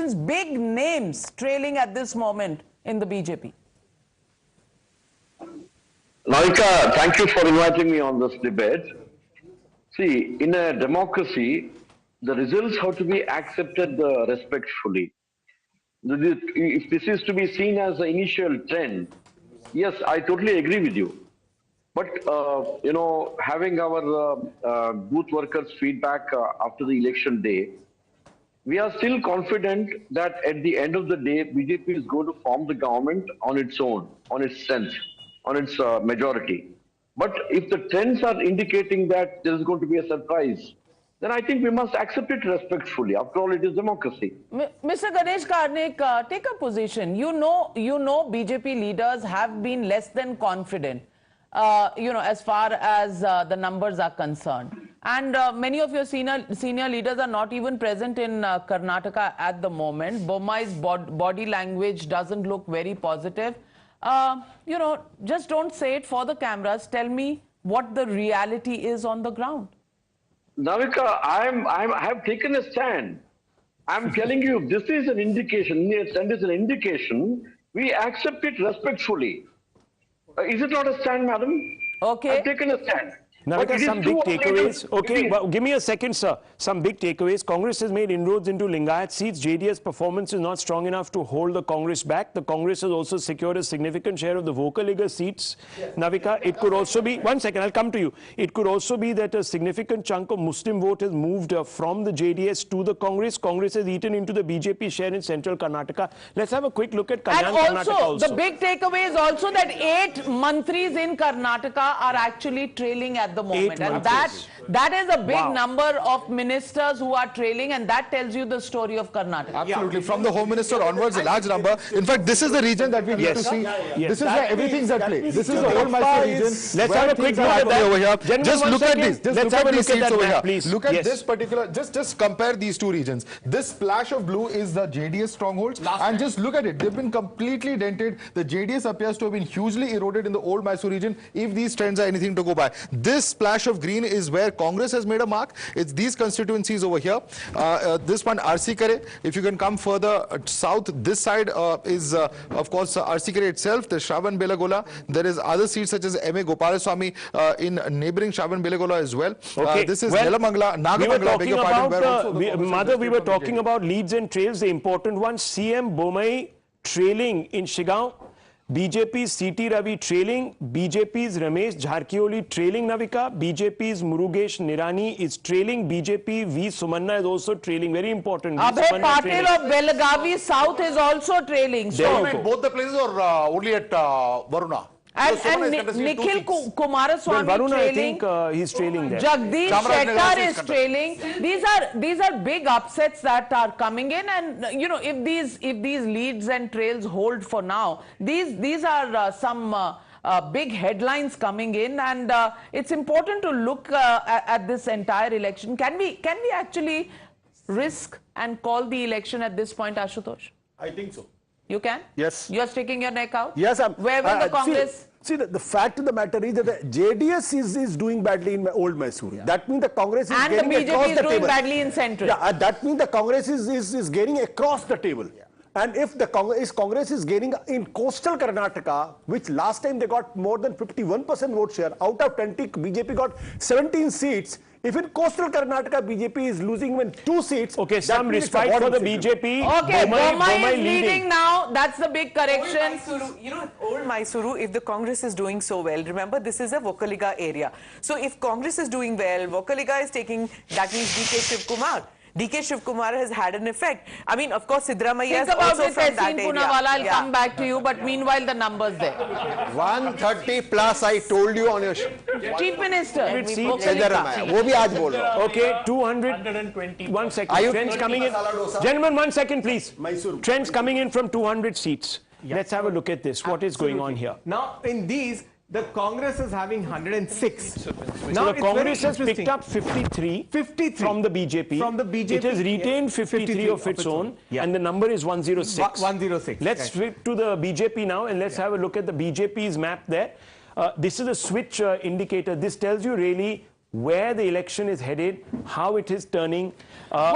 elections, big names trailing at this moment in the BJP. Navika, thank you for inviting me on this debate. See, in a democracy, the results have to be accepted respectfully. If this is to be seen as an initial trend, yes, I totally agree with you. But, having our booth workers' feedback after the election day, we are still confident that at the end of the day, BJP is going to form the government on its own, on its strength, on its majority. But if the trends are indicating that there is going to be a surprise, then I think we must accept it respectfully. After all, it is democracy. Mr. Ganesh Karnik, take a position. You know, BJP leaders have been less than confident, as far as the numbers are concerned. And many of your senior leaders are not even present in Karnataka at the moment. Bommai's body language doesn't look very positive. Just don't say it for the cameras. Tell me what the reality is on the ground. Navika, I have taken a stand. I'm telling you, this is an indication, and it's an indication. We accept it respectfully. Is it not a stand, madam? Okay. I've taken a stand. Navika, some big takeaways. Okay, well, give me a second, sir. Some big takeaways. Congress has made inroads into Lingayat seats. JDS performance is not strong enough to hold the Congress back. The Congress has also secured a significant share of the Vocaliga seats. Yes. Navika, it could also be, one second, I'll come to you. It could also be that a significant chunk of Muslim vote has moved from the JDS to the Congress. Congress has eaten into the BJP share in central Karnataka. Let's have a quick look at Karnataka also. The big takeaway is also that 8 mantris in Karnataka are actually trailing at the moment, and that is a big number of ministers who are trailing, and that tells you the story of Karnataka. Absolutely, from the Home Minister onwards, a large number. In fact, this is the region that we need to see. This is where everything's at play. This is the whole Mysore region. Let's have a quick look at that over here. Just look at this. Let's have a look at that, please. Look at this particular. Just compare these two regions. This splash of blue is the JDS strongholds, and just look at it. They've been completely dented. The JDS appears to have been hugely eroded in the old Mysore region. If these trends are anything to go by, this splash of green is where Congress has made a mark. It's these constituencies over here. This one, RC Kare. If you can come further south, this side is, of course, RC Kare itself. There's Shravan Belagola. There is other seats such as M.A. Gopalaswamy in neighboring Shravan Belagola as well. Okay. This is Nelamangala, Nagamangala. We were talking about leads and trails, the important ones. CM Bommai trailing in Shigaon. BJP's C.T. Ravi trailing, BJP's Ramesh Jharkioli trailing, Navika, BJP's Murugesh Nirani is trailing, BJP V. Sumanna is also trailing, very important. Abhay Patil of Belagavi South is also trailing. So, both the places or only at Varuna? And Nikhil Kumaraswamy Varuna, trailing. I think he's trailing there. Jagdish Shettar is trailing. These are big upsets that are coming in, and if these leads and trails hold for now, these are some big headlines coming in, and it's important to look at this entire election. Can we actually risk and call the election at this point, Ashutosh? I think so. You can? Yes. You are sticking your neck out? Yes. Where will the Congress... See, the fact of the matter is that the JDS is doing badly in old Mysore. Yeah. That means the Congress is getting across the table. And the BJP is doing badly in central. Yeah, that means the Congress is gaining across the table. Yeah. And if the Congress is gaining in coastal Karnataka, which last time they got more than 51% vote share, out of 20, BJP got 17 seats. If in coastal Karnataka, BJP is losing even 2 seats. Okay, some respite for the BJP. Okay, Bommai is leading now. That's the big correction. Old Mysuru, if the Congress is doing so well, remember this is a Vocaliga area. So if Congress is doing well, Vocaliga is taking, that means DK Shivkumar. DK Shivkumar has had an effect. I mean, of course, Siddaramaiah is also from that area. I'll come back to you, but meanwhile, the numbers there. 130 plus, I told you on your Chief Minister. Siddaramaiah. वो भी आज बोल रहा हूँ. Okay, 220. 1 second. Trends coming in. Gentlemen, 1 second, please. Trends coming in from 200 seats. Let's have a look at this. What is going on here? Now, in these, the Congress is having 106. So the Congress has picked up 53 from the BJP. From the BJP. It has retained 53 of its own, and the number is 106. 106. Let's flip to the BJP now, and let's have a look at the BJP's map there. This is a switch indicator. This tells you really where the election is headed, how it is turning. Well,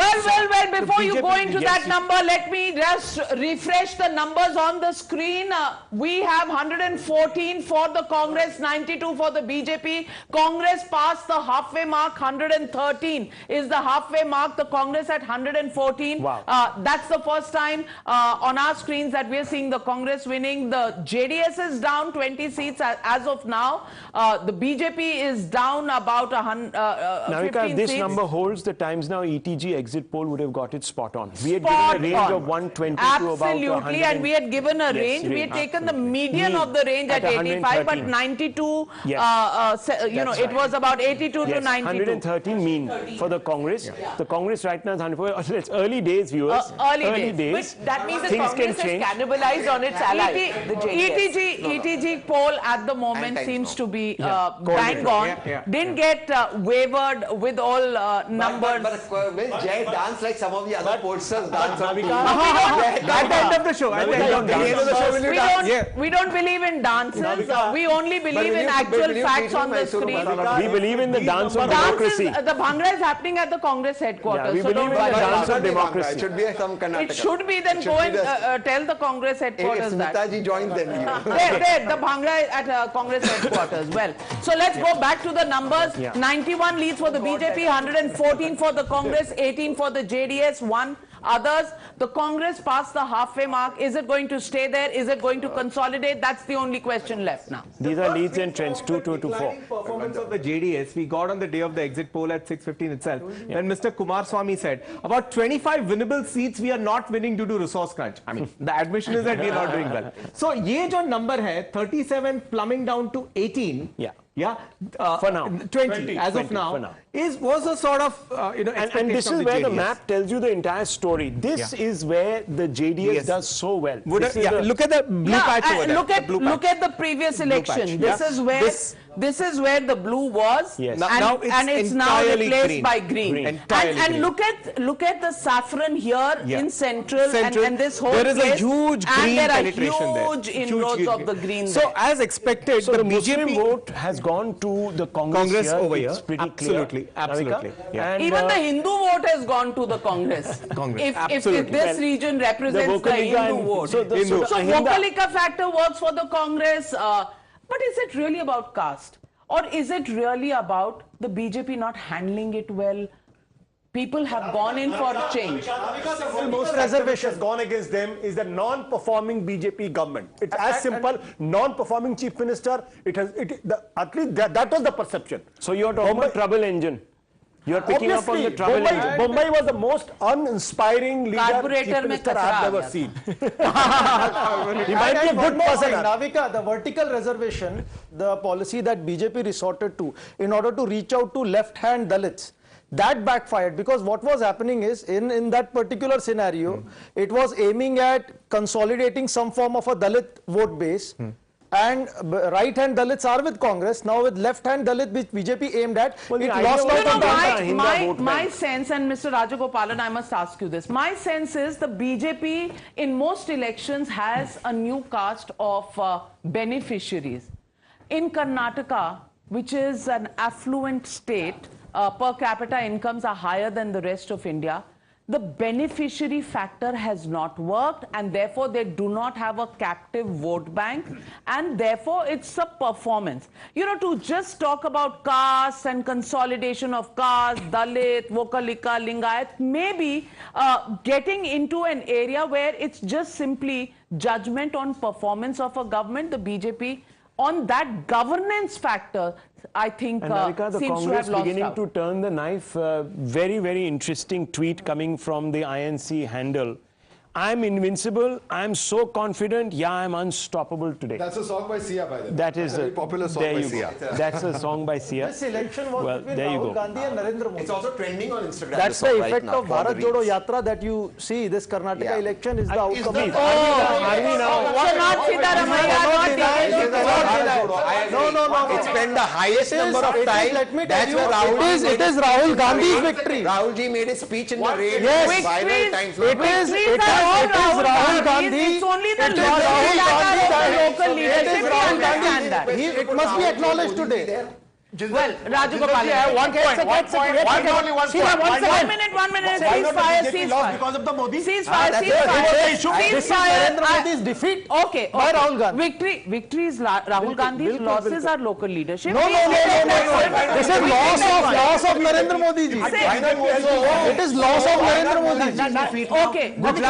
before you BJP go into yes, that number, let me just refresh the numbers on the screen. We have 114 for the Congress, 92 for the BJP. Congress passed the halfway mark, 113 is the halfway mark. The Congress at 114. Wow. That's the first time on our screens that we're seeing the Congress winning. The JDS is down 20 seats as of now. The BJP is down about Navika, if this seats. number holds, the Times Now ETG exit poll would have got it spot on. We had Spot given a range on. of 120 to about Absolutely, 100. and we had given a range. We had taken the median of the range at 85, but 92, Yes. it was about 82 to 92. 113 mean for the Congress. The Congress right now is 104. It's early days, viewers. Early days. But that means the Things Congress can change. has cannibalized on its ally, the JDS. ETG poll at the moment seems to be bang on. Didn't get wavered with all numbers. But will Jay dance like some of the other pollsters dance? At the end of the show. At the end of the show, will you dance? We don't believe in dances. We only believe in actual facts on the screen. We believe in the dance of democracy. The Bhangra is happening at the Congress headquarters. we so believe don't in the worry. dance of It democracy. should be some Karnataka. It should be, then go and tell the Congress If headquarters that. Smitaji joins, then you. There, the Bhangra at Congress headquarters. Well, so let's go back to the numbers. 91 leads for the BJP, 114 for the Congress, 18 for the JDS, 1 others. The Congress passed the halfway mark. Is it going to stay there? Is it going to consolidate? That's the only question left now. These are leads and trends, 2 to 4. Performance of the JDS, we got on the day of the exit poll at 6:15 itself, when Mr. Kumaraswamy said, about 25 winnable seats we are not winning due to resource crunch. I mean, the admission is that we are not doing well. So, ye jo number hai, 37 plumbing down to 18. For now. 20 as of now, was a sort of, and this is where the map tells you the entire story. This is where the JDS does so well. Look at the blue patch over there. Look at the previous election. This is where the blue was, and it's now replaced by green. And look at the saffron here in central and this whole there is place, a huge green penetration there. Huge inroads of the green. So as expected, so the BJP Muslim vote has gone to the Congress here. over here. It's pretty clear. Absolutely. And, even the Hindu vote has gone to the Congress. If this region represents the Hindu vote. So Vokalika factor works for the Congress. But is it really about caste? Or is it really about the BJP not handling it well? People have gone in for change. The most reservation has gone against them is the non-performing BJP government. It's as simple, non-performing chief minister. At least that was the perception. So you're talking about trouble engine. You're picking up on the trouble engine. Bommai was the most uninspiring leader chief minister I've ever seen. He might be a good person. Navika, the vertical reservation, the policy that BJP resorted to in order to reach out to left-hand Dalits, that backfired, because what was happening is in that particular scenario, it was aiming at consolidating some form of a Dalit vote base. And right-hand Dalits are with Congress. Now with left-hand Dalit, which BJP aimed at, it lost out on that. My sense, and Mr. Rajagopalan, I must ask you this. My sense is the BJP in most elections has a new caste of beneficiaries. In Karnataka, which is an affluent state, per capita incomes are higher than the rest of India. The beneficiary factor has not worked, and therefore they do not have a captive vote bank, and therefore it's a performance. To just talk about caste and consolidation of caste, Dalit, Vokalika, Lingayat, maybe getting into an area where it's just simply judgment on performance of a government, the BJP, on that governance factor, I think Navika, the seems Congress to have beginning lost out. to turn the knife. Very, very interesting tweet coming from the INC handle. I'm invincible. I'm so confident. Yeah, I'm unstoppable today. That's a song by Sia, by the way. That is a very popular song by Sia. That's a song by Sia. This election was between there you Rahul go. Gandhi and Narendra Modi. It's also trending on Instagram. That's the effect of Bharat Jodo Yatra that you see. This Karnataka election is the outcome. Are we now? Not Siddaramaiah, No. It's been the highest number of times. Let me tell That's you, where Rahul it is Rahul Gandhi's victory. Rahul ji made a speech in the rain. Yes. Viral times. It is Rahul Gandhi. It's only the Rahul Gandhi local leadership. It is Rahul Gandhi. It must be acknowledged today. Well, Rajagopalan. One point. Only one point. 1 minute. Ceasefire. Because of the Modi. Ceasefire. Narendra Modi's defeat Okay. by Rahul Gandhi. Victory is Rahul Gandhi's. Losses are local leadership. No. This is loss of Narendra Modi ji. It is loss of Narendra Modi ji. Okay. Rahul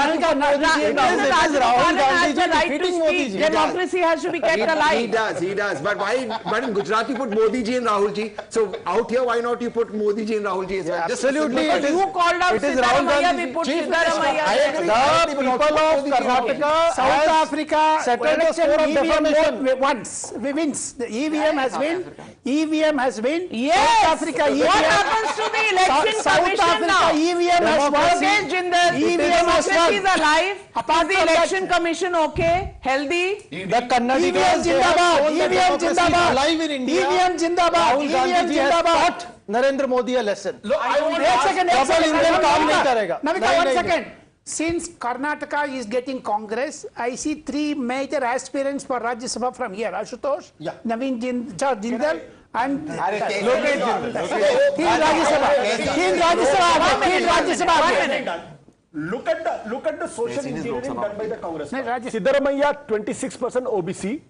Gandhi ji defeating Modi ji. Democracy has to be kept alive. He does. But in Gujarat you put Modi ji and Rahul ji. So out here, why not you put Modi ji and Rahul ji as well? Absolutely. You called out Siddaramaiah, we put Siddaramaiah. The people of Karnataka, South Africa, settled the score of defamation. once. We wins. The EVM has been. EVM has been. Yes. South Africa EVM. What happens to the election South commission Africa now? EVM has won. Okay, Jindal. Democracy is alive. Apart the election commission, okay, healthy. The Kannadigas, EVM Jindabad. EVM Jindabad. Alive in India. EVM Jindabad. Rahul EVM Gandhi has Jindabad. taught Narendra Modi a lesson. एक second Navika, one second. Since Karnataka is getting Congress, I see three major aspirants for Rajya Sabha from here: Ashutosh, Naveen Jindal, and Lokesh Jindal. तीन Rajya Sabha. Look at the social engineering done by the Congress. नहीं, राज्य- Siddaramaiah 26% OBC,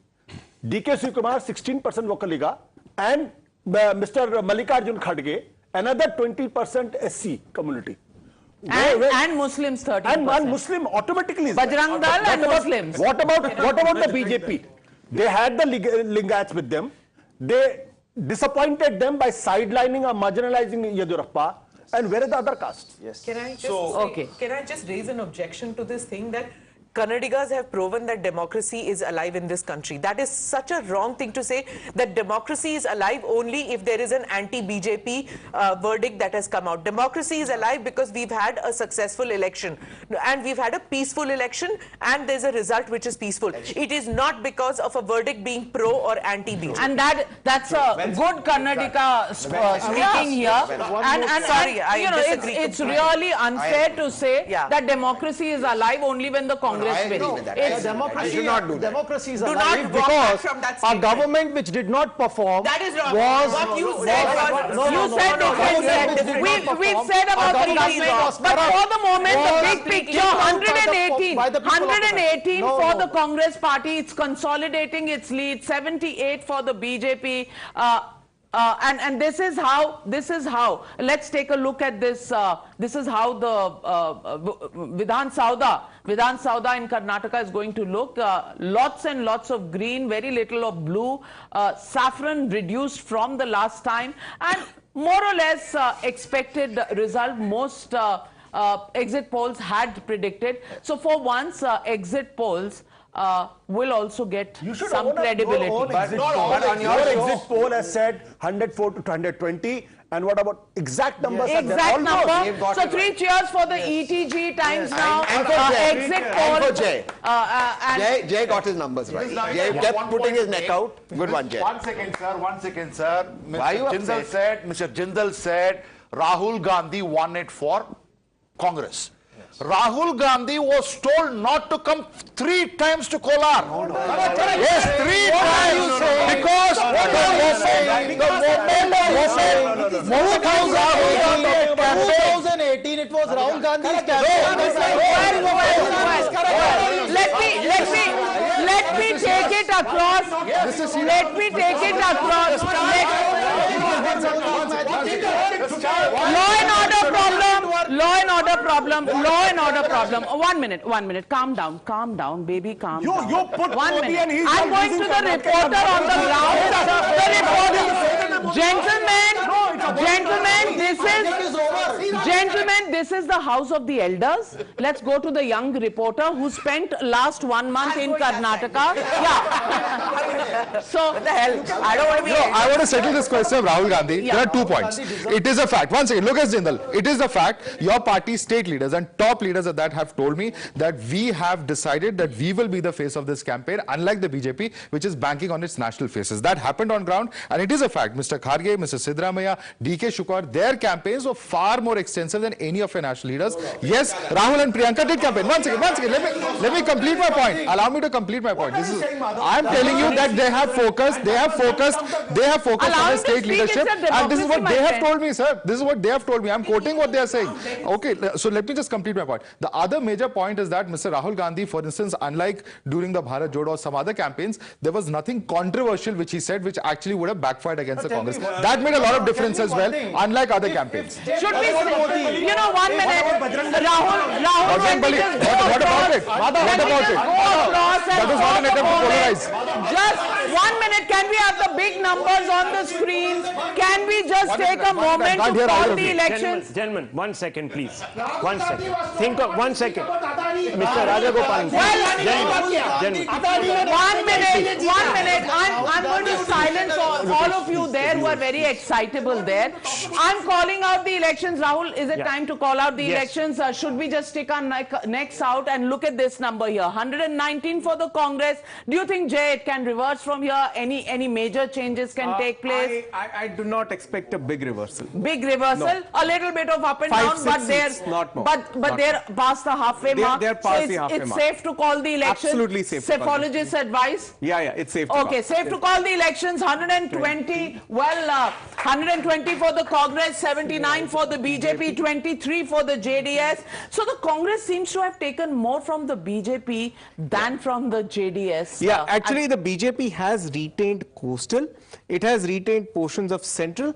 DK Shivakumar 16% Vocaliga, and Mr. Mallikarjun Kharge another 20% SC community. And Muslims 30%. And Muslim automatically is Bajrang Dal and Muslims. What about the BJP? They had the Lingayats with them. They disappointed them by sidelining or marginalizing Yediyurappa. And where is the other caste? Yes. Can I just raise an objection to this thing that Kannadigas have proven that democracy is alive in this country? That is such a wrong thing to say, that democracy is alive only if there is an anti-BJP verdict that has come out. Democracy is alive because we've had a successful election and we've had a peaceful election and there's a result which is peaceful. It is not because of a verdict being pro or anti-BJP. And that's a good Karnataka speaking here. And Sorry, I disagree it's really unfair to say that democracy is alive only when the Congress wins. Democracy is Do alive not walk back because from that a statement. government which did not perform That is wrong. was What you said was... You said different. We've said about the government, but for the moment, the big picture, 118 for the Congress party, it's consolidating its lead, 78 for the BJP. And this is how, let's take a look at this. This is how the Vidhan Sauda in Karnataka is going to look. Lots and lots of green, very little of blue. Saffron reduced from the last time, and more or less expected result. Most exit polls had predicted. So for once, exit polls will also get some credibility. But your exit poll has said 104 to 120. And what about exact numbers? Exact number. So 3 cheers for the ETG Times Now exit poll. And for Jay. Jay got his numbers right. Jay kept putting his neck out. Good one, Jay. 1 second, sir. Why you Mr. Jindal said Rahul Gandhi won it for Congress. Rahul Gandhi was told not to come 3 times to Kolar. Yes, 3 times. Because the moment Rahul Gandhi 2018, it was Rahul Gandhi's campaign. Let me take it across. Let me take it across. Law and order problem. 1 minute. Calm down, baby, calm down. You put 1 minute. and he's I'm going to the reporter on the ground. The reporter. Gentlemen, this is the house of the elders. Let's go to the young reporter who spent last 1 month in Karnataka. Yeah. So, what the hell? I want to settle this question of Rahul Gandhi. There are 2 points. It is a fact. One second. Look at Jindal. It is a fact. Your party state leaders and top leaders of that have told me that we have decided that we will be the face of this campaign, unlike the BJP, which is banking on its national faces. That happened on ground, and it is a fact. Mr. Kharge, Mr. Siddaramaiah, DK Shukar, their campaigns were far more extensive than any of your national leaders. Yes, Rahul and Priyanka did campaign. One second. Let me complete my point. Allow me to complete my point. I'm telling you that they have focused on the state leadership, and this is what they have told me, sir. This is what they have told me. I'm quoting what they are saying. Okay, so let me just complete my point. The other major point is that Mr. Rahul Gandhi, for instance, unlike during the Bharat Jodo or some other campaigns, there was nothing controversial which he said which actually would have backfired against the Congress. That made a lot of difference as well, unlike other campaigns. Should we say, 1 minute, Rahul, what about it? That was not an attempt to polarize. Just 1 minute, can we have the big numbers on the screen? Can we just take a moment to call the elections? Gentlemen, 1 second, please. 1 second. Think of 1 second. Mr. Rajagopal. Gentlemen. 1 minute. I'm going to silence all of you there who are very excitable there. I'm calling out the elections. Rahul, is it time to call out the elections? Should we just stick our necks out and look at this number here? 119 for the Congress. Do you think, Jay, it can reverse from here? Any major changes can take place? I do not expect a big reversal. Big reversal? No. A little bit of up and down, but they're past the halfway mark. They're past the halfway mark. It's safe to call the elections? Absolutely safe. Psephologists advice? Yeah, it's safe to call. Safe to call the elections. 120. Well, 120 for the Congress, 79 for the BJP, 23 for the JDS. So the Congress seems to have taken more from the BJP than from the JDS. Yeah, actually the BJP has retained coastal. It has retained portions of central.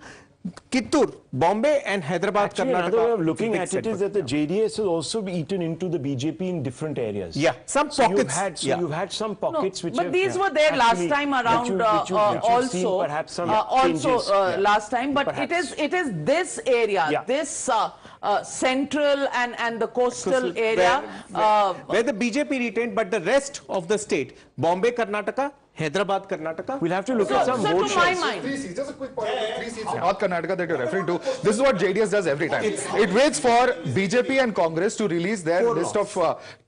Kittur, Bombay and Hyderabad, Karnataka. Another way of looking at it is that the JDS will also be eaten into the BJP in different areas. Yeah, some pockets. You've had some pockets which but these were there last time around also. Perhaps some last time, but it is this area, this central and the coastal area where the BJP retained, but the rest of the state, Bombay, Karnataka, Hyderabad, Karnataka. We'll have to look at some vote shares. Just a quick point. 3 seats in North Karnataka that you're referring to. This is what JDS does every time. It waits for BJP and Congress to release their list of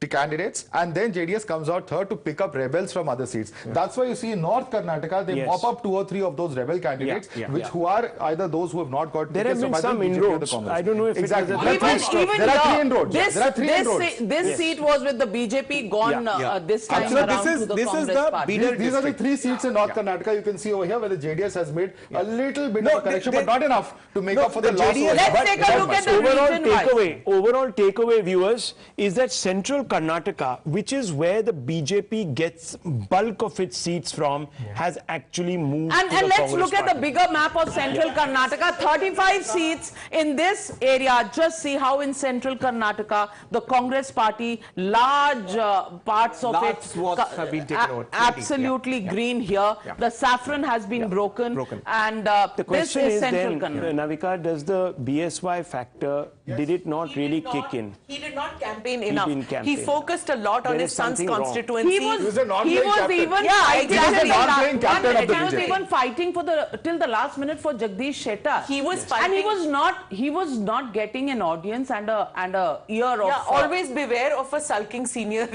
candidates, and then JDS comes out third to pick up rebels from other seats. That's why you see in North Karnataka they mop up 2 or 3 of those rebel candidates, who are either those who have not got tickets from either BJP or the Congress. I don't know if exactly. There are 3 inroads. This seat was with the BJP gone this time around to the Congress party. These are the 3 seats in North Karnataka. You can see over here where the JDS has made a little bit of a correction, but not enough to make up for the loss. Let's take a look at the overall takeaway, viewers, is that central Karnataka, which is where the BJP gets bulk of its seats from, has actually moved to the And let's Congress look at the bigger map of central Karnataka. 35 seats in this area. Just see how in central Karnataka, the Congress party, large parts of it have been taken over. Absolutely green here. The saffron has been broken. And the question this is then, central Karnataka. Navika, does the BSY factor, did it not really kick in? He did not campaign enough. He focused a lot on his son's constituency. He was even fighting for till the last minute for Jagdish Shettar. He was fighting. And he was not getting an audience and a ear of... always beware of a sulking senior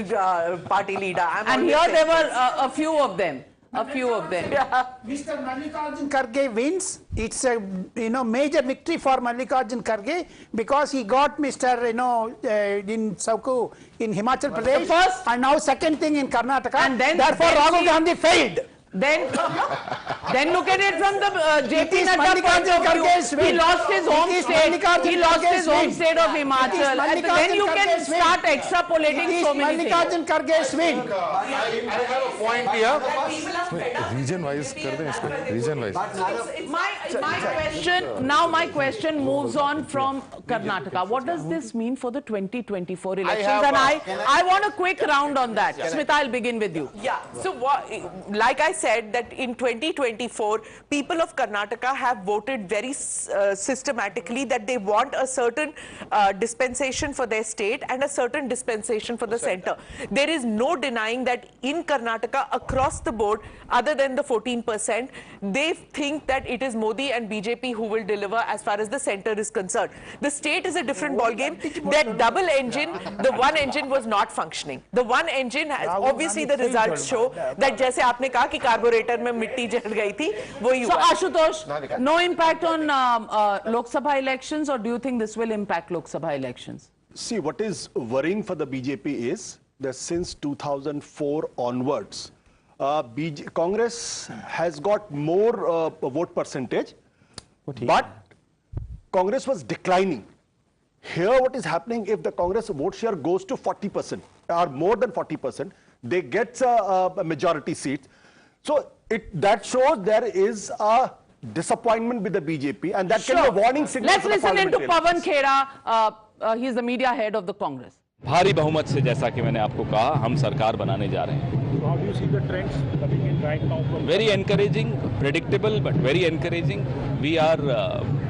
party leader. And here there were a few of them. Mr. Mallikarjun Kharge wins. It's a major victory for Mallikarjun Kharge because he got Mr. in Sauku in Himachal Pradesh, first, and now second thing in Karnataka. And then therefore Rahul Gandhi failed. Then look at it from the JP Nadda point of view. He lost his home state. He lost his home state of Himachal. And then you can start extrapolating so many things. Mallikarjun Kharge's win. I have a point here. Region-wise, region-wise. My question moves on from Karnataka. What does this mean for the 2024 elections? And I want a quick round on that. Smita, I'll begin with you. Yeah. So, like I said, that in 2024, people of Karnataka have voted very systematically that they want a certain dispensation for their state and a certain dispensation for the center. There is no denying that in Karnataka, across the board, other than the 14%, they think that it is Modi and BJP who will deliver as far as the center is concerned. The state is a different ballgame. That double engine, the one engine was not functioning. The one engine has, obviously the results show that, jaise aapne kaha ki carburettor में मिट्टी जल गई थी, वही So हुआ। Ashutosh, no impact on Lok Sabha elections, or do you think this will impact Lok Sabha elections? See, what is worrying for the BJP is that since 2004 onwards, Congress has got more vote percentage, but Congress was declining. Here what is happening, if the Congress vote share goes to 40% or more than 40%, they get a majority seat. So that shows there is a disappointment with the BJP, and that can be a warning signal. Let's listen into Pawan Khera. He is the media head of the Congress. भारी बहुमत से, जैसा कि मैंने आपको कहा, हम सरकार बनाने जा रहे हैं. So how do you see the trends coming in right now? Very encouraging, predictable, but very encouraging. We are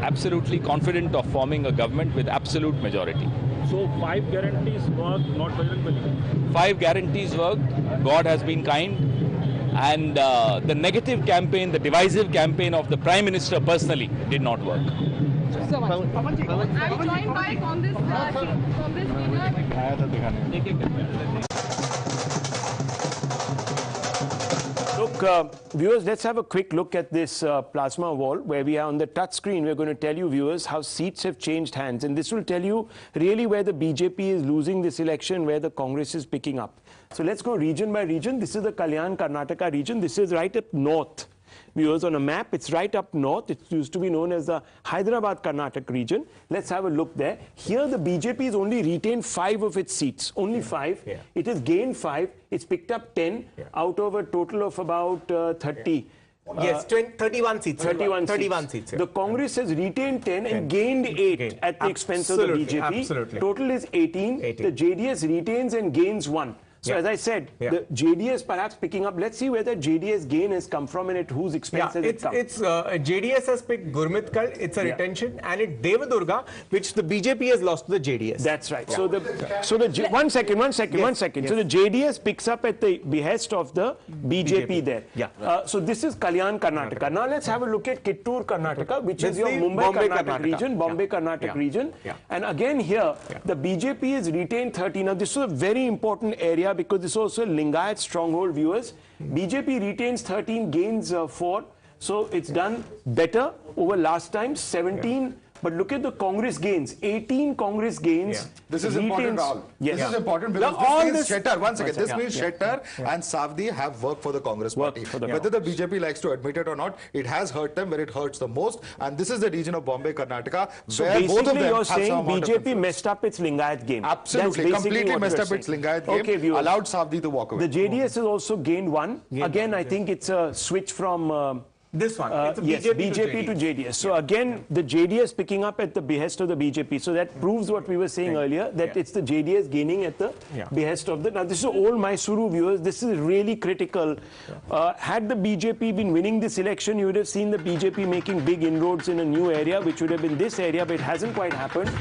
absolutely confident of forming a government with absolute majority. So 5 guarantees worked, not Bajrang Bali. 5 guarantees worked. God has been kind. And the negative campaign, the divisive campaign of the Prime Minister personally did not work. I'm joined by Congress leader. Look, viewers, let's have a quick look at this plasma wall where we are on the touch screen. We're going to tell you, viewers, how seats have changed hands. And this will tell you really where the BJP is losing this election, where the Congress is picking up. So let's go region by region. This is the Kalyan Karnataka region. This is right up north. Viewers, on a map, it's right up north. It used to be known as the Hyderabad Karnataka region. Let's have a look there. Here, the BJP has only retained 5 of its seats. Only 5. Yeah. It has gained 5. It's picked up 10 out of a total of about 30. Yes, 31 seats. 31 seats. The Congress has retained 10 and gained 8 at the expense of the BJP. Absolutely. Total is 18. The JDS retains and gains 1. So as I said, the JDS perhaps picking up. Let's see where the JDS gain has come from and at whose expense has it come. JDS has picked Gurmit Kal, it's a retention, and it's Devadurga, which the BJP has lost to the JDS. That's right. So one second. So the JDS picks up at the behest of the BJP there. So this is Kalyan Karnataka. Now let's have a look at Kittur Karnataka, which is your Mumbai Karnataka region, Bombay Karnataka region. And again here, the BJP has retained 30. Now this is a very important area, because this is also a Lingayat stronghold, viewers. BJP retains 13, gains 4. So it's done better over last time, 17. But look at the Congress gains. 18 Congress gains. This is important, Rahul. Yes. This is important because this means Shettar. One second. This means Shettar and Savdi have worked for the Congress party. Whether the BJP likes to admit it or not, it has hurt them where it hurts the most. And this is the region of Bombay, Karnataka, so where both of them you're have saying some amount BJP messed up its Lingayat game. Absolutely. Completely messed up its Lingayat game. Okay, viewers. Allowed Savdi to walk away. The JDS has also gained 1. Again, I think it's a switch from... this one. It's a yes, BJP to JDS. So again, the JDS picking up at the behest of the BJP. So that proves what we were saying earlier, that it's the JDS gaining at the behest of the... Now, this is old Mysuru, viewers. This is really critical. Had the BJP been winning this election, you would have seen the BJP making big inroads in a new area, which would have been this area, but it hasn't quite happened.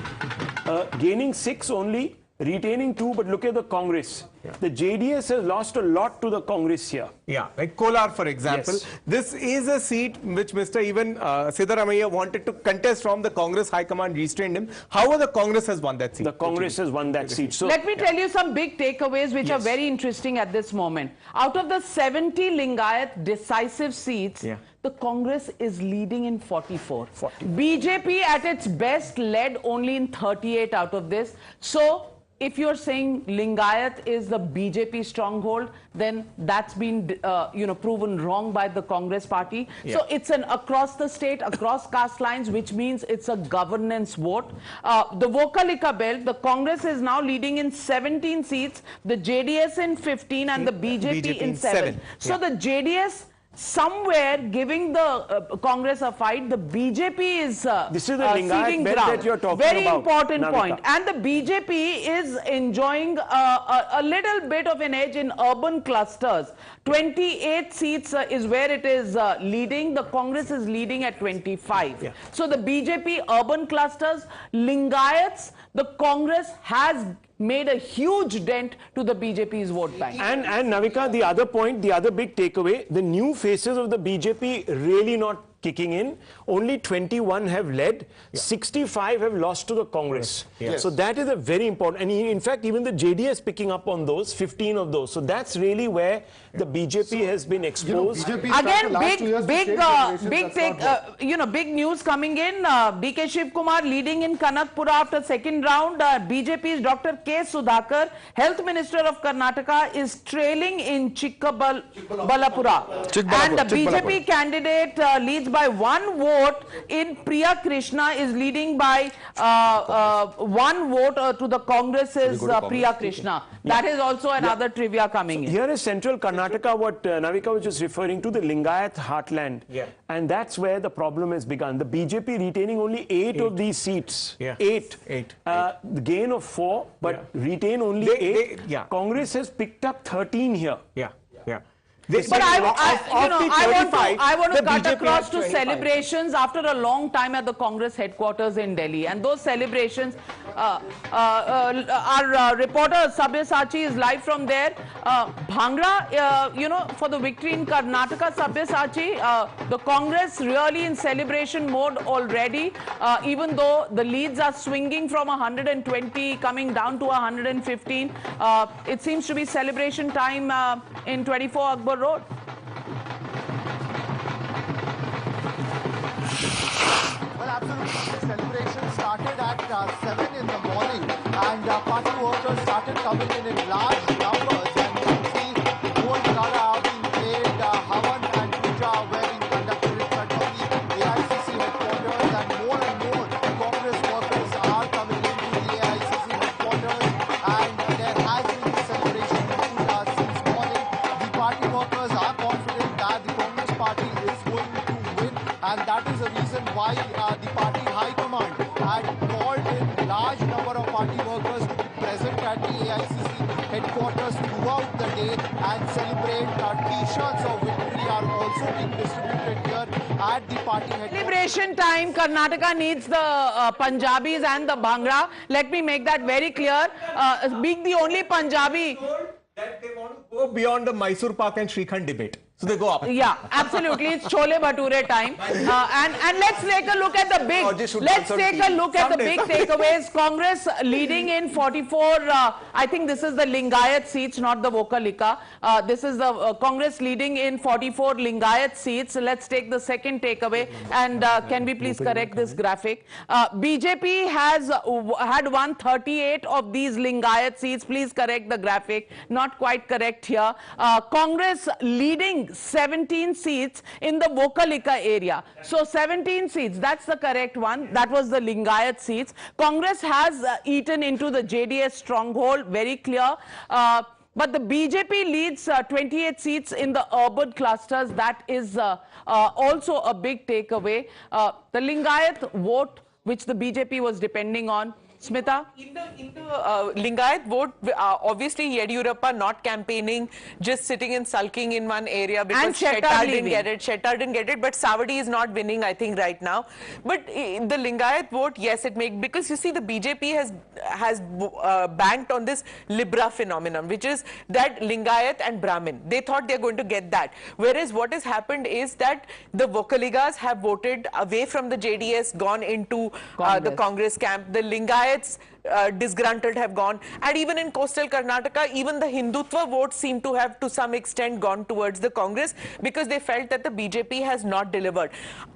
Gaining 6 only, retaining 2, but look at the Congress. The JDS has lost a lot to the Congress here. Yeah, like Kolar, for example. Yes. This is a seat which Mr. Even Siddaramaiah wanted to contest from. The Congress High Command restrained him. However, the Congress has won that seat. The Congress has won that seat. So let me tell you some big takeaways which are very interesting at this moment. Out of the 70 Lingayat decisive seats, the Congress is leading in 44. BJP at its best led only in 38 out of this. So if you're saying Lingayat is the BJP stronghold, then that's been proven wrong by the Congress party. So it's an across the state, across caste lines, which means it's a governance vote. The Vokalika belt, the Congress is now leading in 17 seats, the JDS in 15 and the BJP in 7. So the JDS somewhere giving the Congress a fight. The BJP is this is the Lingayat belt that you're talking very about. Important point. And the BJP is enjoying a little bit of an edge in urban clusters. 28 seats is where it is leading. The Congress is leading at 25. So the BJP urban clusters, Lingayats, the Congress has made a huge dent to the BJP's vote bank. And Navika, the other point, the other big takeaway, the new faces of the BJP really not kicking in. Only 21 have led, 65 have lost to the Congress. So that is a very important, and in fact even the JDS picking up on those, 15 of those. So that's really where the BJP has been exposed. Again, big news coming in. BK Shiv Kumar leading in Kanakpura after second round. BJP's Dr. K. Sudhakar, Health Minister of Karnataka, is trailing in Chikkabalapura. And the BJP candidate leads by 1 vote in Priya Krishna, is leading by 1 vote to the Congress's Priya Krishna. That is also another trivia coming in. Here is central Karnataka, what Navika was just referring to, the Lingayat heartland. And that's where the problem has begun. The BJP retaining only 8 of these seats. 8. The gain of 4, but retain only 8. Congress has picked up 13 here. But I want to cut across to celebrations after a long time at the Congress headquarters in Delhi. And those celebrations, our reporter Sabyasachi is live from there. Bhangra, for the victory in Karnataka, Sabyasachi, the Congress really in celebration mode already, even though the leads are swinging from 120 coming down to 115. It seems to be celebration time in 24 Akbar Road. Well, absolutely. The celebration started at 7 in the morning, and party workers started coming in large numbers. And you can see Dhol Nagara are being played, Havan and Puja were being conducted in front of the AICC headquarters, and more Congress workers are coming into the AICC headquarters, and there has been this celebration since morning. The party workers are confident that the Congress party is going to win, and that is the reason why the party high command had called in large number of party workers to be present at the AICC headquarters throughout the day and celebrate. T-shirts of victory are also being distributed here at the party headquarters. Celebration time. Karnataka needs the Punjabis and the Bhangra. Let me make that very clear. Being the only Punjabi that they want to go beyond the Mysore Pak and Shrikhand debate. So they go up. Yeah, absolutely. It's Chole Bhature time. And let's take a look at the big takeaways. Congress leading in 44. I think this is the Lingayat seats, not the Vokalika. This is the Congress leading in 44 Lingayat seats. Let's take the second takeaway. And can we please correct this graphic? BJP has had won 38 of these Lingayat seats. Please correct the graphic. Not quite correct here. Congress leading 17 seats in the Vokalika area. So 17 seats, that's the correct one. That was the Lingayat seats. Congress has eaten into the JDS stronghold, very clear. But the BJP leads 28 seats in the urban clusters. That is also a big takeaway. The Lingayat vote, which the BJP was depending on. Smita? In the Lingayat vote, obviously Yediyurappa not campaigning, just sitting and sulking in one area because Shettar didn't get it. Shettar didn't get it, but Savadi is not winning, I think, right now. But the Lingayat vote, yes, it makes, because you see the BJP has banked on this Libra phenomenon, which is that Lingayat and Brahmin. They thought they're going to get that. Whereas what has happened is that the Vokaligas have voted away from the JDS, gone into the Congress camp. The Lingayat disgruntled have gone, and even in coastal Karnataka, even the Hindutva votes seem to have to some extent gone towards the Congress because they felt that the BJP has not delivered.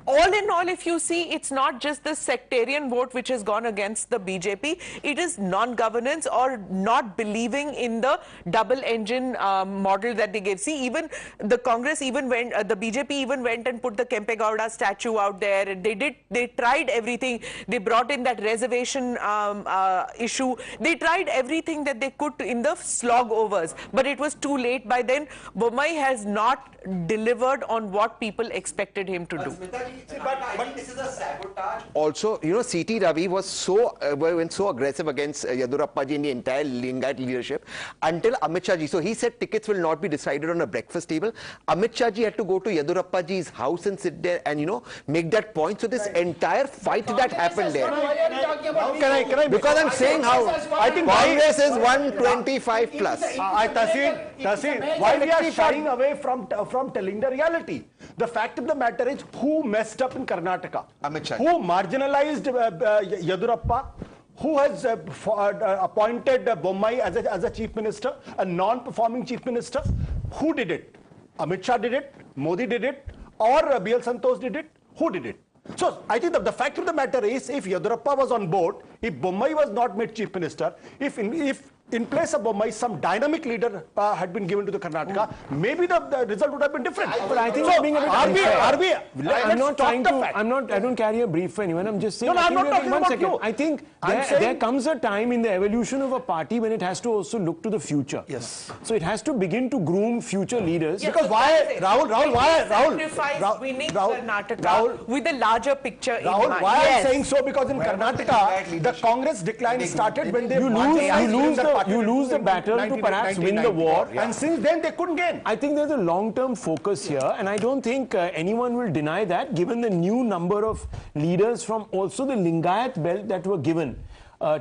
All in all, if you see, it's not just the sectarian vote which has gone against the BJP, it is non-governance or not believing in the double engine model that they gave. See, even the Congress even went, the BJP even went and put the Kempe Gowda statue out there. They tried everything. They brought in that reservation issue. They tried everything that they could in the slog overs, but it was too late by then. Bommai has not delivered on what people expected him to do. But this is a sabotage. Also, you know, C.T. Ravi was went so aggressive against Yediyurappa ji in the entire Lingayat leadership until Amit Shah ji. So he said tickets will not be decided on a breakfast table. Amit Shah ji had to go to Yediyurappa ji's house and sit there and, you know, make that point. So this entire fight that happened there. Because I'm saying how I think Congress is 125 plus. Tahsin, why we are shying away from telling the reality? The fact of the matter is, who messed up in Karnataka? Amit Shah. Who marginalized Yadurappa? Who has appointed Bommai as a chief minister, a non-performing chief minister? Who did it? Amit Shah did it, Modi did it, or B.L. Santosh did it? Who did it? So I think the fact of the matter is, if Yadurappa was on board, if Bommai was not made chief minister, if in place of Bommai some dynamic leader had been given to the Karnataka, maybe the result would have been different. But I think so, being a bit I don't carry a brief for anyone. I'm just saying. No, I'm not talking about you. I think there comes a time in the evolution of a party when it has to also look to the future. Yes. So it has to begin to groom future leaders. Yes, because why, Rahul, sacrifice winning Karnataka with the larger picture in mind. Why I'm saying so? Because in Karnataka, the Congress decline started when they you lose the battle to perhaps win the war, and since then they couldn't gain. I think there's a long-term focus here, and I don't think anyone will deny that, given the new number of leaders from also the Lingayat belt that were given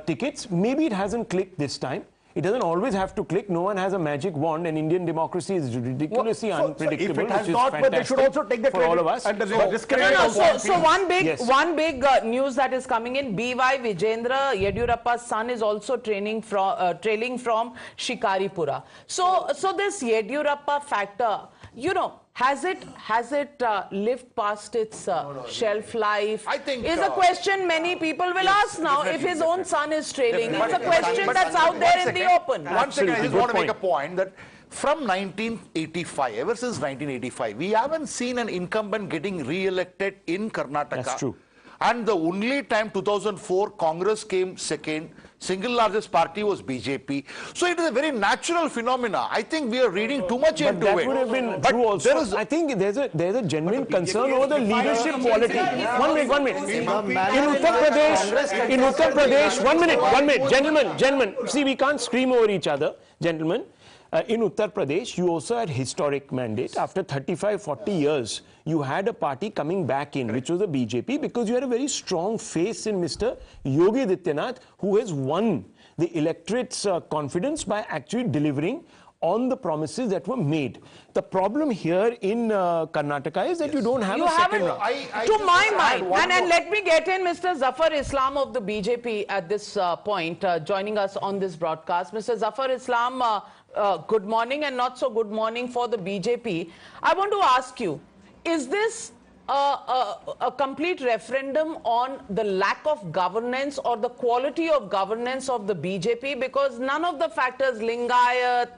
tickets. Maybe it hasn't clicked this time. It doesn't always have to click. No one has a magic wand, and Indian democracy is ridiculously unpredictable. If it has which is not, but they should also take the for credit all of us. And the So one big news that is coming in: B.Y. Vijendra, Yediyurappa's son, is also trailing from Shikaripura. So this Yediyurappa factor, has it lived past its shelf life? I think is a question many people will ask now. If his own son is trailing, it's a question that's out there in the open. One second, I just want to make a point that from 1985, ever since 1985, we haven't seen an incumbent getting re-elected in Karnataka. That's true. And the only time, 2004, Congress came second. Single largest party was BJP. So it is a very natural phenomena. I think we are reading too much into that it. Would have been true also. I think there's a genuine concern over the leadership quality. One minute. In Uttar Pradesh, one minute, gentlemen. See, we can't scream over each other, gentlemen. In Uttar Pradesh, you also had historic mandate. After 35-40 years, you had a party coming back in, which was the BJP, because you had a very strong face in Mr. Yogi Adityanath, who has won the electorate's confidence by actually delivering on the promises that were made. The problem here in Karnataka is that you don't have a second round. To my mind, and let me get in Mr. Zafar Islam of the BJP at this point, joining us on this broadcast. Mr. Zafar Islam, good morning, and not so good morning for the BJP. I want to ask you, is this a complete referendum on the lack of governance or the quality of governance of the BJP? Because none of the factors, Lingayat,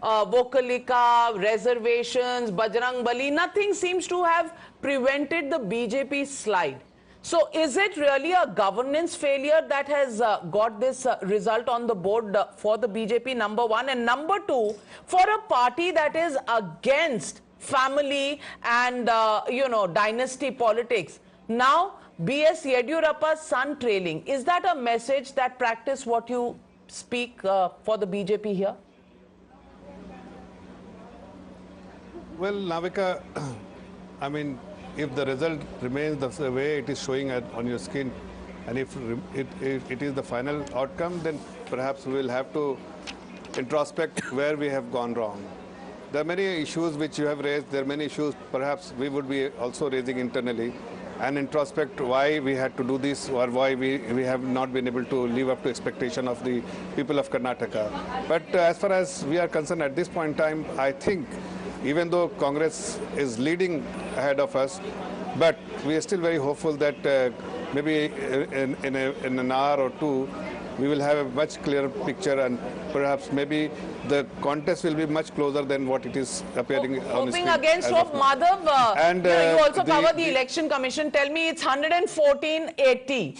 Vokalika, reservations, Bajrang Bali, nothing seems to have prevented the BJP slide. So is it really a governance failure that has got this result on the board for the BJP, number one? And number two, for a party that is against family and, dynasty politics, now B.S. Yediyurappa's son trailing, is that a message that practice what you speak for the BJP here? Well, Navika, I mean, if the result remains the way it is showing on your screen, and if it is the final outcome, then perhaps we will have to introspect where we have gone wrong. There are many issues which you have raised. There are many issues perhaps we would be also raising internally, and introspect why we had to do this, or why we have not been able to live up to expectation of the people of Karnataka. But as far as we are concerned at this point in time, I think even though Congress is leading ahead of us, but we are still very hopeful that maybe in an hour or two, we will have a much clearer picture, and perhaps maybe the contest will be much closer than what it is appearing on the screen. Hoping against hope, Madhav. And you also cover the Election Commission. Tell me it's 114-80.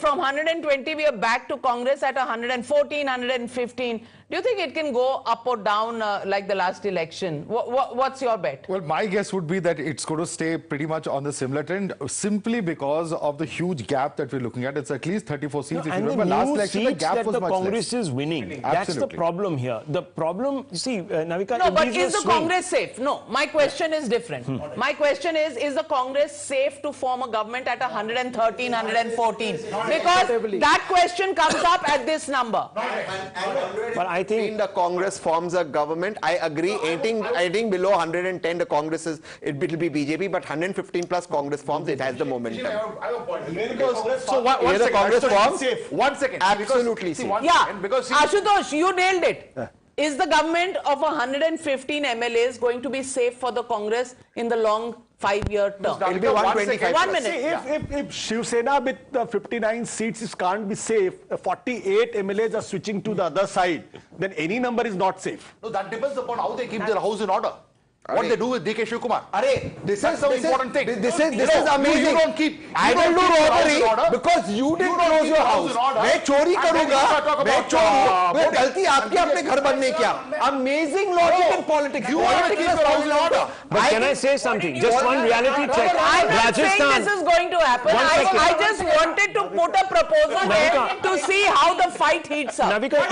From 120 we are back to Congress at 114, 115. Do you think it can go up or down like the last election? What's your bet? Well, my guess would be that it's going to stay pretty much on the similar trend, simply because of the huge gap that we're looking at. It's at least 34 seats. No, if you and remember, the last new election, the seats gap that was the much Congress less. is winning. Absolutely. That's the problem here. The problem, see, Navika... No, but is the Congress safe? No, my question is different. My question is the Congress safe to form a government at 113, 114? Because that question comes up at this number. But I think the Congress forms a government. I agree. Anything below 110, the Congress is, it will be BJP, but 115 plus Congress forms, it has the momentum. I have a point. So one second, Congress forms? 1 second. Absolutely safe. Because Ashutosh, you nailed it. Is the government of 115 MLAs going to be safe for the Congress in the long 5-year term? It will be 125. 1 minute. See, if Shiv Sena with 59 seats can't be safe, 48 MLAs are switching to the other side, then any number is not safe. No, that depends upon how they keep their house in order. What they do with DK Shivkumar. This is the important thing. This is amazing. You don't keep. I will do robbery because you didn't close your house. मैं चोरी करूँगा, मैं चोर, मैं गलती आपकी अपने घर बनने क्या? Amazing logic in politics. You want to keep your house in order. But can I say something? Just one reality check. I'm not saying this is going to happen. I just wanted to put a proposal there to see how the fight heats up. Navika,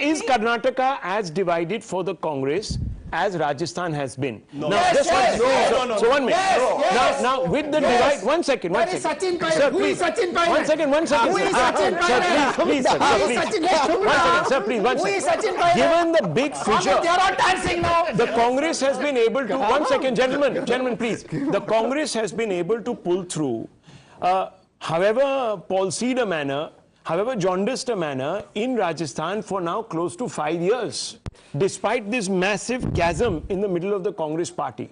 is Karnataka as divided for the Congress as Rajasthan has been? No. So 1 minute. Now with the divide, 1 second. Where is Sachin Pilot? Sir, Who is please. Sachin Pilot? 1 second. Who is Sachin Pilot? Please, sir. Who is Sachin? Let's show me 1 second, now. sir, please. 1 Who is second. Sachin Pilot? Given the big fissure, They are all dancing now. the Congress has been able to, 1 second, gentlemen, please. The Congress has been able to pull through, however palsied a manner, however jaundiced a manner, in Rajasthan for now close to 5 years, despite this massive chasm in the middle of the Congress party.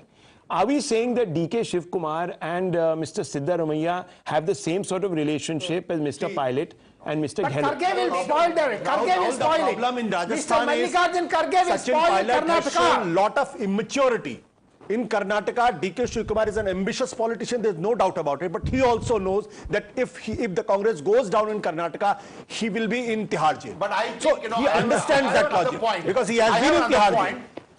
Are we saying that DK Shivkumar and Mr. Siddaramaiah have the same sort of relationship as Mr. Pilot and Mr. But Gehlot? Karge will spoil it. Karge will spoil it. The problem in Rajasthan Mr. is Mallikarjun Karge will Sachin spoil Pilot has shown Karnataka. lot of immaturity. In Karnataka, DK Shivkumar is an ambitious politician, there's no doubt about it. But he also knows that if the Congress goes down in Karnataka, he will be in Tihar jail. But I So think, he understands that logic. Because he has been in Tihar jail.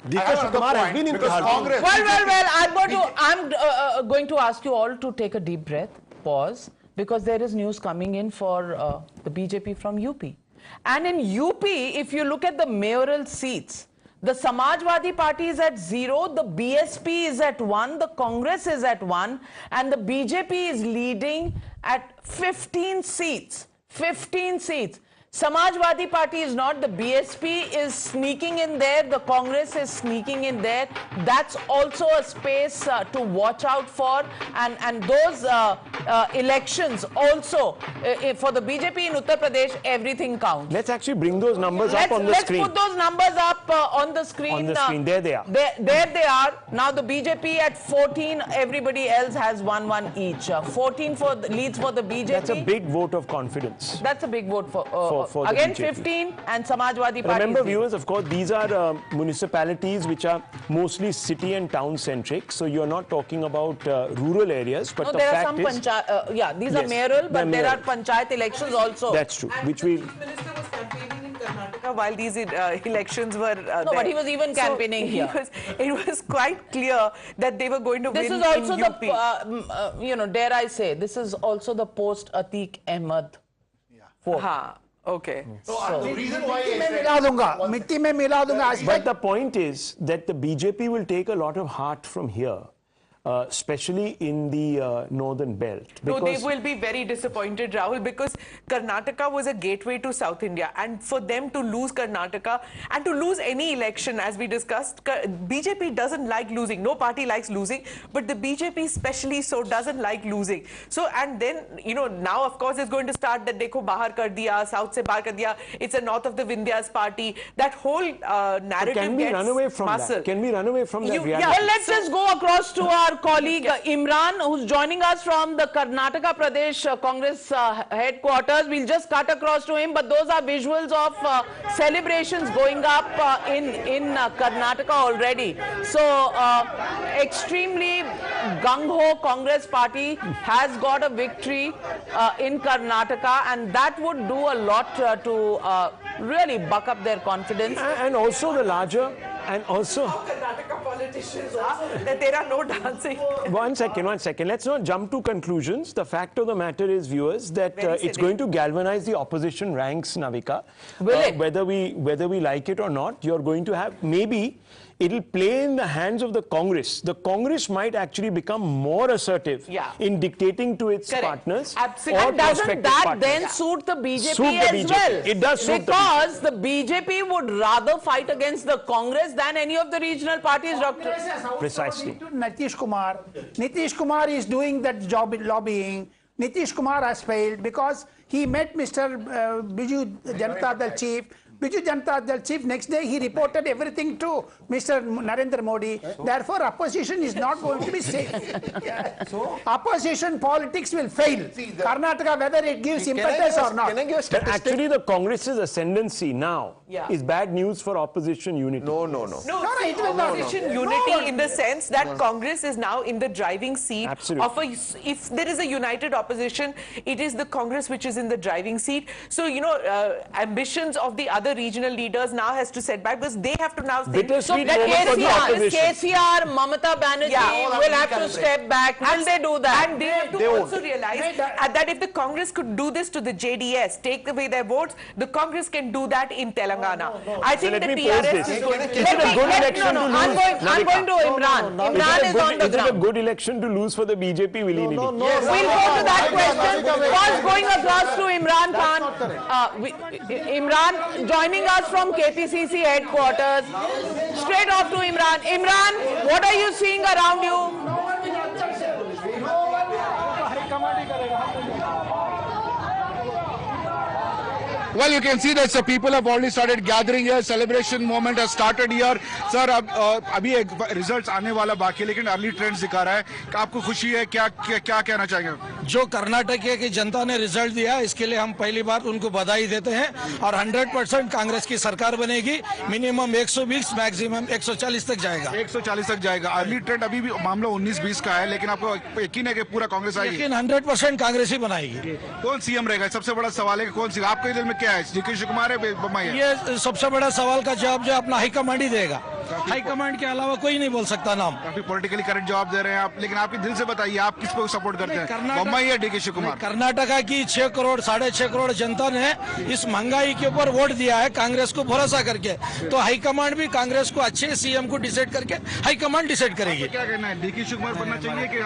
DK Shivkumar has been in Tihar jail. Well, I'm going to ask you all to take a deep breath, pause, because there is news coming in for the BJP from UP. And in UP, if you look at the mayoral seats, the Samajwadi Party is at 0, the BSP is at 1, the Congress is at 1, and the BJP is leading at 15 seats. 15 seats. Samajwadi Party is not, the BSP is sneaking in there, the Congress is sneaking in there. That's also a space to watch out for, and those elections also, for the BJP in Uttar Pradesh, everything counts. Let's actually bring those numbers up on the screen. Let's put those numbers up on the screen. On the screen, there they are. There they are. Now the BJP at 14, everybody else has 1-1 each. 14 leads for the BJP. That's a big vote of confidence. That's a big vote for again the BJP. 15 and Samajwadi Party. Remember, viewers, of course, these are municipalities which are mostly city and town centric. So you're not talking about rural areas, but no, the there fact are some is, these are mayoral, but there are panchayat elections also. That's true. And Which the we. Chief Minister was campaigning in Karnataka while these elections were there. But he was even campaigning here. It was quite clear that they were going to This win is also in UP. the, dare I say, this is also the post Atiq Ahmed vote. Okay. So the reason why But the point is that the BJP will take a lot of heart from here. Especially in the northern belt. No, they will be very disappointed, Rahul, because Karnataka was a gateway to South India, and for them to lose Karnataka and to lose any election, as we discussed, BJP doesn't like losing. No party likes losing, but the BJP especially so doesn't like losing. So, and then, now of course it's going to start that dekho bahar kar diya, south se bahar kar diya, it's a north of the Vindhyas party. That whole narrative Can we gets run away from muscle. that? Can we run away from that reality? Yeah, well, let's just go across to our colleague Imran, who's joining us from the Karnataka Pradesh Congress headquarters. We'll just cut across to him, but those are visuals of celebrations going up in Karnataka already. So, extremely gung-ho Congress party has got a victory in Karnataka, and that would do a lot to really buck up their confidence. And also the larger, and also... Karnataka politicians that there are no dancing. One second. Let's not jump to conclusions. The fact of the matter is, viewers, that it's going to galvanize the opposition ranks, Navika. Will it? Whether we like it or not, you're going to have, maybe it'll play in the hands of the Congress. The Congress might actually become more assertive in dictating to its partners. Absolutely. And doesn't that then suit the BJP as well? It does suit because the BJP would rather fight against the Congress than any of the regional parties, Dr. Precisely. Nitish Kumar. Nitish Kumar is doing that job in lobbying. Nitish Kumar has failed because he met Mr. Biju Janata Dal chief. Biju Janata Dal chief, next day he reported everything to Mr. Narendra Modi. Therefore, opposition is not going to be safe. So, opposition politics will fail. Karnataka, whether it gives impetus or not. Actually, the Congress's ascendancy now is bad news for opposition unity. No, it will not. Opposition unity in the sense that Congress is now in the driving seat. Of if there is a united opposition, it is the Congress which is in the driving seat. So, you know, ambitions of the other regional leaders now has to set back because they have to now think KCR, Mamata Banerjee will have to step back. Will they do that? And they have to also realize that if the Congress could do this to the JDS, take away their votes, the Congress can do that in Telangana. I think the TRS is going to... I'm going to Imran. Imran is on the ground. Is it a good election to lose for the BJP willy-nilly? We'll go to that question. First, going across to Imran Khan. Imran joining us from KPCC headquarters. Straight off to Imran. Imran, what are you seeing around you? Well, you can see that so people have already started gathering here. Celebration moment has started here. Sir, अभी results आने वाला बाकी है, लेकिन early trends दिखा रहा है. आपको खुशी है? क्या कहना चाहेंगे? जो कर्नाटक की जनता ने रिजल्ट दिया, इसके लिए हम पहली बार उनको बधाई देते हैं और 100% कांग्रेस की सरकार बनेगी. मिनिमम 120, मैक्सिमम 140 तक जाएगा. 140 तक जाएगा. अर्ली ट्रेंड अभी भी मामला 19-20 का है, लेकिन आपको यकीन है कि पूरा कांग्रेस आएगी? लेकिन 100% कांग्रेस ही बनाएगी. कौन सीएम रहेगा? सबसे बड़ा सवाल है कि कौन सी आपके दिल में क्या है? नीतीश कुमार है, बम्मई है? ये सबसे बड़ा सवाल का जवाब जो अपना हाईकमांड ही देगा. हाईकमांड के अलावा कोई नहीं बोल सकता नाम. काफी पॉलिटिकली करेक्ट जवाब दे रहे हैं आप, लेकिन आपके दिल से बताइए आप किसको सपोर्ट करते हैं, बम्मई या डीके शिवकुमार? कर्नाटका की 6 करोड़ 6.5 करोड़ जनता ने इस महंगाई के ऊपर वोट दिया है कांग्रेस को भरोसा करके, तो हाईकमांड भी कांग्रेस को अच्छे सीएम को डिसाइड करके हाईकमांड डिसाइड करेगी. क्या कहना है, डीके शिवकुमार बनना चाहिए कि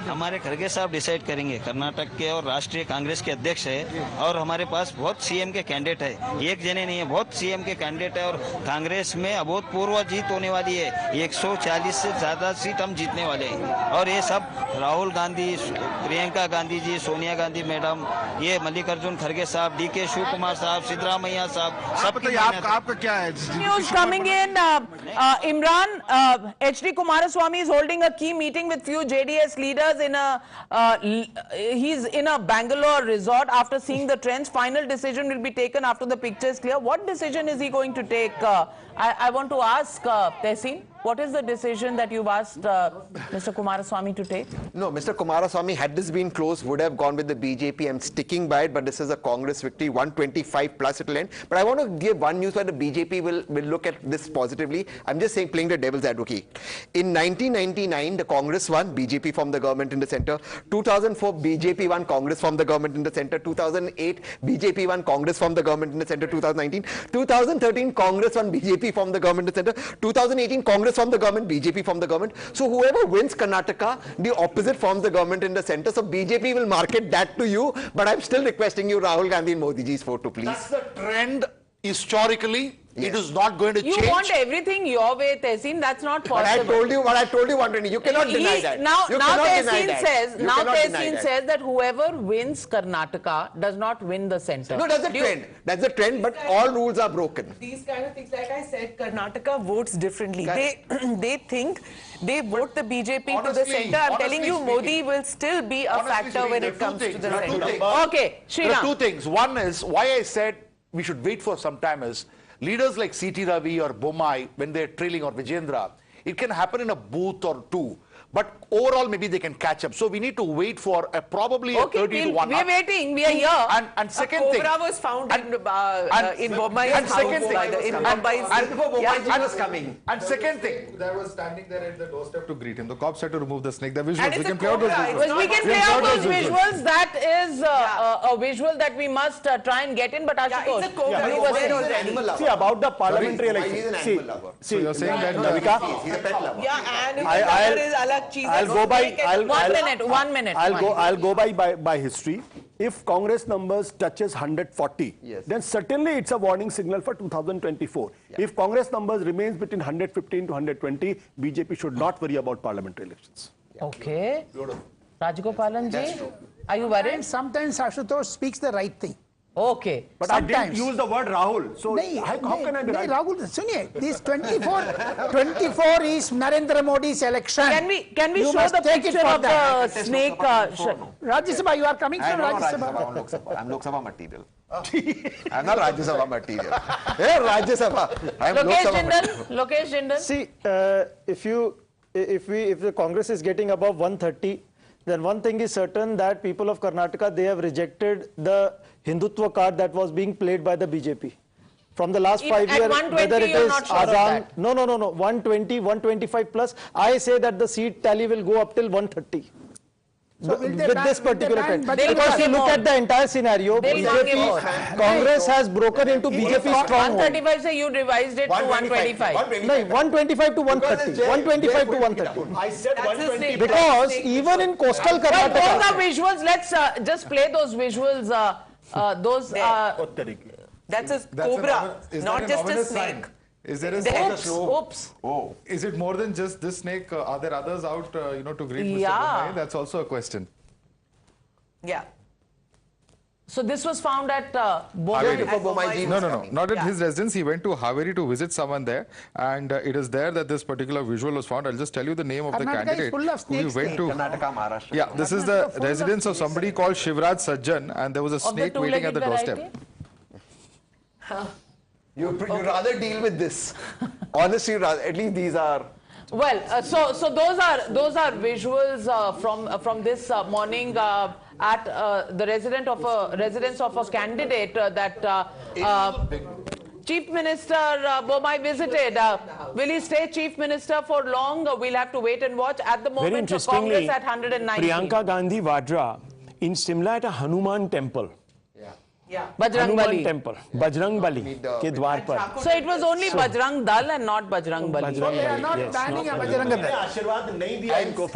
हमारे खड़गे साहब डिसाइड करेंगे. कर्नाटक के और राष्ट्रीय कांग्रेस के अध्यक्ष है और हमारे पास बहुत सीएम के कैंडिडेट है, एक जने नहीं है, बहुत सीएम के कैंडिडेट है और कांग्रेस में अभूतपूर्व जीत होने वाली है. 140 से ज्यादा सीट हम जीतने वाले हैं और ये सब राहुल गांधी, प्रियंका गांधी जी, सोनिया गांधी मैडम, ये मल्लिकार्जुन खड़गे साहब, डीके शिवकुमार साहब, सिद्धरामैया साहब, सब. आपका क्या है? News coming in. Imran, HD Kumaraswamy is holding a key meeting with few JDS leaders in he's in a Bangalore resort after seeing the trends. Final decision will be taken after the picture is clear. What decision is he going to take? I want to ask Tehseen, what is the decision that you've asked Mr. Kumaraswamy to take? No, Mr. Kumaraswamy, had this been close, would have gone with the BJP. I'm sticking by it, but this is a Congress victory, 125 plus it will end. But I want to give one news where the BJP will look at this positively. I'm just saying, playing the devil's advocate. In 1999, the Congress won, BJP formed the government in the center. 2004, BJP won, Congress formed the government in the center. 2008, BJP won, Congress formed the government in the center. 2019, 2013, Congress won, BJP formed the government in the center. 2018, Congress formed the government, BJP formed the government. So whoever wins Karnataka, the opposite forms the government in the center. So BJP will market that to you, but I'm still requesting you, Rahul Gandhi and Modi ji's vote to please. That's the trend historically. Yes. It is not going to change. You want everything your way, Tehseen. That's not possible. But I told you what I told you, 120. You cannot deny that. Now Tehseen says that whoever wins Karnataka does not win the center. No, that's the trend. That's the trend, but all rules are broken. These kind of things, like I said, Karnataka votes differently. They think they vote the BJP to the center. I'm telling you, Modi will still be a factor when it comes to the center. Okay, Sriram. There are two things. One is, why I said we should wait for some time is, leaders like C.T. Ravi or Bommai, when they're trailing, or Vijendra, it can happen in a booth or two. But overall, maybe they can catch up. So we need to wait for probably a 30 to 1. We are waiting. We are here. And second thing. Cobra was found in Bommai's house. Second thing. In Bommai's was coming. And second thing. That was standing there at the doorstep to greet him. The cops had to remove the snake. The visuals. And We it's can a play out those cobra. visuals. We can play out those visuals. That is a visual that we must try and get in. But Ashutosh, it's a cobra. you were saying. See, about the parliamentary election. See, So you're saying that Navika, He's a pet lover. Yeah, and his alag cheese. I'll go by. One minute. I'll go by history. If Congress numbers touches 140, then certainly it's a warning signal for 2024. If Congress numbers remains between 115 to 120, BJP should not worry about parliamentary elections. Okay. Rajgopalan ji, are you worried? And sometimes Ashutosh speaks the right thing. Okay. But Sometimes. I didn't use the word Rahul. So how can I be right? Rahul, suniye, this 24 is Narendra Modi's election. Can we You show must the take it picture for of that. the snake? Rajya Sabha, you are coming from Rajya Sabha. Lok Sabha. I'm Lok Sabha material. I'm not Rajya Sabha material. Yeah, Rajya Sabha. I'm Lok Sabha material. Lokesh Jindal. See, if the Congress is getting above 130, then one thing is certain that people of Karnataka, they have rejected the Hindutva card that was being played by the BJP. From the last 5 years, whether it is Azan, no, 120, 125 plus, I say that the seat tally will go up till 130. So with this particular trend. Because you look more. at the entire scenario, BJP, Congress has broken into BJP stronghold. 135, say you revised it to 125. No, 125 to 130. 125 to 130. I said 120. Because even in coastal Those Karnataka, are visuals. Let's just play those visuals. That's a cobra, not just a snake. Is there a Oops. Oh. Is it more than just this snake? Are there others out, to greet Mr. Bommai? That's also a question. Yeah. So this was found at Bommai. No, not at his residence. He went to Haveri to visit someone there, and it is there that this particular visual was found. I'll just tell you the name of the Karnataka candidate is full of who he snakes went to. Karnataka, Maharashtra. Yeah, this is the residence of somebody called Shivraj Sajjan, and there was a snake waiting at the doorstep. You'd rather deal with this. Honestly, at least these are. Well, so those are visuals from this morning at the residence of a candidate that Chief Minister Bommai visited. Will he stay Chief Minister for long? We'll have to wait and watch. At the Very moment, Congress at 190. Priyanka Gandhi Vadra in Simla at a Hanuman temple. Yeah. Bajrang Hanuman Bali. temple. Bajrang Bali ke dwar par. So it was only Bajrang Dal and not Bajrang Bali. So they are not banning a Bajrang Dal.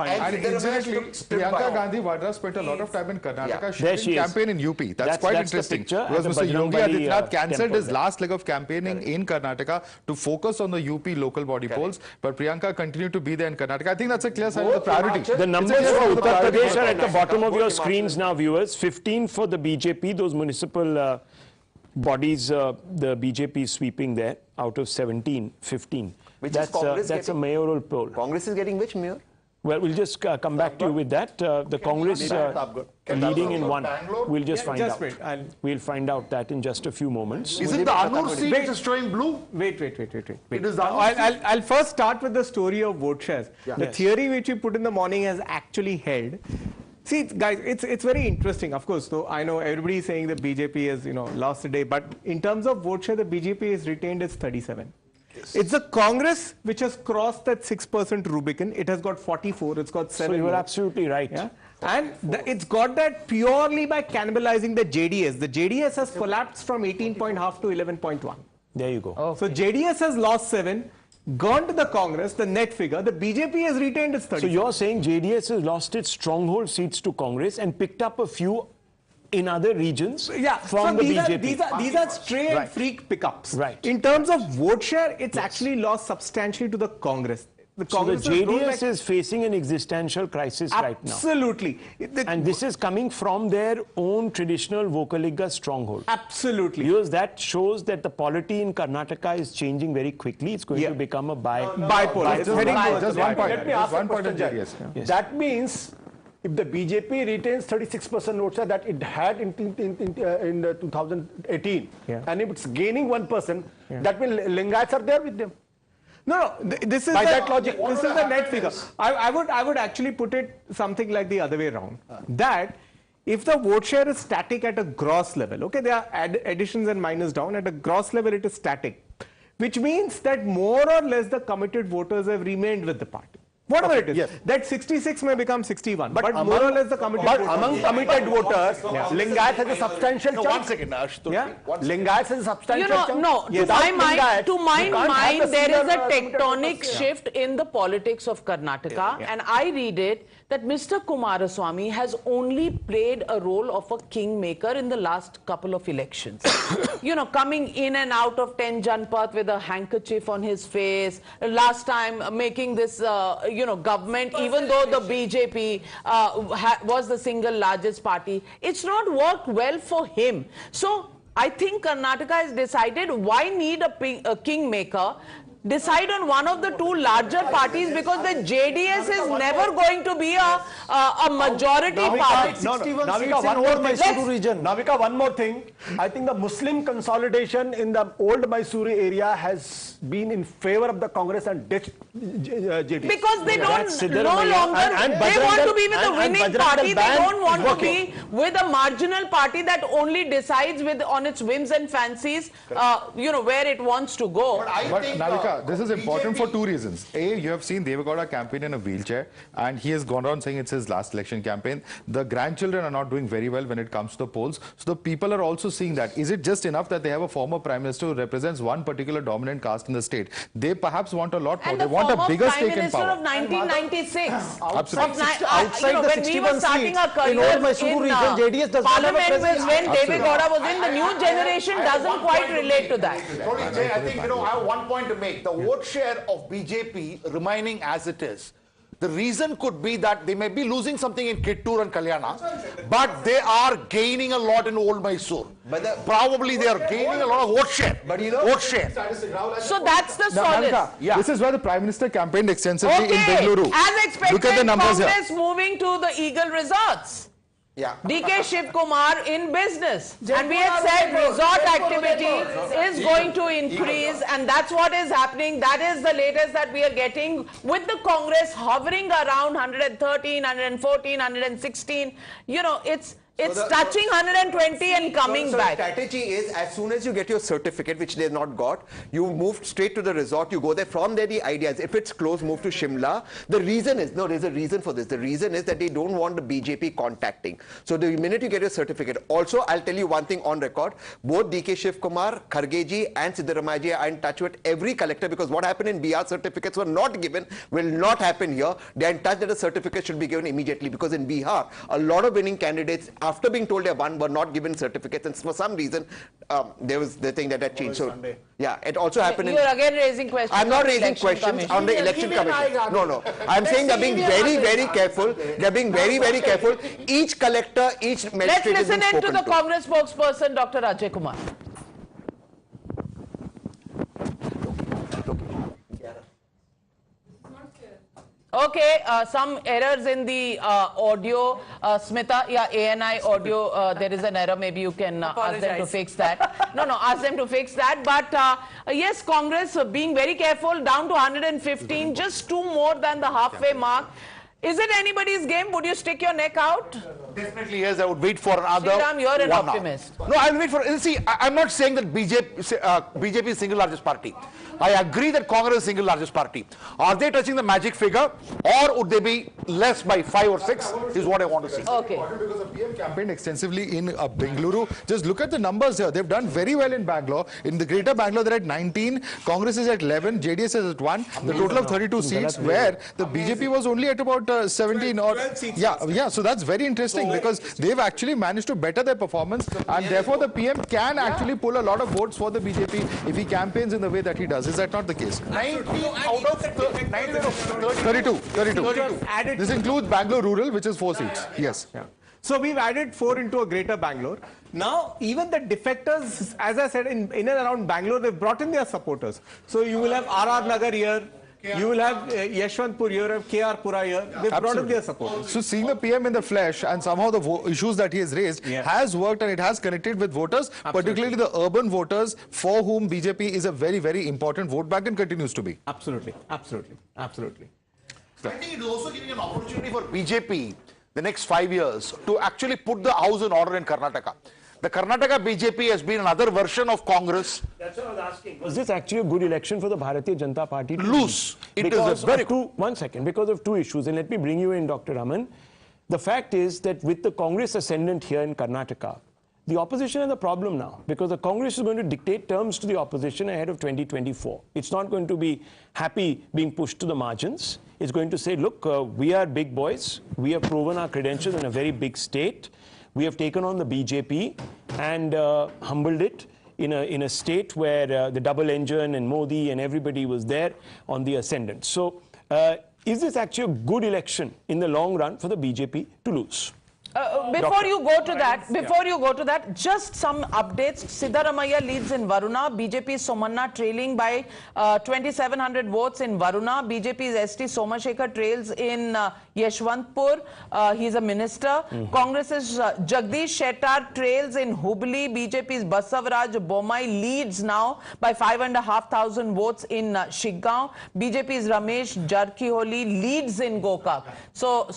And incidentally, Priyanka Gandhi Vadra spent a lot of time in Karnataka. She did campaign in UP. That's quite interesting. Because Mr. Yogi Adityanath cancelled his last leg of campaigning in Karnataka to focus on the UP local body polls. But Priyanka continued to be there in Karnataka. I think that's a clear sign of the priority. The numbers for Uttar Pradesh are at the bottom of your screens now, viewers. 15 for the BJP, those municipal bodies, the BJP is sweeping there out of 17, 15. That's a mayoral poll. Congress is getting which mayor? Well, we'll just come back to you with that. The Congress leading in one. We'll just find out. We'll find out that in just a few moments. Is it the Annur seat which is showing blue? Wait. It is the I'll first start with the story of vote shares. The theory which we put in the morning has actually held. See, guys, it's very interesting. Of course, though I know everybody is saying the BJP has lost the day, but in terms of vote share, the BJP has retained its 37. It's the Congress which has crossed that 6% Rubicon. It has got 44. It's got 7. So you are absolutely right. Yeah? And it's got that purely by cannibalizing the JDS. The JDS has collapsed from 18.5 to 11.1. There you go. Okay. So JDS has lost 7. Gone to the Congress, the net figure, the BJP has retained its 30. So you're saying JDS has lost its stronghold seats to Congress and picked up a few in other regions from the BJP. These are stray and freak pickups. Right. In terms of vote share, it's actually lost substantially to the Congress. So the JDS is facing an existential crisis right now. Absolutely. And this is coming from their own traditional Vocaliga stronghold. Absolutely. Because that shows that the polity in Karnataka is changing very quickly. It's going to become a bipolar. Just one point. Let me ask one a point on question, JDS. Yes. That means if the BJP retains 36% vote share that it had in 2018, and if it's gaining 1%, that means Lingayats are there with them. No, this is by that logic. This is the net figure. I would actually put it something like the other way around. That if the vote share is static at a gross level, okay, there are additions and minus down. At a gross level, it is static, which means that more or less the committed voters have remained with the party. Whatever it is, yes. That 66 may become 61, but among, more or less the committed voters. But among committed voters, Lingayat has a substantial chunk. 1 second, Lingayat has a substantial chunk. No, yes. To my mind, there is a tectonic shift in the politics of Karnataka, and I read it that Mr. Kumaraswamy has only played a role of a kingmaker in the last couple of elections. Coming in and out of 10 Janpath with a handkerchief on his face, last time making this, government, even though the BJP was the single largest party, it's not worked well for him. So I think Karnataka has decided, why need a kingmaker? Decide on one of the two larger parties, because the JDS is never going to be a majority party. Navika, one more thing. I think the Muslim consolidation in the old Mysuru area has been in favor of the Congress and JDS. Because they don't no longer, they want to be with the winning party. They don't want to be with a marginal party that only decides on its whims and fancies, where it wants to go. But Navika, this is important for two reasons. A, you have seen Devagowda campaign in a wheelchair, and he has gone on saying it's his last election campaign. The grandchildren are not doing very well when it comes to the polls. So the people are also seeing that. Is it just enough that they have a former prime minister who represents one particular dominant caste in the state? They perhaps want a lot more. And they want a bigger stake in power. Of 1996. Absolutely. Outside the 61 seats in old Mysuru region, JDS does not have a presence. When Devagowda was in, the new generation doesn't quite relate to that. I think, I have one point to make. The vote share of BJP remaining as it is. The reason could be that they may be losing something in Kittur and Kalyana, but they are gaining a lot in Old Mysore. Probably they are gaining a lot of vote share. But vote share. So that's the solace. This is where the Prime Minister campaigned extensively in Bengaluru. As expected, look at the numbers Congress here. Moving to the Eagle resorts. DK Shiv Kumar in business, and we had said resort activity is going to increase, and that's what is happening. That is the latest that we are getting, with the Congress hovering around 113, 114, 116. It's touching 120 and coming back. The strategy is, as soon as you get your certificate, which they've not got, you move straight to the resort, you go there. From there, the idea is, if it's close, move to Shimla. The reason is, there's a reason for this. The reason is that they don't want the BJP contacting. So the minute you get your certificate, also, I'll tell you one thing on record, both DK Shiv Kumar, Khargeji and Siddaramaiah are in touch with every collector, because what happened in Bihar, certificates were not given, will not happen here. They're in touch that a certificate should be given immediately, because in Bihar, a lot of winning candidates, after being told they won, were not given certificates, and for some reason there was the thing that had changed. So it also happened. You're again raising questions. I'm not raising questions on the election commission. No. I'm saying they're being very, very careful. They're being very, very careful. Each collector, each magistrate is being spoken to. Let's listen in to the Congress spokesperson, Dr. Ajay Kumar. Okay, some errors in the audio. Smita, ANI audio, there is an error. Maybe you can ask them to fix that. No, ask them to fix that. But yes, Congress being very careful, down to 115, just 2 more than the halfway mark. Is it anybody's game? Would you stick your neck out? Definitely yes, I would wait for another. Sriram, you're an optimist. No, I'll wait for. See, I'm not saying that BJP is single largest party. I agree that Congress is single largest party. Are they touching the magic figure, or would they be less by 5 or 6? Is what I want to see. Okay. Because the PM campaigned extensively in Bengaluru. Just look at the numbers here. They've done very well in Bangalore. In the Greater Bangalore, they're at 19. Congress is at 11. JDS is at 1. The total of 32 seats, where the BJP was only at about 17 or so that's very interesting, because they've actually managed to better their performance, and therefore the PM can actually pull a lot of votes for the BJP if he campaigns in the way that he does. Is that not the case? 19 out of 32. This includes Bangalore rural, which is 4 seats. Yes. So we've added 4 into a Greater Bangalore. Now, even the defectors, as I said, in and around Bangalore, they've brought in their supporters. So you will have RR Nagar here, You will have Yeshwantpur, you will have KR Pura here. They've brought in their support. So seeing the PM in the flesh and somehow the issues that he has raised has worked, and it has connected with voters, particularly the urban voters for whom BJP is a very, very important vote bank and continues to be. Absolutely. Absolutely. Absolutely. I think it is also giving an opportunity for BJP the next 5 years to actually put the house in order in Karnataka. The Karnataka BJP has been another version of Congress. That's what I was asking. Was this actually a good election for the Bharatiya Janata Party? Loose. It because is a very good. 1 second. Because of two issues, and let me bring you in, Dr. Raman. The fact is that with the Congress ascendant here in Karnataka, the opposition has a problem now, because the Congress is going to dictate terms to the opposition ahead of 2024. It's not going to be happy being pushed to the margins. It's going to say, look, we are big boys. We have proven our credentials in a very big state. We have taken on the BJP and humbled it in a state where the double engine and Modi and everybody was there on the ascendant. So is this actually a good election in the long run for the BJP to lose? Before you go to that, just some updates. Siddaramaiah leads in Varuna. BJP's Somanna trailing by 2,700 votes in Varuna. BJP's ST Somashekar trails in Yeshwantpur. He's a minister. Congress's Jagdish Shettar trails in Hubli. BJP's Basavaraj Bommai leads now by 5,500 votes in Shiggaon. BJP's Ramesh Jarkiholi leads in Gokak. So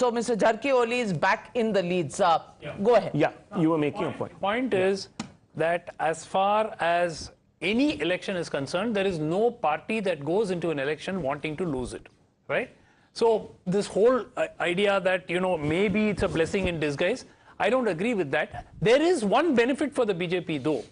Mr. Jarkiholi is back in the leads. Go ahead. Yeah, you were making a point. Point is that as far as any election is concerned, there is no party that goes into an election wanting to lose it, right? So this whole idea that, maybe it's a blessing in disguise, I don't agree with that. There is one benefit for the BJP though,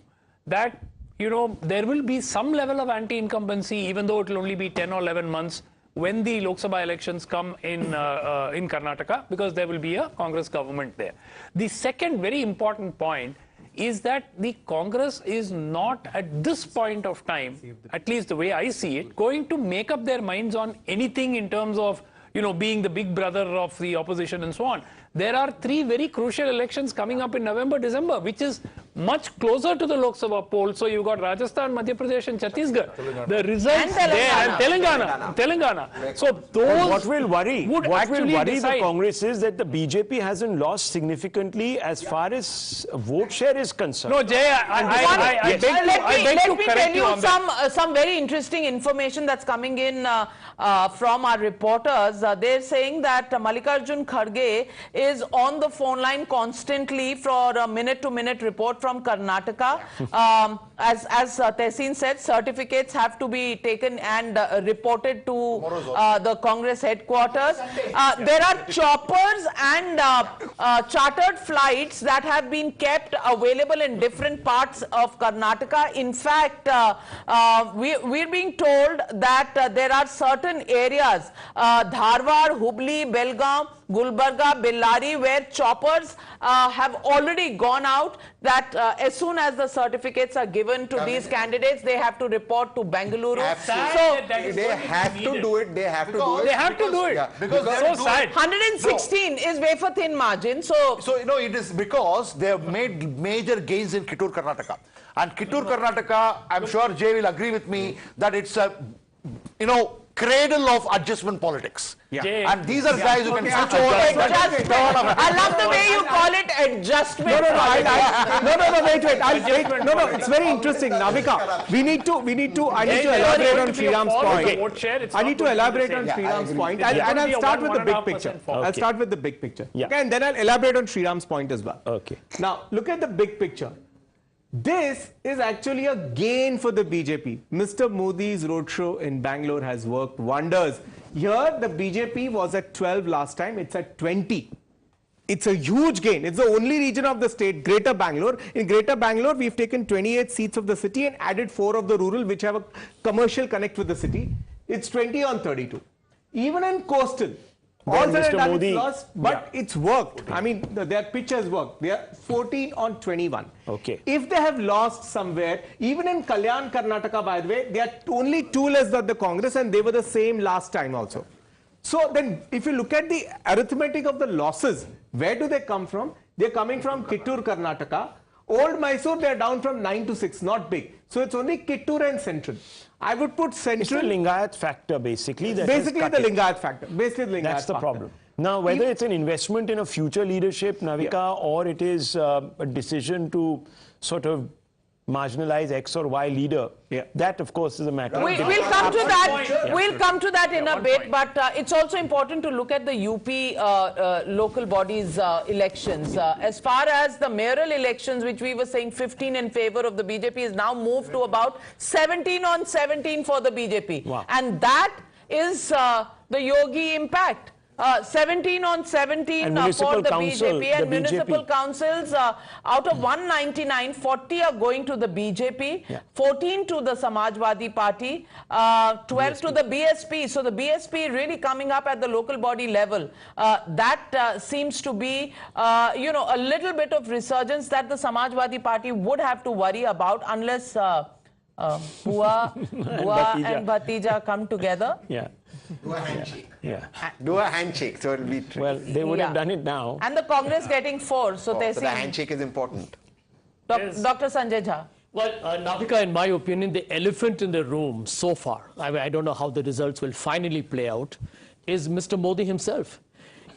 that, there will be some level of anti-incumbency, even though it will only be 10 or 11 months when the Lok Sabha elections come in Karnataka, because there will be a Congress government there. The second very important point is that the Congress is not at this point of time, at least the way I see it, going to make up their minds on anything in terms of, being the big brother of the opposition and so on. There are 3 very crucial elections coming up in November, December, which is much closer to the Lok Sabha poll. So you've got Rajasthan, Madhya Pradesh and Chhattisgarh. The results there, and Telangana. So those what will worry decide. the Congress is that the BJP hasn't lost significantly as far as vote share is concerned. No, Jay, I beg to tell you some very interesting information that's coming in from our reporters. They're saying that Mallikarjun Kharge is on the phone line constantly for a minute-to-minute report from Karnataka. As Tehseen said, certificates have to be taken and reported to the Congress headquarters. There are choppers and chartered flights that have been kept available in different parts of Karnataka. In fact, we're being told that there are certain areas, Dharwad, Hubli, Belgaum, Gulbarga, Bellary, where choppers have already gone out, that as soon as the certificates are given to these candidates, they have to report to Bengaluru. So they have to do it. They have to do it. They have to do it. Yeah, because so sad. 116 is wafer thin margin. So it is because they have made major gains in Kittur, Karnataka. And Kittur, Karnataka, I'm sure Jay will agree with me that it's a, cradle of adjustment politics. Yeah. And these are guys who can switch over. I love the way you call it adjustment. Wait. It's very interesting, Navika. I need to elaborate on Sriram's point. I need to elaborate on Sriram's point, and I'll start with the big picture. I'll start with the big picture. Okay, and then I'll elaborate on Sriram's point as well. Okay. Now, look at the big picture. This is actually a gain for the BJP. Mr. Modi's roadshow in Bangalore has worked wonders. Here, the BJP was at 12 last time. It's at 20. It's a huge gain. It's the only region of the state, Greater Bangalore. In Greater Bangalore, we've taken 28 seats of the city and added 4 of the rural, which have a commercial connect with the city. It's 20 on 32. Even in coastal, all said and done, it's lost, but it's worked. I mean, their pitches work. They are 14 on 21. Okay. If they have lost somewhere, even in Kalyan, Karnataka, by the way, they are only 2 less than the Congress, and they were the same last time also. So then, if you look at the arithmetic of the losses, where do they come from? They're coming from Kittur, Karnataka. Old Mysore, they are down from 9 to 6, not big. So it's only Kittur and Central. I would put Central. It's the Lingayat factor, basically. Basically the Lingayat factor. Basically the Lingayat That's the factor. problem. Now, whether it's an investment in a future leadership, Navika, or it is a decision to sort of marginalize X or Y leader, that of course is a matter. We'll come to that. We'll come to that in a bit. But it's also important to look at the UP local bodies elections. As far as the mayoral elections, which we were saying 15 in favor of the BJP, is now moved to about 17 on 17 for the BJP. Wow. And that is the Yogi impact. 17 on 17 for the BJP, and municipal councils, out of 199, 40 are going to the BJP, 14 to the Samajwadi Party, 12 to the BSP. So the BSP really coming up at the local body level. That seems to be, you know, a little bit of resurgence that the Samajwadi Party would have to worry about unless Bua and Bhatija come together. Do a handshake. Do a handshake, so it'll be tricky. Well, they would have done it now. And the Congress getting 4, so they the handshake is important. Dr. Sanjay Jha. Well, Navika, in my opinion, the elephant in the room so far, I don't know how the results will finally play out, is Mr. Modi himself.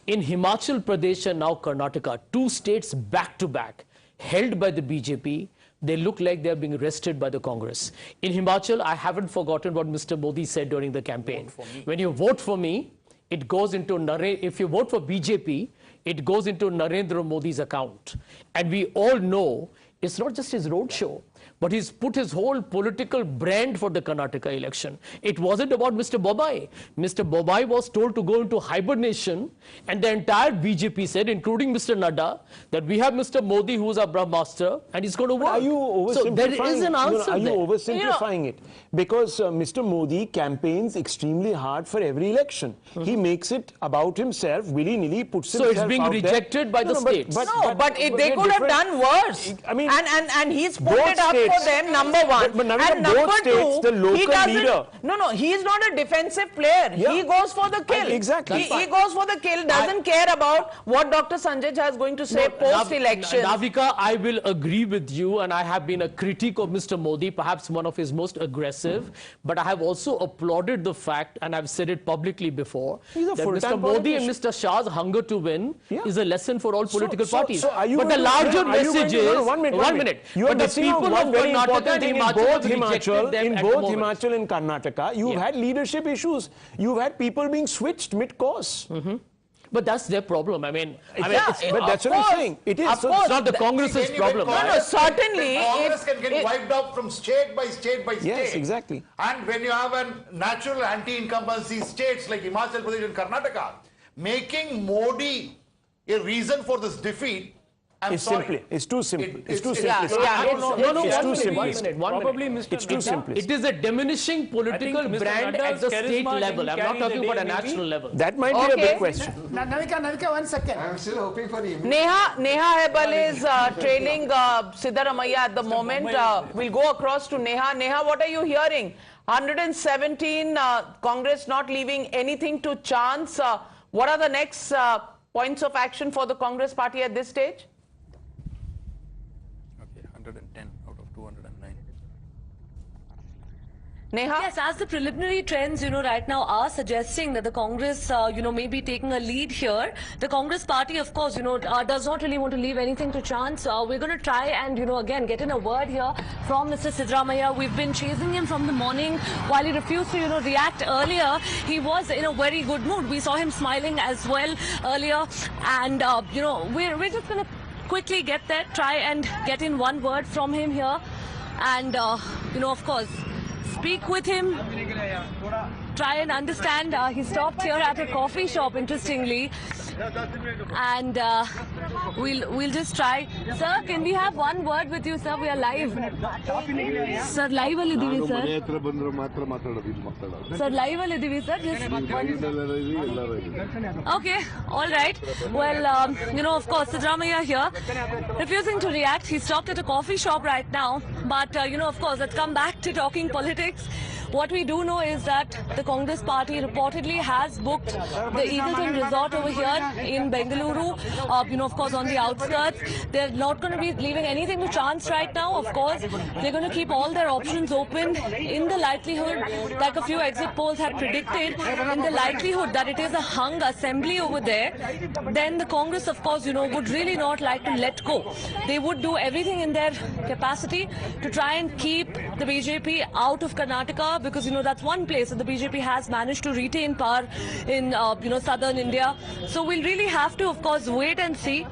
In Himachal Pradesh and now Karnataka, 2 states back to back, held by the BJP, they look like they're being arrested by the Congress. In Himachal, I haven't forgotten what Mr. Modi said during the campaign. When you vote for me, it goes into if you vote for BJP, it goes into Narendra Modi's account. And we all know it's not just his roadshow, but he's put his whole political brand for the Karnataka election. It wasn't about Mr. Bommai. Mr. Bommai was told to go into hibernation, and the entire BJP said, including Mr. Nadda, that we have Mr. Modi, who's our Brahmaster, and he's going to work. Are you oversimplifying? So there is an answer Are you there. oversimplifying it? Because Mr. Modi campaigns extremely hard for every election. He makes it about himself, willy-nilly puts himself out there. So it's being rejected by the states. But they could have done worse. I mean, and he's put it up for them, number one. But and number states, two, the local he doesn't. leader. No, he's not a defensive player. He goes for the kill. Exactly. He goes for the kill, doesn't care about what Dr. Sanjay Jha is going to say post-election. Navika, I will agree with you, and I have been a critic of Mr. Modi, perhaps one of his most aggressive, but I have also applauded the fact, and I've said it publicly before, that Mr. Modi and Mr. Shah's hunger to win is a lesson for all political parties. But the larger message is, one minute. You are missing out one very important thing. In both Himachal and Karnataka, you've had leadership issues. You've had people being switched mid-course. But that's their problem. But that's what I'm saying. It is. It's not the Congress's problem. No, certainly. Congress can get wiped out from state by state by state. Yes, exactly. And when you have a natural anti-incumbency states like Himachal Pradesh and Karnataka, making Modi a reason for this defeat, It's too simple. It's too simple. It's too simple. It is a diminishing political brand at the state level. I'm not talking about a national level. That might be a big question. Navika, 1 second. I'm still hoping for the Neha Hebal is trailing Siddaramaiah at the moment. We'll go across to Neha. Neha, what are you hearing? 117, Congress not leaving anything to chance. What are the next points of action for the Congress party at this stage? 110 out of 209. Neha? Yes, as the preliminary trends, right now are suggesting that the Congress, may be taking a lead here. The Congress party, of course, does not really want to leave anything to chance. We're going to try and, again, get in a word here from Mr. Siddaramaiah. We've been chasing him from the morning while he refused to, react earlier. He was in a very good mood. We saw him smiling as well earlier. And, we're just going to quickly get there, try and get in one word from him here. And, of course, speak with him, try and understand. He stopped here at a coffee shop, interestingly, and we'll just try. Sir, can we have one word with you, sir? We are live. Sir, live alidivi, sir. Sir, live alidivi, sir. Just okay, all right. Well, of course, Siddaramaiah here, refusing to react. He stopped at a coffee shop right now. But, of course, let's come back to talking politics. What we do know is that the Congress party reportedly has booked the Eagleton Resort over here in Bengaluru, of course, on on the outskirts. They're not going to be leaving anything to chance right now, of course. They're going to keep all their options open in the likelihood, like a few exit polls had predicted, in the likelihood that it is a hung assembly over there, then the Congress, of course, would really not like to let go. They would do everything in their capacity to try and keep the BJP out of Karnataka, because, that's one place that the BJP has managed to retain power in, southern India. So we'll really have to, of course, wait and see.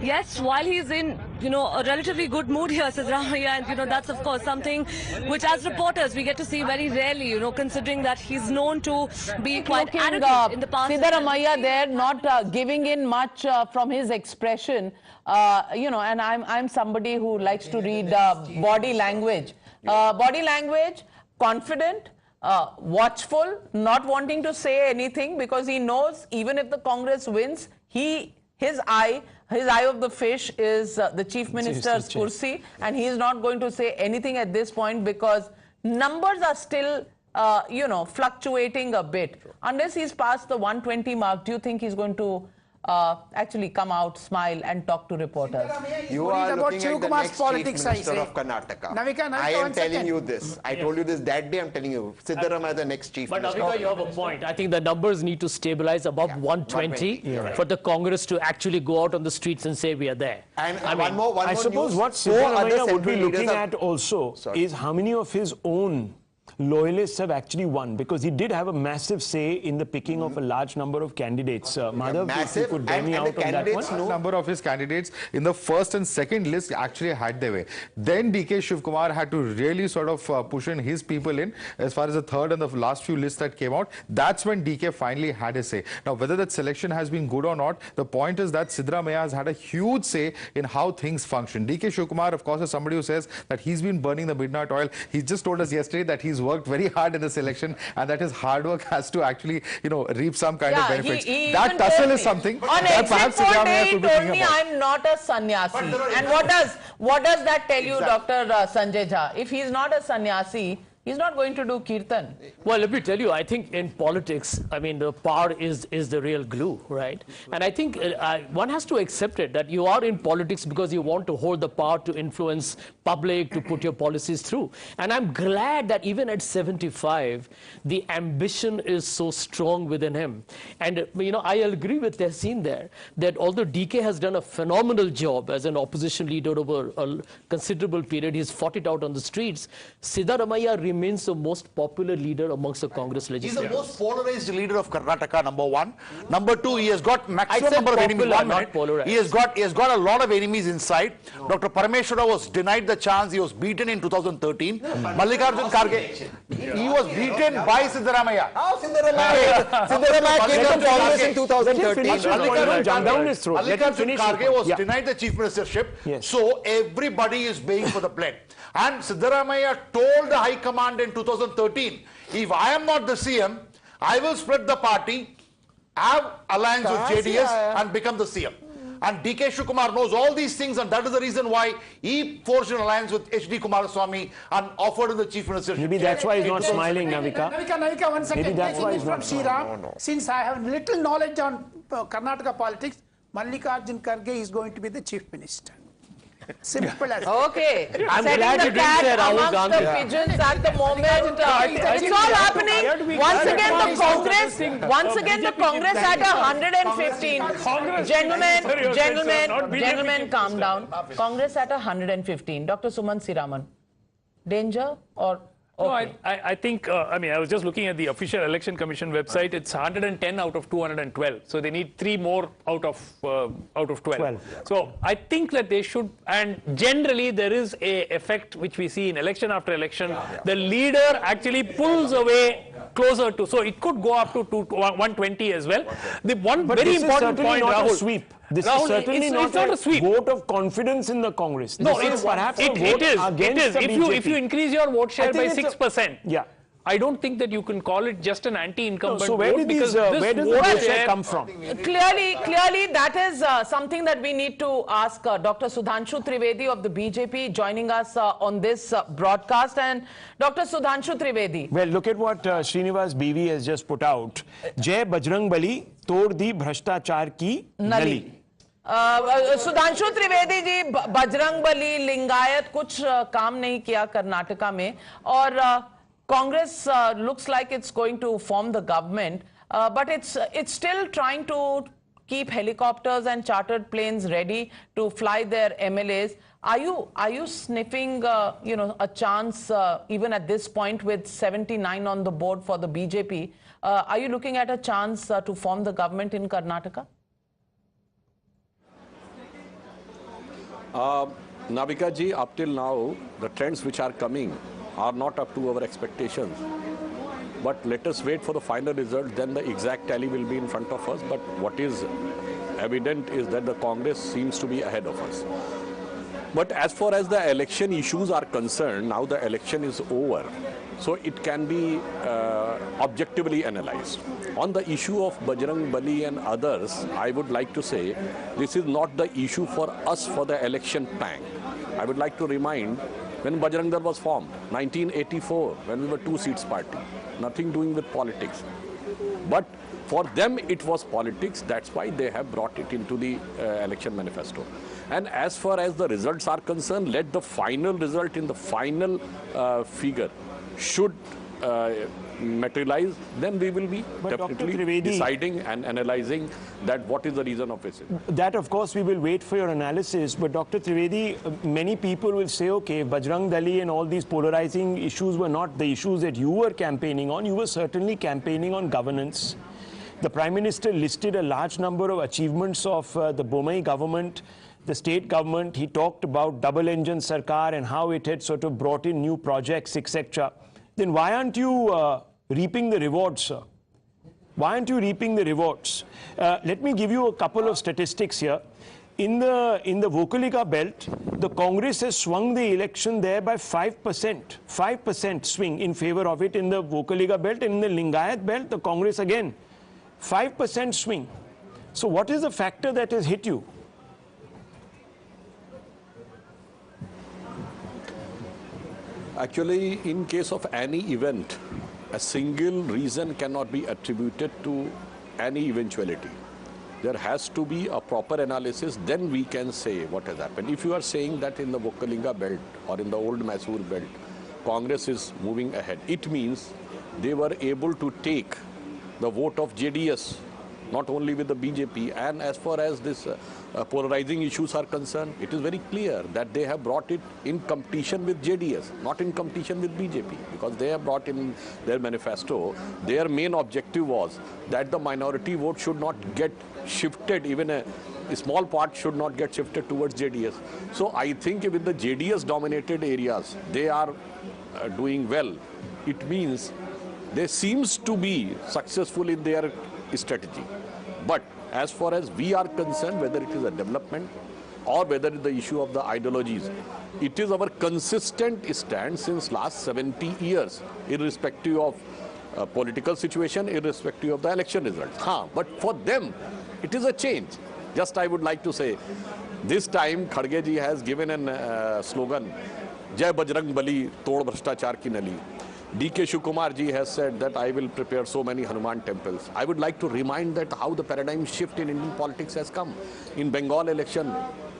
Yes, while he's in, a relatively good mood here, Siddaramaiah, and, that's, of course, something which, as reporters, we get to see very rarely, considering that he's known to be quite arrogant in the past. Siddaramaiah there, not giving in much from his expression, and I'm somebody who likes to read body language. Body language, confident, watchful, not wanting to say anything because he knows even if the Congress wins, his eye of the fish is the Chief Minister's kursi, and he is not going to say anything at this point because numbers are still, fluctuating a bit. Unless he's past the 120 mark, do you think he's going to actually come out, smile and talk to reporters? You are looking at the next Chief Minister of Karnataka. Navika, I am telling you this. I told you this that day. I'm telling you. Siddaramaiah, the next Chief Minister. But Navika, you have a point. I think the numbers need to stabilize above 120 for the Congress to actually go out on the streets and say we are there. And I suppose what Siddaramaiah would be looking at also is how many of his own loyalists have actually won, because he did have a massive say in the picking of a large number of candidates. Madhav, if you could bear me out on that one. Number of his candidates in the first and second list actually had their way. Then DK Shivkumar had to really sort of push in his people in as far as the third and the last few lists that came out. That's when DK finally had a say. Now, whether that selection has been good or not, the point is that Siddaramaiah has had a huge say in how things function. DK Shivkumar, of course, is somebody who says that he's been burning the midnight oil. He just told us yesterday that he's worked very hard in this election and that his hard work has to actually, reap some kind of benefits. That tussle is something that perhaps Siddaramaiah could be thinking about. I'm not a sannyasi. And what does that tell you, Dr. Sanjay Jha? If he's not a sannyasi, he's not going to do kirtan. Well, let me tell you, I think in politics, the power is the real glue, right? And I think one has to accept it, that you are in politics because you want to hold the power to influence public, to put your policies through. And I'm glad that even at 75, the ambition is so strong within him. And, I agree with Tehseen there, that although DK has done a phenomenal job as an opposition leader over a considerable period, he's fought it out on the streets, Siddaramaiah remains the most popular leader amongst the Congress legislators. He's the most polarized leader of Karnataka, number one. Number two, he has got maximum number of enemies. He has got a lot of enemies inside. Dr. Parameshwara was denied the chance. He was beaten in 2013. Mallikarjun Kharge, he was beaten by Siddaramaiah. How Siddaramaiah came to Congress in 2013. Mallikarjun Kharge was denied the chief ministership. So everybody is paying for the blame. And Siddaramaiah told the High Command in 2013, if I am not the CM, I will split the party, have alliance with JDS and become the CM. And DK Shivkumar knows all these things, and that is the reason why he forged an alliance with HD Kumaraswamy and offered him the chief ministership. Maybe that's why he's not smiling, Navika. Navika, 1 second. Maybe that's why he's not smiling. Since I have little knowledge on Karnataka politics, Mallikarjun Kharge is going to be the chief minister. Simple as okay. I'm Setting glad the you didn't say cat Rahul amongst Gandhi. the pigeons at the moment. It's all happening. Once again, the Congress at 115. Gentlemen, calm down. Congress at 115. Dr. Suman Siraman. Danger or? Okay. No, I think, I was just looking at the official Election Commission website. It's 110 out of 212. So they need 3 more out of 12. So I think that they should, and generally there is a effect which we see in election after election. The leader actually pulls away closer to, so it could go up to 120 as well. The one very important point, Rahul. Sweep. This is certainly not a sweep. Vote of confidence in the Congress. No, this is perhaps a vote it is. against the BJP. If you increase your vote share by 6%, yeah, I don't think that you can call it just an anti-incumbent so where vote, does the vote share come from? Clearly, that is something that we need to ask Dr. Sudhanshu Trivedi of the BJP joining us on this broadcast. And Dr. Sudhanshu Trivedi. Well, look at what Srinivas BV has just put out. Jai Bajrang Bali, tod di bhrashtachar ki nali. Sudhanshu Trivedi ji, Bajrang Bali, Lingayat कुछ काम नहीं किया कर्नाटका में, और Congress looks like it's going to form the government, but it's still trying to keep helicopters and chartered planes ready to fly their MLAs. Are you sniffing a chance even at this point with 79 on the board for the BJP? Are you looking at a chance to form the government in Karnataka? Navika ji, up till now, the trends which are coming are not up to our expectations. But let us wait for the final result, then the exact tally will be in front of us. But what is evident is that the Congress seems to be ahead of us. But as far as the election issues are concerned, now the election is over. So it can be objectively analyzed. On the issue of Bajrang Bali and others, I would like to say this is not the issue for us for the election pang. I would like to remind when Bajrang Dal was formed, 1984, when we were 2 seats party, nothing doing with politics. But for them it was politics, that's why they have brought it into the election manifesto. And as far as the results are concerned, let the final result in the final figure should materialize, then we will be definitely deciding and analyzing that what is the reason of it. That, of course, we will wait for your analysis. But Dr. Trivedi, many people will say, okay, Bajrang Dali and all these polarizing issues were not the issues that you were campaigning on. You were certainly campaigning on governance. The Prime Minister listed a large number of achievements of the Bommai government, the state government. He talked about double-engine Sarkar and how it had sort of brought in new projects, etc. Then why aren't you reaping the rewards, sir? Why aren't you reaping the rewards? Let me give you a couple of statistics here. In the Vocaliga belt, the Congress has swung the election there by 5%. 5% swing in favor of it in the Vocaliga belt. And in the Lingayat belt, the Congress again, 5% swing. So what is the factor that has hit you? Actually, in case of any event, a single reason cannot be attributed to any eventuality. There has to be a proper analysis, then we can say what has happened. If you are saying that in the Vokalinga belt or in the old Mysore belt, Congress is moving ahead, it means they were able to take the vote of JDS, not only with the BJP. And as far as this polarizing issues are concerned, it is very clear that they have brought it in competition with JDS, not in competition with BJP, because they have brought in their manifesto. Their main objective was that the minority vote should not get shifted, even a small part should not get shifted towards JDS. So I think with the JDS dominated areas, they are doing well. It means they seems to be successful in their strategy. But as far as we are concerned, whether it is a development or whether it is the issue of the ideologies, it is our consistent stand since last 70 years, irrespective of political situation, irrespective of the election results. But for them, it is a change. Just I would like to say, this time Khadge ji has given a slogan, Jai Bajrang Bali, Tod Bhrashtachar Ki Nali. D.K. Shivkumar ji has said that I will prepare so many Hanuman temples. I would like to remind that how the paradigm shift in Indian politics has come. In Bengal election,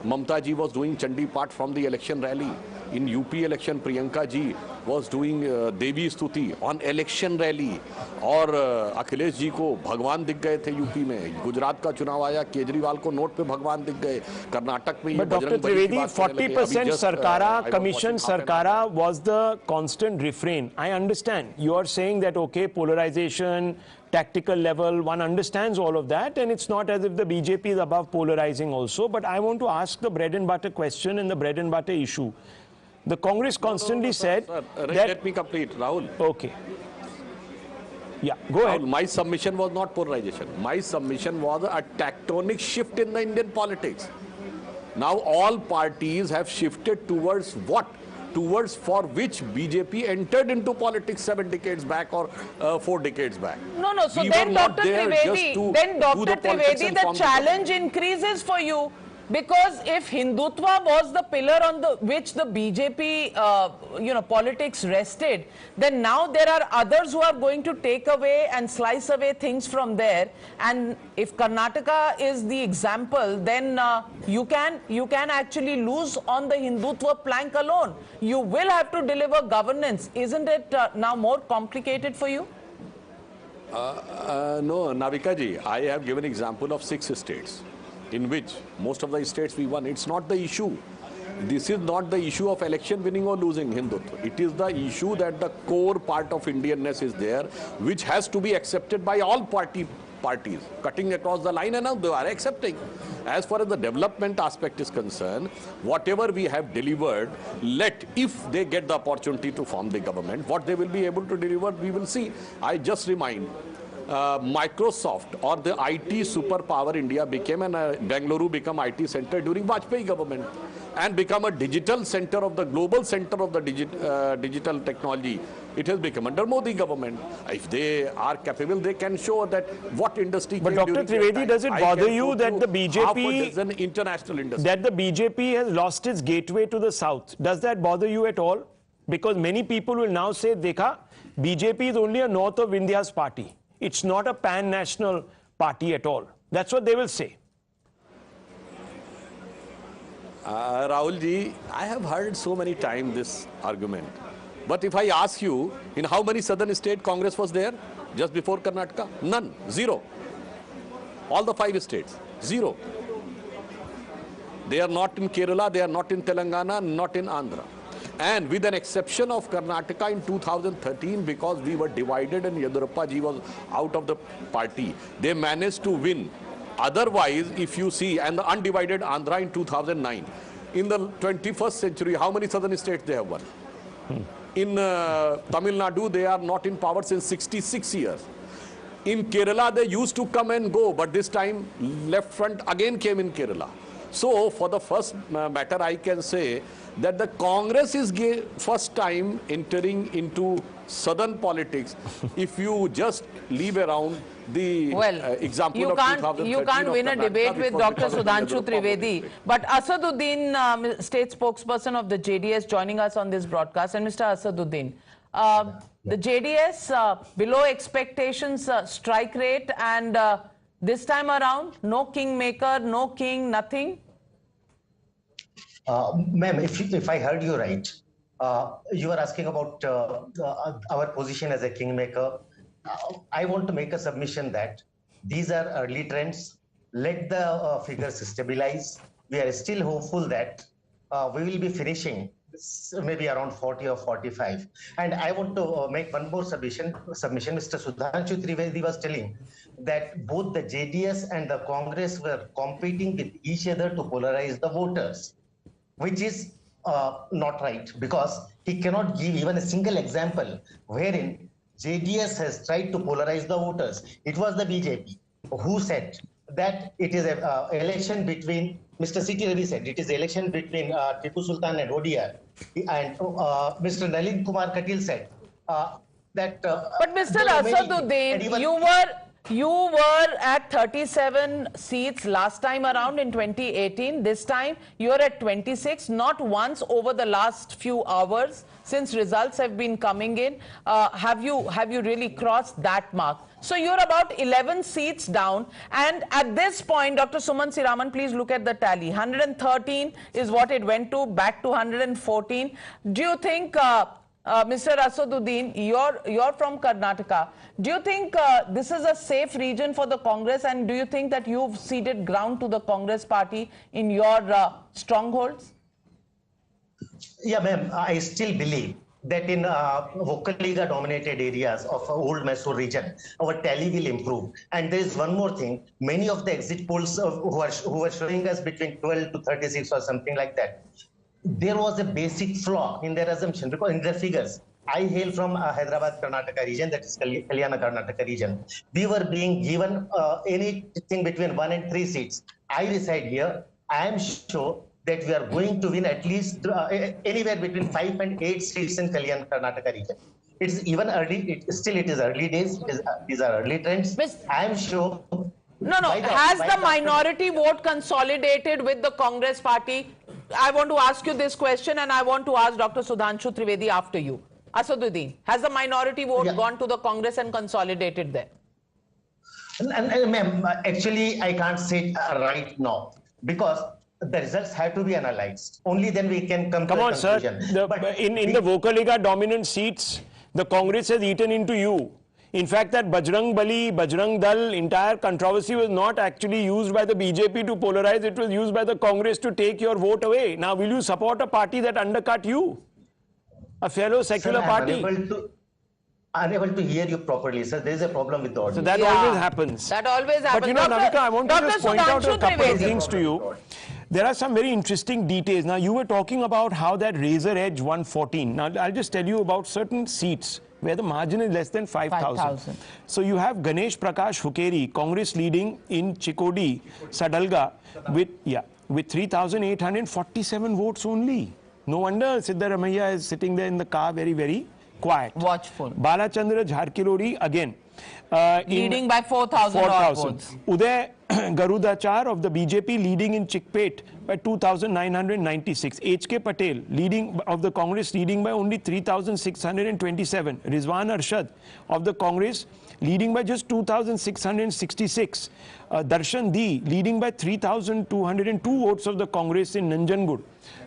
Mamta ji was doing Chandi Path from the election rally. In UP election, Priyanka ji was doing Devi Stuti on election rally. और अखिलेश जी को भगवान दिख गए थे UP में. गुजरात का चुनाव आया, केजरीवाल को नोट पे भगवान दिख गए. कर्नाटक में. But Dr. Trivedi, 40% Sarkara, Commission Sarkara was the constant refrain. I understand. You are saying that, okay, polarization, tactical level, one understands all of that, and it's not as if the BJP is above polarizing also. But I want to ask the bread and butter question and the bread and butter issue. The Congress constantly said sir, that... Let me complete, Rahul. Okay. Yeah, go ahead. My submission was not polarization. My submission was a tectonic shift in the Indian politics. Now all parties have shifted towards what? Towards for which BJP entered into politics 7 decades back or 4 decades back. No. So we then, Dr. Trivedi, the challenge increases for you. Because if Hindutva was the pillar on which the BJP, politics rested, then now there are others who are going to take away and slice away things from there. And if Karnataka is the example, then you can actually lose on the Hindutva plank alone. You will have to deliver governance. Isn't it now more complicated for you? No, Navika ji, I have given example of 6 states in which most of the states we won. It's not the issue. This is not the issue of election winning or losing Hindutva. It is the issue that the core part of Indianness is there, which has to be accepted by all parties cutting across the line, and now they are accepting. As far as the development aspect is concerned, whatever we have delivered, if they get the opportunity to form the government, what they will be able to deliver, we will see. I just remind, Microsoft or the IT superpower India became, and Bengaluru became IT center during Vajpayee government and become a digital center of the global center of the digital technology. It has become under Modi government. If they are capable, they can show that what industry. But Dr. Trivedi, does it bother you that the BJP, is an international industry, that the BJP has lost its gateway to the south? Does that bother you at all? Because many people will now say, Dekha, BJP is only a north of India's party. It's not a pan-national party at all. That's what they will say. Rahul ji, I have heard so many times this argument. But if I ask you, in how many southern states Congress was there just before Karnataka? None. 0. All the 5 states. 0. They are not in Kerala, they are not in Telangana, not in Andhra. And with an exception of Karnataka in 2013, because we were divided and Yediyurappa ji was out of the party, they managed to win. Otherwise, if you see, and the undivided Andhra in 2009, in the 21st century, how many southern states they have won? In Tamil Nadu, they are not in power since 66 years. In Kerala, they used to come and go, but this time left front again came in Kerala. So for the first matter, I can say that the Congress is first time entering into southern politics. If you just leave around the example of 2013, you can't win a debate with Dr. Sudhanshu Trivedi. But Asaduddin, state spokesperson of the JDS, joining us on this broadcast. And Mr. Asaduddin, the JDS below expectations strike rate, and this time around, no kingmaker, no king, nothing? Ma'am, if I heard you right, you are asking about our position as a kingmaker. I want to make a submission that these are early trends. Let the figures stabilize. We are still hopeful that we will be finishing maybe around 40 or 45. And I want to make one more submission. Mr. Sudhanshu Trivedi was telling that both the JDS and the Congress were competing with each other to polarize the voters, which is not right, because he cannot give even a single example wherein JDS has tried to polarize the voters. It was the BJP who said that it is an election between, Mr. C.T. Ravi said, it is an election between Tipu Sultan and ODR. And Mr. Nalin Kumar Katil said that... but Mr. Asaduddin, you were at 37 seats last time around in 2018. This time you're at 26. Not once over the last few hours since results have been coming in have you really crossed that mark. So you're about 11 seats down, and at this point, Dr. Suman Siraman, please look at the tally. 113 is what it went to, back to 114. Do you think, Mr. Asaduddin, you're from Karnataka, do you think this is a safe region for the Congress, and do you think that you've ceded ground to the Congress party in your strongholds? Yeah, ma'am, I still believe that in Vocaliga dominated areas of old Mysore region, our tally will improve. And there is one more thing. Many of the exit polls who were showing us between 12 to 36 or something like that, there was a basic flaw in their assumption, because in their figures. I hail from Hyderabad, Karnataka region, that is Kalyana, Karnataka region. We were being given anything between 1 and 3 seats. I reside here. I am sure that we are going to win at least anywhere between 5 and 8 seats in Kalyana, Karnataka region. It's even early, it is early days, these are early trends. I am sure No, no. Has the minority vote consolidated with the Congress party? I want to ask you this question, and I want to ask Dr. Sudhanshu Trivedi after you. Asaduddin, has the minority vote gone to the Congress and consolidated there? Ma'am, actually, I can't say right now because the results have to be analyzed. Only then we can come to a conclusion. Sir. In the Vocaliga dominant seats, the Congress has eaten into you. In fact, that Bajrang Bali, Bajrang Dal, entire controversy was not actually used by the BJP to polarize. It was used by the Congress to take your vote away. Now, will you support a party that undercut you? A fellow secular party? Unable to hear you properly, sir. There is a problem with the audio. So that always happens. That always happens. But you know, Navika, I want to just point out a couple of things to you. There are some very interesting details. Now, you were talking about how that razor edge 114. Now, I'll just tell you about certain seats where the margin is less than 5,000. So you have Ganesh Prakash Hukeri, Congress leading in Chikodi, Sadalga with 3,847 votes only. No wonder Siddaramaiah is sitting there in the car very, very quiet. Watchful. Balachandra Jharkilori again. Leading by 4,000 votes. Uday Garudachar of the BJP leading in Chikpet by 2,996. H.K. Patel leading of the Congress leading by only 3,627. Rizwan Arshad of the Congress leading by just 2,666. Darshan D leading by 3,202 votes of the Congress in Nanjangud.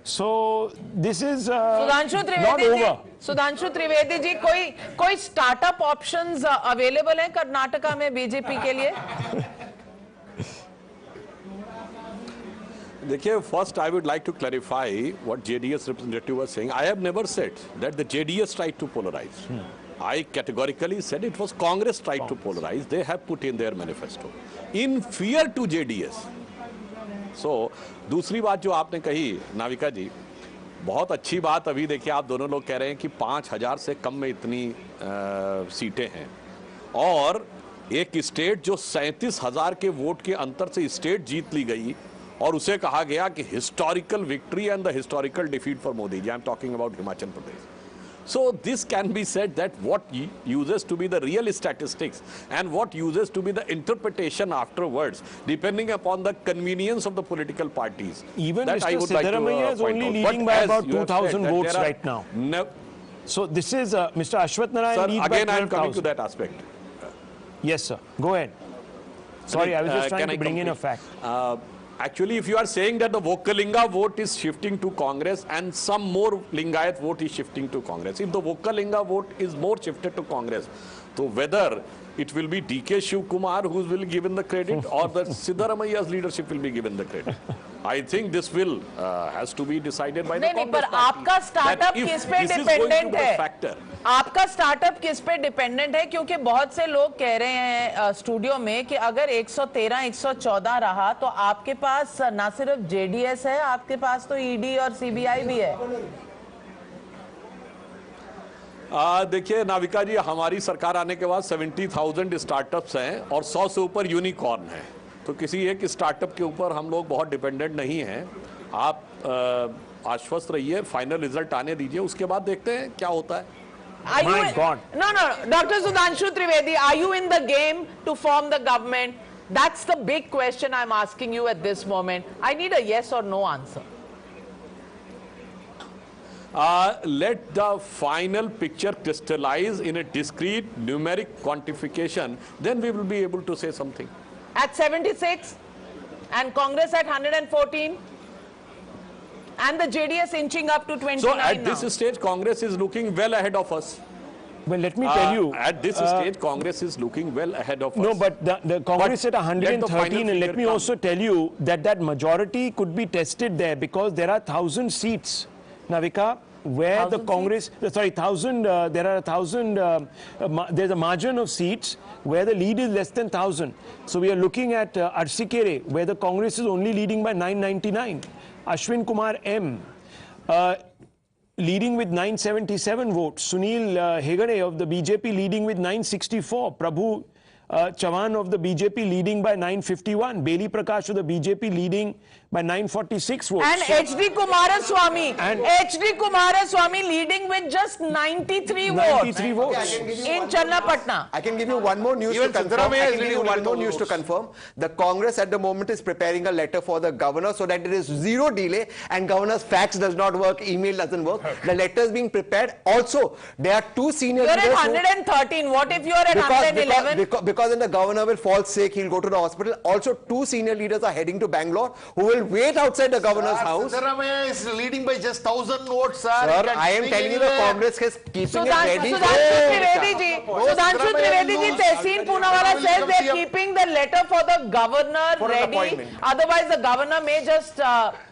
So this is not over. Sudhanshu Trivedi ji, koi startup options available hai Karnataka mein BJP ke liye? देखिए, first I would like to clarify what JDS representative was saying. I have never said that the JDS tried to polarize. I categorically said it was Congress tried to polarize. They have put in their manifesto in fear to JDS. So, दूसरी बात जो आपने कही नाविका जी, बहुत अच्छी बात। अभी देखिए, आप दोनों लोग कह रहे हैं कि 5,000 से कम में इतनी सीटें हैं और एक स्टेट जो 37,000 के वोट के अंतर से स्टेट जीत ली गई और उसे कहा गया कि historical victory and the historical defeat for Modi ji. I am talking about Himachal Pradesh. So this can be said that what uses to be the real statistics and what uses to be the interpretation afterwards, depending upon the convenience of the political parties. Even Mr. Siddaramaiah is only leading by about 2,000 votes right now. No. So this is Mr. Ashwath Narayan lead by 12,000. Again, I am coming to that aspect. Yes, sir. Go ahead. Sorry, I was just trying to bring in a fact. Actually, if you are saying that the Vokalinga vote is shifting to Congress and some more Lingayat vote is shifting to Congress, if the Vokalinga vote is more shifted to Congress, so whether it will be D.K. Shiv Kumar who will be given the credit or the Siddaramaiah's leadership will be given the credit. I think this will has to be decided by the Congress party. आपका startup किस पे dependent है? आपका startup किस पे dependent है? क्योंकि बहुत से लोग कह रहे हैं स्टूडियो में कि अगर 113, 114 रहा तो आपके पास ना सिर्फ जेडीएस है, आपके पास तो ईडी और सीबीआई भी है. देखिए नाविका जी, हमारी सरकार आने के बाद 70,000 स्टार्टअप्स हैं और 100 से ऊपर यूनिकॉर्न हैं, तो किसी एक स्टार्टअप के ऊपर हम लोग बहुत डिपेंडेंट नहीं हैं. आप आश्वस्त रहिए, फाइनल रिजल्ट आने दीजिए, उसके बाद देखते हैं क्या होता है. My God. No, Dr. Sudhanshu Trivedi, are you in the game to form the government? That's the big question I'm asking you at this moment. I need a yes or no answer. Let the final picture crystallize in a discrete numeric quantification, then we will be able to say something. At 76 and Congress at 114 and the JDS inching up to 29 So at this stage, Congress is looking well ahead of us. Well, let me tell you. At this stage, Congress is looking well ahead of us. No, but the Congress at 113, and let me also tell you that that majority could be tested there because there are 1,000 seats, Navika, where the Congress, sorry, 1,000, there are 1,000, there's a margin of seats where the lead is less than 1,000. So we are looking at Arsikere, where the Congress is only leading by 999. Ashwin Kumar M. Leading with 977 votes. Sunil Hegade of the BJP leading with 964. Prabhu Chavan of the BJP leading by 951. Beli Prakash of the BJP leading by 946 votes. And H.D. Kumaraswamy leading with just 93 votes. In Channapatna. I can give you one more news to confirm. The Congress at the moment is preparing a letter for the governor so that there is zero delay, and governor's fax does not work, email doesn't work. The letter is being prepared. Also, there are two senior leaders. You're at 113. What if you're at 111? Because then the governor will fall sick, he'll go to the hospital. Also, two senior leaders are heading to Bangalore who will wait outside the governor's house. Siddaramaiah is leading by just 1,000 votes, sir. Sir, I am telling you, the Congress is keeping it ready. Sudhanshu Trivedi ji, Tehseen Poonawalla says they're keeping the letter for the governor ready. Otherwise, the governor may just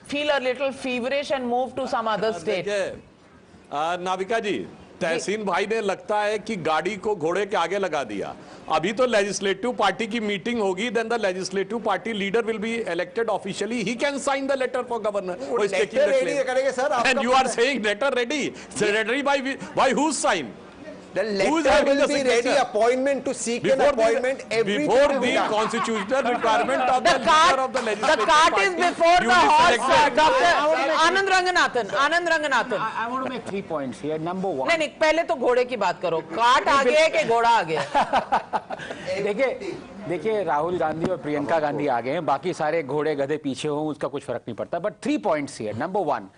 feel a little feverish and move to some other state. Navika जी, तहसीन भाई ने लगता है कि गाड़ी को घोड़े के आगे लगा दिया. अभी तो लेजिस्लेटिव पार्टी की मीटिंग होगी, then the legislative party leader will be elected officially. He can sign the letter for governor. And you are saying letter ready. Ready by whose sign? The letter will be ready, appointment to seek an appointment before the constitutional requirement of the leader of the legislature. The cart is before the horse. Dr. Anand Ranganathan. I want to make 3 points here. Number one. नहीं, पहले तो घोड़े की बात करो. काट आगे है कि घोड़ा आगे है? देखिए राहुल गांधी और प्रियंका गांधी आगे हैं, बाकी सारे घोड़े गधे पीछे हों उसका कुछ फर्क नहीं पड़ता. But 3 points here. Number one,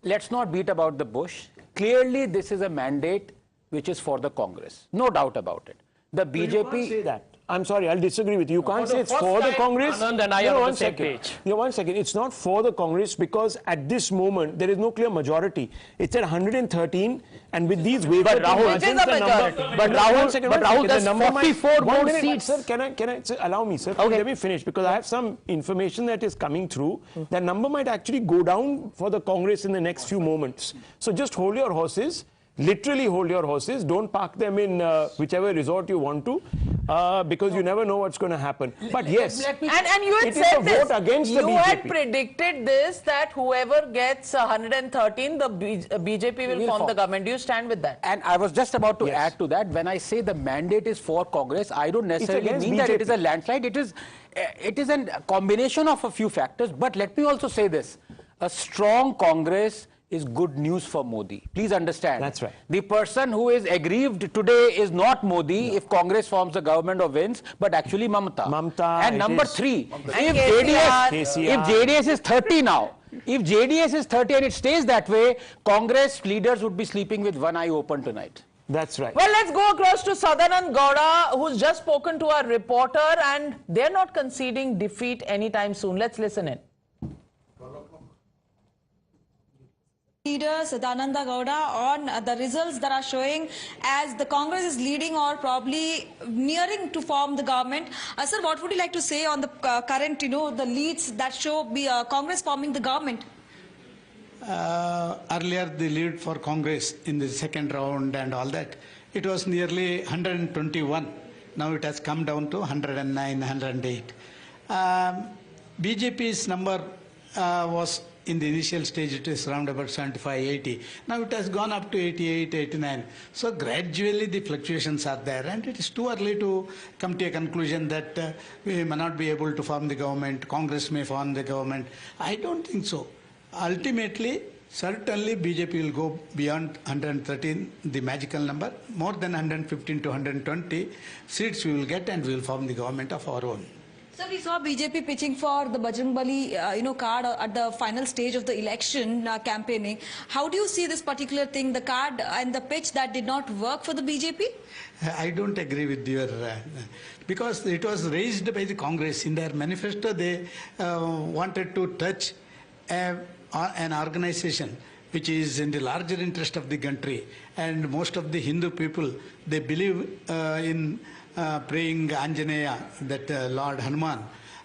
let's not beat about the bush. Clearly, this is a mandate which is for the Congress. No doubt about it. The BJP... You can't say that. I'm sorry, I'll disagree with you. You can't say it's for the Congress. Anand and I are on the same page. Yeah, 1 second. It's not for the Congress because at this moment, there is no clear majority. It's at 113 and with these waivers... But Rahul, Rahul, there's 44 more seats. Sir, can I allow me, sir? Okay. Let me finish because I have some information that is coming through. That number might actually go down for the Congress in the next few moments. So just hold your horses. Literally hold your horses. Don't park them in whichever resort you want to, because you never know what's going to happen. But yes, and you had said this. You had predicted this, that whoever gets 113, the BJP will form the government. Do you stand with that? And I was just about to add to that. When I say the mandate is for Congress, I don't necessarily mean that it is a landslide. It is a combination of a few factors. But let me also say this: a strong Congress is good news for Modi. Please understand. That's right. The person who is aggrieved today is not Modi if Congress forms the government or wins, but actually Mamata. And number 3, if JDS is 30 now, if JDS is 30 and it stays that way, Congress leaders would be sleeping with one eye open tonight. That's right. Well, let's go across to Sadanand Gowda, who's just spoken to our reporter, and they're not conceding defeat anytime soon. Let's listen in. Leader Siddaramaiah Gowda on the results that are showing as the Congress is leading or probably nearing to form the government. Sir, what would you like to say on the current, the leads that show Congress forming the government? Earlier, the lead for Congress in the second round and all that, it was nearly 121. Now it has come down to 109, 108. BJP's number was in the initial stage, it is around about 75, 80. Now it has gone up to 88, 89. So gradually the fluctuations are there, and it is too early to come to a conclusion that we may not be able to form the government, Congress may form the government. I don't think so. Ultimately, certainly BJP will go beyond 113, the magical number. More than 115 to 120 seats we will get, and we will form the government of our own. So we saw BJP pitching for the Bajrangbali, card at the final stage of the election campaigning. How do you see this particular thing, the card and the pitch that did not work for the BJP? I don't agree with your, because it was raised by the Congress. In their manifesto, they wanted to touch an organization which is in the larger interest of the country. And most of the Hindu people, they believe in praying Anjaneya, that Lord Hanuman.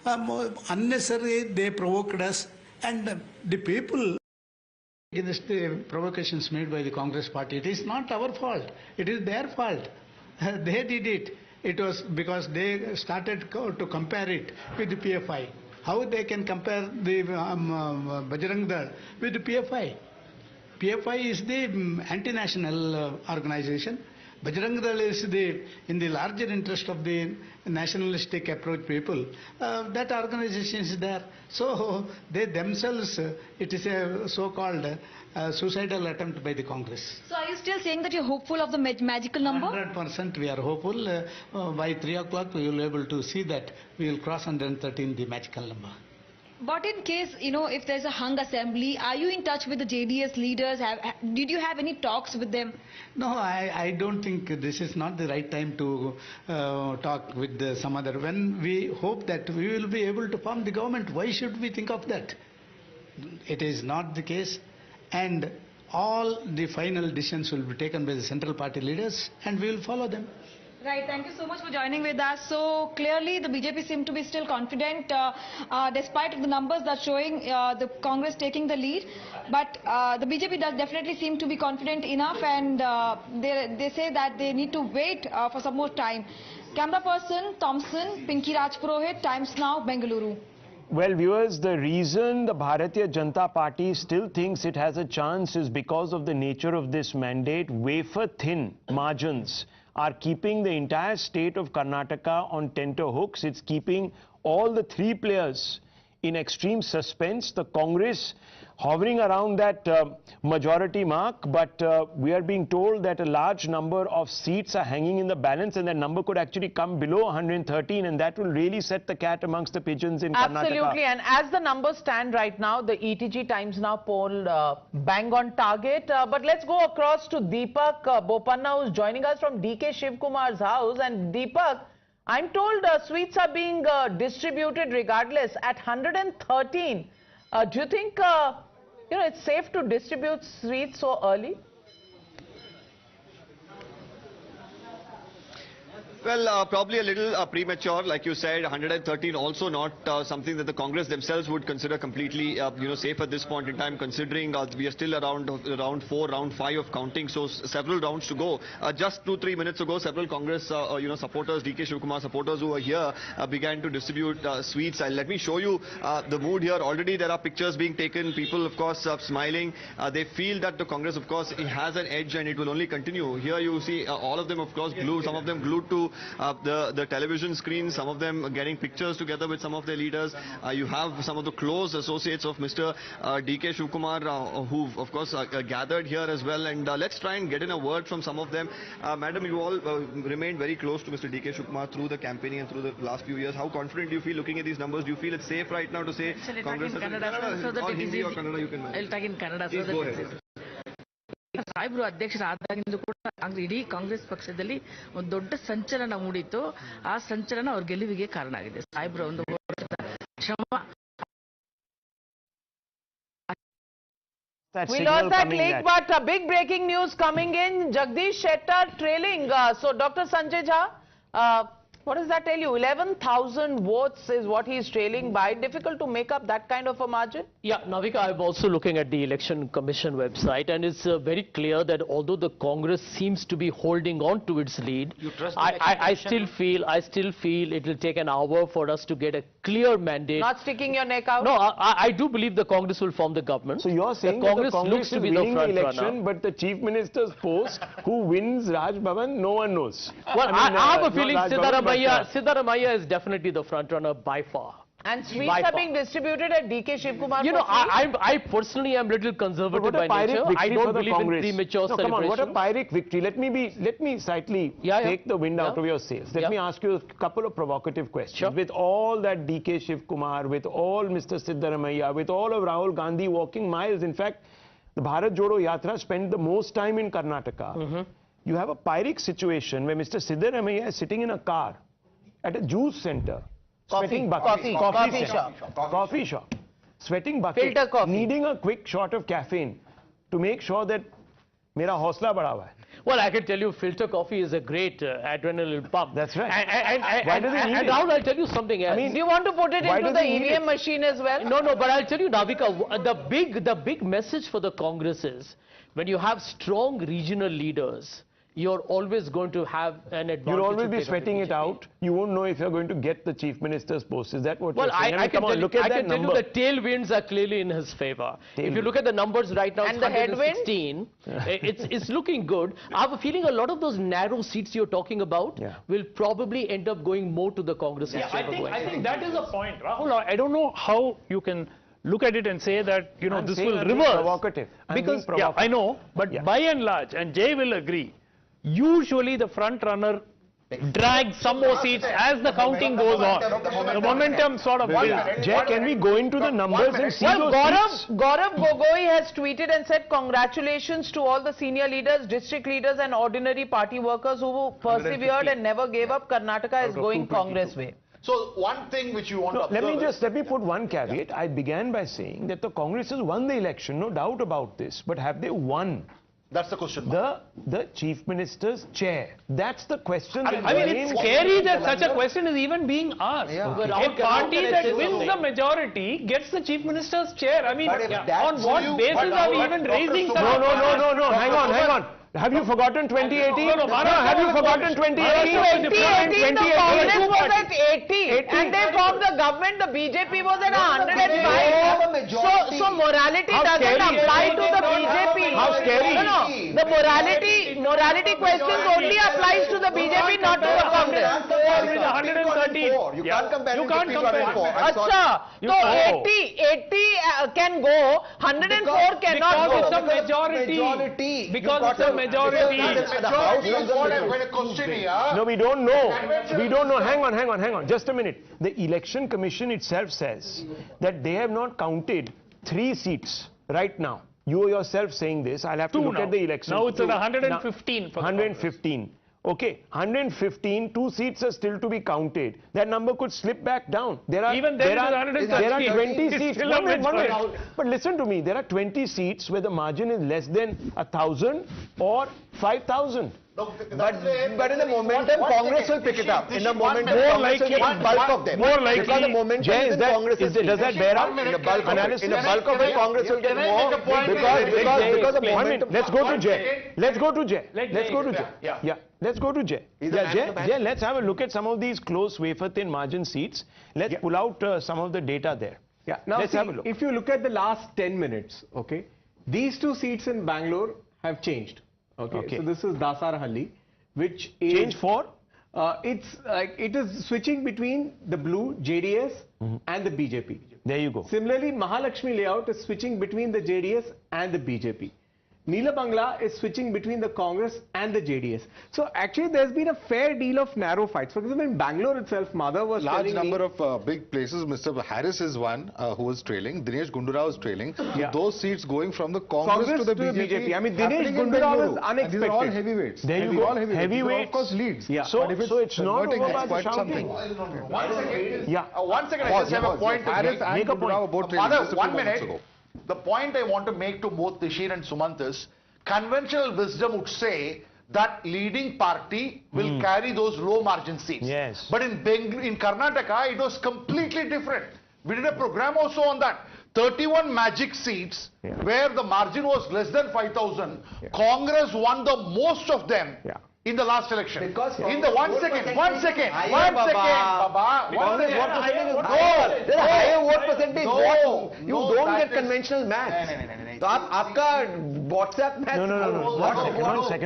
Unnecessarily they provoked us, and the people against the provocations made by the Congress party. It is not our fault. It is their fault. They did it. It was because they started to compare it with the PFI. How they can compare the Bajrang Dal with the PFI? PFI is the anti-national organization. Bajrang Dal is in the larger interest of the nationalistic approach people. That organization is there. So they themselves, it is a so-called suicidal attempt by the Congress. So are you still saying that you're hopeful of the magical number? 100% we are hopeful. By 3 o'clock we will be able to see that we will cross 113, the magical number. But in case, if there's a hung assembly, are you in touch with the JDS leaders? Did you have any talks with them? No, I don't think this is not the right time to talk with some other. When we hope that we will be able to form the government, why should we think of that? It is not the case. And all the final decisions will be taken by the central party leaders and we will follow them. Right, thank you so much for joining with us. So clearly the BJP seem to be still confident despite the numbers that showing the Congress taking the lead. But the BJP does definitely seem to be confident enough, and they say that they need to wait for some more time. Camera person Thompson, Pinky Rajpurohit, Times Now, Bengaluru. Well, viewers, the reason the Bharatiya Janata Party still thinks it has a chance is because of the nature of this mandate. Wafer-thin margins are keeping the entire state of Karnataka on tenterhooks. It's keeping all the three players in extreme suspense. The Congress hovering around that majority mark, but we are being told that a large number of seats are hanging in the balance, and that number could actually come below 113, and that will really set the cat amongst the pigeons in Karnataka. Absolutely, and as the numbers stand right now, the ETG Times Now poll bang on target. But let's go across to Deepak Bopanna, who's joining us from DK Shivkumar's house. And Deepak, I'm told sweets are being distributed regardless at 113. Do you think it's safe to distribute sweets so early? Well, probably a little premature, like you said. 113 also not something that the Congress themselves would consider completely, safe at this point in time, considering we are still around round 4, round 5 of counting, so several rounds to go. Just 2-3 minutes ago, several Congress, supporters, DK Shivkumar supporters who were here began to distribute sweets. Let me show you the mood here. Already there are pictures being taken. People, of course, smiling. They feel that the Congress, of course, it has an edge and it will only continue. Here you see all of them, of course, glued. Some of them glued to the television screen, some of them getting pictures together with some of their leaders. You have some of the close associates of Mr. DK Shivkumar who, of course, gathered here as well. And let's try and get in a word from some of them. Madam, you all remained very close to Mr. DK Shivkumar through the campaigning and through the last few years. How confident do you feel looking at these numbers? Do you feel it's safe right now to say Congress? I'll talk in Kannada so that it's easy. ಸಾಹೇಬ್ರು ಅಧ್ಯಕ್ಷರಾದಾಗಿಂದ ಕೂಡ ಇಡೀ ಕಾಂಗ್ರೆಸ್ ಪಕ್ಷದಲ್ಲಿ ಒಂದು ದೊಡ್ಡ ಸಂಚಲನ ಮೂಡಿತ್ತು. ಆ ಸಂಚಲನ ಅವ್ರ ಗೆಲುವಿಗೆ ಕಾರಣ ಆಗಿದೆ. ಸಾಹೇಬ್ರ ಒಂದು ಶ್ರಮ. We lost that link, but big breaking news coming in. Jagdish Shettar trailing. So Dr. Sanjay Jha, what does that tell you? 11,000 votes is what he's trailing by. Difficult to make up that kind of a margin? Yeah, Navika, I'm also looking at the Election Commission website, and it's very clear that although the Congress seems to be holding on to its lead, I still feel it will take an hour for us to get a clear mandate. Not sticking your neck out? No, I do believe the Congress will form the government. So you're saying the Congress looks to be the front election, runner. but the Chief Minister's post, who wins Raj Bhavan, no one knows. Well, I have a feeling Siddaramaiah is definitely the front runner by far. And sweets are being distributed at DK Shivkumar. I personally am a little conservative by nature. I don't believe in premature celebration. Come on, what a Pyrrhic victory. Let me slightly take the wind out of your sails. Let me ask you a couple of provocative questions. Sure. With all that DK Shivkumar, with all Mr. Siddaramaiah, with all of Rahul Gandhi walking miles, in fact, the Bharat Jodo Yatra spent the most time in Karnataka. You have a Pyrrhic situation where Mr. Siddaramaiah is sitting in a car at a juice center, sweating buckets, coffee shop, sweating buckets, filter coffee, needing a quick shot of caffeine to make sure that mera hausla bada hua hai. Well, I can tell you, filter coffee is a great adrenaline pump. That's right. Why do they need it? Rahul, I'll tell you something else. I mean, do you want to put it into the EVM machine as well? No, but I'll tell you, Navika, the big message for the Congress is when you have strong regional leaders, you're always going to have an advantage. You'll always be sweating it out. You won't know if you're going to get the chief minister's post. Is that what you're saying? I can tell you the tailwinds are clearly in his favor. If you look at the numbers right now, and it's the 116. It's looking good. I have a feeling a lot of those narrow seats you're talking about will probably end up going more to the Congress. I think that is a point, Rahul. I don't know how you can look at it and say that this will reverse. Provocative. Because I know, but by and large, and Jay will agree, usually the front runner drags some more seats as the counting goes on. The momentum sort of builds. Jay, can we go into the numbers and see those seats? Gaurav Gogoi has tweeted and said congratulations to all the senior leaders, district leaders and ordinary party workers who persevered and never gave up. Karnataka is going Congress way. So one thing which you want to observe let me put one caveat. I began by saying that the Congress has won the election, no doubt about this. But have they won? That's the question. The chief minister's chair. That's the question. I mean, it's scary that such a question is even being asked. A party that wins the majority gets the chief minister's chair. I mean, on what basis are we even raising such a question? No. Hang on. Have you forgotten 2018? No, have you forgotten 2018? 2018, the Congress was at 80 and they formed the government. The BJP was at 105. So morality doesn't apply to the BJP. How scary? No. The morality questions only applies to the BJP, not to the Congress. 113. You can't compare. Acha, so 80 can go, 104 cannot go. Because it's a majority. Because it's a majority. No, we don't know. We don't know. Hang on. Just a minute. The Election Commission itself says that they have not counted 3 seats right now. You yourself saying this. I'll have to look at the election. Now it's at 115. 115. Okay, 115, 2 seats are still to be counted. That number could slip back down. There are 20 seats. One minute. But listen to me, there are 20 seats where the margin is less than 1,000 or 5,000. But in the momentum, Congress will pick it up. In the momentum, Congress will get bulk of them. More likely. Because the momentum Congress does that bear out? In the bulk of it, Congress will get more because the momentum. Let's go to Jay. Let's go to Jay. Let's go to Jay. Jay, let's have a look at some of these close wafer-thin margin seats. Let's pull out some of the data there. Now let's have a look. If you look at the last 10 minutes, these 2 seats in Bangalore have changed. Okay. So this is Dasarahalli, which is change for? It is switching between the blue JDS and the BJP. There you go. Similarly, Mahalakshmi layout is switching between the JDS and the BJP. Neela Bangla is switching between the Congress and the JDS. So actually there's been a fair deal of narrow fights. For example, in Bangalore itself, Madhav was large number of big places. Mr. Harris is one who was trailing. Dinesh Gundurao is trailing. Those seats going from the Congress to the BJP. I mean, Dinesh Gundurao is unexpected. These are all heavyweights. There you go. Heavyweights. Of course, leads. So it's not over by the shouting. One second, I just have a point to make. Madhav, 1 minute. The point I want to make to both Tishir and Sumant is, conventional wisdom would say that leading party will carry those low margin seats. Yes. But in Karnataka, it was completely different. We did a program also on that. 31 magic seats where the margin was less than 5,000. Congress won the most of them. In the last election. Because in the one second, Baba. There's a higher vote percentage. You don't get conventional maths. So aapka WhatsApp maths. No.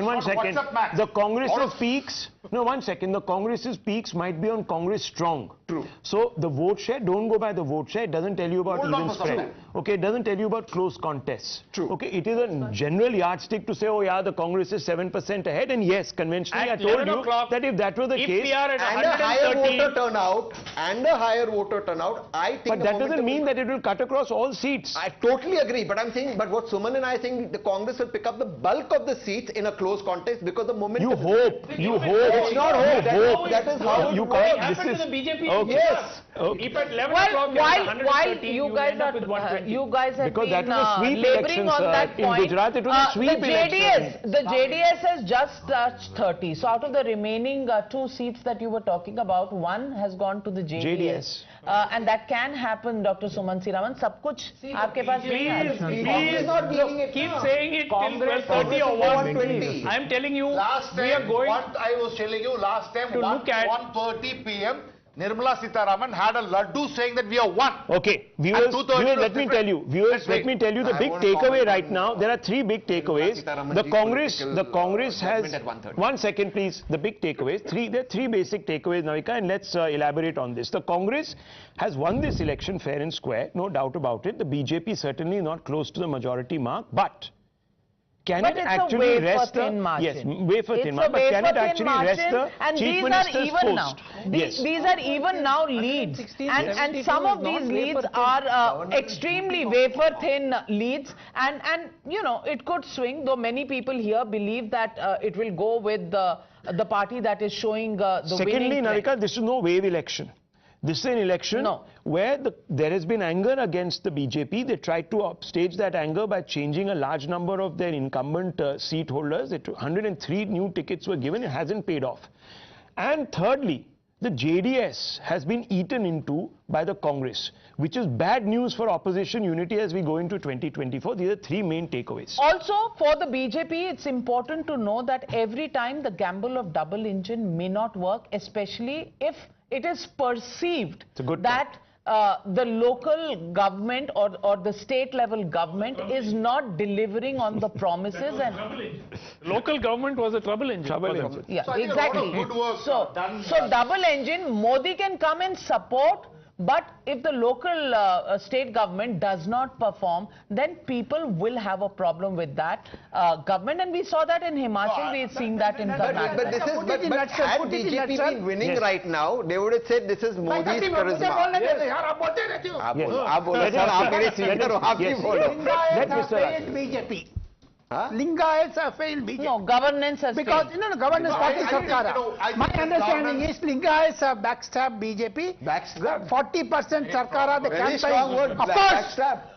One second. The Congress's peaks. No, 1 second. The Congress's peaks might be on Congress strong. True. So the vote share, don't go by the vote share. It doesn't tell you about even spread. Okay, it doesn't tell you about close contests. True. Okay, it is a general yardstick to say, oh yeah, the Congress is 7% ahead. And yes, conventionally, I told you that if that were the case, we are at and a higher voter turnout, I think. But that doesn't mean that it will cut across all seats. I totally agree. But I'm saying, but what Suman and I think, the Congress will pick up the bulk of the seats in a close contest because the momentum. You hope. It's not hope. Hope. That is how you can't. This is the BJP. Okay. Yes. If at 11 Well, o'clock while you guys have Because been that was a sweep laboring elections, on that in point, Gujarat, it was a sweep the JDS has just touched 30. So out of the remaining 2 seats that you were talking about, 1 has gone to the JDS. And that can happen, Dr. Suman Siraman. Sab kuch aapke paas nahi hai. Keep saying it till 12:30 or 1:20. I am telling you, we are going. What I was telling you last time, to look at 1:30 p.m. Nirmala Sitharaman had a laddu saying that we are one. Okay, viewers, let me tell you the big takeaway right now. There are 3 big takeaways. The Congress has, 1 second please, the big takeaways. There are 3 basic takeaways, Navika, and let's elaborate on this. The Congress has won this election fair and square, no doubt about it. The BJP certainly not close to the majority mark, but can it actually rest the wafer thin margin? But can it actually rest the Chief Minister's post? These are even now leads, and some of these leads are extremely wafer thin leads, and you know, it could swing. Though many people here believe that it will go with the party that is showing the Secondly, winning trend. Navika, this is no wave election. This is an election where there has been anger against the BJP. They tried to upstage that anger by changing a large number of their incumbent seat holders. 103 new tickets were given. It hasn't paid off. And thirdly, the JDS has been eaten into by the Congress, which is bad news for opposition unity as we go into 2024. These are 3 main takeaways. Also, for the BJP, it's important to know that every time the gamble of double engine may not work, especially if it is perceived that the local government or the state level government is not delivering on the promises. And local government was a trouble engine. Yeah, exactly. So double engine, Modi can come and support. But if the local state government does not perform, then people will have a problem with that government. And we saw that in Himachal, we've seen that in Karnataka. But had BJP been winning right now, they would have said this is Modi's charisma. BJP. Lingayats have failed BJP. No, governance has because, failed. No, governance party Sarkara. My understanding is Lingayats have backstabbed BJP. 40% Sarkara, the campaign.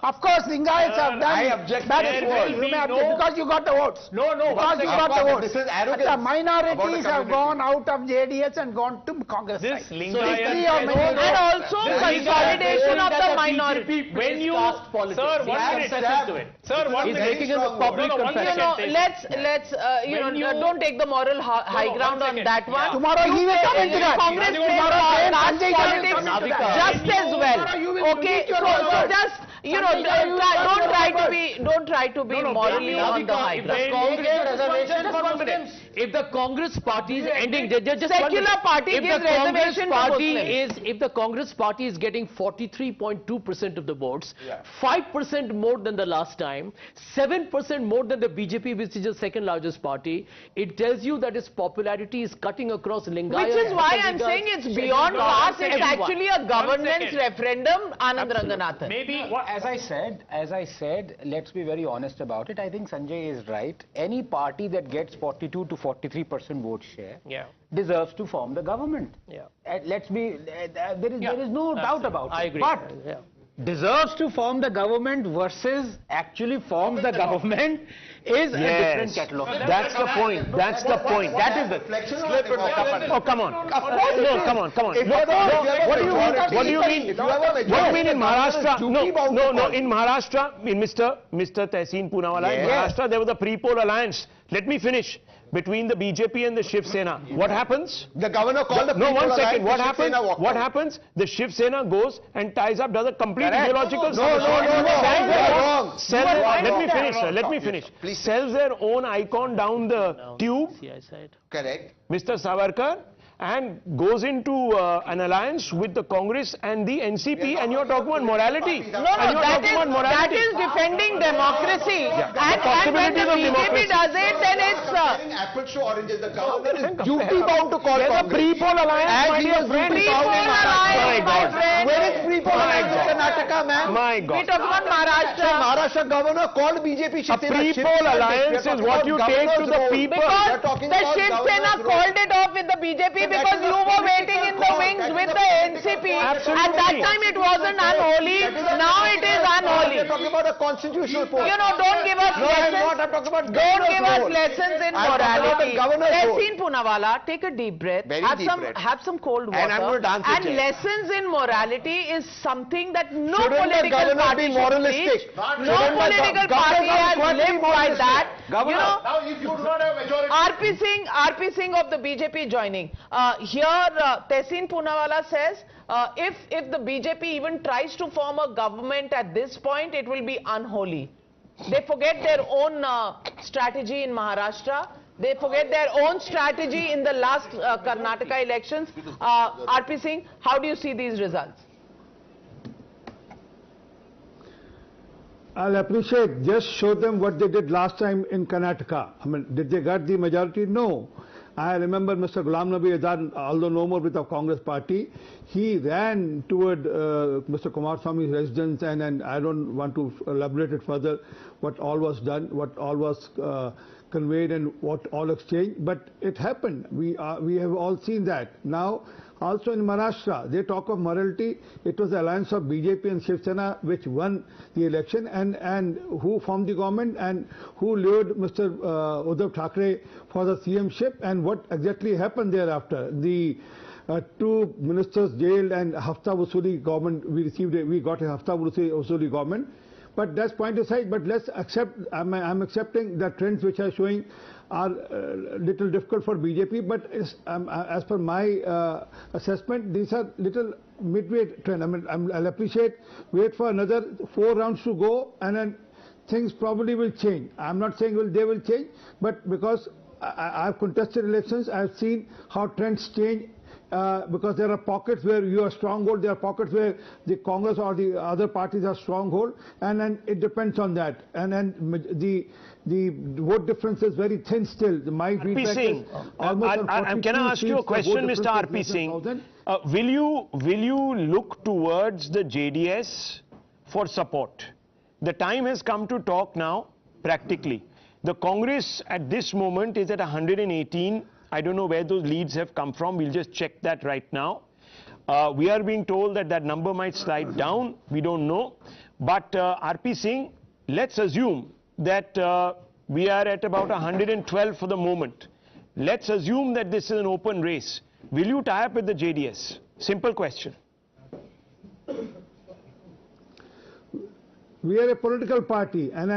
Of course, Lingayats have done. I object to that word. You may object because you got the votes. Because you got the votes. This is arrogance. The minorities have gone out of JDS and gone to Congress. This side. And also consolidation of the minority. When you, sir, 1 minute. Sir, 1 minute. Making a public let's don't take the moral high ground on that one. Tomorrow he will come into that. Congress plays politics just as well. Okay, so just don't try to be morally on the high ground. If the Congress party is ending, secular party gives reservation to Muslims. If the Congress party is getting 43.2% of the votes, 5% more than the last time, 7% more than the BJP, which is the second largest party, it tells you that its popularity is cutting across Lingayat. Which is why I'm saying it's beyond caste. It's actually a governance referendum, Anand Ranganathan. Maybe, as I said, let's be very honest about it. I think Sanjay is right. Any party that gets 42 to 43% vote share deserves to form the government. Let's be, there is no doubt about it. I agree. But deserves to form the government versus actually forms the government is a different catalog. That's the point. That's the point. That is the Oh, come on. No, come on. No, what do you mean? What do you mean in Maharashtra? No. In Maharashtra, in Mr. Tehseen Poonawala, in Maharashtra, there was a pre-poll alliance. Let me finish. Between the BJP and the Shiv Sena. What happens? The governor called the No, 1 second. What happens? What happens? The Shiv Sena goes and ties up, does a complete ideological... No. Let me finish, sir. Let me finish. Sells their own icon down the tube. Correct. Mr. Savarkar. And goes into an alliance with the Congress and the NCP, and you're talking about morality. No, that is defending democracy. And when the BJP does it, then it's... Apples to oranges. The governor is duty bound to call There's a pre-poll alliance, my dear friend. Pre-poll alliance, my friend. Where is pre-poll alliance in Karnataka, man? My God. We talk about Maharashtra. Maharashtra governor called BJP Shiv A pre-poll alliance is what you take to the people. Because the Shiv Sena called it off with the BJP because you were waiting in the wings with the MCP. At that time it wasn't unholy. Now it is unholy. We're talking about a constitutional post. You know, don't give us lessons. I'm talking about Don't give us lessons in morality. Tehseen Poonawala, take a deep breath. Have some cold water. And I'm going to dance and lessons in morality is something that no political party be moralistic? No political party has lived by that. Governor, you know, now if you do not have majority. RP Singh of the BJP joining. Here, Tehseen Poonawala says, if the BJP even tries to form a government at this point, it will be unholy. They forget their own strategy in Maharashtra. They forget their own strategy in the last Karnataka elections. RP Singh, how do you see these results? I'll appreciate, just show them what they did last time in Karnataka. I mean, did they get the majority? No. I remember Mr. Ghulam Nabi Azad, although no more with the Congress party, he ran toward Mr. Kumaraswamy's residence, and I don't want to elaborate it further, what all was done, what all was conveyed and what all exchanged, but it happened. We have all seen that. Now, also in Maharashtra, they talk of morality. It was the alliance of BJP and Shiv Sena which won the election, and who formed the government and who lured Mr. Uddhav Thackeray for the CM-ship, and what exactly happened thereafter. The two ministers jailed and Hafta Wasuli government, we got a Hafta Wasuli government. But that's point aside, but let's accept, I'm accepting the trends which are showing are little difficult for BJP, but as per my assessment, these are little midway trend. I mean, I'll appreciate, wait for another 4 rounds to go, and then things probably will change. I'm not saying they will change, but because I've contested elections, I've seen how trends change. Because there are pockets where you are stronghold, there are pockets where the Congress or the other parties are stronghold, and then it depends on that. And then the vote difference is very thin still. My feedback is almost can I ask you a question, Mr. RP Singh? Will you look towards the JDS for support? The time has come to talk now, practically. The Congress at this moment is at 118. I don't know where those leads have come from. We'll just check that right now. We are being told that that number might slide down. We don't know. But RP Singh, let's assume that we are at about 112 for the moment. Let's assume that this is an open race. Will you tie up with the JDS? Simple question. We are a political party, and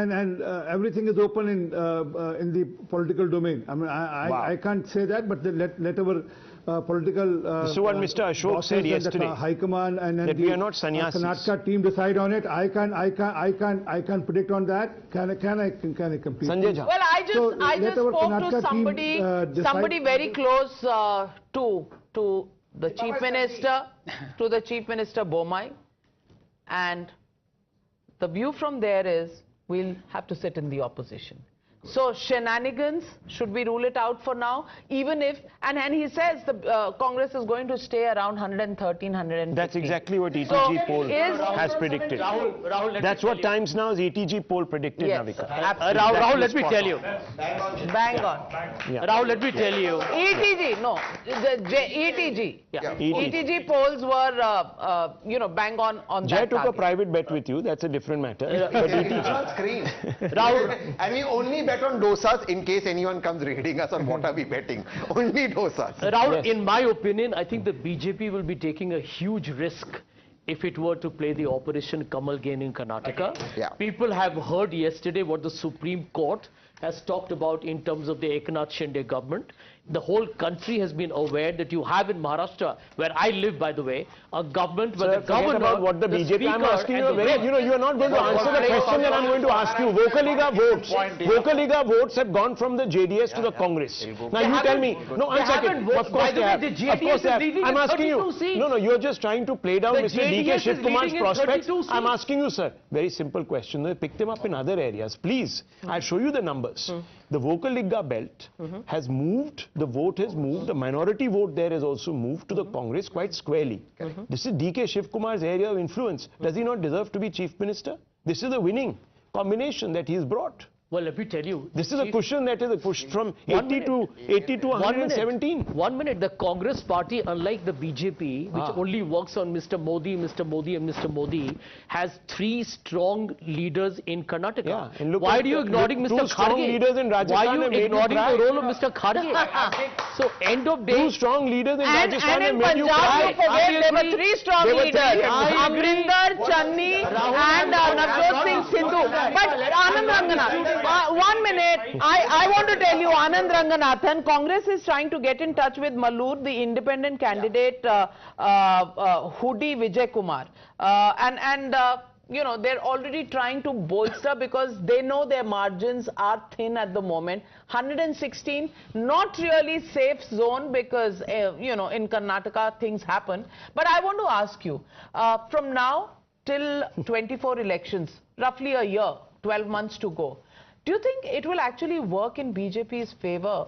everything is open in the political domain. I mean, I can't say that, but let our political. So what Mr. Ashok said yesterday, High Command and that we are not sannyasis. Karnataka team decide on it. I can't predict on that. Can I compete? Well, I just spoke to somebody very close to the Chief Minister, Bommai, and the view from there is we'll have to sit in the opposition. So shenanigans, should we rule it out for now? Even if, and he says the Congress is going to stay around 113, 115. That's exactly what ETG poll has predicted. Rahul, that's what Times Now's ETG poll predicted, yes, Navika. Rahul, let me tell you. Bang on. Yeah. Rahul, let me tell you. ETG, no, ETG. Yeah. ETG polls were, bang on Jay that took target. a private bet with you. That's a different matter. But It's on screen. Rahul, and we only bet on dosas in case anyone comes raiding us on what are we betting. Only dosas. Rahul, in my opinion, I think the BJP will be taking a huge risk if it were to play the Operation Kamal game in Karnataka. Yeah. People have heard yesterday what the Supreme Court has talked about in terms of the Eknath Shinde government. The whole country has been aware that you have in Maharashtra, where I live, by the way, a government where the governor, about what the BJP, I'm asking you, you are not going to Well, answer the question that I'm going to ask you. Vocaliga votes have gone from the JDS to the Congress. Now you tell me, no, one second. Of course they have. Of course they have. I'm asking you, no, you're just trying to play down Mr. DK Shivkumar's prospects. I'm asking you, sir, very simple question. They picked them up in other areas. Please, I'll show you the numbers. The Vocaliga belt has moved, the vote has moved, the minority vote there has also moved to the Congress quite squarely. This is DK Shivkumar's area of influence. Does he not deserve to be Chief Minister? This is the winning combination that he's brought. Well, let me tell you. This is a cushion that is pushed from 80 to 117. 1 minute. The Congress party, unlike the BJP, which only works on Mr. Modi, Mr. Modi and Mr. Modi, has 3 strong leaders in Karnataka. Yeah, and look why at are you ignoring Mr. Two strong Kharge? leaders in Rajasthan. Why are you ignoring the role of Mr. Kharge? So, end of day. 2 strong leaders in Rajasthan and in made you Punjab, cry. you forget there were 3 strong leaders. Agrinder, Channi and Navjot Singh Sidhu. But Anand Ranganath, 1 minute. I want to tell you, Anand Ranganathan, Congress is trying to get in touch with Malur, the independent candidate, Hudi Vijay Kumar. You know, they're already trying to bolster because they know their margins are thin at the moment. 116, not really safe zone because, you know, in Karnataka things happen. But I want to ask you, from now till 24 elections, roughly a year, 12 months to go, do you think it will actually work in BJP's favor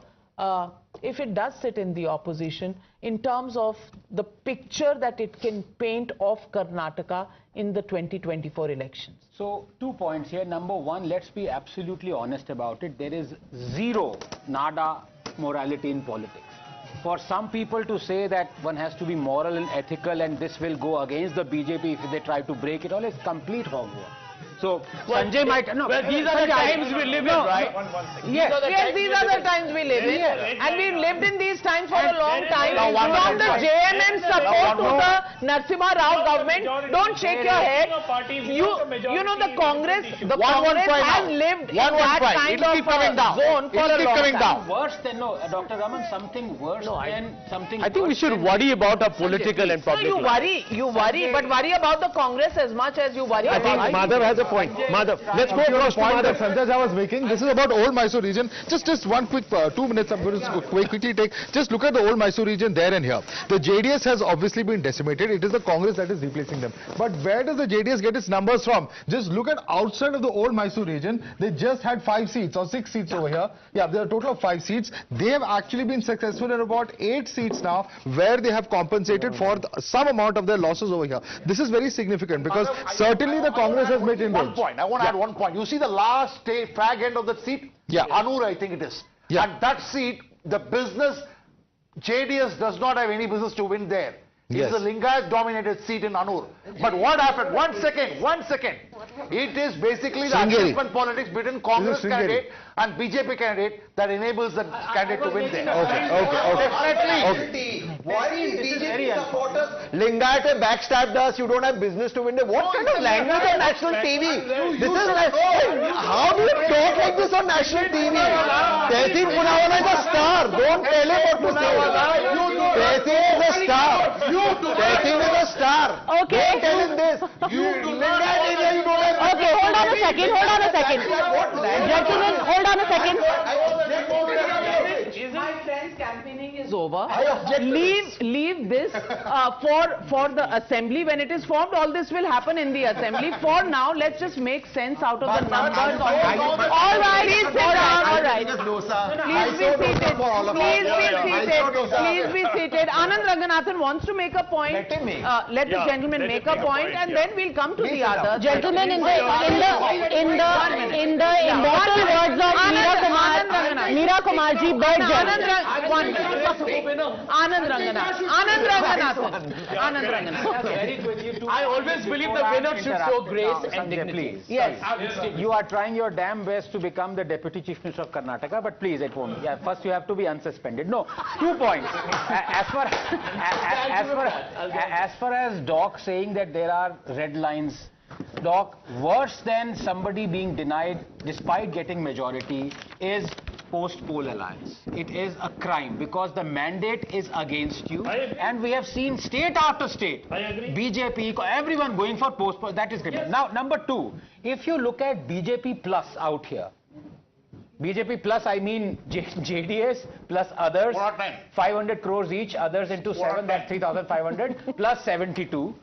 if it does sit in the opposition in terms of the picture that it can paint of Karnataka in the 2024 elections? So 2 points here. Number one, let's be absolutely honest about it. There is zero nada morality in politics. For some people to say that one has to be moral and ethical and this will go against the BJP if they try to break it all is complete hogwash. So, Sanjay might... No, well, these are the times we live in, right? Yes, these are the times we live in. And we've lived in these times for a long time. From the JNN support to the Narasimha Rao government, don't shake your head. You know, the Congress has lived in that kind of zone for a long time. Worse than, no, Dr. Raman, something worse than something... I think we should worry about our political and public life. You worry, but worry about the Congress as much as you worry about... I think Madhav has a point. Madhav, let's go across to Madhav. Sanjay I was making. This is about old Mysore region. Just one quick 2 minutes. I'm going to quickly take. Just look at the old Mysore region there and here. The JDS has obviously been decimated. It is the Congress that is replacing them. But where does the JDS get its numbers from? Just look at outside of the old Mysore region. They just had 5 seats or 6 seats over here. Yeah, there are a total of 5 seats. They have actually been successful in about 8 seats now, where they have compensated for some amount of their losses over here. This is very significant because certainly the Congress has made inroads. I want to add 1 point. You see the last fag end of that seat? Yeah. Anur, I think it is. Yeah. And that seat, the business, JDS does not have any business to win there. It's the Lingayat dominated seat in Anur. But what happened? 1 second. It is basically the adjustment politics between Congress candidate and BJP candidate that enables the candidate to win there. Definitely. Why is BJP supporters Lingayat backstabbed us? You don't have business to win there. What kind of language on national TV? This is like, how do you talk like this on national TV? Tehsin Punawala is a star. Don't tell him what to say. Tehsin is a star. Tehsin is a star. Okay. Don't tell him this. Lingayat area, you don't have... Okay, hold on a second. Gentlemen, hold on a second. My friend's campaigning is over. Leave this for the assembly. When it is formed, all this will happen in the assembly. For now, let's just make sense out of the numbers. All right, please sit down. All right. Please be seated. Anand Ranganathan wants to make a point. Let the gentleman make a point, and then we'll come to the others. Gentlemen, in the immortal words of Meera Kumarji, Anand Ranganathan. I always believe the winner should show grace and dignity. Yes. You are trying your damn best to become the Deputy Chief Minister of Karnataka, but please, it won't. Yeah, first you have to be unsuspended. No, 2 points. As far as Doc saying that there are red lines, Doc, worse than somebody being denied despite getting majority is post-poll alliance. It is a crime because the mandate is against you. And we have seen state after state, BJP, everyone going for post-poll. That is criminal. Now, number 2, if you look at BJP plus out here, BJP plus, I mean JDS plus others, 500 crores each, others into 7, that's 3,500 plus 72.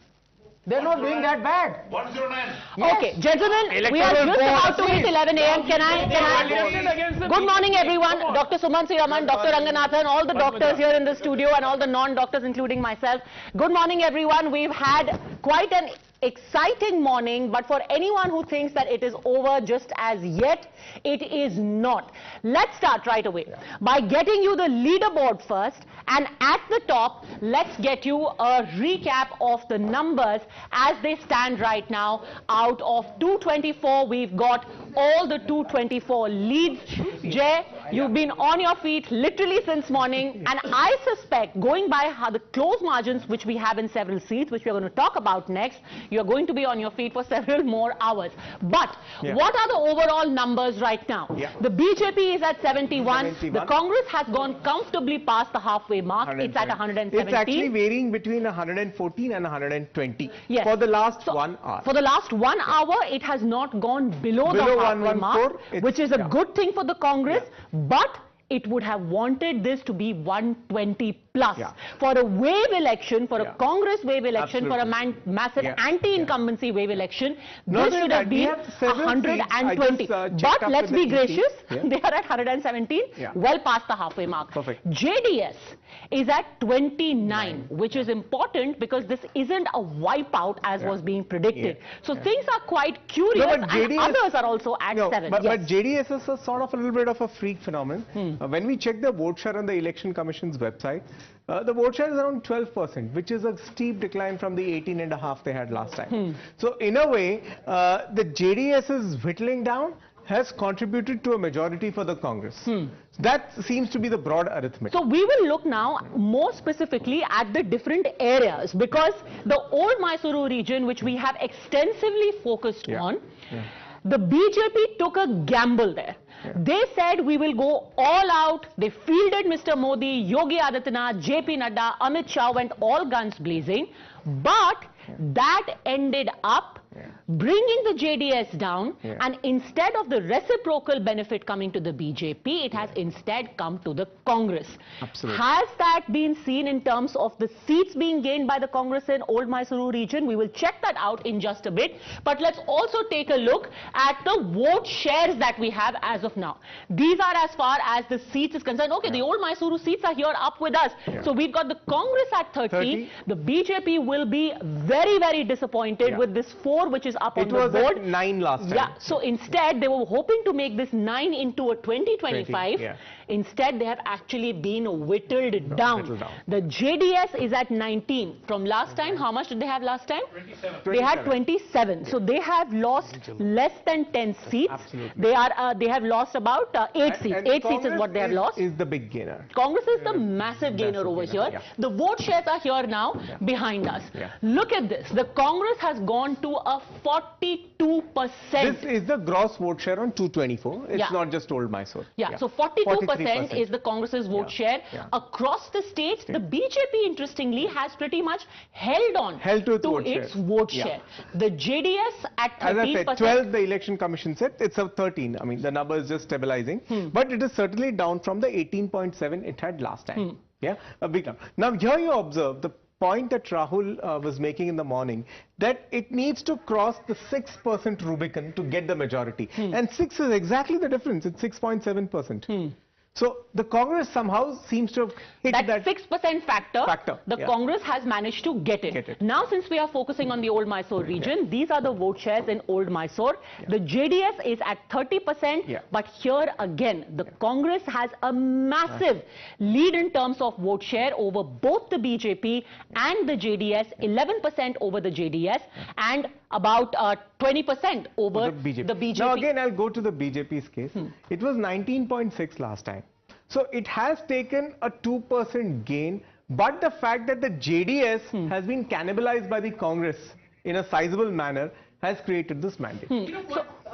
They're not doing that bad. 109. Yes. Okay, gentlemen, we are just about to hit 11 a.m. Can I? Good morning, everyone. Dr. Sumansi Raman, Dr. Ranganathan, all the doctors here in the studio and all the non-doctors, including myself. Good morning, everyone. We've had quite an exciting morning, but for anyone who thinks that it is over just as yet, it is not. Let's start right away by getting you the leaderboard first, and at the top, let's get you a recap of the numbers as they stand right now. Out of 224, we've got all the 224 leads. Jay, you've been on your feet literally since morning, and I suspect, going by how the close margins which we have in several seats, which we're going to talk about next, you're going to be on your feet for several more hours. But what are the overall numbers right now? The BJP is at 71. The Congress has gone comfortably past the halfway mark. It's at 117. It's actually varying between 114 and 120 for the last 1 hour. For the last 1 hour, it has not gone below the halfway mark, which is a good thing for the Congress, but it would have wanted this to be 120 plus. For a wave election, for a Congress wave election, for a massive anti-incumbency wave election, this should have been 120. But let's be gracious, they are at 117, well past the halfway mark. JDS is at 29, which is important because this isn't a wipeout as was being predicted. So things are quite curious, and others are also at 7. But JDS is a sort of a little bit of a freak phenomenon. When we check the vote share on the Election Commission's website, the vote share is around 12%, which is a steep decline from the 18.5% they had last time. So in a way, the JDS's whittling down has contributed to a majority for the Congress. That seems to be the broad arithmetic. So we will look now more specifically at the different areas, because the old Mysuru region, which we have extensively focused on, the BJP took a gamble there. They said we will go all out. They fielded Mr. Modi, Yogi Adityanath, JP Nadda, Amit Shah went all guns blazing. But that ended up bringing the JDS down, and instead of the reciprocal benefit coming to the BJP, it has instead come to the Congress. Has that been seen in terms of the seats being gained by the Congress in Old Mysuru region? We will check that out in just a bit. But let's also take a look at the vote shares that we have as of now. These are as far as the seats is concerned. Okay, the Old Mysuru seats are here up with us. So we've got the Congress at 30. The BJP will be very, very disappointed with this 4 which is up on the board. It was at 9 last time. So instead they were hoping to make this 9 into a 2025. Instead they have actually been whittled down. The JDS is at 19. From last time, how much did they have last time? 27. They had 27. So they have lost less than 10 seats. They have lost about 8 seats. 8 seats is what they have lost. Is the big gainer. Congress is the massive gainer over here. The vote shares are here now behind us. Look at this. The Congress has gone to a 42%. This is the gross vote share on 224. It's not just Old Mysore. So 42% is the Congress's vote share. Across the states, the BJP, interestingly, has pretty much held on to its vote share. The JDS at 13%. As I said, 12 the Election Commission said, it's a 13. I mean, the number is just stabilizing. But it is certainly down from the 18.7 it had last time. A big number. Now, here you observe the point that Rahul was making in the morning, that it needs to cross the 6% Rubicon to get the majority. And 6 is exactly the difference. It's 6.7%. So the Congress somehow seems to have hit that 6% factor. The Congress has managed to get it. Now, since we are focusing on the Old Mysore region, these are the vote shares in Old Mysore. The JDS is at 30%, but here again, the Congress has a massive lead in terms of vote share over both the BJP and the JDS, 11% over the JDS, and about 20% over the BJP. Now again, I'll go to the BJP's case. It was 19.6 last time. So it has taken a 2% gain, but the fact that the JDS has been cannibalized by the Congress in a sizable manner has created this mandate.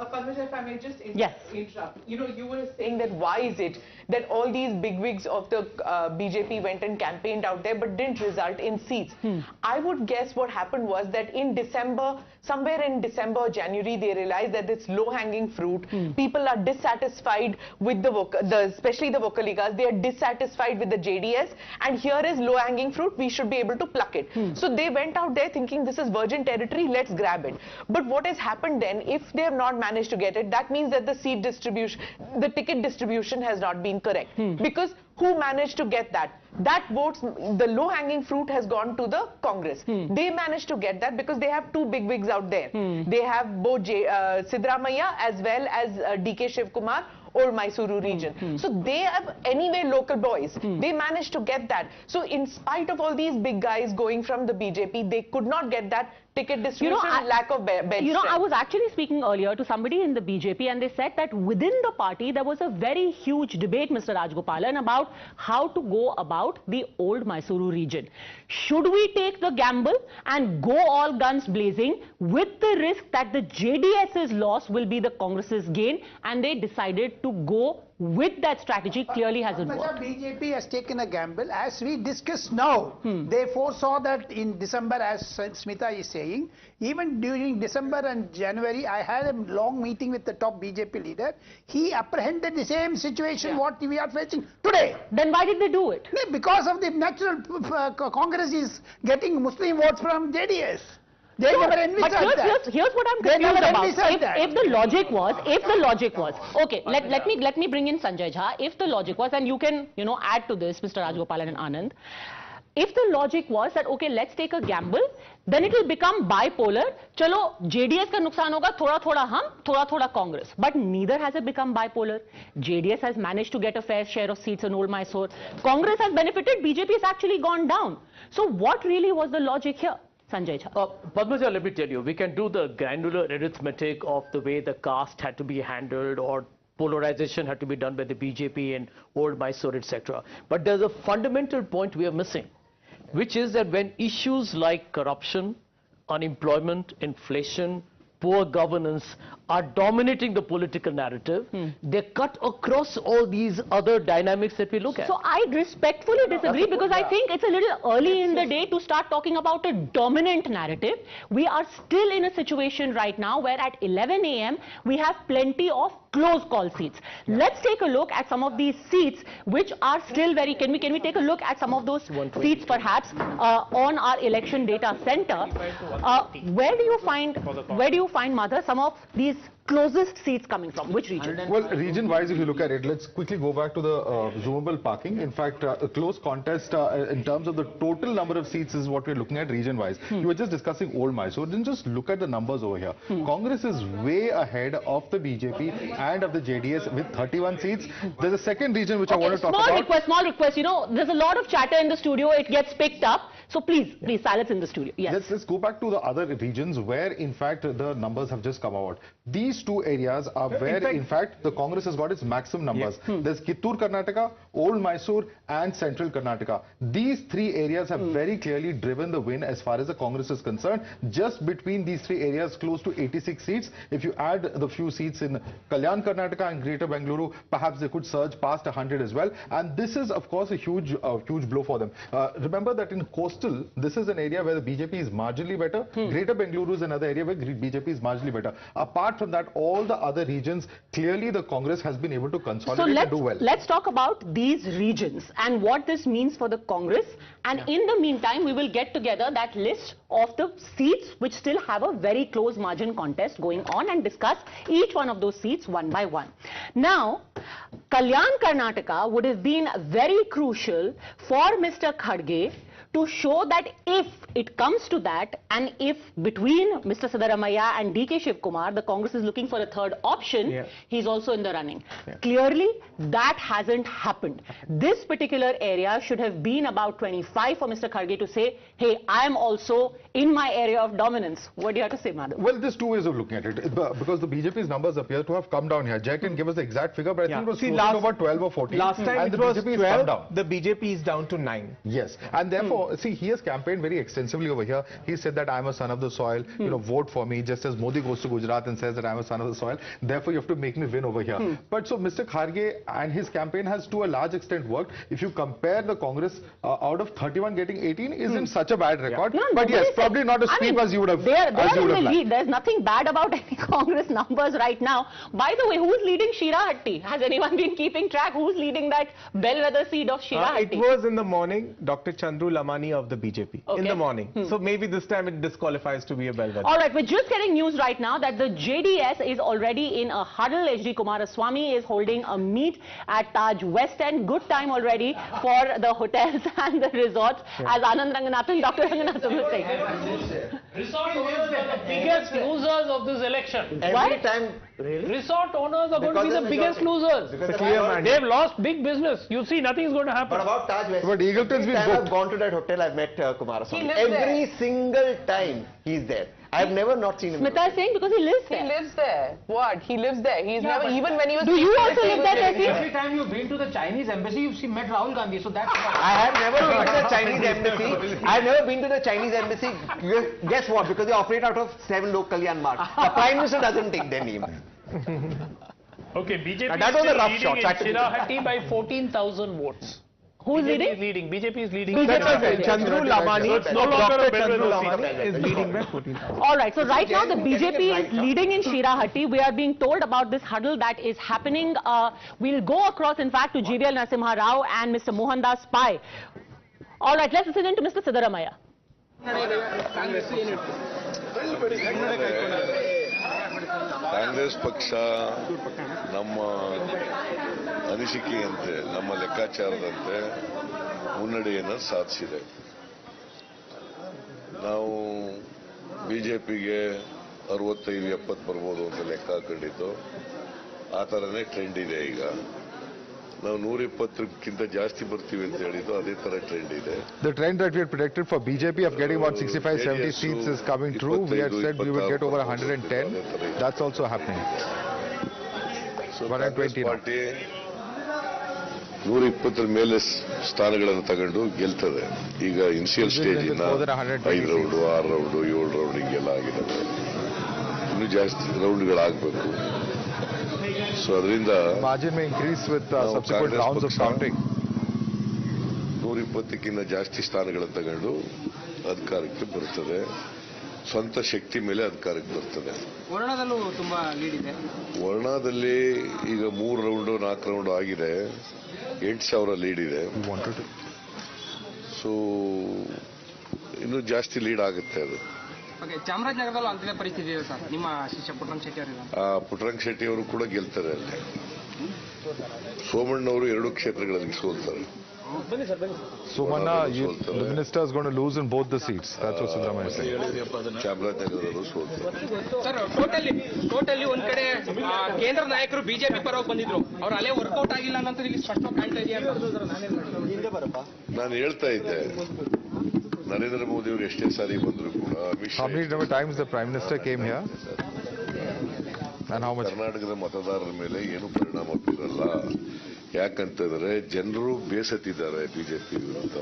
Padmaja, if I may just interrupt. You know, you were saying that why is it that all these bigwigs of the BJP went and campaigned out there but didn't result in seats? I would guess what happened was that in December, somewhere in December or January, they realized that it's low-hanging fruit. People are dissatisfied with especially the Vocaligas. They are dissatisfied with the JDS, and here is low-hanging fruit. We should be able to pluck it. So they went out there thinking this is virgin territory. Let's grab it. But what has happened then? If they have not managed to get it, that means that the seat distribution, the ticket distribution has not been correct. Because who managed to get that? That votes, the low-hanging fruit has gone to the Congress. They managed to get that because they have two bigwigs out there. They have both Siddaramaiah as well as DK Shivkumar, Old Mysuru region. So they have anyway local boys. They managed to get that. So in spite of all these big guys going from the BJP, they could not get that ticket distribution, lack of bench strength. I was actually speaking earlier to somebody in the BJP, and they said that within the party there was a very huge debate, Mr. Rajgopalan, about how to go about the Old Mysuru region. Should we take the gamble and go all guns blazing with the risk that the JDS's loss will be the Congress's gain? And they decided to go with that strategy. Clearly hasn't worked. BJP has taken a gamble. As we discuss now, they foresaw that in December, as Smita is saying, even during December and January, I had a long meeting with the top BJP leader. He apprehended the same situation what we are facing today. Then why did they do it? Because of the natural Congress is getting Muslim votes from JDS. They never envisaged that. Here's what I'm confused about. If the logic was, okay, let me bring in Sanjay Jha. If the logic was, and you can, add to this, Mr. Rajgopalan and Anand. If the logic was that, okay, let's take a gamble, then it will become bipolar. Chalo, JDS ka nuksan hoga, thoda hum, thoda Congress. But neither has it become bipolar. JDS has managed to get a fair share of seats in Old Mysore. Congress has benefited, BJP has actually gone down. So what really was the logic here? Sanjay Jha. Padmaja, let me tell you, we can do the granular arithmetic of the way the caste had to be handled or polarization had to be done by the BJP and Old Mysore, etc. But there's a fundamental point we are missing, which is that when issues like corruption, unemployment, inflation, poor governance are dominating the political narrative, they cut across all these other dynamics that we look at. So I respectfully disagree because I think it's a little early in the day to start talking about a dominant narrative. We are still in a situation right now where at 11 a.m. we have plenty of close call seats. Let's take a look at some of these seats which are still very, can we take a look at some of those seats perhaps on our election data center. Where do you find, Mother, some of these closest seats coming from? Which region? Well, region-wise, if you look at it, let's quickly go back to the zoomable parking. In fact, a close contest in terms of the total number of seats is what we're looking at region-wise. You were just discussing Old Mysore. Then just look at the numbers over here. Congress is way ahead of the BJP and of the JDS with 31 seats. There's a second region which I want to talk about. Small request. There's a lot of chatter in the studio. It gets picked up. So please, silence in the studio. Yes. Let's go back to the other regions where, in fact, the numbers have just come out. These two areas are where, in fact, the Congress has got its maximum numbers. There's Kittur Karnataka, Old Mysore, and Central Karnataka. These three areas have very clearly driven the win as far as the Congress is concerned. Just between these three areas, close to 86 seats. If you add the few seats in Kalyan Karnataka and Greater Bengaluru, perhaps they could surge past 100 as well. And this is, of course, a huge blow for them. Remember that in coastal, this is an area where the BJP is marginally better. Greater Bengaluru is another area where BJP is marginally better. Apart from that, all the other regions, clearly the Congress has been able to consolidate and do well. Let's talk about these regions and what this means for the Congress. And in the meantime, we will get together that list of the seats which still have a very close margin contest going on and discuss each one of those seats one by one. Now, Kalyan Karnataka would have been very crucial for Mr. Khadge to show that if it comes to that, and if between Mr. Siddaramaiah and DK Shivkumar, the Congress is looking for a third option, he's also in the running. Clearly, that hasn't happened. This particular area should have been about 25 for Mr. Khadge to say, hey, I am also in my area of dominance. What do you have to say, Madhav? Well, there's two ways of looking at it. Because the BJP's numbers appear to have come down here. Jay can give us the exact figure, but I think it was close to about 12 or 14. Last time and it was 12, the BJP is down to 9. Yes, and therefore, see, he has campaigned very extensively over here. He said that I'm a son of the soil, vote for me, just as Modi goes to Gujarat and says that I'm a son of the soil. Therefore, you have to make me win over here. But so Mr. Kharge and his campaign has to a large extent worked. If you compare the Congress, out of 31 getting 18 isn't such a bad record. No, but yes, probably not as steep as you would have. They are in the lead. There's nothing bad about any Congress numbers right now. By the way, who's leading Shirahatti? Has anyone been keeping track? Who's leading that bellwether seat of Shirahatti? It was in the morning, Dr. Chandru Lamani of the BJP. Okay. In the morning. So maybe this time it disqualifies to be a bellwether. All right, we're just getting news right now that the JDS is already in a huddle. HD Kumaraswamy is holding a meet at Taj West End. Good time already for the hotels and the resorts, as Anand Ranganathan, Dr. Ranganathan was saying. Resort owners are the biggest losers of this election. Every time, really? Resort owners are going to be the biggest losers. They've lost big business. You see, nothing is going to happen. But about Taj West, but Eagleton's been booked. I've gone to that hotel, I've met Kumaraswamy. Every single time he's there. I've never not seen him. Smita is saying because he lives there. He lives there. What? He lives there. He's never, even when he was... Do you also live there, Jesse? Every time you've been to the Chinese embassy, you've met Rahul Gandhi. So that's... I have never been to the Chinese embassy. I've never been to the Chinese embassy. Guess what? Because they operate out of 7 local Kalyan Mark. The Prime Minister doesn't take their name. Okay, BJP that was a rough shot. In Shirahatti by 14,000 votes. Who's BJP leading? BJP is leading. Chandru Lamani, it's no longer a bellwether is leading by 14,000. All right, so right now the BJP is leading in Shirahatti. We are being told about this huddle that is happening. We'll go across, in fact, to GVL Narasimha Rao and Mr. Mohandas Pai. All right, let's listen in to Mr. Siddaramaiah. Congress ಪಕ್ಷ ನಮ್ಮ ಅನಿಸಿಕೆಯಂತೆ ನಮ್ಮ ಲೆಕ್ಕಾಚಾರದಂತೆ ಮುನ್ನಡೆಯನ್ನು ಸಾಧಿಸಿದೆ. ನಾವು ಬಿಜೆಪಿಗೆ 65-70 ಬರ್ಬೋದು ಅಂತ ಲೆಕ್ಕ ಹಾಕೊಂಡಿದ್ದು. ಆ ಥರನೇ ಟ್ರೆಂಡ್ ಇದೆ ಈಗ. ನಾವು 120ಕ್ಕಿಂತ ಜಾಸ್ತಿ ಬರ್ತೀವಿ ಅಂತ ಹೇಳಿದ್ದು ಅದೇ ತರ ಟ್ರೆಂಡ್ ಇದೆ. The trend that we had predicted for BJP of getting about 65-70 seats is coming true. We had said we would get over 110. That's also happening. So 120 party 120 ಮೇಲೆ ಸ್ಥಾನಗಳನ್ನು ತಗೊಂಡು ಗೆಲ್ತದೆ. ಈಗ ಇನಿಷಿಯಲ್ ಸ್ಟೇಜ್ ಇಂದ 5 ರೌಂಡ್ 6 ರೌಂಡ್ 7 ರೌಂಡ್ ಹಿಂಗೆಲ್ಲ ಆಗಿದ್ದಾವೆ. ಇನ್ನೂ ಜಾಸ್ತಿ ರೌಂಡ್ಗಳಾಗಬೇಕು. So ಅದರಿಂದ margin may increase with subsequent rounds of counting. 120ಕ್ಕಿಂತ ಜಾಸ್ತಿ ಸ್ಥಾನಗಳನ್ನು ತಗೊಂಡು ಅಧಿಕಾರಕ್ಕೆ ಬರ್ತದೆ. ಸ್ವಂತ ಶಕ್ತಿ ಮೇಲೆ ಅಧಿಕಾರಕ್ಕೆ ಬರ್ತದೆ. ವರ್ಣದಲ್ಲೂ ತುಂಬಾ ಲೀಡ್ ಇದೆ. ವರ್ಣದಲ್ಲಿ ಈಗ 3 ರೌಂಡ್ 4 ರೌಂಡ್ ಆಗಿದೆ. 8,000 ಲೀಡ್ ಇದೆ. ಸೊ ಇನ್ನೂ ಜಾಸ್ತಿ ಲೀಡ್ ಆಗುತ್ತೆ ಅದು. ಚಾಮರಾಜನಗರದಲ್ಲೂ ಅಂತಿಮ ಪರಿಸ್ಥಿತಿ ಇದೆ ಸರ್. ನಿಮ್ಮ ಶಿಷ್ಯ ಪುಟ್ಟರಂಗ ಶೆಟ್ಟಿ ಅವರು ಪುಟ್ಟರಂಗ ಶೆಟ್ಟಿ ಅವರು ಕೂಡ ಗೆಲ್ತಾರೆ ಅಲ್ಲಿ. ಸೋಮಣ್ಣವರು 2 ಕ್ಷೇತ್ರಗಳಲ್ಲಿ ಸೋಲ್ತಾರೆ. Somana, the minister is going to lose in both the seats. That's what Siddaramaiah is saying. ಚಾಮರಾಜನಗರದಲ್ಲೂ ಸೋಲ್ತಾರೆ. ಸರ್, ಟೋಟಲಿ ಒಂದ್ ಕಡೆ ಕೇಂದ್ರ ನಾಯಕರು ಬಿಜೆಪಿ ಪರವಾಗಿ ಬಂದಿದ್ರು. ಅವ್ರ ಅಲೆ ವರ್ಕೌಟ್ ಆಗಿಲ್ಲ ಅನ್ನೋದು ಇಲ್ಲಿ ಸ್ಪಷ್ಟವಾಗಿ ಕಾಣ್ತಾ ಇದೆಯಾ? ನಾನು ಹೇಳ್ತಾ ಇದ್ದೆ, ನರೇಂದ್ರ ಮೋದಿ ಅವರು ಎಷ್ಟೇ ಸಾರಿ ಬಂದ್ರು ಕೂಡ How many times the Prime Minister came here? And how much? ಕರ್ನಾಟಕದ ಮತದಾರರ ಮೇಲೆ ಏನು ಪರಿಣಾಮ ಬೀರಲ್ಲ. ಯಾಕಂತಂದ್ರೆ ಜನರು ಬೇಸತ್ತಿದ್ದಾರೆ ಬಿಜೆಪಿ ವಿರುದ್ಧ.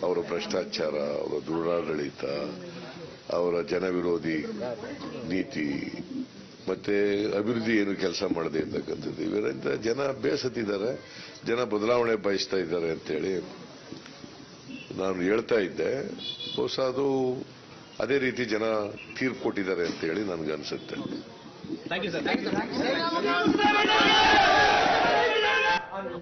ಅವರ ಭ್ರಷ್ಟಾಚಾರ, ಅವರ ದುರಾಡಳಿತ, ಅವರ ಜನವಿರೋಧಿ ನೀತಿ, ಮತ್ತೆ ಅಭಿವೃದ್ಧಿ ಏನು ಕೆಲಸ ಮಾಡದೆ ಇರ್ತಕ್ಕಂಥದ್ದು. ಇವರಿಂದ ಜನ ಬೇಸತ್ತಿದ್ದಾರೆ, ಜನ ಬದಲಾವಣೆ ಬಯಸ್ತಾ ಇದ್ದಾರೆ ಅಂತೇಳಿ ನಾನು ಹೇಳ್ತಾ ಇದ್ದೆ. ಬಹುಶಃ ಅದು ಅದೇ ರೀತಿ ಜನ ತೀರ್ಪು ಕೊಟ್ಟಿದ್ದಾರೆ ಅಂತ ಹೇಳಿ ನನಗೆ ಅನ್ಸುತ್ತೆ.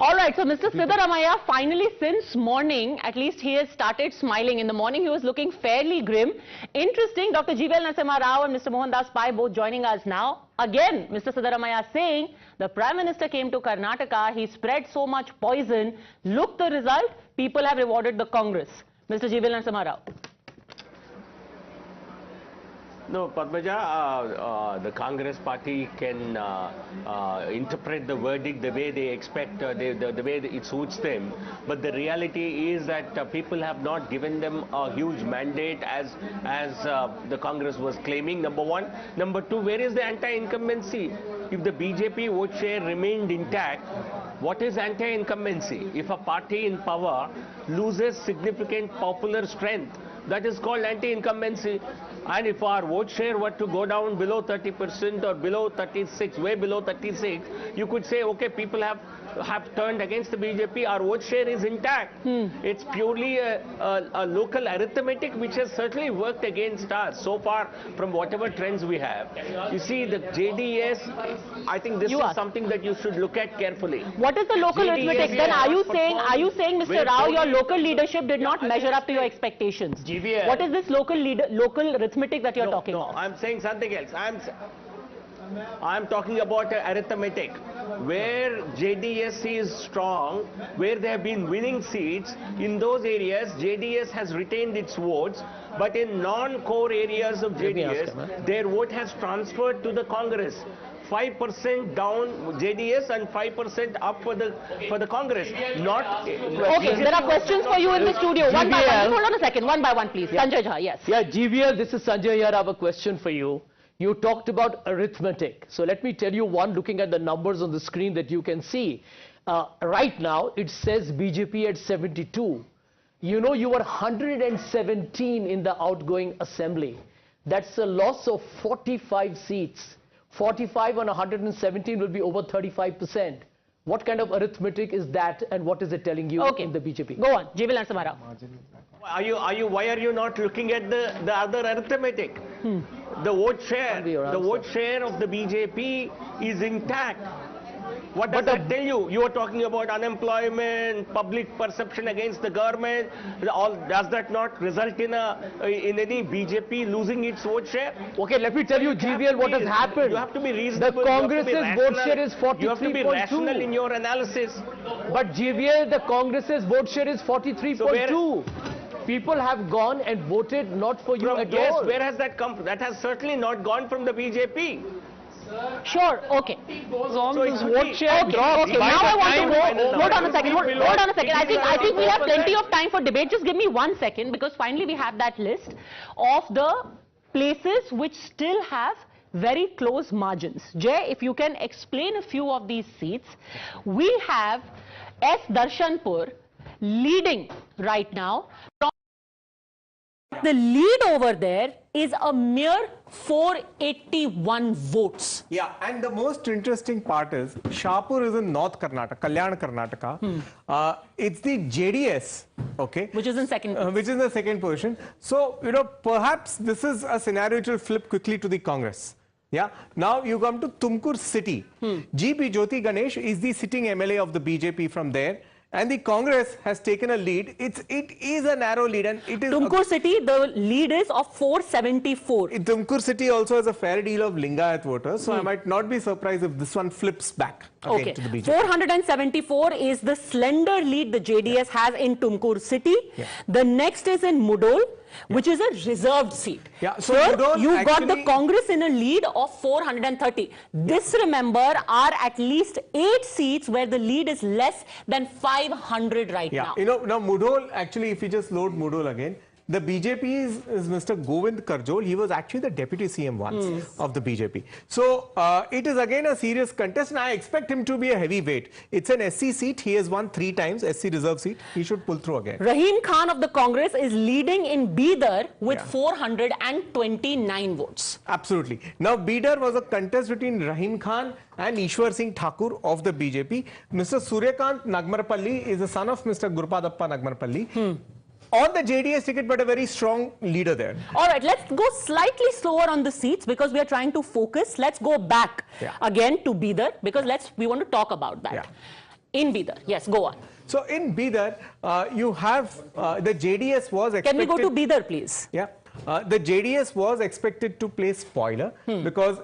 All right, so Mr. Siddaramaiah, finally since morning, at least he has started smiling. In the morning he was looking fairly grim. Interesting, Dr. GVL Narasimha Rao and Mr. Mohandas Pai both joining us now. Again, Mr. Siddaramaiah saying the Prime Minister came to Karnataka, he spread so much poison. Look the result, people have rewarded the Congress. Mr. GVL Narasimha Rao. No, Padmaja, the Congress party can interpret the verdict the way they expect, the way it suits them. But the reality is that people have not given them a huge mandate as the Congress was claiming, number one. Number two, where is the anti-incumbency? If the BJP vote share remained intact, what is anti-incumbency? If a party in power loses significant popular strength, that is called anti-incumbency. And if our vote share were to go down below 30% or below 36, way below 36, you could say, okay, people have turned against the BJP, our vote share is intact. It's purely a local arithmetic which has certainly worked against us so far from whatever trends we have. You see, the JDS, I think this is something that you should look at carefully. What is the local arithmetic? Then are you saying, Mr. Rao, your local leadership did not measure up to your expectations? GVL. What is this local arithmetic that you're talking about? No, I'm saying something else. I'm talking about arithmetic. Where JDS is strong, where they have been winning seats, in those areas JDS has retained its votes, but in non-core areas of JDS, their vote has transferred to the Congress. 5% down JDS and 5% up for the Congress. Not okay. There are questions for you in the studio. One by one. Hold on a second. One by one, please. Yeah. Sanjay Jha, yes. Yeah, GVL, this is Sanjay here. I have a question for you. You talked about arithmetic. So let me tell you one, looking at the numbers on the screen that you can see. Right now, it says BJP at 72. You know, you were 117 in the outgoing assembly. That's a loss of 45 seats. 45 on 117 will be over 35%. What kind of arithmetic is that, and what is it telling you in the BJP? Go on, GVL and Samara. Why are you not looking at the other arithmetic? The vote share of the BJP is intact. What does that tell you? You are talking about unemployment, public perception against the government. Does that not result in any BJP losing its vote share? Okay, let me tell you, GVL, what has happened. You have to be reasonable. The Congress's vote share is 43.2. You have to be rational in your analysis. But GVL, the Congress's vote share is 43.2. People have gone and voted not for you at all. Where has that come from? That has certainly not gone from the BJP. Sure, okay. Goes on this vote share drop. Okay, now I want to know. Hold on a second. Hold on a second. I think we have plenty of time for debate. Just give me 1 second, because finally we have that list of the places which still have very close margins. Jay, if you can explain a few of these seats. We have S. Darshanpur leading right now. The lead over there is a mere 481 votes. Yeah, and the most interesting part is Shahpur is in North Karnataka, Kalyan Karnataka. It's the JDS, okay, which is in second. Which is in the second position. So, you know, perhaps this is a scenario which will flip quickly to the Congress. Yeah. Now you come to Tumkur city. GP Jyoti Ganesh is the sitting MLA of the BJP from there. And the Congress has taken a lead. It is a narrow lead, and it is. Tumkur city, the lead is of 474. Tumkur city also has a fair deal of Lingayat voters, so I might not be surprised if this one flips back again to the BJP. 474 is the slender lead the JDS has in Tumkur city. Yeah. The next is in Mudol, which is a reserved seat. Yeah, so you got the Congress in a lead of 430. This, remember, are at least 8 seats where the lead is less than 500 right now. You know, now Mudol, actually, if you just load Mudol again, the BJP is Mr. Govind Karjol. He was actually the deputy CM once of the BJP. So it is again a serious contest, and I expect him to be a heavyweight. It's an SC seat. He has won 3 times, SC reserve seat. He should pull through again. Rahim Khan of the Congress is leading in Bidar with 429 votes. Absolutely. Now, Bidar was a contest between Rahim Khan and Ishwar Singh Thakur of the BJP. Mr. Suryakant Nagmarpalli is the son of Mr. Gurupadappa Nagmarpalli. On the JDS ticket, but a very strong leader there. All right, let's go slightly slower on the seats because we are trying to focus. Let's go back again to Bidar because we want to talk about that. In Bidar, yes, go on. So in Bidar, you have the JDS was expected. Can we go to Bidar, please? Yeah. The JDS was expected to play spoiler because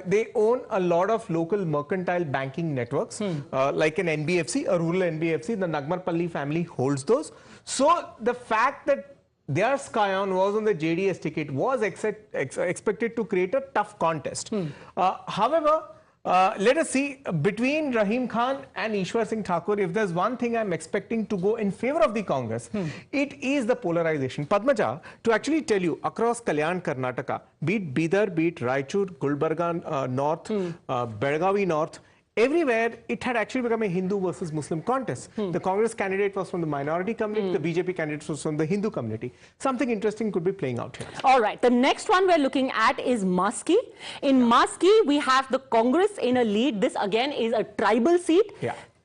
they own a lot of local mercantile banking networks, like an NBFC, a rural NBFC. The Nagmarpalli family holds those. So the fact that their scion was on the JDS ticket, was expected to create a tough contest. However, let us see, between Rahim Khan and Ishwar Singh Thakur, if there's one thing I'm expecting to go in favor of the Congress, it is the polarization. Padmaja, to actually tell you, across Kalyan, Karnataka, be it Bidar, be it Raichur, Gulbarga North, Belgavi North, everywhere it had actually become a Hindu versus Muslim contest. The Congress candidate was from the minority community, the BJP candidate was from the Hindu community. Something interesting could be playing out here. All right, the next one we're looking at is Maski. In Maski, we have the Congress in a lead. This again is a tribal seat.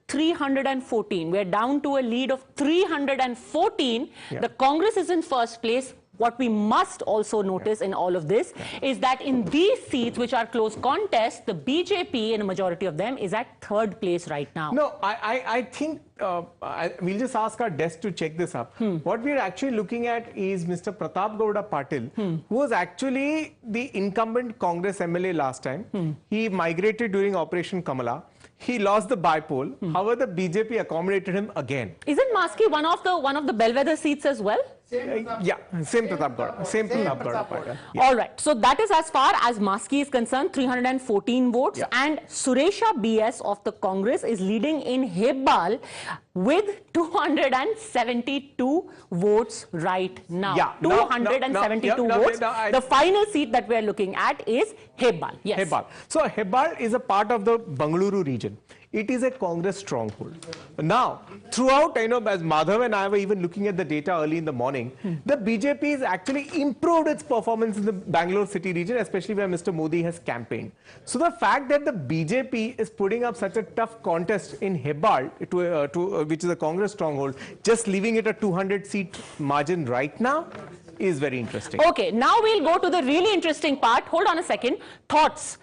314. We're down to a lead of 314. The Congress is in first place. What we must also notice in all of this is that in these seats, which are close contests, the BJP, in a majority of them, is at third place right now. No, I think we'll just ask our desk to check this up. What we're actually looking at is Mr. Pratap Gowda Patil, who was actually the incumbent Congress MLA last time. He migrated during Operation Kamala. He lost the bypoll. However, the BJP accommodated him again. Isn't Maski one of the bellwether seats as well? Yeah, same Pratap Gowda. Same Pratap Gowda. All right. So that is as far as Maski is concerned, 314 votes. And Suresha BS of the Congress is leading in Hebbal with 272 votes right now. 272 votes. The final seat that we're looking at is Hebbal. Yes. Hebbal. So Hebbal is a part of the Bangalore region. It is a Congress stronghold. Now, throughout, I know, as Madhav and I were even looking at the data early in the morning, the BJP has actually improved its performance in the Bangalore city region, especially where Mr. Modi has campaigned. So the fact that the BJP is putting up such a tough contest in Hebbal, which is a Congress stronghold, just leaving it a 200-seat margin right now, is very interesting. Okay, now we'll go to the really interesting part. Hold on a second. Thoughts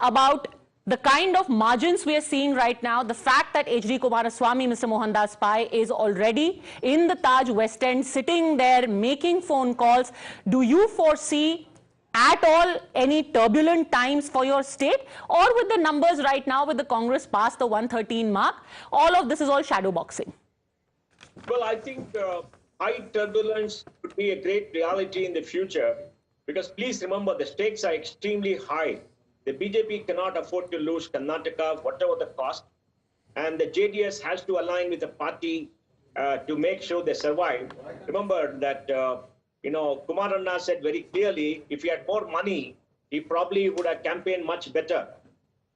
about the kind of margins we are seeing right now, the fact that H.D. Kumaraswamy, Mr. Mohandas Pai, is already in the Taj West End, sitting there, making phone calls. Do you foresee at all any turbulent times for your state? Or with the numbers right now, with the Congress past the 113 mark, all of this is all shadow boxing? Well, I think high turbulence could be a great reality in the future, because please remember the stakes are extremely high. The BJP cannot afford to lose Karnataka, whatever the cost, and the JDS has to align with the party to make sure they survive. Remember that, Kumaranna said very clearly, if he had more money, he probably would have campaigned much better.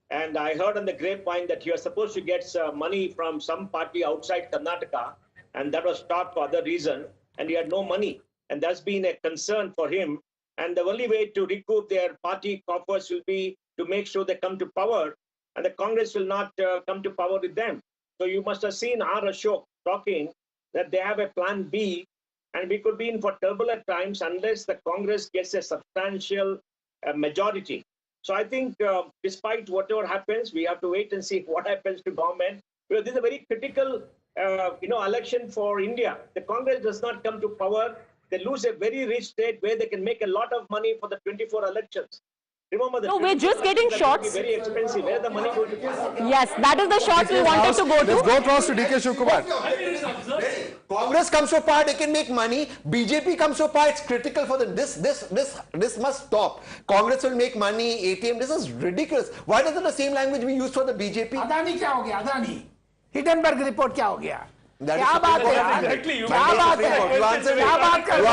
And I heard on the grapevine that he was supposed to get money from some party outside Karnataka, and that was stopped for other reason, and he had no money. And that's been a concern for him. And the only way to recoup their party coffers will be to make sure they come to power, and the Congress will not come to power with them. So you must have seen R. Ashok talking that they have a plan B, and we could be in for turbulent times unless the Congress gets a substantial majority. So I think despite whatever happens, we have to wait and see what happens to government. Because this is a very critical election for India. The Congress does not come to power. They lose a very rich state where they can make a lot of money for the 24 elections. Remember that. No, we're just getting shots. Very expensive. Where the money going to come? Yes, that is the shots we wanted to go to. Let's go across to DK Shivkumar. Congress comes to power, they can make money. BJP comes to power, it's critical for them. This must stop. Congress will make money, ATM. This is ridiculous. Why doesn't the same language be used for the BJP? Adani क्या हो गया? Adani. Hindenburg report क्या हो गया? क्या बात है यार? क्या बात है?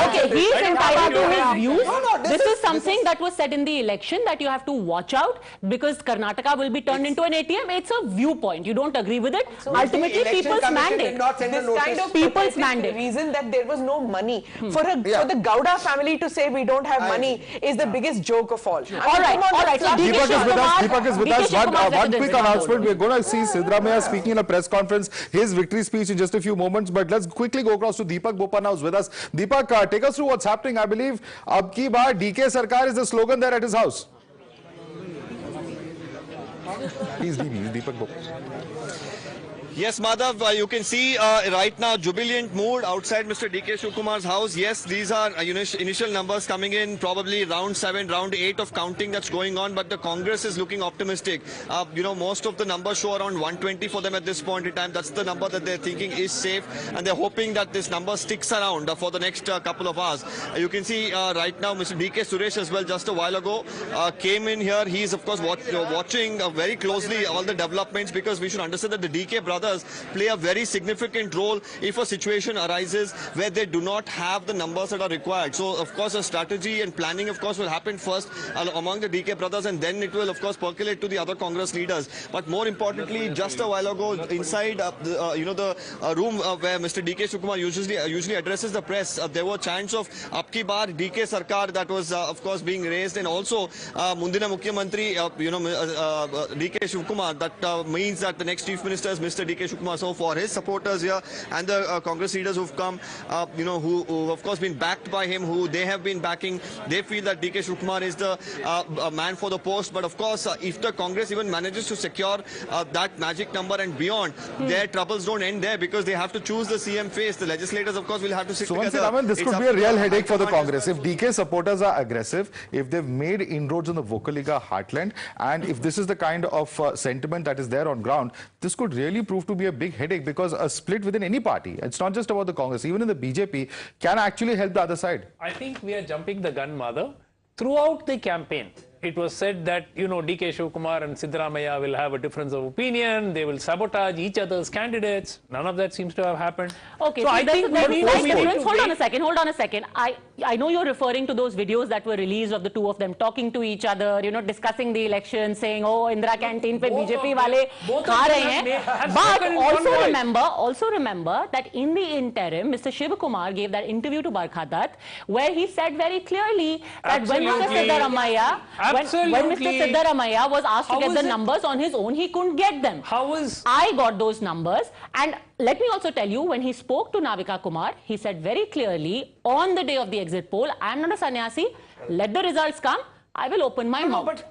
Okay, he is entitled to his views. This is something that was said in the election that you have to watch out, because Karnataka will be turned into an ATM. It's a viewpoint. You don't agree with it. So ultimately, people's mandate. This kind of people's mandate. reason that there was no money for the Gowda family to say we don't have money is the biggest joke of all. All right. So Deepak is with us. One quick announcement. We're going to see Siddaramaiah speaking in a press conference. His victory speech in just a few moments, but let's quickly go across to Deepak Bopana, who's with us. Deepak, take us through what's happening. I believe Ab Ki Baar DK Sarkar is the slogan there at his house. He's Deepak Bopana. Yes, Madhav, you can see right now jubilant mood outside Mr. D.K. Shivkumar's house. Yes, these are initial numbers coming in, probably round 7, round 8 of counting that's going on, but the Congress is looking optimistic. Most of the numbers show around 120 for them at this point in time. That's the number that they're thinking is safe, and they're hoping that this number sticks around for the next couple of hours. You can see right now Mr. D.K. Suresh as well, just a while ago, came in here. He's, of course, watching very closely all the developments, because we should understand that the D.K. brothers play a very significant role if a situation arises where they do not have the numbers that are required. So, of course, a strategy and planning, of course, will happen first among the D.K. brothers, and then it will, of course, percolate to the other Congress leaders. But more importantly, just a while ago, inside the room where Mr. D.K. Shivkumar usually addresses the press, there were chants of Apki Baar D.K. Sarkar that was, of course, being raised, and also Mundina Mukhyamantri, D.K. Shivkumar. That means that the next Chief Minister is Mr. D.K. Shivkumar. So for his supporters here and the Congress leaders who've come, who of course been backed by him, who they have been backing, they feel that D.K. Shivkumar is the man for the post. But of course, if the Congress even manages to secure that magic number and beyond, their troubles don't end there, because they have to choose the CM face. The legislators, of course, will have to sit together. This could be a real headache for the Congress. If DK supporters are aggressive, if they've made inroads in the Vocaliga heartland, and if this is the kind of sentiment that is there on ground, this could really prove to be a big headache, because a split within any party, it's not just about the Congress, even in the BJP, can actually help the other side. I think we are jumping the gun, Madhav. Throughout the campaign, it was said that, D.K. Shivkumar and Siddaramaiah will have a difference of opinion. They will sabotage each other's candidates. None of that seems to have happened. Okay, so I think hold on a second. I know you're referring to those videos that were released of the two of them talking to each other, discussing the election, saying, oh, Indira canteen pe BJP wale kha rahe hain. But also remember that in the interim, Mr. Shivkumar gave that interview to Barkha Dutt, where he said very clearly that when Mr. Siddaramaiah when Mr. Siddaramaiah was asked to get the numbers on his own, he couldn't get them. I got those numbers, and let me also tell you, when he spoke to Navika Kumar, he said very clearly on the day of the exit poll, I'm not a sannyasi, let the results come, I will open my mouth.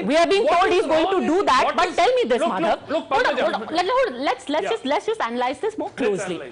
We are being told he's going to do that, but tell me this, Madhav. Let's just analyze this more closely.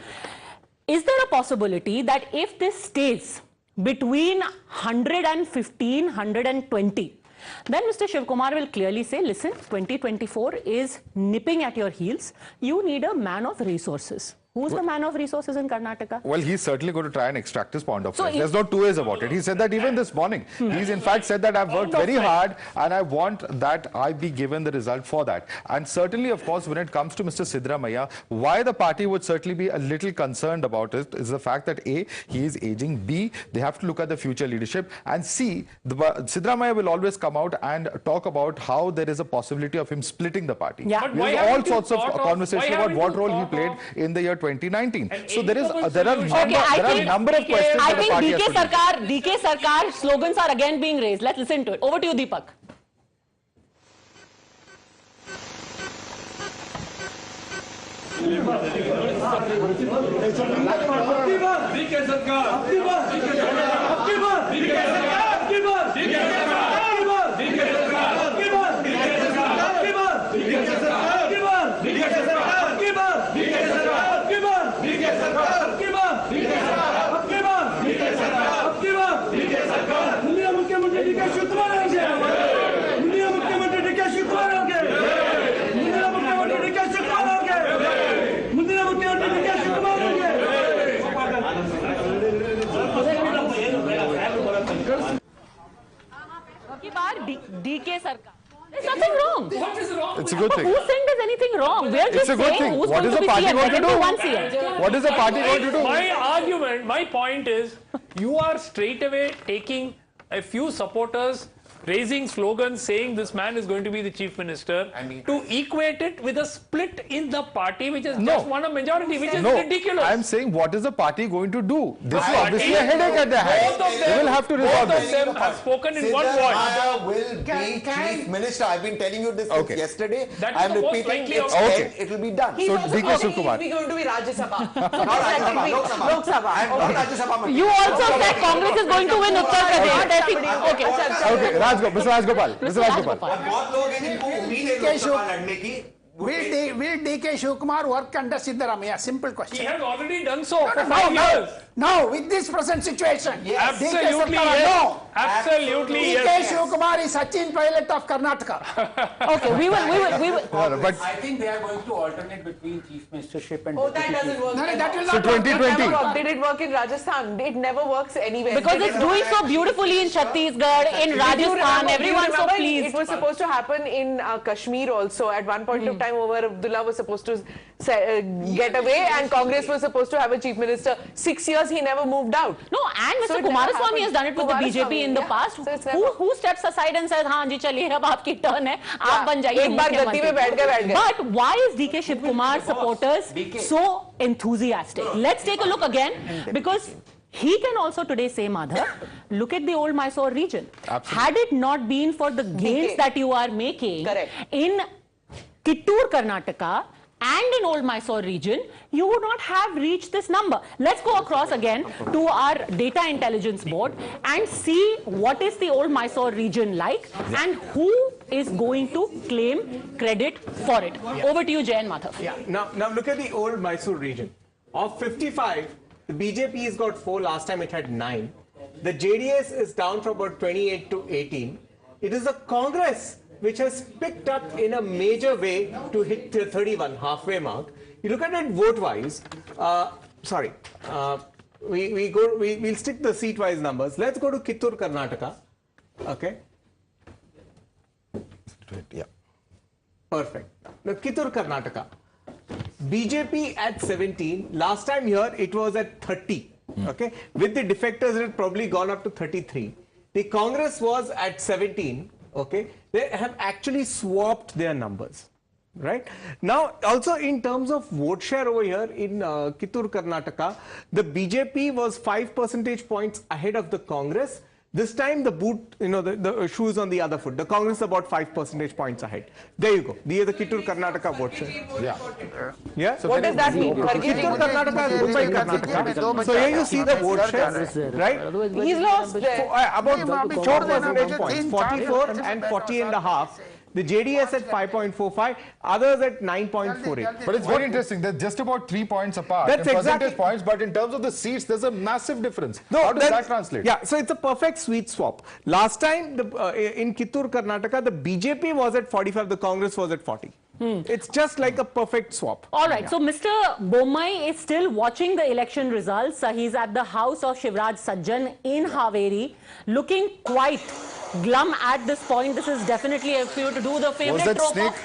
Is there a possibility that if this stays between 115, 120, then Mr. Shivkumar will clearly say, listen, 2024 is nipping at your heels. You need a man of resources. Who's the man of resources in Karnataka? Well, he's certainly going to try and extract his point of view. There's no two ways about it. He said that even this morning. He's in fact said that I've worked very hard and I want that I be given the result for that. And certainly, of course, when it comes to Mr. Siddaramaiah, why the party would certainly be a little concerned about it is the fact that A, he is aging, B, they have to look at the future leadership, and C, Siddaramaiah will always come out and talk about how there is a possibility of him splitting the party. Yeah. There's all sorts of conversation about what role he played in the year 2019. So there are a number of questions. I think DK Sarkar slogans are again being raised. Let's listen to it. Over to you, Deepak. DK Sarkar. There's nothing wrong. What is wrong? It's a good thing. Who's saying there's anything wrong? We're just saying who's going to be CM. There can be one CM. What is the party going to do? My argument, my point is, you are straight away taking a few supporters raising slogans saying this man is going to be the chief minister, to equate it with a split in the party which has just won a majority, which is ridiculous. I'm saying, what is the party going to do? This is obviously a headache at their hands. They will have to resolve this. Both of them have spoken in one voice. Will be chief minister. I've been telling you this since yesterday. I'm repeating it will be done. So DK Shivkumar. We're going to be Rajya Sabha. Lok Sabha. You also said Congress is going to win Uttar Pradesh. Okay, Mr. Rajgopal. बहुत लोग हैं जिनको उम्मीद है लोकसभा लड़ने की, Will DK Shivkumar work under Siddaramaiah? Simple question. He has already done so for 5 years. No, with this present situation. Yes. DK Absolutely Sarkar, yes. no. Absolutely DK yes. Shivkumar is Sachin Pilot of Karnataka. Okay, we will. But I think they are going to alternate between chief ministership and that deputy doesn't chief. work. No, that will So not work. 2020. It never worked. Did it work in Rajasthan? It never works anywhere. Because it's doing so beautifully in Chhattisgarh, in Rajasthan, everyone's so pleased. It was supposed to happen in Kashmir also. At one point of time, Omar Abdullah was supposed to get away, and Congress was supposed to have a chief minister. 6 years, he never moved out. No, and So Mr. it never Kumaraswamy happened. has done it with the BJP in the yeah. past. So it's never- Who steps aside and says, हाँ जी चलिए अब आपकी turn है, आप बन जाइए एक बार गद्दी में बैठ गए. But why is DK Shiv Kumar supporters so enthusiastic? Let's take a look again, because he can also today say, Madhav, look at the old Mysore region. Had it not been for the gains that you are making in Kittur, Karnataka, and in old Mysore region, you would not have reached this number. Let's go across again to our data intelligence board and see what is the old Mysore region like and who is going to claim credit for it. Over to you, Jay and Madhav. Yeah. Now look at the old Mysore region. Of 55, the BJP has got 4. Last time it had 9. The JDS is down from about 28 to 18. It is the Congress which has picked up in a major way to hit the 31 halfway mark. You look at it vote-wise. We'll stick the seat-wise numbers. Let's go to Kittur, Karnataka. Okay. Yeah. Perfect. Now Kittur, Karnataka. BJP at 17. Last time here it was at 30. Okay. With the defectors, it had probably gone up to 33. The Congress was at 17. Okay, they have actually swapped their numbers, right? Now, also in terms of vote share over here in Kittur, Karnataka, the BJP was 5 percentage points ahead of the Congress. This time the boot, the shoe is on the other foot. The Congress is about 5 percentage points ahead. There you go. These are the Kittur, Karnataka vote share. Yeah. Yeah. So what does that mean? Kittur, Karnataka is ruled by Karnataka. So here you see the vote share, right? He's lost there. About 4 percentage points, 44 and 40 and a half. The JDS at 5.45, others at 9.48. But it's very interesting. They're just about 3 points apart That's in exactly percentage points, but in terms of the seats, there's a massive difference. How does that translate? Yeah, so it's a perfect sweet swap. Last time in Kittur, Karnataka, the BJP was at 45, the Congress was at 40. It's just like a perfect swap. All right, so Mr. Bommai is still watching the election results. He's at the house of Shivraj Sajjan in Haveri, looking quite glum at this point. This is definitely a few to do the favorite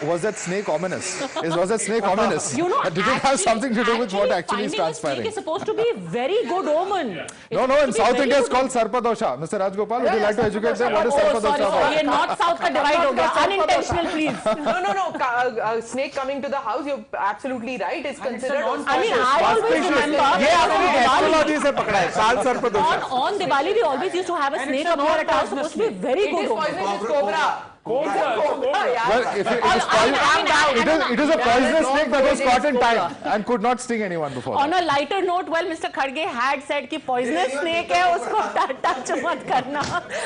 Was that snake ominous? Was that snake ominous? Did it have something to do with what actually is transpiring? Snake is supposed to be a very good omen. No, in South India it's called Sarpadosha. Mr. Rajgopal, would you like to educate them what is Sarpadosha? Sorry, not South ka divide hoga. Unintentional, please. No. Snake coming to the house, you're absolutely right. It's considered I always remember. On Diwali, we always used to have a snake up here at our house. Supposed to be very good. It is poisonous, it's cobra. Well, it is a poisonous snake that was caught in time and could not sting anyone before. On a lighter note, well, Mr. Kharge had said कि poisonous snake है, usko touch मत करना.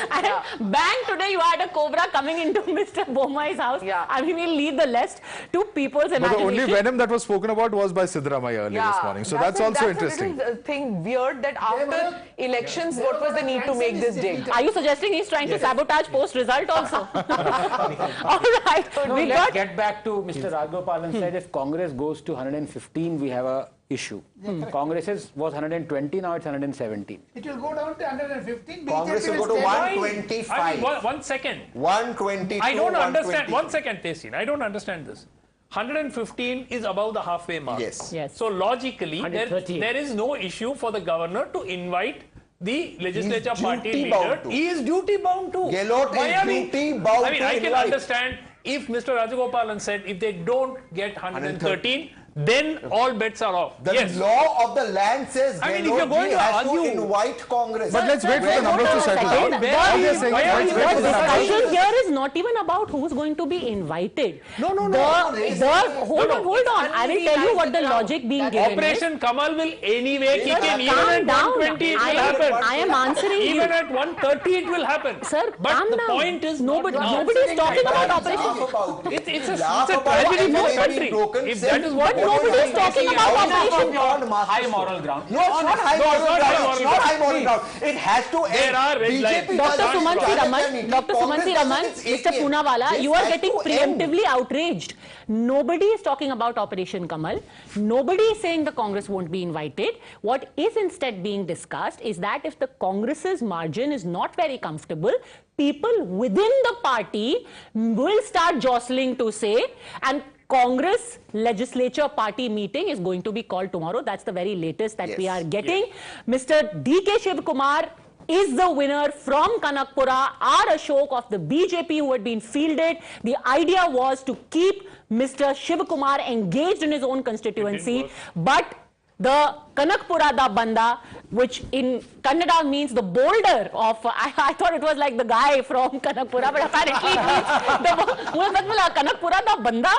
And bang, today you had a cobra coming into Mr. Bommai's house. I mean, we'll leave the rest to people's imagination. But the only venom that was spoken about was by Siddaramaiah earlier this morning. So that's also interesting. That's a little thing weird that after elections, what was the need to make this dig? Are you suggesting he's trying to sabotage post-result also? All right. No, let's get back to Mr. Rajgopal and said if Congress goes to 115, we have a issue. Congress was 120, now it's 117. It will go down to 115. Congress will go to 125. I mean, one second. 122. I don't understand. 1 second, Tessin. I don't understand this. 115 is above the halfway mark. Yes. So logically, there is no issue for the governor to invite the legislature party leader. He is duty bound to. Gehlot is duty bound to. I mean, I can understand if Mr. Rajagopalan said if they don't get 113, then all bets are off. The yes. law of the land says if you're going to has argue, to invite Congress. But let's wait for the numbers to settle down. The discussion here is not even about who's going to be invited. No. Hold on. I will tell you what the logic being given Operation Kamal will anyway kick in. Even at 120 it will happen. I am answering you. Even at 130 it will happen. Sir, but the point is nobody is talking about Operation. It's a tragedy for the country. If that is what nobody is talking about Operation. High moral ground. No, it's not high moral ground. It's not high moral ground. It has to end. There are red lines. Dr. Sumansi Raman, Mr. Poonawala, you are getting preemptively outraged. Nobody is talking about Operation Kamal. Nobody is saying the Congress won't be invited. What is instead being discussed is that if the Congress's margin is not very comfortable, people within the party will start jostling to say, and Congress legislature party meeting is going to be called tomorrow. That's the very latest that we are getting. Mr. D.K. Shivkumar is the winner from Kanakpura, R. Ashok of the BJP who had been fielded. The idea was to keep Mr. Shivkumar engaged in his own constituency, but the Kanakpura da Banda, which in Kannada means the boulder of, I thought it was like the guy from Kanakpura, but apparently it means the Kanakpura da Banda.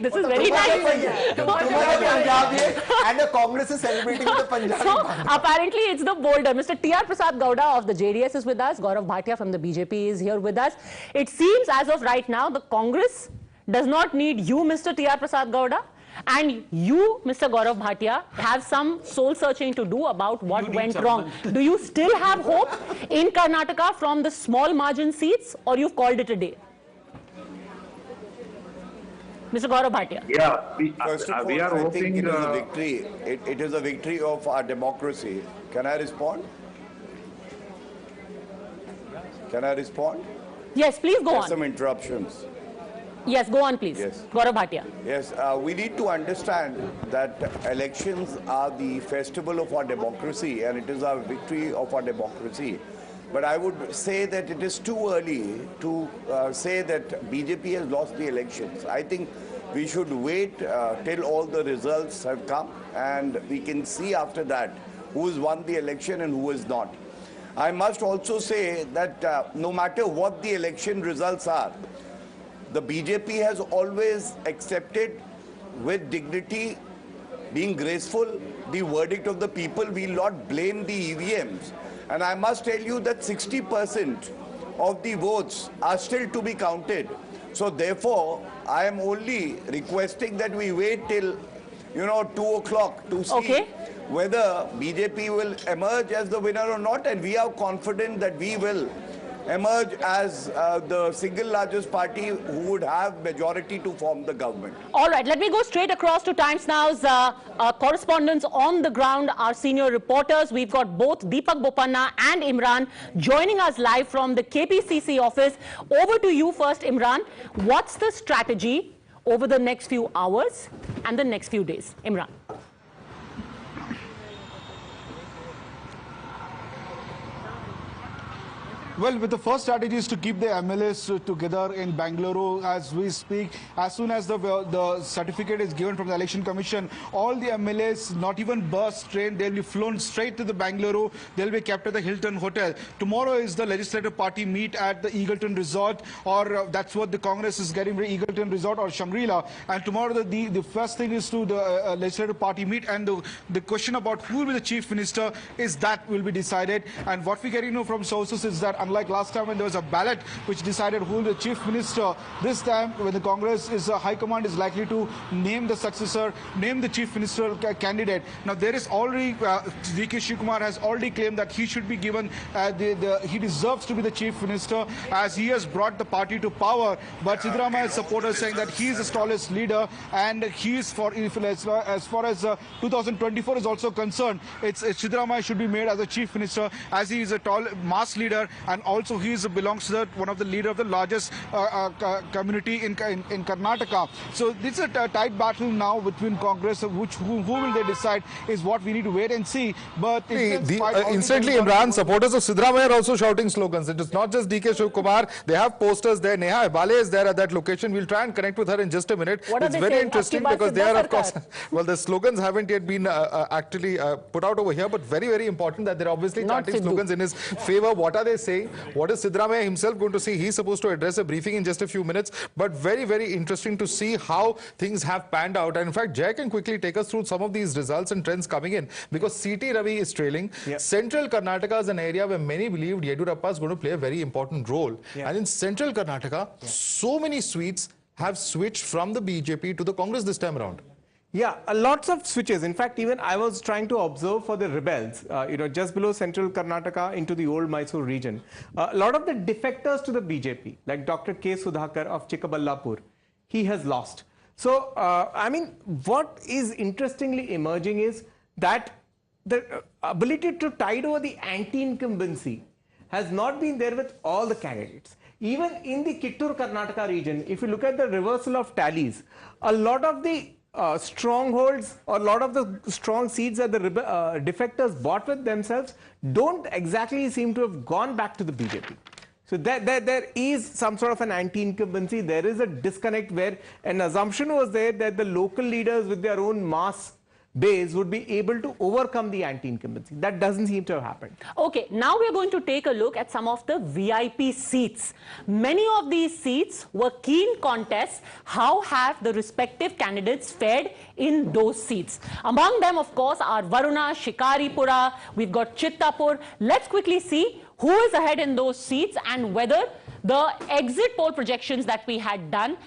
This is very nice. And the Congress is celebrating the Punjabi. So apparently it's the boulder. Mr. T.R. Prasad Gowda of the JDS is with us. Gaurav Bhatia from the BJP is here with us. It seems as of right now the Congress does not need you, Mr. T.R. Prasad Gowda. And you, Mr. Gaurav Bhatia, have some soul searching to do about what went wrong. Do you still have hope in Karnataka from the small margin seats, or you've called it a day? Mr. Gaurav Bhatia. Yeah, First of all, we are I hoping think it is a victory. It is a victory of our democracy. Can I respond? Can I respond? Yes, please go There's on. some interruptions. Yes, go on, please. Yes. Gaurav Bhatia. Yes, we need to understand that elections are the festival of our democracy and it is our victory of our democracy. But I would say that it is too early to say that BJP has lost the elections. I think we should wait till all the results have come and we can see after that who has won the election and who has not. I must also say that no matter what the election results are, the BJP has always accepted with dignity, being graceful, the verdict of the people. We will not blame the EVMs. And I must tell you that 60% of the votes are still to be counted. So therefore, I am only requesting that we wait till, 2 o'clock to see whether BJP will emerge as the winner or not. And we are confident that we will emerge as the single largest party who would have majority to form the government. All right, let me go straight across to Times Now's correspondents on the ground, our senior reporters. We've got both Deepak Bopanna and Imran joining us live from the KPCC office. Over to you first, Imran. What's the strategy over the next few hours and the next few days? Imran. Well, with the first strategy is to keep the MLAs together in Bangalore as we speak. As soon as the certificate is given from the Election Commission, all the MLAs, not even bus, train, they'll be flown straight to the Bangalore. They'll be kept at the Hilton Hotel. Tomorrow is the Legislative Party meet at the Eagleton Resort, or that's what the Congress is getting, the Eagleton Resort or Shangri-La. And tomorrow the first thing is to the Legislative Party meet, and the question about who will be the Chief Minister is that will be decided. And what we get from sources is that unlike last time when there was a ballot which decided who will be the Chief Minister, this time when the Congress is High Command is likely to name the successor, name the Chief Minister candidate. Now there is already, D.K. Shivkumar has already claimed that he should be given, he deserves to be the Chief Minister as he has brought the party to power. But Siddaramaiah's supporters saying that he is the tallest leader and he is as far as 2024 is also concerned, Siddaramaiah should be made as a Chief Minister as he is a tall mass leader and also he belongs to one of the leader of the largest community in Karnataka. So this is a tight battle now between Congress, who will they decide is what we need to wait and see. But instantly, Imran, supporters of Siddaramaiah are also shouting slogans. It is not just DK Shivkumar. They have posters there. Neha Ebale is there at that location. We'll try and connect with her in just a minute. It's very interesting because they are, of course, well, the slogans haven't yet been actually put out over here, but very, very important that they're obviously chanting slogans in his favor. What are they saying? What is Siddaramaiah himself going to say? He's supposed to address a briefing in just a few minutes, but very, very interesting to see how things have panned out. And in fact, Jay can quickly take us through some of these results and trends coming in, because CT Ravi is trailing. Central Karnataka is an area where many believed Yediyurappa is going to play a very important role. And in Central Karnataka, so many seats have switched from the BJP to the Congress this time around. Yeah, lots of switches. In fact, even I was trying to observe for the rebels, just below Central Karnataka into the old Mysore region. A lot of the defectors to the BJP, like Dr. K. Sudhakar of Chikkaballapur, he has lost. So, I mean, what is interestingly emerging is that the ability to tide over the anti-incumbency has not been there with all the candidates. Even in the Kittur Karnataka region, if you look at the reversal of tallies, a lot of the strongholds or a lot of the strong seats that the defectors bought with themselves don't exactly seem to have gone back to the BJP. So there is some sort of an anti-incumbency. There is a disconnect where an assumption was there that the local leaders with their own mass base would be able to overcome the anti-incumbency. That doesn't seem to have happened. Okay, now we're going to take a look at some of the VIP seats. Many of these seats were keen contests. How have the respective candidates fared in those seats? Among them, of course, are Varuna, Shikaripura, we've got Chittapur. Let's quickly see who is ahead in those seats and whether the exit poll projections that we had done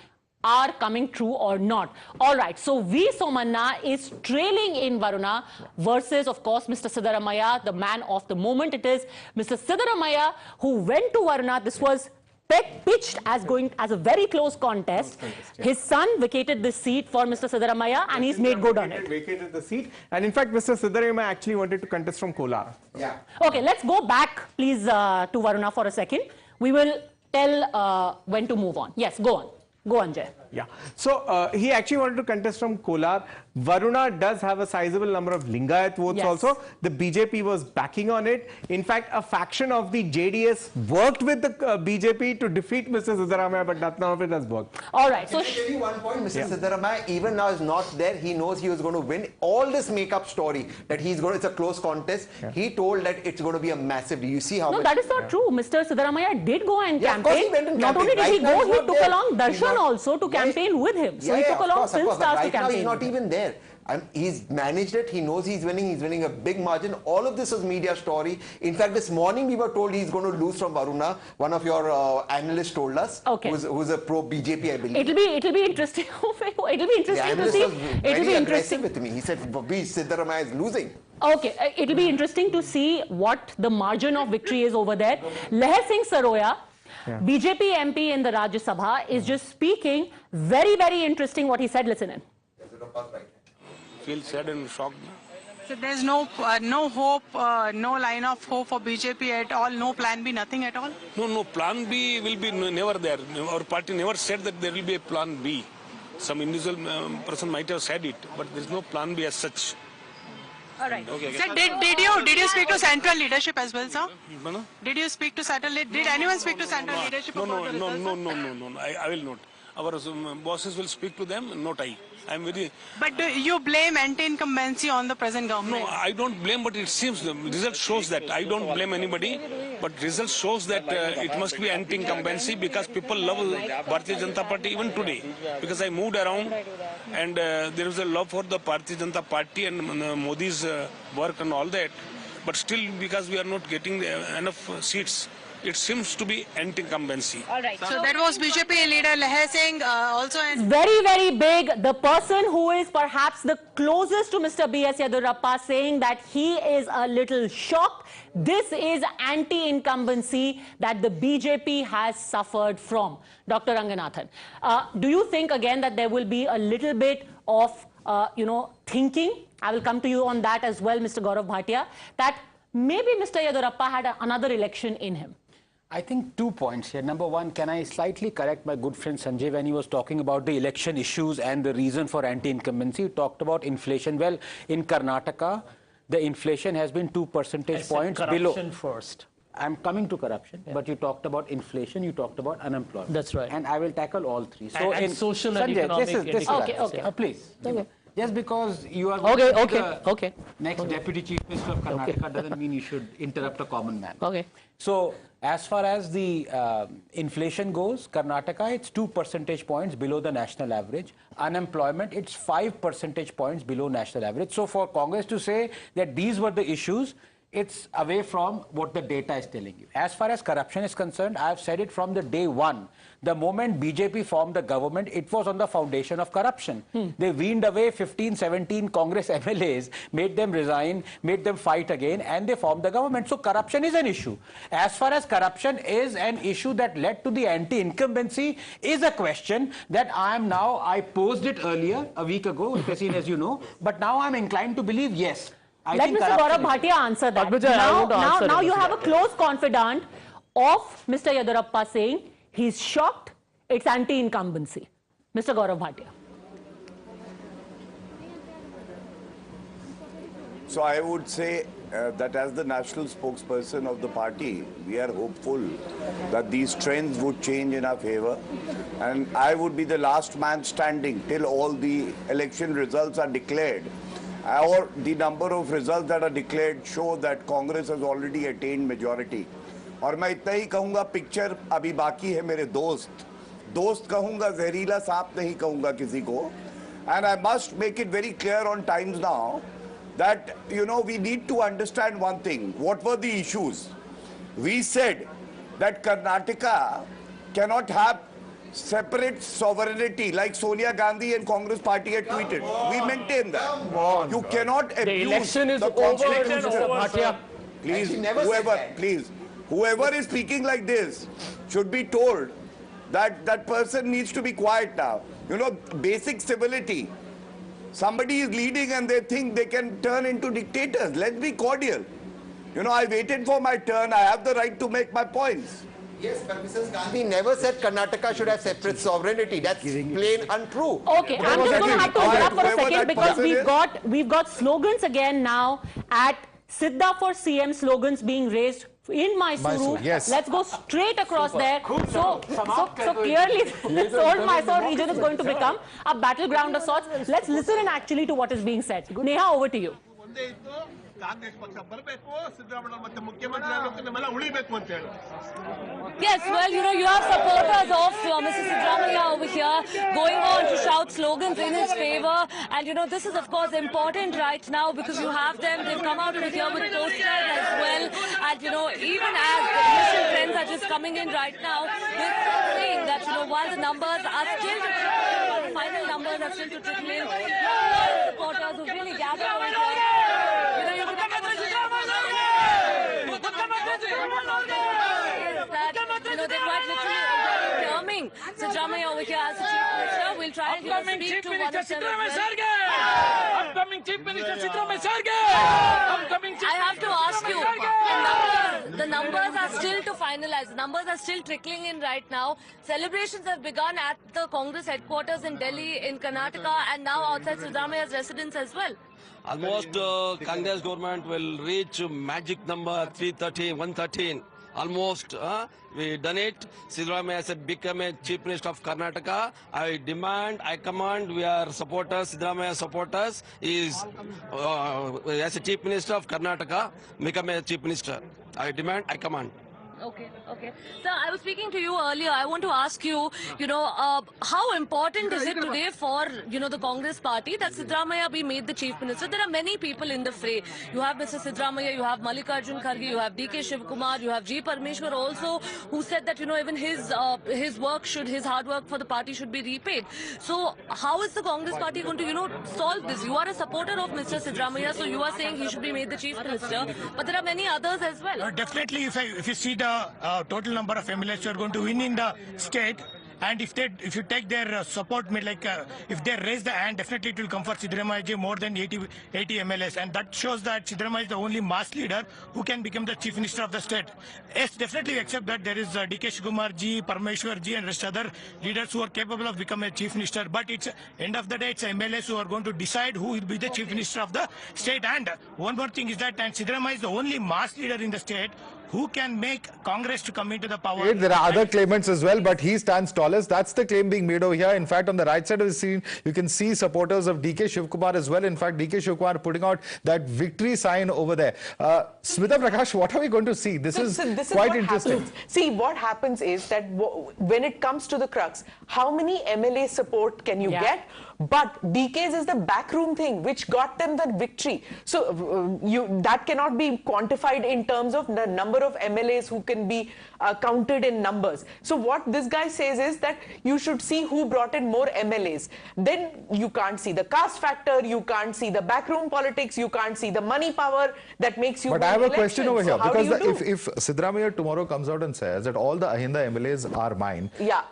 are coming true or not. All right, so V. Somanna is trailing in Varuna versus, of course, Mr. Siddaramaiah, the man of the moment. It is Mr. Siddaramaiah who went to Varuna. This was pitched as a very close contest. His son vacated this seat for Mr. Siddaramaiah and he's made good on it. Vacated the seat, and in fact, Mr. Siddaramaiah actually wanted to contest from Kolar. Yeah. Okay, let's go back, please, to Varuna for a second. We will tell when to move on. Yes, go on. Go on, Jay. Yeah. So he actually wanted to contest from Kolar. Varuna does have a sizable number of Lingayat votes also. The BJP was backing on it. In fact, a faction of the JDS worked with the BJP to defeat Mr. Siddaramaiah, but none of it has worked. All right. So Can I tell you one point? Mr. Siddaramaiah even now is not there. He knows he was going to win. All this make-up story that it's a close contest. He told that it's going to be a massive. Do you see how much? No, that is not true. Mr. Siddaramaiah did go and campaign. Of course he went and not only did he go, he took along Darshan also to campaign with him. So he took along film stars to campaign. Now he's not even there. And he's managed it. He knows he's winning a big margin. All of this is media story. In fact, this morning we were told he's going to lose from Varuna. One of your analysts told us, who's a pro-BJP, I believe. It'll be interesting. It'll be interesting to see. It'll be interesting with me. He said Siddaramaiah is losing. Okay, it'll be interesting to see what the margin of victory is over there. Leher Singh Saroya, BJP MP in the Rajya Sabha, is just speaking. Very, very interesting what he said. Listen in. Feel sad and shocked. So there's no hope, no line of hope for BJP at all, no plan B, nothing at all? No, plan B will be never there. Our party never said that there will be a plan B. Some individual person might have said it, but there's no plan B as such. All right. Okay. Sir, did you speak to central leadership as well, sir? Did you speak to central? Did anyone speak to central leadership? No. I will not. Our bosses will speak to them, not I. I'm very. But do you blame anti-incumbency on the present government? No, I don't blame, but it seems the result shows that. I don't blame anybody, but result shows that it must be anti-incumbency because people love Bharatiya Janata Party even today. Because I moved around and there is a love for the Bharatiya Janata Party and Modi's work and all that. But still, because we are not getting enough seats, it seems to be anti-incumbency. All right. So that was BJP leader Leher Singh also. Very, very big. The person who is perhaps the closest to Mr. B.S. Yediyurappa saying that he is a little shocked. This is anti-incumbency that the BJP has suffered from. Dr. Ranganathan, do you think again that there will be a little bit of, thinking? I will come to you on that as well, Mr. Gaurav Bhatia, that maybe Mr. Yediyurappa had another election in him. I think 2 points here. Number one, can I slightly correct my good friend Sanjay when he was talking about the election issues and the reason for anti-incumbency? He talked about inflation. Well, in Karnataka, the inflation has been 2 percentage points below. Corruption first. I'm coming to corruption, but you talked about inflation, you talked about unemployment. That's right. And I will tackle all three. So and social Sanjay, and economic this indicators. please. Okay. Just because you are next Deputy Chief Minister of Karnataka doesn't mean you should interrupt a common man. Okay. So as far as the inflation goes, Karnataka, it's 2 percentage points below the national average. Unemployment, it's 5 percentage points below national average. So for Congress to say that these were the issues, it's away from what the data is telling you. As far as corruption is concerned, I've said it from the day one. The moment BJP formed the government, it was on the foundation of corruption. They weaned away 15, 17 Congress MLAs, made them resign, made them fight again, and they formed the government. So corruption is an issue. As far as corruption is an issue that led to the anti-incumbency, is a question that I posed it earlier, a week ago, as you know, but now I'm inclined to believe yes. Let Mr. Gaurav Bhatia answer that. Now you have a close confidant of Mr. Yediyurappa saying he's shocked, it's anti-incumbency. Mr. Gaurav Bhatia. So I would say that as the national spokesperson of the party, we are hopeful that these trends would change in our favor. And I would be the last man standing till all the election results are declared. Or the number of results that are declared show that Congress has already attained majority. और मैं इतना ही कहूँगा, picture अभी बाकी है मेरे दोस्त कहूँगा, जहरीला सांप नहीं कहूँगा किसी को. And I must make it very clear on Times Now that, you know, we need to understand one thing. What were the issues? We said that Karnataka cannot have separate sovereignty like Sonia Gandhi and Congress party had tweeted. We maintain that. You cannot abuse the election is the over. Please, whoever is speaking like this should be told that that person needs to be quiet now. You know, basic civility. Somebody is leading and they think they can turn into dictators. Let's be cordial. You know, I waited for my turn. I have the right to make my points. Yes, but Mrs. Gandhi never said Karnataka should have separate sovereignty. That's plain untrue. Okay, I'm just going to have to interrupt for a second because we've got slogans again now at Sidda for CM slogans being raised in Mysuru. Yes. Let's go straight across there. So clearly this old Mysore region is going to become a battleground of sorts. Let's listen in actually to what is being said. Neha, over to you. Yes, well, you know, you have supporters of Mr. Siddaramaiah over here going on to shout slogans in his favor. And, you know, this is, of course, important right now because you have them. They've come out over here with posters as well. And, you know, even as the initial trends are just coming in right now, they're still saying that, you know, while the numbers are still to trickle, while the final numbers are still to trickle in, supporters who really gather over here. You know, they're quite literally terming Siddaramaiah over here as the Chief Minister. We'll try and speak to one of them as well. Upcoming Chief Minister Siddaramaiah. I have to ask you, the numbers are still to finalize. The numbers are still trickling in right now. Celebrations have begun at the Congress headquarters in Delhi, in Karnataka, and now outside Siddaramaiah's residence as well. Almost Congress government will reach magic number 313, 113. Almost, we done it. Siddaramaiah has become a Chief Minister of Karnataka. I demand, I command, we are supporters, Siddaramaiah supporters, is as a Chief Minister of Karnataka, become a Chief Minister. I demand, I command. Okay. Sir, I was speaking to you earlier. I want to ask you, you know, how important is it today for, you know, the Congress party that Siddaramaiah be made the Chief Minister? There are many people in the fray. You have Mr. Siddaramaiah, you have Mallikarjun Kharge, you have DK Shivakumar, you have G. Parmeshwar also, who said that, you know, even his work his hard work for the party should be repaid. So how is the Congress party going to, you know, solve this? You are a supporter of Mr. Siddaramaiah, so you are saying he should be made the Chief Minister, but there are many others as well. Definitely, if you see the total number of MLAs who are going to win in the state, And if you take their support, if they raise the hand, definitely it will come for Siddaramaiah more than 80 MLAs. And that shows that Siddaramaiah is the only mass leader who can become the Chief Minister of the state. Yes, definitely accept that there is DK Shivakumar ji, Parameshwar ji and rest other leaders who are capable of becoming a Chief Minister. But it's end of the day, it's MLAs who are going to decide who will be the Chief Minister of the state. And one more thing is that Siddaramaiah is the only mass leader in the state who can make Congress to come into the power. There are other claimants as well, but he stands tallest. That's the claim being made over here. In fact, on the right side of the screen, you can see supporters of DK Shivakumar as well. In fact, DK Shivakumar putting out that victory sign over there. Smita Prakash, what are we going to see? This is quite interesting. Happens. See, what happens is that when it comes to the crux, how many MLA support can you get? But DK's is the backroom thing which got them the victory. So that cannot be quantified in terms of the number of MLAs who can be counted in numbers. So what this guy says is that you should see who brought in more MLAs. Then you can't see the caste factor, you can't see the backroom politics, you can't see the money power that makes you. But I have a question over here, because if Siddaramaiah tomorrow comes out and says that all the Ahinda MLAs are mine,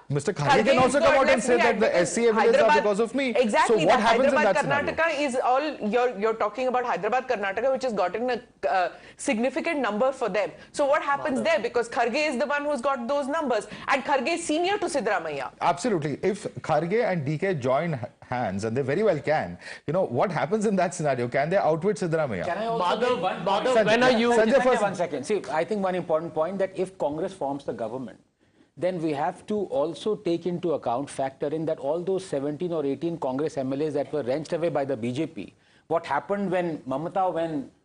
Mr. Kharge can also come out and say that the SC MLAs are because of me. Exactly. So what happens in that Karnataka scenario? is all you're talking about Hyderabad, Karnataka, which has gotten a significant number for them. So what happens there? Because Kharge is the one who's got those numbers, and Kharge is senior to Siddaramaiah. Absolutely. If Kharge and DK join hands, and they very well can, what happens in that scenario? Can they outwit Siddaramaiah? Can I also Sanjay, one second. See, I think one important point that if Congress forms the government, then we have to also take into account, factor in that all those 17 or 18 Congress MLAs that were wrenched away by the BJP, what happened when Mamata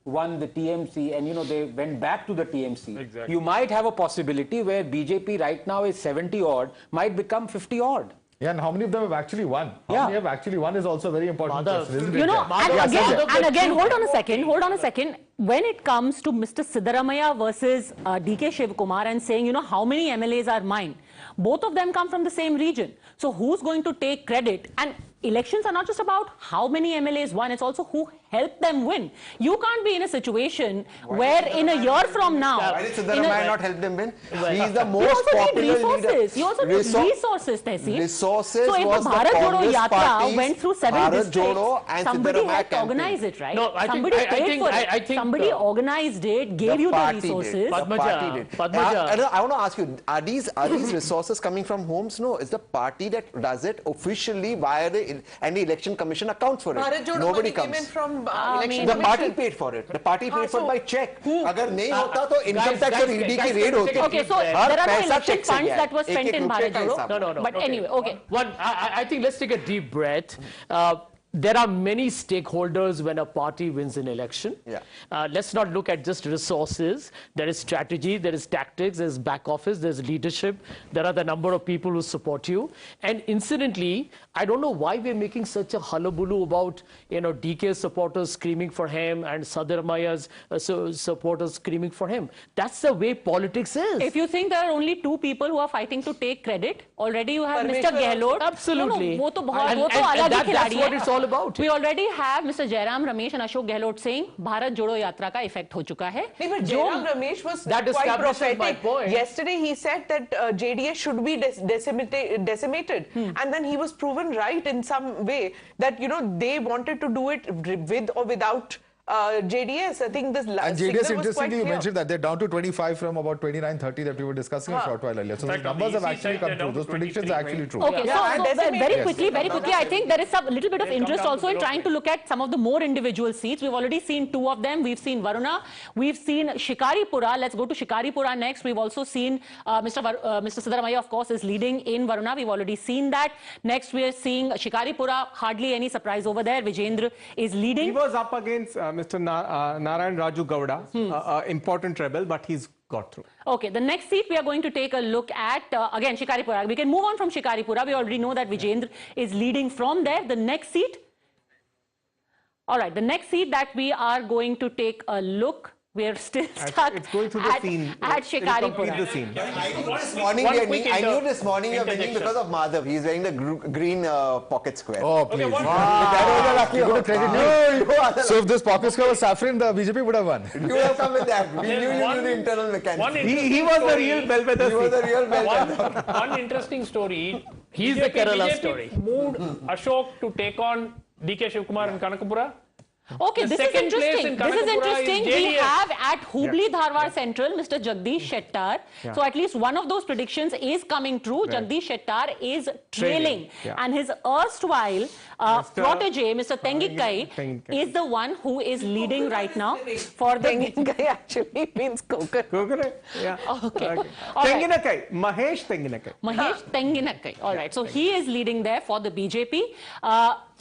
won the TMC and they went back to the TMC. Exactly. You might have a possibility where BJP right now is 70 odd, might become 50 odd. Yeah, and how many of them have actually won? How many have actually won is also a very important question, isn't it? And again, hold on a second. When it comes to Mr. Siddaramaiah versus DK Shivakumar and saying, how many MLAs are mine, both of them come from the same region. So who's going to take credit? And elections are not just about how many MLAs won, it's also who helped them win. You can't be in a situation where in a year from now... Why did Siddaramaiah not help them win? He is the most popular leader. You also need resources, Tehsil. Resources so if was the Bharat Jodo Yatra went through 7 districts, somebody had to organize it, right? No, I think somebody organized it, gave you the resources. Padmaja, I want to ask you, are these resources coming from homes? No, it's the party that does it officially via the Election Commission accounts for it. Nobody comes. Came in from the party paid for it. The party paid for it by check. Agar nahi hota to income tax or ED ki raid hoti. Okay, so there are no election funds that were spent in Bharat Jodo. No. But anyway, okay. I think let's take a deep breath. There are many stakeholders when a party wins an election. Let's not look at just resources. There is strategy, there is tactics, there's back office, there's leadership. There are the number of people who support you. And incidentally, I don't know why we're making such a hullabaloo about, DK's supporters screaming for him and Siddaramaiah's supporters screaming for him. That's the way politics is. If you think there are only 2 people who are fighting to take credit, already you have Mr. Gehlot. Absolutely. That's what it's all about. We already have Mr. Jairam Ramesh and Ashok Gehlot saying Bharat Jodo Yatra ka effect ho chuka hai. But Jairam Ramesh was quite prophetic. Yesterday he said that JDS should be decimated. And then he was proven right in some way that, they wanted to do it with or without JDS. I think this and JDS, interestingly, you mentioned that they're down to 25 from about 29, 30 that we were discussing a short while earlier. So those numbers have actually come true. Those predictions are actually true. Okay, so very quickly, I think there is a little bit of interest also in trying to look at some of the more individual seats. We've already seen 2 of them. We've seen Varuna. We've seen Shikaripura. Let's go to Shikaripura next. We've also seen Mr. Siddaramaiah, of course, is leading in Varuna. We've already seen that. Next, we are seeing Shikaripura. Hardly any surprise over there. Vijendra is leading. He was up against Mr. Narayan Raju Gowda, important rebel, but he's got through. Okay, the next seat we are going to take a look at, again, Shikaripura. We can move on from Shikaripura. We already know that Vijendra is leading from there. The next seat, all right, the next seat that we are going to take a look We're still stuck it's going through the scene. at Shikaripura. I knew this morning you're winning because of Madhav. He's wearing the green pocket square. Oh, please. That was a lucky credit. So if this pocket square was saffron, the BJP would have won. You would have come with that. We knew you knew the internal mechanics. He was the real bellwether. He was the real bellwether. One interesting story. He's the Kerala story. Moved Ashok to take on DK Shivkumar in Kanakapura. Okay, this is interesting. We have at Hubli Dharwad Central Mr. Jagdish Shettar. Yeah. So at least one of those predictions is coming true. Right. Jagdish Shettar is trailing. Yeah. And his erstwhile protege, Mr. Tengikai, is the one who is leading right now for the... Tengikai actually means coconut. Coconut? Yeah. Okay. Tenginakai. Mahesh Tenginakai. Mahesh Tenginakai. All right. So he is leading there for the BJP.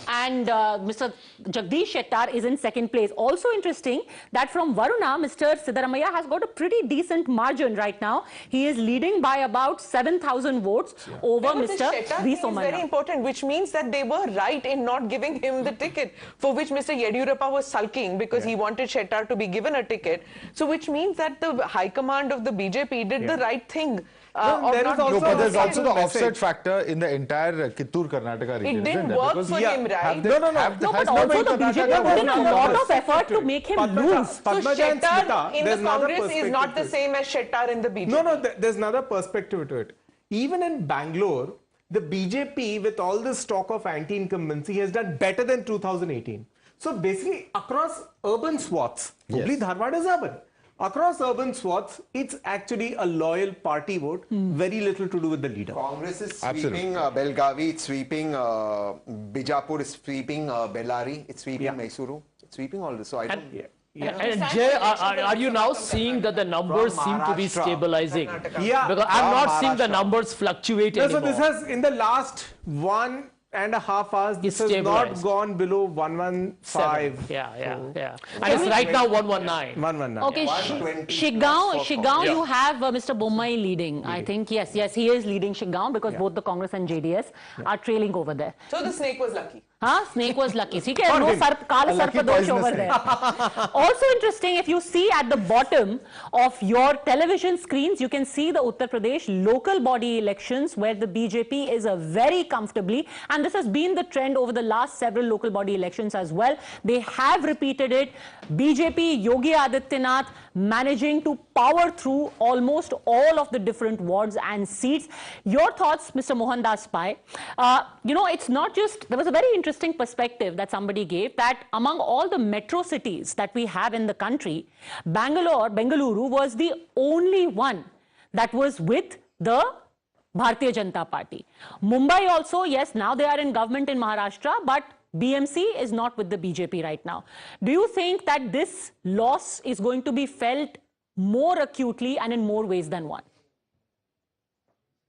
And Mr. Jagdish Shettar is in second place. Also interesting that from Varuna, Mr. Siddaramaiah has got a pretty decent margin right now. He is leading by about 7,000 votes over Mr. V. It's very important, which means that they were right in not giving him the ticket, for which Mr. Yediyurappa was sulking because he wanted Shettar to be given a ticket. So which means that the High Command of the BJP did the right thing. But there's also the offset factor in the entire Kittur Karnataka region. It didn't work for him, right? No, but also the BJP put in a lot of effort to make him lose. So Shettar in the Congress is not the same as Shettar in the BJP. No, there's another perspective to it. Even in Bangalore, the BJP, with all this talk of anti-incumbency, has done better than 2018. So basically, across urban swaths, Hubli Dharwad is urban. Across urban swaths, it's actually a loyal party vote, very little to do with the leader. Congress is sweeping Belgavi, it's sweeping Bijapur, it's sweeping Bellary, it's sweeping Mysuru, it's sweeping all this. So I don't... And Jay, are you now seeing that the numbers seem to be stabilizing? Yeah. Because I'm not seeing the numbers fluctuate anymore. So this has, in the last 1.5 hours, this has not gone below 115. Yeah. And it's right now 119. 119. Okay, Shiggaon, you have Mr. Bommai leading. I think, yes, he is leading Shiggaon because both the Congress and JDS are trailing over there. So the snake was lucky. Snake was lucky. See, no Kala Sarpadosh over there. Also interesting, if you see at the bottom of your television screens, you can see the Uttar Pradesh local body elections where the BJP is very comfortably, and this has been the trend over the last several local body elections as well. They have repeated it. BJP, Yogi Adityanath managing to power through almost all of the different wards and seats. Your thoughts, Mr. Mohandas Pai? It's not just, there was a very interesting perspective that somebody gave that among all the metro cities that we have in the country, Bengaluru was the only one that was with the Bharatiya Janata Party. Mumbai also, yes, now they are in government in Maharashtra, but BMC is not with the BJP right now. Do you think that this loss is going to be felt more acutely and in more ways than one?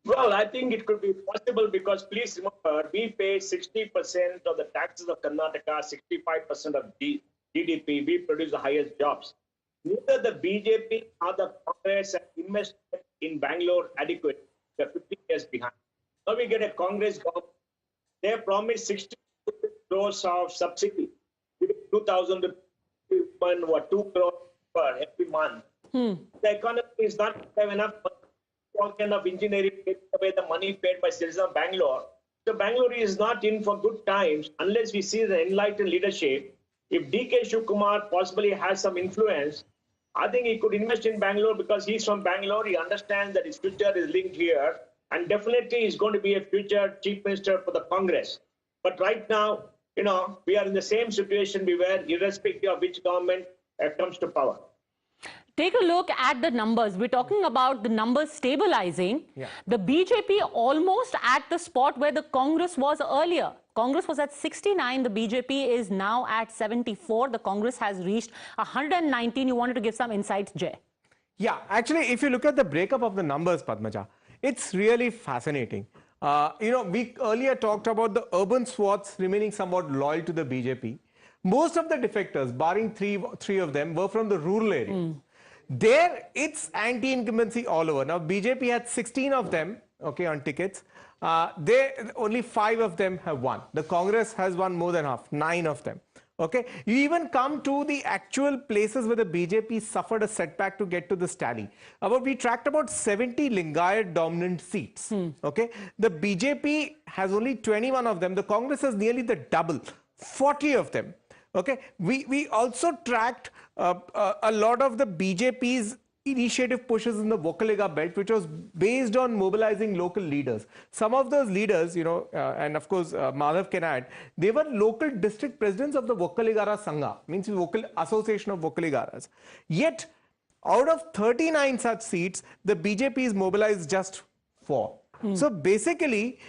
Well, I think it could be possible because please remember, we pay 60% of the taxes of Karnataka, 65% of GDP. We produce the highest jobs. Neither the BJP nor the Congress have invested in Bangalore adequately. They're 15 years behind. Now we get a Congress government. They promised 60 crores of subsidy, giving 2,000 to 2 crores per every month. The economy is not have enough money. All kind of engineering takes away the money paid by citizens of Bangalore. So Bangalore is not in for good times unless we see the enlightened leadership. If DK Shivkumar possibly has some influence, I think he could invest in Bangalore because he's from Bangalore. He understands that his future is linked here, and definitely he's going to be a future chief minister for the Congress. But right now, we are in the same situation we were, irrespective of which government comes to power. Take a look at the numbers. We're talking about the numbers stabilizing. The BJP almost at the spot where the Congress was earlier. Congress was at 69. The BJP is now at 74. The Congress has reached 119. You wanted to give some insights, Jay? Yeah, actually, if you look at the breakup of the numbers, Padmaja, it's really fascinating. We earlier talked about the urban swaths remaining somewhat loyal to the BJP. Most of the defectors, barring three of them, were from the rural area. There, it's anti-incumbency all over. Now, BJP had 16 of them, on tickets. Only 5 of them have won. The Congress has won more than half, 9 of them. Okay, you even come to the actual places where the BJP suffered a setback to get to this tally. We tracked about 70 Lingayat dominant seats. Okay, the BJP has only 21 of them. The Congress has nearly the double, 40 of them. Okay, we also tracked a lot of the BJP's initiative pushes in the Vokkaliga belt, which was based on mobilizing local leaders. Some of those leaders, you know, and of course Madhav can add, they were local district presidents of the Vokkaligara Sangha, means Association of Vokkaligaras. Yet, out of 39 such seats, the BJP is mobilized just 4. So basically,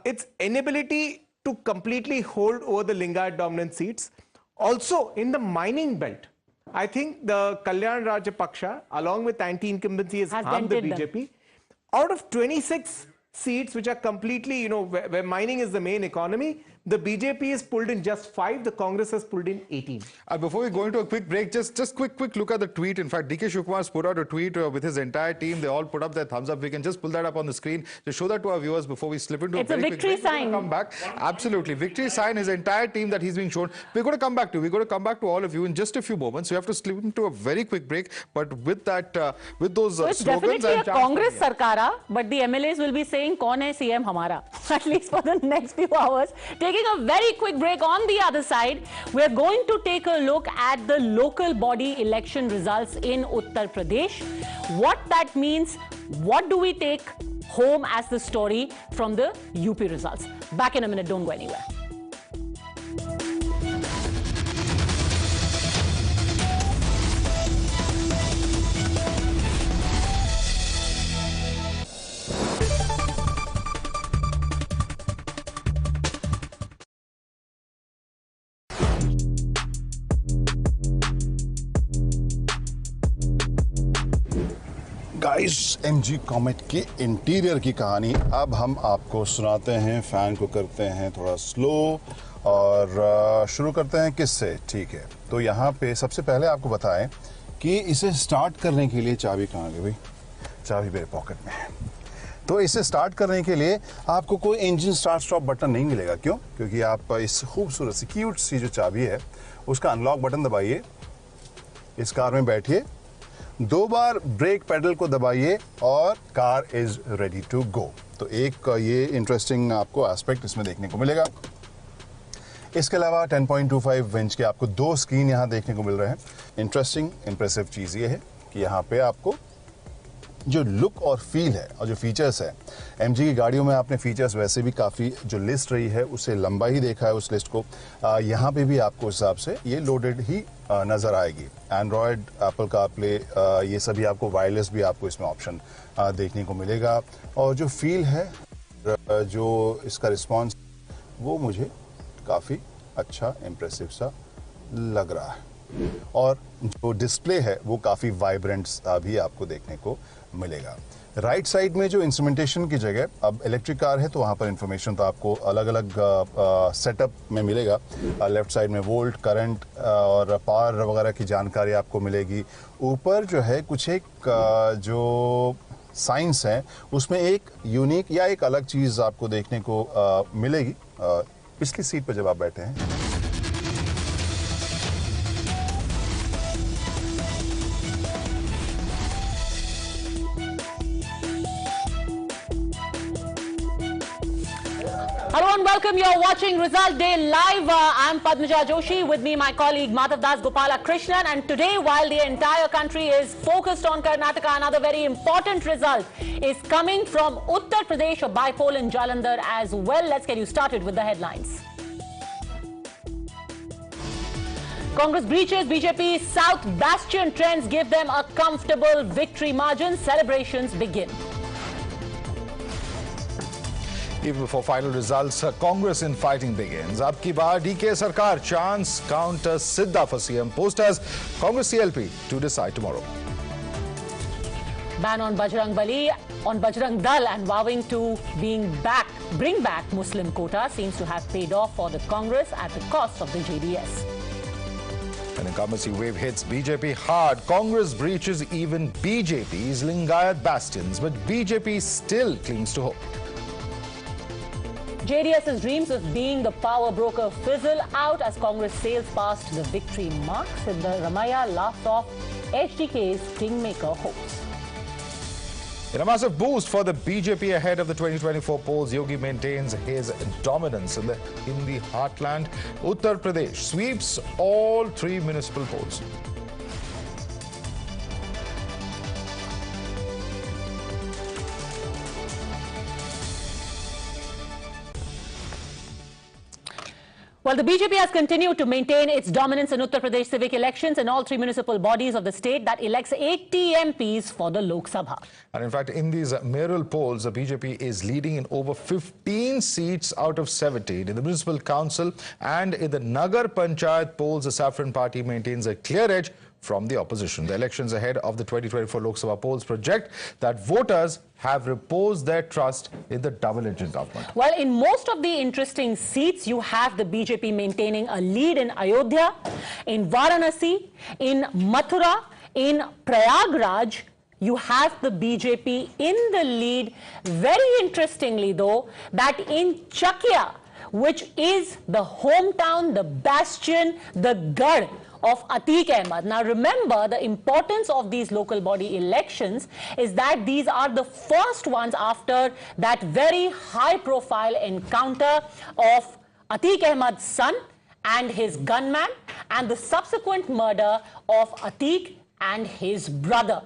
its inability to completely hold over the Lingayat dominant seats. Also, in the mining belt, I think the Kalyan Rajapaksha, along with anti-incumbency, has harmed the BJP. Out of 26 seats, which are completely, you know, where mining is the main economy, the BJP has pulled in just 5, the Congress has pulled in 18. Before we go into a quick break, just quick look at the tweet. In fact, DK Shivkumar's put out a tweet with his entire team. They all put up their thumbs up. We can just pull that up on the screen to show that to our viewers before we slip into a very quick break. It's a victory sign. Come back. Absolutely. Victory sign, his entire team that he's being shown. We're going to come back to. We're going to come back to all of you in just a few moments. We have to slip into a very quick break. But with that, with those so it's slogans definitely and a Congress Sarkara, but the MLAs will be saying, "Kaun hai CM hamara?" At least for the next few hours. Taking a very quick break. On the other side, we're going to take a look at the local body election results in Uttar Pradesh. What that means, what do we take home as the story from the UP results? Back in a minute, don't go anywhere. Guys, MG comet के interior की कहानी अब हम आपको सुनाते हैं। Fan को करते हैं थोड़ा स्लो और शुरू करते हैं किससे। ठीक है, तो यहाँ पे सबसे पहले आपको बताएं कि इसे स्टार्ट करने के लिए चाबी कहाँ गई भाई? चाबी मेरे पॉकेट में है। तो इसे स्टार्ट करने के लिए आपको कोई इंजन स्टार्ट स्टॉप बटन नहीं मिलेगा। क्यों? क्योंकि आप इस खूबसूरत सी क्यूट सी जो चाबी है उसका अनलॉक बटन दबाइए, इस कार में बैठिए, 2 बार ब्रेक पेडल को दबाइए और car is ready to go. तो एक ये इंटरेस्टिंग आपको एस्पेक्ट इसमें देखने को मिलेगा। इसके अलावा 10.25 इंच के आपको 2 स्क्रीन यहाँ देखने को मिल रहे हैं। इंटरेस्टिंग इंप्रेसिव चीज़ ये है कि यहाँ पे आपको जो लुक और फील है और जो फीचर्स है, एमजी की गाड़ियों में आपने फीचर्स वैसे भी काफ़ी जो लिस्ट रही है उससे लंबा ही देखा है उस लिस्ट को। यहाँ पे भी आपको उस हिसाब से ये लोडेड ही नज़र आएगी। एंड्रॉयड, एप्पल कारप्ले, ये सभी आपको वायरलेस भी आपको इसमें ऑप्शन देखने को मिलेगा। और जो फील है, जो इसका रिस्पॉन्स, वो मुझे काफ़ी अच्छा इम्प्रेसिव सा लग रहा है। और जो डिस्प्ले है वो काफ़ी वाइब्रेंट सा भी आपको देखने को मिलेगा। राइट साइड में जो इंस्ट्रूमेंटेशन की जगह, अब इलेक्ट्रिक कार है तो वहाँ पर इंफॉर्मेशन तो आपको अलग अलग सेटअप में मिलेगा। लेफ्ट साइड में वोल्ट, करंट और पावर वगैरह की जानकारी आपको मिलेगी। ऊपर जो है कुछ एक जो साइंस है उसमें एक यूनिक या एक अलग चीज़ आपको देखने को मिलेगी पिछली सीट पर जब आप बैठे हैं। Hello and welcome. You're watching Result Day Live. I'm Padmaja Joshi. With me, my colleague Madhav Das Gopala Krishnan. And today, while the entire country is focused on Karnataka, another very important result is coming from Uttar Pradesh, a bypoll in Jalandhar as well. Let's get you started with the headlines. Congress breaches BJP's South Bastion trends, give them a comfortable victory margin. Celebrations begin. Even before final results, Congress infighting begins. Ab ki baar DK Sarkar, chance counter Sidda for CM post as Congress CLP to decide tomorrow. Ban on Bajrang Dal and vowing to bring back Muslim quota seems to have paid off for the Congress at the cost of the JDS. An incumbency wave hits BJP hard. Congress breaches even BJP's Lingayat bastions, but BJP still clings to hope. JDS's dreams of being the power broker fizzle out as Congress sails past the victory mark. Siddaramaiah laughs off HDK's kingmaker hopes. In a massive boost for the BJP ahead of the 2024 polls, Yogi maintains his dominance in the heartland. Uttar Pradesh sweeps all 3 municipal polls. Well, the BJP has continued to maintain its dominance in Uttar Pradesh civic elections in all 3 municipal bodies of the state that elects 80 MPs for the Lok Sabha. And in fact, in these mayoral polls, the BJP is leading in over 15 seats out of 17. In the municipal council and in the Nagar Panchayat polls, the Saffron Party maintains a clear edge from the opposition. The elections ahead of the 2024 Lok Sabha polls project that voters have reposed their trust in the double-engine government. Well, in most of the interesting seats, you have the BJP maintaining a lead in Ayodhya, in Varanasi, in Mathura, in Prayagraj. You have the BJP in the lead. Very interestingly, though, that in Chakia, which is the hometown, the bastion, the Garh of Atiq Ahmed. Now remember, the importance of these local body elections is that these are the first ones after that very high profile encounter of Atiq Ahmed's son and his gunman and the subsequent murder of Atiq and his brother.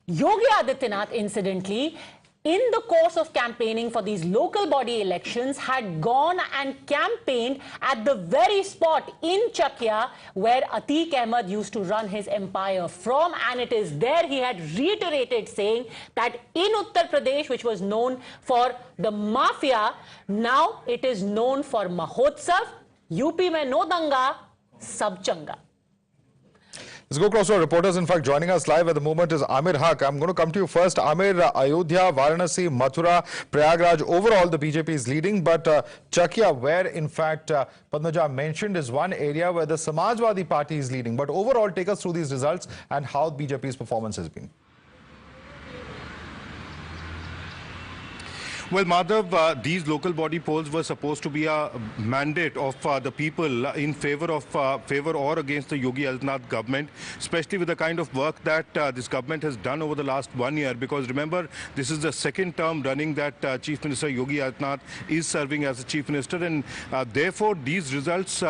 Yogi Adityanath, incidentally, in the course of campaigning for these local body elections, had gone and campaigned at the very spot in Chakia where Atiq Ahmed used to run his empire from, and it is there he had reiterated saying that in Uttar Pradesh, which was known for the mafia, now it is known for Mahotsav. UP mein no danga, sab changa. Let's go across to our reporters. In fact, joining us live at the moment is Amir Haq. I'm going to come to you first. Amir, Ayodhya, Varanasi, Mathura, Prayagraj, overall the BJP is leading, but Chakia, where in fact Padmaja mentioned, is one area where the Samajwadi Party is leading. But overall, take us through these results and how BJP's performance has been. Well, Madhav, these local body polls were supposed to be a mandate of the people in favor or against the Yogi Adityanath government, especially with the kind of work that this government has done over the last 1 year. Because remember, this is the second term running that Chief Minister Yogi Adityanath is serving as the Chief Minister, and therefore these results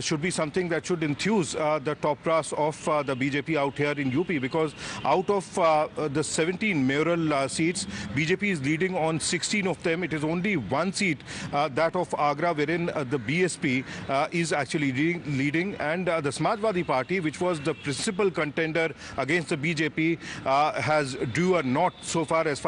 should be something that should enthuse the top brass of the BJP out here in UP. Because out of the 17 mayoral seats, BJP is leading on 16 of them. It is only one seat, that of Agra, wherein the BSP is actually leading, and the Samajwadi Party, which was the principal contender against the BJP, has drew a knot so far as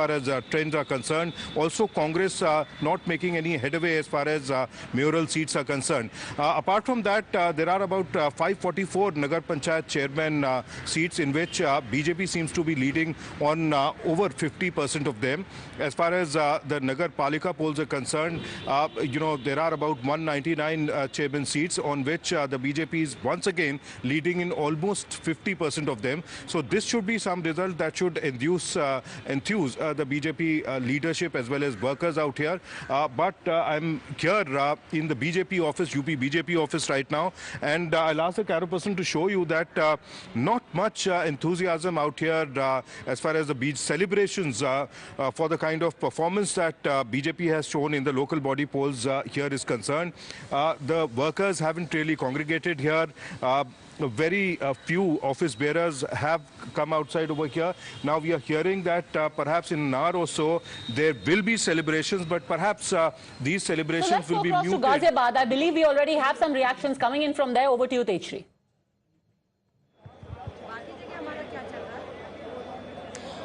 trends are concerned. Also, Congress not making any headway as far as mayoral seats are concerned. Apart from that, there are about 544 Nagar Panchayat chairman seats in which BJP seems to be leading on over 50% of them. As far as the Nagar Palika polls are concerned, there are about 199 chairman seats on which the BJP is once again leading in almost 50% of them. So this should be some result that should enthuse the BJP leadership as well as workers out here. But I'm here in the BJP office, UP BJP office right now, and I'll ask the Caro person to show you that not much enthusiasm out here as far as the beach celebrations for the kind of performance that BJP has shown in the local body polls here is concerned. The workers haven't really congregated here. Very few office bearers have come outside over here. Now we are hearing that perhaps in an hour or so there will be celebrations, but perhaps these celebrations will be muted. Let's go across to Ghaziabad. I believe we already have some reactions coming in from there. Over to you, Tejshri.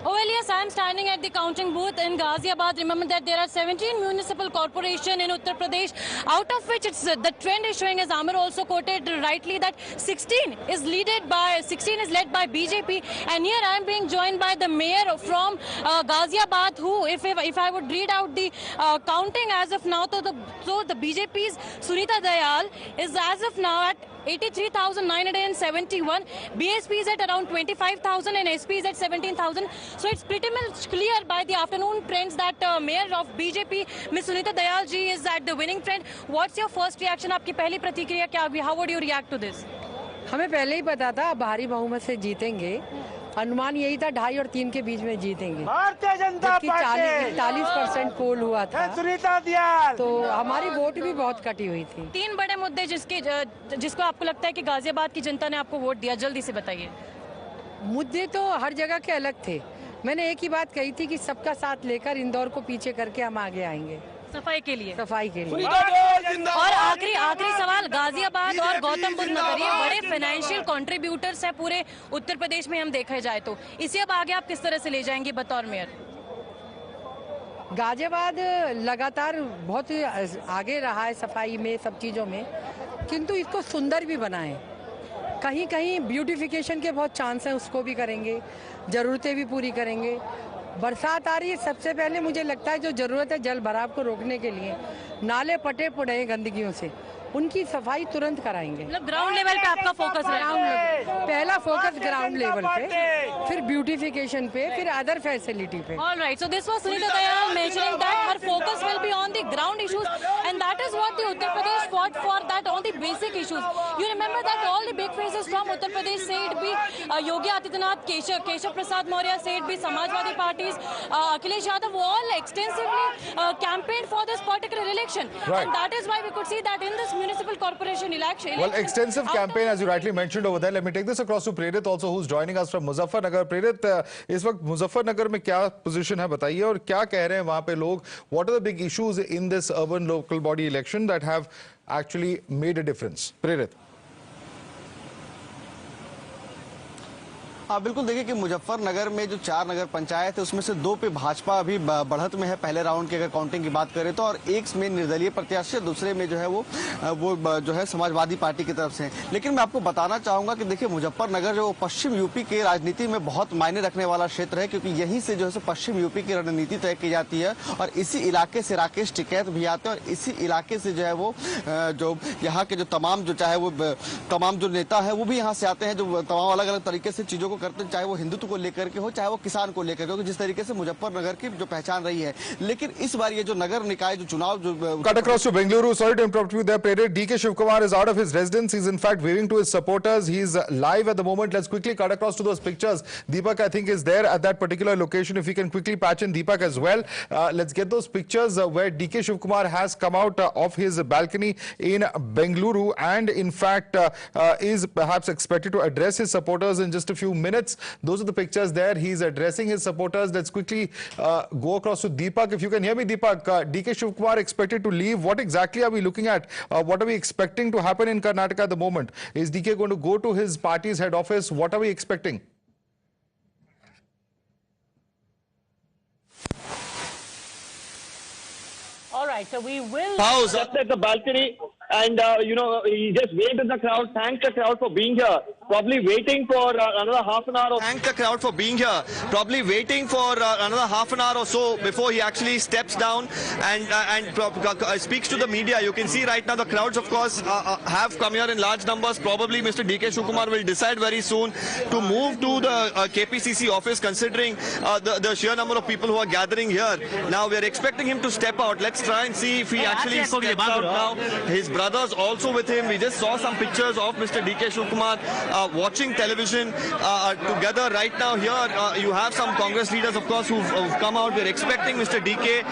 Oh, well, yes, I'm standing at the counting booth in Ghaziabad. Remember that there are 17 municipal corporations in Uttar Pradesh, out of which the trend is showing, as Amir also quoted rightly, that 16 is led by BJP. And here I'm being joined by the mayor from Ghaziabad, who, if I would read out the counting as of now, so the BJP's Sunita Dayal is as of now at 83,971. BSP is at around 25,000 and SP is at 17,000. So it's pretty much clear by the afternoon trends that Mayor of BJP, Ms. Sunita Dayal ji, is at the winning trend. What's your first reaction? आपकी पहली प्रतिक्रिया क्या होगी? How would you react to this? हमें पहले ही पता था भारी बहुमत से जीतेंगे। अनुमान यही था 2.5 और 3 के बीच में जीतेंगे। भारतीय जनता पार्टी 40% पोल हुआ था। सुनीता दयाल तो हमारी वोट भी बहुत कटी हुई थी। 3 बड़े मुद्दे जिसको आपको लगता है कि गाजियाबाद की जनता ने आपको वोट दिया, जल्दी से बताइए। मुद्दे तो हर जगह के अलग थे। मैंने एक ही बात कही थी कि सबका साथ लेकर इंदौर को पीछे करके हम आगे आएंगे सफाई के लिए। और आखिरी सवाल, गाजियाबाद और गौतम बुद्ध नगर ये बड़े फाइनेंशियल कंट्रीब्यूटर्स हैं पूरे उत्तर प्रदेश में हम देखा जाए तो, इसे अब आगे आप किस तरह से ले जाएंगे बतौर मेयर? गाजियाबाद लगातार बहुत आगे रहा है सफाई में, सब चीज़ों में, किंतु इसको सुंदर भी बनाएं। कहीं कहीं ब्यूटिफिकेशन के बहुत चांस हैं, उसको भी करेंगे, ज़रूरतें भी पूरी करेंगे। बरसात आ रही है, सबसे पहले मुझे लगता है जो ज़रूरत है जल भराव को रोकने के लिए, नाले पटे पड़े हैं गंदगियों से, उनकी सफाई तुरंत कराएंगे। मतलब ग्राउंड लेवल पे आपका फोकस रहेगा? पहला फोकस ग्राउंड लेवल पे, फिर ब्यूटिफिकेशन पे, फिर अदर फैसिलिटी पे। All right, so this was Sunita Dayal mentioning that her focus will be on the ground issues, and that is what the Uttar Pradesh fought for, that on the basic issues. You remember that all the big faces from Uttar Pradesh, say it be Yogi Adityanath, Keshav Prasad Maurya, say it be Samajwadi parties, Akhilesh Yadav, all extensively campaigned for this particular election. Right. And that is why we could see that in this municipal corporation election. Well, extensive campaign, as you rightly mentioned over there. Let me take this across to Prerit also, who's joining us from Muzaffarnagar. Prerit, इस वक्त मुजफ्फरनगर में क्या position है बताइए, और क्या कह रहे हैं वहाँ पे लोग? What are the big issues in this urban local body election that have actually made a difference? Prerit. हाँ बिल्कुल, देखिए कि मुजफ्फरनगर में जो 4 नगर पंचायत है उसमें से 2 पे भाजपा अभी बढ़त में है पहले राउंड की अगर काउंटिंग की बात करें तो, और 1 में निर्दलीय प्रत्याशी, दूसरे में जो है वो जो है समाजवादी पार्टी की तरफ से। लेकिन मैं आपको बताना चाहूंगा कि देखिए मुजफ्फरनगर जो पश्चिम यूपी के राजनीति में बहुत मायने रखने वाला क्षेत्र है, क्योंकि यहीं से जो है पश्चिम यूपी की रणनीति तय की जाती है, और इसी इलाके से राकेश टिकैत भी आते हैं, और इसी इलाके से जो है वो जो यहाँ के जो तमाम जो चाहे वो तमाम जो नेता है वो भी यहाँ से आते हैं, जो तमाम अलग अलग तरीके से चीजों करते हैं, चाहे वो हिंदुत्व को लेकर के हो, चाहे वो किसान को लेकर के हो, जिस तरीके से मुजफ्फरनगर की जो पहचान रही है। लेकिन इस बार ये जो नगर निकाय जो चुनाव जो Cut across to Bengaluru. Sorry to interrupt you there, Prerit. DK Shivkumar is out of his residence. He's in fact waving to his supporters. He's live at the moment. Let's quickly cut across to those pictures. Deepak, I think, is there at that particular location. If we can quickly patch in Deepak as well. Let's get those pictures where DK Shivkumar has come out of his balcony in Bengaluru, and in fact is perhaps expected to address his supporters in just a few minutes. Those are the pictures there. He's addressing his supporters. Let's quickly go across to Deepak. If you can hear me, Deepak, DK Shivkumar expected to leave. What exactly are we looking at? What are we expecting to happen in Karnataka at the moment? Is DK going to go to his party's head office? What are we expecting? All right, so we will... House just at the balcony, and you know, he just waved at the crowd, thanked the crowd for being here, probably waiting for another half an hour. Thank the crowd for being here, probably waiting for another half an hour or so before he actually steps down and speaks to the media. You can see right now the crowds, of course, have come here in large numbers. Probably Mr. DK Shivkumar will decide very soon to move to the KPCC office, considering the sheer number of people who are gathering here. Now we are expecting him to step out. Let's try and see if he actually steps out now. His brothers also with him. We just saw some pictures of Mr. DK Shivkumar watching television together right now. Here you have some Congress leaders, of course, who've come out. We're expecting Mr. DK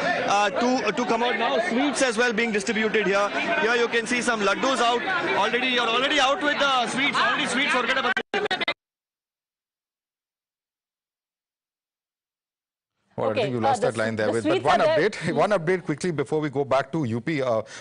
to come out now. Sweets as well being distributed here. Here you can see some laddus out already. You're already out with the sweets. Already sweets. Forget about Well, okay, I think you lost that line there. But one update quickly before we go back to UP,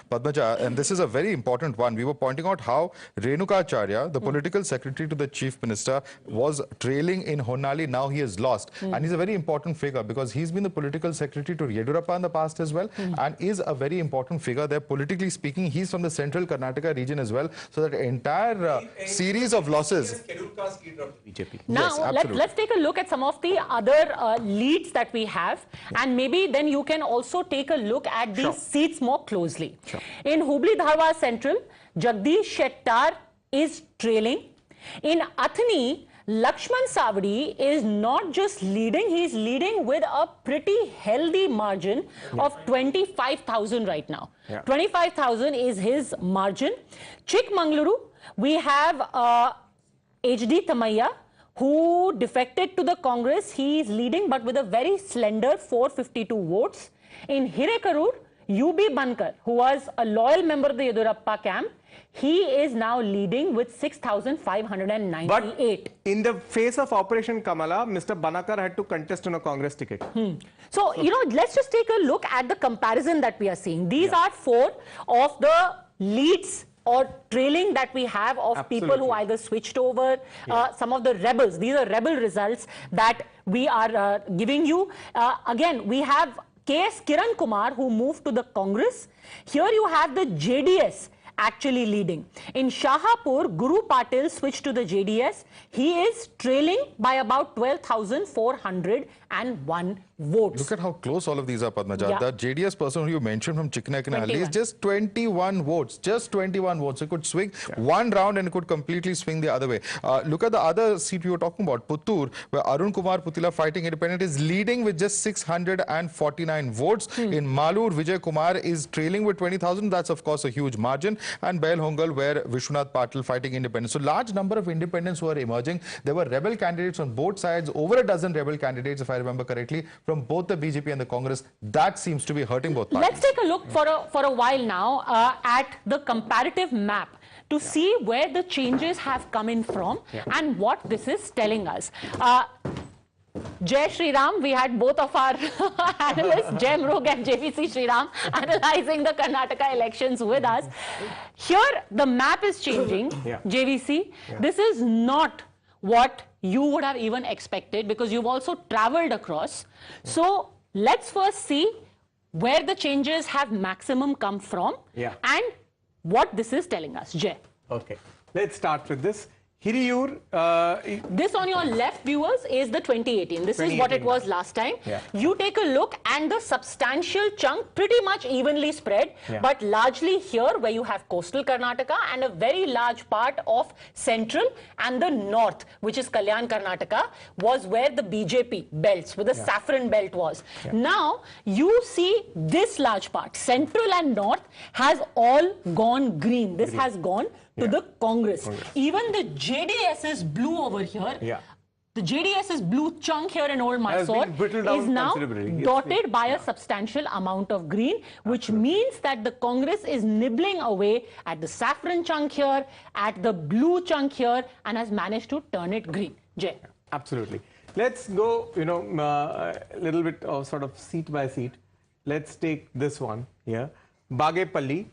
Padmaja, and this is a very important one. We were pointing out how Renuka Acharya, the political secretary to the chief minister, was trailing in Honnali. Now he has lost. And he's a very important figure because he's been the political secretary to Yedurappa in the past as well, and is a very important figure there. Politically speaking, he's from the central Karnataka region as well. So that entire series of losses. Now, yes, let's take a look at some of the other leads that we have, and maybe then you can also take a look at these seats more closely. In Hubli Dharwad Central, Jagdish Shettar is trailing. In Athni, Lakshman Savadi is not just leading, he's leading with a pretty healthy margin of 25,000 right now. 25,000 is his margin. Chikmagaluru, we have HD Thamaiya, who defected to the Congress. He is leading but with a very slender 452 votes. In Hirekarur, UB Bankar, who was a loyal member of the Yedurappa camp, he is now leading with 6,598. But in the face of Operation Kamala, Mr. Banakar had to contest on a Congress ticket. So, you know, let's just take a look at the comparison that we are seeing. These are 4 of the leads or trailing that we have of people who either switched over, some of the rebels. These are rebel results that we are giving you. Again, we have K.S. Kiran Kumar, who moved to the Congress. Here you have the JDS actually leading. In Shahapur, Guru Patil switched to the JDS. He is trailing by about 12,401 votes. Look at how close all of these are, Padmaja. The JDS person who you mentioned from Chikanakinhalli is just 21 votes. Just 21 votes. It could swing one round and it could completely swing the other way. Look at the other seat we were talking about, Puttur, where Arun Kumar Putila Fighting Independent is leading with just 649 votes. In Malur, Vijay Kumar is trailing with 20,000. That's, of course, a huge margin. And Bail Hongal, where Vishwanath Patil Fighting Independent. So, large number of independents who are emerging. There were rebel candidates on both sides, over a dozen rebel candidates, if I remember correctly, from both the BJP and the Congress. That seems to be hurting both parties. Let's take a look for a while now at the comparative map to see where the changes have come in from and what this is telling us. Jai Shri Ram, we had both of our analysts, Jai Mrug and JVC Shri Ram, analyzing the Karnataka elections with us. Here, the map is changing, JVC. This is not what you would have even expected because you've also traveled across. So, let's first see where the changes have maximum come from and what this is telling us. Jai. Okay, let's start with this. Hiriyur. This on your left, viewers, is the 2018. This is what it was last time. You take a look and the substantial chunk pretty much evenly spread, but largely here where you have coastal Karnataka and a very large part of central and the north, which is Kalyan Karnataka, was where the BJP belts, where the saffron belt was. Now, you see this large part, central and north, has all gone green. This has gone to the Congress. Even the JDS's blue over here, the JDS's blue chunk here in Old Mysore is now dotted by a substantial amount of green, which means that the Congress is nibbling away at the saffron chunk here, at the blue chunk here, and has managed to turn it green. Jay. Absolutely. Let's go, you know, a little bit of sort of seat by seat. Let's take this one here. Bagepalli.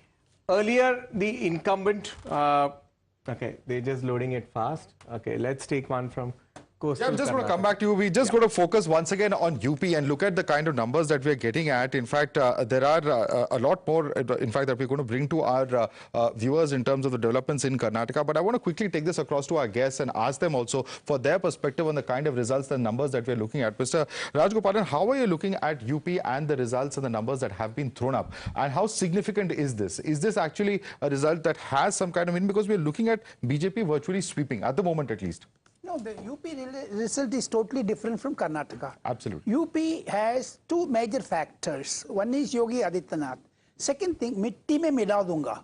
Earlier, the incumbent, okay, they're just loading it fast. Okay, let's take one from coastal I'm just going to Karnataka. come back to you. We just got to focus once again on UP and look at the kind of numbers that we're getting at. In fact, there are a lot more, in fact, that we're going to bring to our viewers in terms of the developments in Karnataka. But I want to quickly take this across to our guests and ask them also for their perspective on the kind of results and numbers that we're looking at. Mr. Rajgopalan, how are you looking at UP and the results and the numbers that have been thrown up? And how significant is this? Is this actually a result that has some kind of meaning? Because we're looking at BJP virtually sweeping, at the moment at least. No, the UP result is totally different from Karnataka. Absolutely. UP has two major factors. One is Yogi Adityanath. Second thing, Mitti mein mila dunga.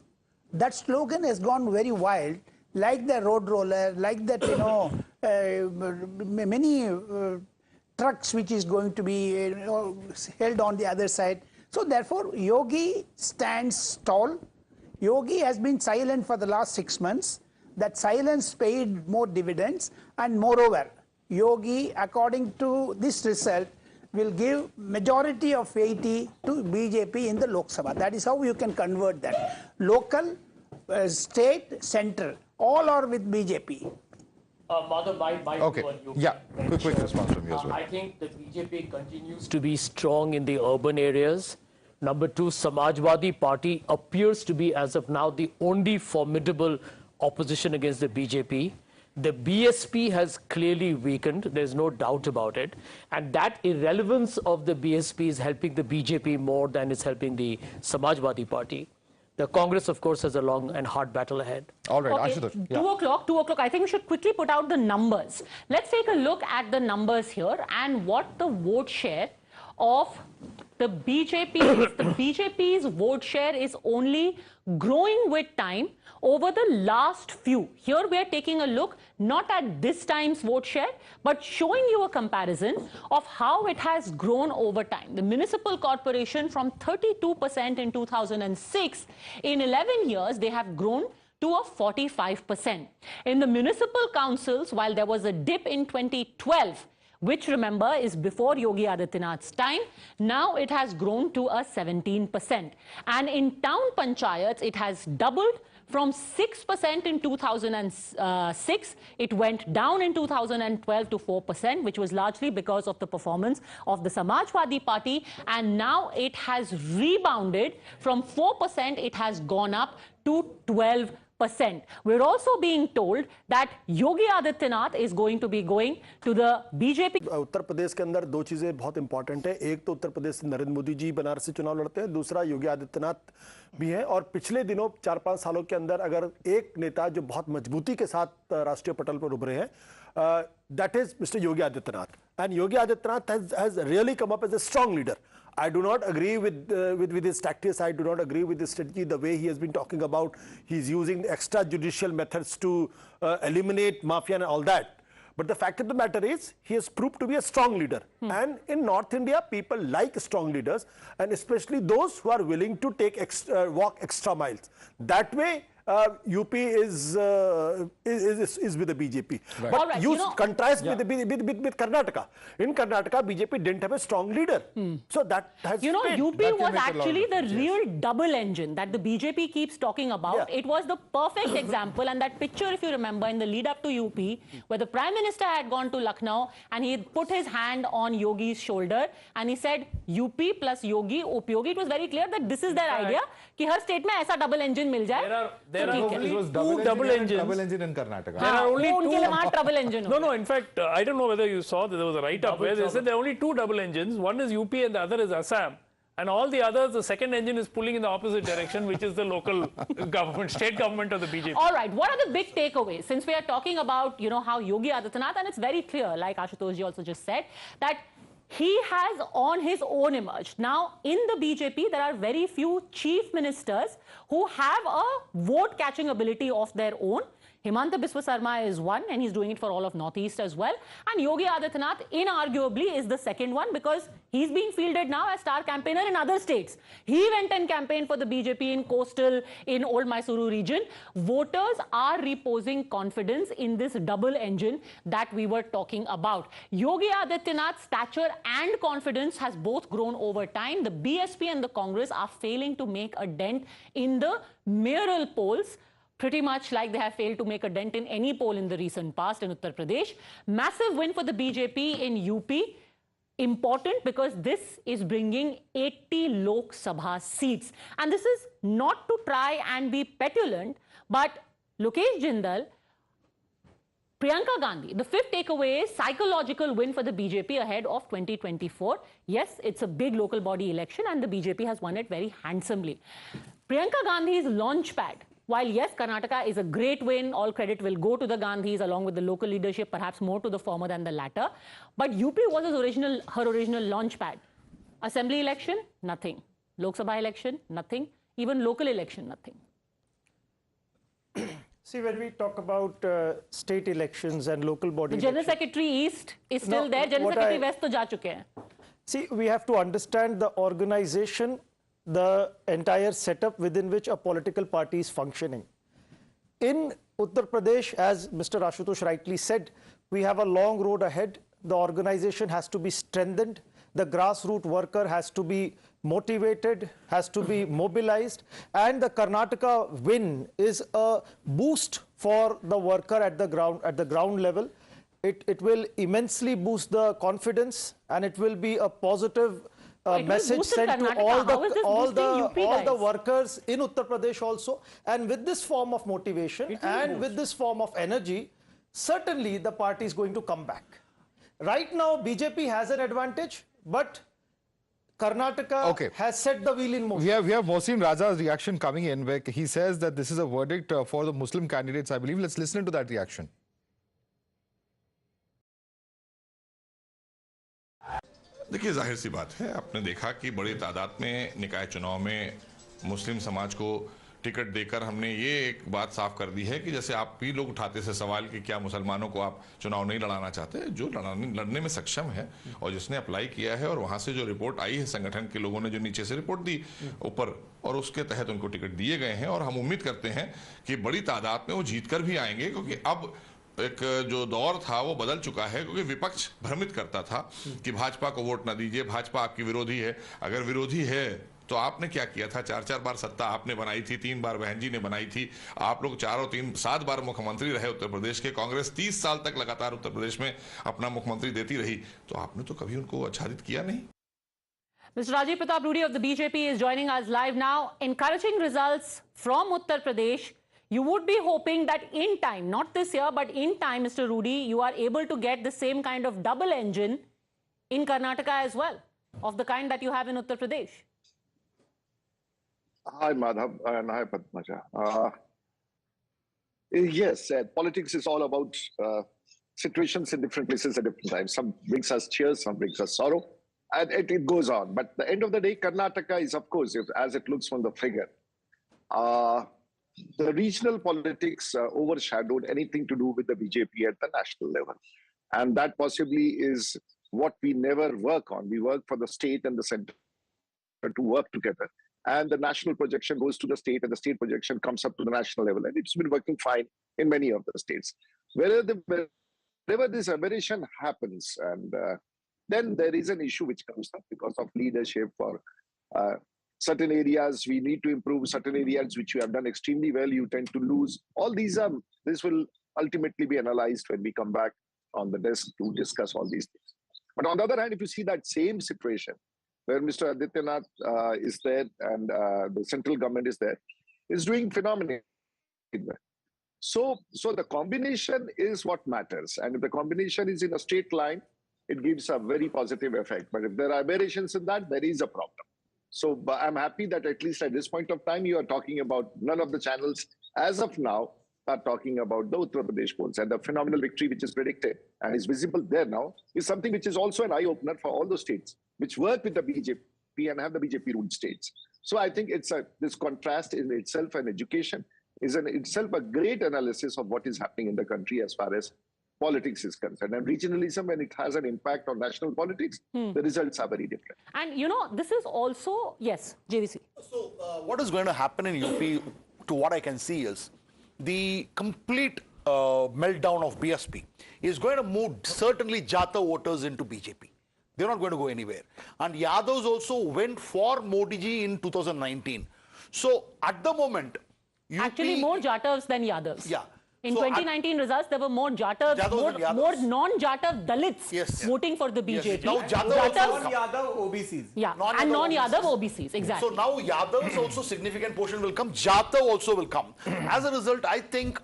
That slogan has gone very wild, like the road roller, like that, you know, many trucks which is going to be held on the other side. So therefore, Yogi stands tall. Yogi has been silent for the last 6 months. That silence paid more dividends, and moreover, Yogi, according to this result, will give majority of 80 to BJP in the Lok Sabha. That is how you can convert that. Local, state, central, all are with BJP. Okay. Yeah, quick response from you as well. I think the BJP continues to be strong in the urban areas. Number two, Samajwadi Party appears to be, as of now, the only formidable opposition against the BJP. The BSP has clearly weakened, there's no doubt about it, and that irrelevance of the BSP is helping the BJP more than it's helping the Samajwadi Party. The Congress, of course, has a long and hard battle ahead. All right, Okay, Ashutosh. 2 o'clock, 2 o'clock. I think we should quickly put out the numbers. Let's take a look at the numbers here and what the vote share of the BJP is. The BJP's vote share is only growing with time over the last few. Here we are taking a look not at this time's vote share, but showing you a comparison of how it has grown over time. The municipal corporation from 32% in 2006, in 11 years, they have grown to a 45%. In the municipal councils, while there was a dip in 2012, which remember is before Yogi Adityanath's time, now it has grown to a 17%. And in town panchayats, it has doubled from 6% in 2006. It went down in 2012 to 4%, which was largely because of the performance of the Samajwadi Party. And now it has rebounded from 4%, it has gone up to 12%. We're also being told that Yogi Adityanath is going to be going to the BJP. Uttar Pradesh के अंदर दो चीजें बहुत important है। एक तो उत्तर प्रदेश से नरेंद्र मोदी जी बनारस से चुनाव लड़ते हैं, दूसरा योगी आदित्यनाथ भी हैं। और पिछले दिनों 4-5 सालों के अंदर अगर एक नेता जो बहुत मजबूती के साथ राष्ट्रीय पटल पर उभरे हैं, that is Mr. Yogi Adityanath. And Yogi Adityanath has really come up as a strong leader. I do not agree with his tactics. I do not agree with his strategy, the way he has been talking about. He's using extrajudicial methods to eliminate mafia and all that. But the fact of the matter is, he has proved to be a strong leader. And in North India, people like strong leaders, and especially those who are willing to take walk extra miles. That way, UP is with the BJP. Right. But right, you contrast with Karnataka. In Karnataka, BJP didn't have a strong leader. So that has UP was actually the real double engine that the BJP keeps talking about. It was the perfect example, and that picture, if you remember, in the lead up to UP, where the Prime Minister had gone to Lucknow and he had put his hand on Yogi's shoulder and he said, UP plus Yogi, Upyogi. It was very clear that this is their idea, कि हर state में ऐसा double engine मिल जाए. There are only two double engines. Double engine in Karnataka. There are only two. Double engine. No, in fact, I don't know whether you saw that there was a write-up where they said there are only two double engines. One is UP and the other is Assam. And all the others, the second engine is pulling in the opposite direction, which is the local government, state government of the BJP. All right, what are the big takeaways? Since we are talking about, how Yogi Adityanath, and it's very clear, like Ashutosh ji also just said, that he has on his own emerged. Now, in the BJP, there are very few chief ministers who have a vote-catching ability of their own. Himanta Biswa Sarma is one, and he's doing it for all of Northeast as well. And Yogi Adityanath, inarguably, is the second one because he's being fielded now as star campaigner in other states. He went and campaigned for the BJP in coastal, in Old Mysuru region. Voters are reposing confidence in this double engine that we were talking about. Yogi Adityanath's stature and confidence has both grown over time. The BSP and the Congress are failing to make a dent in the mayoral polls, pretty much like they have failed to make a dent in any poll in the recent past in Uttar Pradesh. Massive win for the BJP in UP. Important because this is bringing 80 Lok Sabha seats. And this is not to try and be petulant, but Lokesh Jindal, Priyanka Gandhi, the fifth takeaway is psychological win for the BJP ahead of 2024. Yes, it's a big local body election and the BJP has won it very handsomely. Priyanka Gandhi's launchpad. While yes, Karnataka is a great win, all credit will go to the Gandhis along with the local leadership, perhaps more to the former than the latter. But UP was her original launchpad. Assembly election, nothing. Lok Sabha election, nothing. Even local election, nothing. See, when we talk about state elections and local body the General Secretary East is still there. General Secretary West to ja chuke hain. See, we have to understand the organization, the entire setup within which a political party is functioning. In Uttar Pradesh, as Mr. Ashutosh rightly said, we have a long road ahead. The organization has to be strengthened. The grassroots worker has to be motivated, has to be mobilized. And the Karnataka win is a boost for the worker at the ground level. It will immensely boost the confidence and it will be a positive message sent to all the workers in Uttar Pradesh also. And with this form of motivation and with this form of energy, certainly the party is going to come back. Right now, BJP has an advantage, but Karnataka has set the wheel in motion. We have Mohsin Raza's reaction coming in, where he says that this is a verdict for the Muslim candidates, I believe. Let's listen to that reaction. देखिए, जाहिर सी बात है, आपने देखा कि बड़ी तादाद में निकाय चुनाव में मुस्लिम समाज को टिकट देकर हमने ये एक बात साफ कर दी है कि जैसे आप भी लोग उठाते थे सवाल कि क्या मुसलमानों को आप चुनाव नहीं लड़ाना चाहते, जो लड़ने में सक्षम है और जिसने अप्लाई किया है और वहां से जो रिपोर्ट आई है संगठन के लोगों ने जो नीचे से रिपोर्ट दी ऊपर, और उसके तहत उनको टिकट दिए गए हैं और हम उम्मीद करते हैं कि बड़ी तादाद में वो जीत कर भी आएंगे, क्योंकि अब एक जो दौर था वो बदल चुका है। क्योंकि विपक्ष भ्रमित करता था कि भाजपा को वोट ना दीजिए, भाजपा आपकी विरोधी है। अगर विरोधी है तो आपने क्या किया था? 4-4 बार सत्ता आपने बनाई थी, 3 बार बहन जी ने बनाई थी, आप लोग 4 और 3 7 बार मुख्यमंत्री रहे उत्तर प्रदेश के। कांग्रेस 30 साल तक लगातार उत्तर प्रदेश में अपना मुख्यमंत्री देती रही, तो आपने तो कभी उनको आच्छादित किया नहीं। Mr. Rajiv Pratap Rudy of the BJP is joining us live now. Encouraging results from Uttar Pradesh. You would be hoping that in time, not this year, but in time, Mr. Rudy, you are able to get the same kind of double engine in Karnataka as well, of the kind that you have in Uttar Pradesh. Hi, Madhav, and hi, Padmaja. Yes, politics is all about situations in different places at different times. Some brings us cheer, some brings us sorrow, and it goes on. But at the end of the day, Karnataka is, of course, as it looks from the figure, the regional politics overshadowed anything to do with the BJP at the national level. And that possibly is what we never work on. We work for the state and the center to work together. And the national projection goes to the state, and the state projection comes up to the national level. And it's been working fine in many of the states. Wherever this aberration happens, and then there is an issue which comes up because of leadership or certain areas we need to improve, certain areas which you have done extremely well, you tend to lose. All these this will ultimately be analyzed when we come back on the desk to discuss all these things. But on the other hand, if you see that same situation where Mr. Adityanath is there and the central government is there, is doing phenomenally. So the combination is what matters. And if the combination is in a straight line, it gives a very positive effect. But if there are aberrations in that, there is a problem. So I'm happy that at least at this point of time, you are talking about, none of the channels as of now are talking about the Uttar Pradesh polls. And the phenomenal victory which is predicted and is visible there now is something which is also an eye-opener for all those states which work with the BJP and have the BJP-ruled states. So I think it's this contrast in itself, and education is in itself a great analysis of what is happening in the country as far as politics is concerned. And regionalism, when it has an impact on national politics, the results are very different. And you know, this is also, yes, JVC. So what is going to happen in UP, to what I can see, is the complete meltdown of BSP is going to move certainly Jata voters into BJP. They're not going to go anywhere. And Yadavs also went for Modi ji in 2019. So at the moment, UP, actually more Jatavs than Yadavs. Yeah. In 2019 results, there were more Jatavs, more non-Jatav Dalits voting for the BJP. Yes. Now non-Yadav OBCs. Yeah, and non-Yadav OBCs, exactly. So now Yadav's also significant portion will come. Jatav also will come. As a result, I think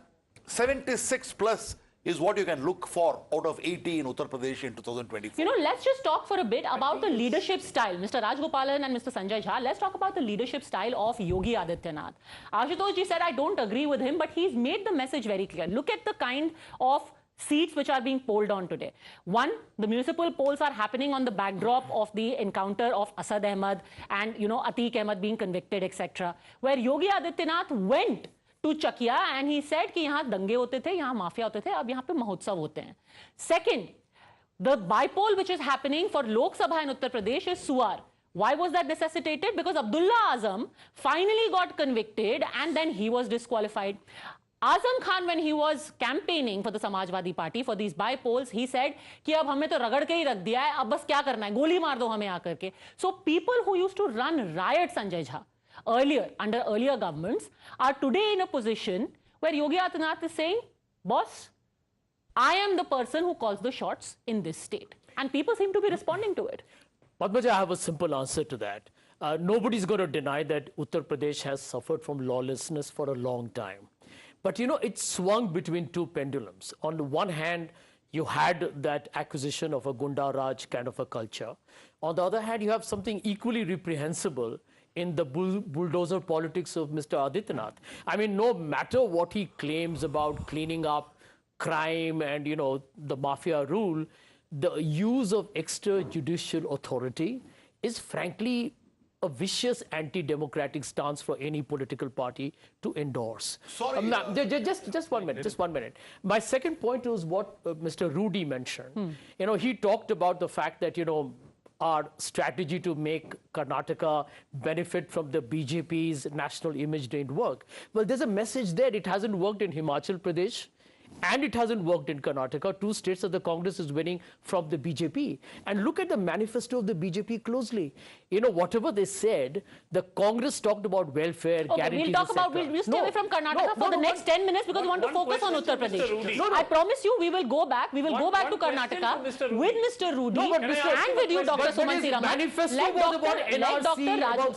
76 plus is what you can look for out of 80 in Uttar Pradesh in 2024. You know, let's just talk for a bit about the leadership style. Mr. Rajgopalan and Mr. Sanjay Jha, let's talk about the leadership style of Yogi Adityanath. Ashutosh ji said, I don't agree with him, but he's made the message very clear. Look at the kind of seats which are being polled on today. One, the municipal polls are happening on the backdrop of the encounter of Asad Ahmed and, you know, Atiq Ahmed being convicted, etc., where Yogi Adityanath went to Chakia and he said कि यहाँ दंगे होते थे, यहाँ mafia होते थे, अब यहाँ पे महोत्सव होते हैं. Second, the bypoll which is happening for Lok Sabha in Uttar Pradesh is Suar. Why was that necessitated? Because Abdullah Azam finally got convicted and then he was disqualified. Azam Khan, when he was campaigning for the Samajwadi Party for these bypolls, he said कि अब हमें तो रगड़ के ही रख दिया है, अब बस क्या करना है, गोली मार दो हमें आकर के. So people who used to run riots, Sanjay Jha, earlier, under earlier governments, are today in a position where Yogi Adityanath is saying, boss, I am the person who calls the shots in this state. And people seem to be responding to it. Padmaja, I have a simple answer to that. Nobody's going to deny that Uttar Pradesh has suffered from lawlessness for a long time. But, you know, it swung between two pendulums. On the one hand, you had that acquisition of a Gunda Raj kind of a culture. On the other hand, you have something equally reprehensible in the bulldozer politics of Mr. Adityanath. I mean, no matter what he claims about cleaning up crime and, you know, the mafia rule, the use of extrajudicial authority is frankly a vicious anti-democratic stance for any political party to endorse. Sorry, just 1 minute, just 1 minute. My second point was what Mr. Rudy mentioned. You know, he talked about the fact that, you know, our strategy to make Karnataka benefit from the BJP's national image didn't work. Well, there's a message there. It hasn't worked in Himachal Pradesh. And it hasn't worked in Karnataka, 2 states that the Congress is winning from the BJP. And look at the manifesto of the BJP closely. You know, whatever they said, the Congress talked about welfare, guarantees, we'll talk about, we'll stay away from Karnataka for the next 10 minutes because we want to focus on Uttar Pradesh. I promise you, we will go back. We will go back to Karnataka with Mr. Rudy and with you, Dr. Sumansi Raman.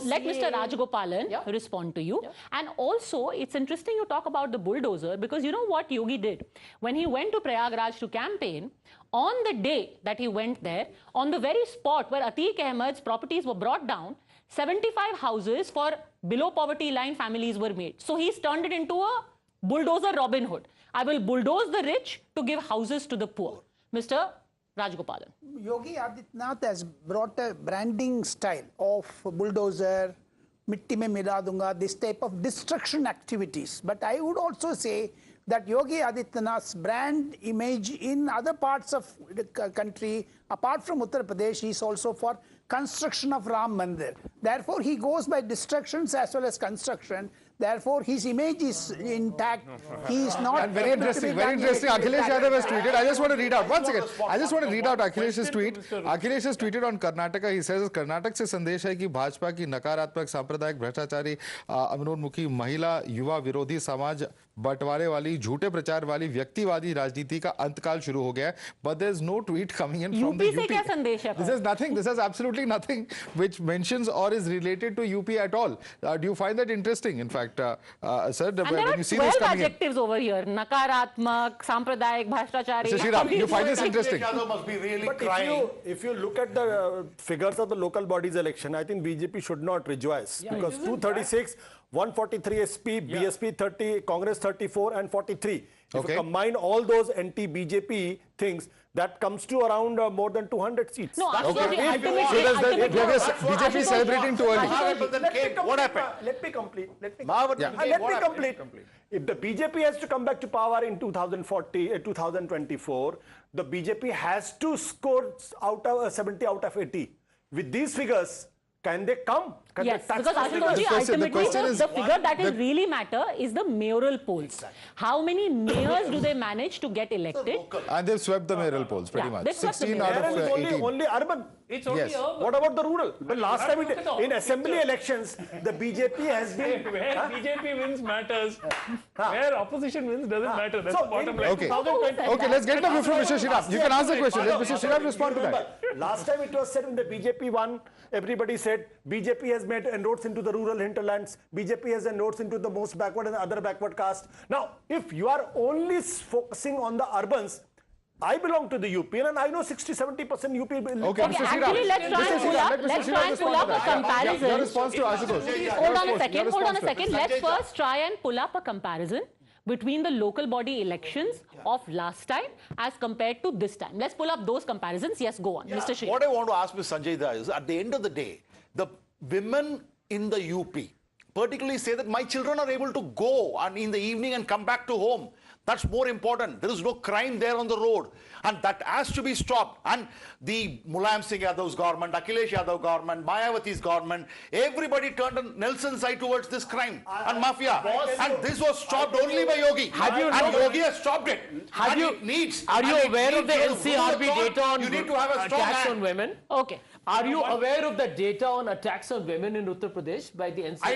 Let Mr. Rajagopalan respond to you. And also, it's interesting you talk about the bulldozer because you know what Yogi did? When he went to Prayagraj to campaign, on the day that he went there, on the very spot where Atiq Ahmed's properties were brought down, 75 houses for below poverty line families were made. So he's turned it into a bulldozer Robin Hood. I will bulldoze the rich to give houses to the poor. Mr. Rajgopalan. Yogi Adityanath has brought a branding style of bulldozer, mitti mein mila dunga, this type of destruction activities. But I would also say that Yogi Adityanath's brand image in other parts of the country, apart from Uttar Pradesh, is also for construction of Ram Mandir. Therefore, he goes by destructions as well as construction. Therefore, his image is intact. He is not. And very interesting, very interesting. Akhilesh Yadav has tweeted. I just want to read out. One second. I just want to read out Akhilesh's tweet. Akhilesh has tweeted on Karnataka. He says, Karnataka से संदेश है कि भाजपा की नकारात्मक सांप्रदायिक भ्रष्टाचारी अनुन्मुखी महिला युवा विरोधी समाज बंटवारे वाली झूठे प्रचार वाली व्यक्तिवादी राजनीति का अंतकाल शुरू हो गया है. But there is no tweet coming in from the UP. से क्या संदेश है? This is nothing. This is absolutely nothing which mentions or is related to UP at all. Do you find that interesting? In fact, sir, and when you see there are this 12 coming adjectives over here. Nakaratmak, Sampradayak, Bhashtachari. Mr. Shriram, you find this interesting? Must be really but crying. if you look at the figures of the local bodies election, I think BJP should not rejoice because 236, 143 SP, BSP 30, Congress 34 and 43. If you combine all those anti-BJP things, that comes to around more than 200 seats. No, ultimately, BJP is celebrating too early. What happened? Let me complete. Let me complete. If the BJP has to come back to power in 2024, the BJP has to score 70 out of 80. With these figures, can they come? Yes, because ultimately the figure that will really matter is the mayoral polls. How many mayors do they manage to get elected? And they've swept the mayoral polls pretty much. 16 out of 18. Only urban. It's only urban. What about the rural? But last time in assembly elections, the BJP has been... Where BJP wins matters. Where opposition wins doesn't matter. That's the bottom line. Okay, let's get the view from Mr. Shriram. You can ask the question. Let Mr. Shriram respond to that. Last time it was said when the BJP won, everybody said BJP has made inroads into the rural hinterlands. BJP has inroads into the most backward and other backward caste. Now, if you are only focusing on the urbans, I belong to the UP and I know 60-70% UP. Okay, Mr. Shriram. Actually, let's try and pull up a comparison. Your response to Ashutosh. Hold on a second. Let's first try and pull up a comparison between the local body elections of last time as compared to this time. Let's pull up those comparisons. Yes, go on, Mr. Shriram. What I want to ask Ms. Sanjay Da is, at the end of the day, the women in the UP particularly say that my children are able to go and in the evening and come back to home. That's more important. There is no crime there on the road. And that has to be stopped. And the Mulayam Singh Yadav's government, Akhilesh Yadav government, Mayawati's government, everybody turned on Nelson's side towards this crime and mafia. And this was stopped only by Yogi. And Yogi has stopped it. Are you aware of the NCRB data on attacks on women? Okay. Are you aware of the data on attacks on women in Uttar Pradesh by the NCRB? I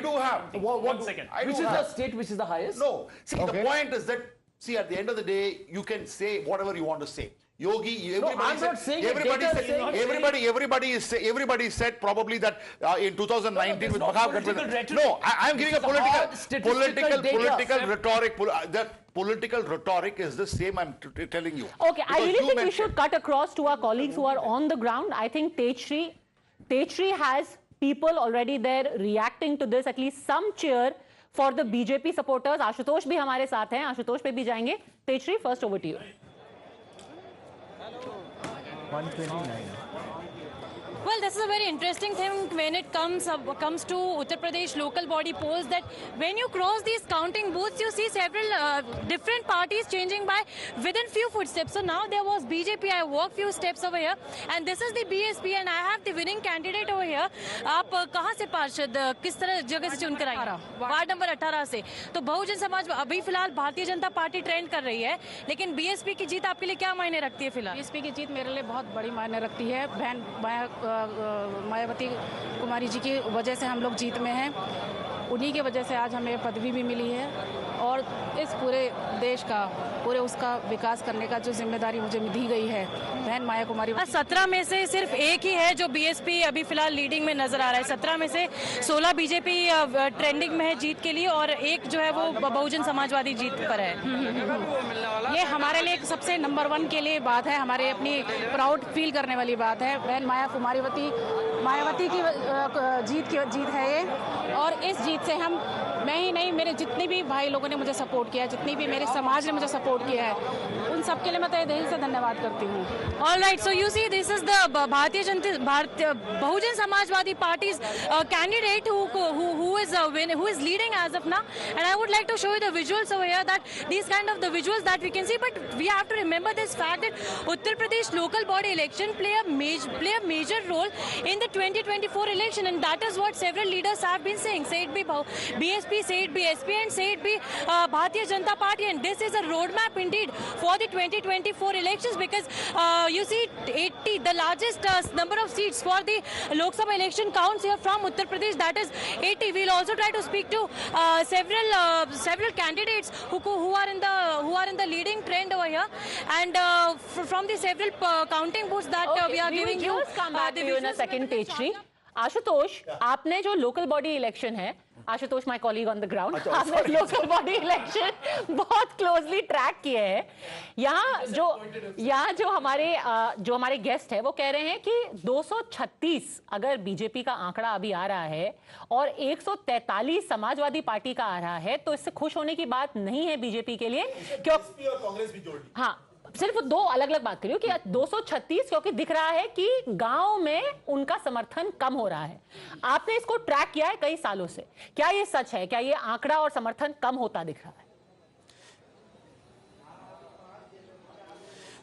do have. One second. Which is the state which is the highest? No. See, the point is that, see, at the end of the day, you can say whatever you want to say. Yogi, everybody said probably that in 2019 with Mahagadhan. No, I'm giving a political rhetoric. That political rhetoric is the same. I'm telling you. Okay, I really think we should cut across to our colleagues who are on the ground. I think Techri has people already there reacting to this. At least some cheer for the BJP supporters. Ashutosh bhi hamare saath hain. Ashutosh pe bhi jayenge. Techri, first over to you. 129. Well, this is a very interesting thing when it comes to Uttar Pradesh local body polls, that when you cross these counting booths, you see several different parties changing by within few footsteps. So now there was BJP, I walk few steps over here, and this is the BSP, and I have the winning candidate over here. आप कहाँ से पार्षद किस तरह जगह से चुनकर आई? Ward number 18 से. तो बहुजन समाज अभी फिलहाल भारतीय जनता पार्टी ट्रेंड कर रही है, लेकिन बीएसपी की जीत आपके लिए क्या मायने रखती है फिलहाल? बीएसपी की जीत मेरे लिए बहुत बड़ी मायने रखती है. बहन मायावती कुमारी जी की वजह से हम लोग जीत में हैं. उन्हीं की वजह से आज हमें पदवी भी मिली है और इस पूरे देश का पूरे उसका विकास करने का जो जिम्मेदारी मुझे दी गई है बहन माया कुमारी. 17 में से सिर्फ एक ही है जो बीएसपी अभी फिलहाल लीडिंग में नजर आ रहा है. 17 में से 16 बीजेपी ट्रेंडिंग में है जीत के लिए और एक जो है वो बहुजन समाजवादी जीत पर है. ये हमारे लिए सबसे नंबर 1 के लिए बात है, हमारे अपनी प्राउड फील करने वाली बात है. बहन मायावती की जीत है ये, और इस जीत से हम मैं ही नहीं, मेरे जितने भी भाई लोगों ने मुझे सपोर्ट किया है, जितनी भी मेरे समाज ने मुझे सपोर्ट किया है, उन सब के लिए मैं तहे दिल से धन्यवाद करती हूँ. All right, so you see, this is the Bahujan Samajwadi party's candidate who is leading as of now, and I would like to show you the visuals over here, that these kind of the visuals that we can see, but we have to remember this fact that Uttar Pradesh local body election play a major role in the 2024 election, and that is what several leaders have been saying. Say it be BSP, say it be SP, and say it be Bharatiya Janata Party, and this is a roadmap indeed for the 2024 elections, because you see 80, the largest number of seats for the Lok Sabha election counts here from Uttar Pradesh, that is 80. We'll also try to speak to several candidates who are in the leading trend over here, and from the several counting booths that we are giving you. Come back to you in a second, Techri. Ashutosh, आपने जो local body election है, Ashutosh my colleague on the ground, आपने local body election बहुत closely track किए हैं. यहाँ जो हमारे गेस्ट है वो कह रहे हैं कि 236 अगर बीजेपी का आंकड़ा अभी आ रहा है और 143 समाजवादी पार्टी का आ रहा है, तो इससे खुश होने की बात नहीं है बीजेपी के लिए. क्योंकि और कांग्रेस भी जोड़ ली. हाँ, सिर्फ दो अलग अलग बात करियो कि 236 क्योंकि दिख रहा है कि गांव में उनका समर्थन कम हो रहा है. आपने इसको ट्रैक किया है कई सालों से, क्या ये सच है? क्या ये आंकड़ा और समर्थन कम होता दिख रहा है?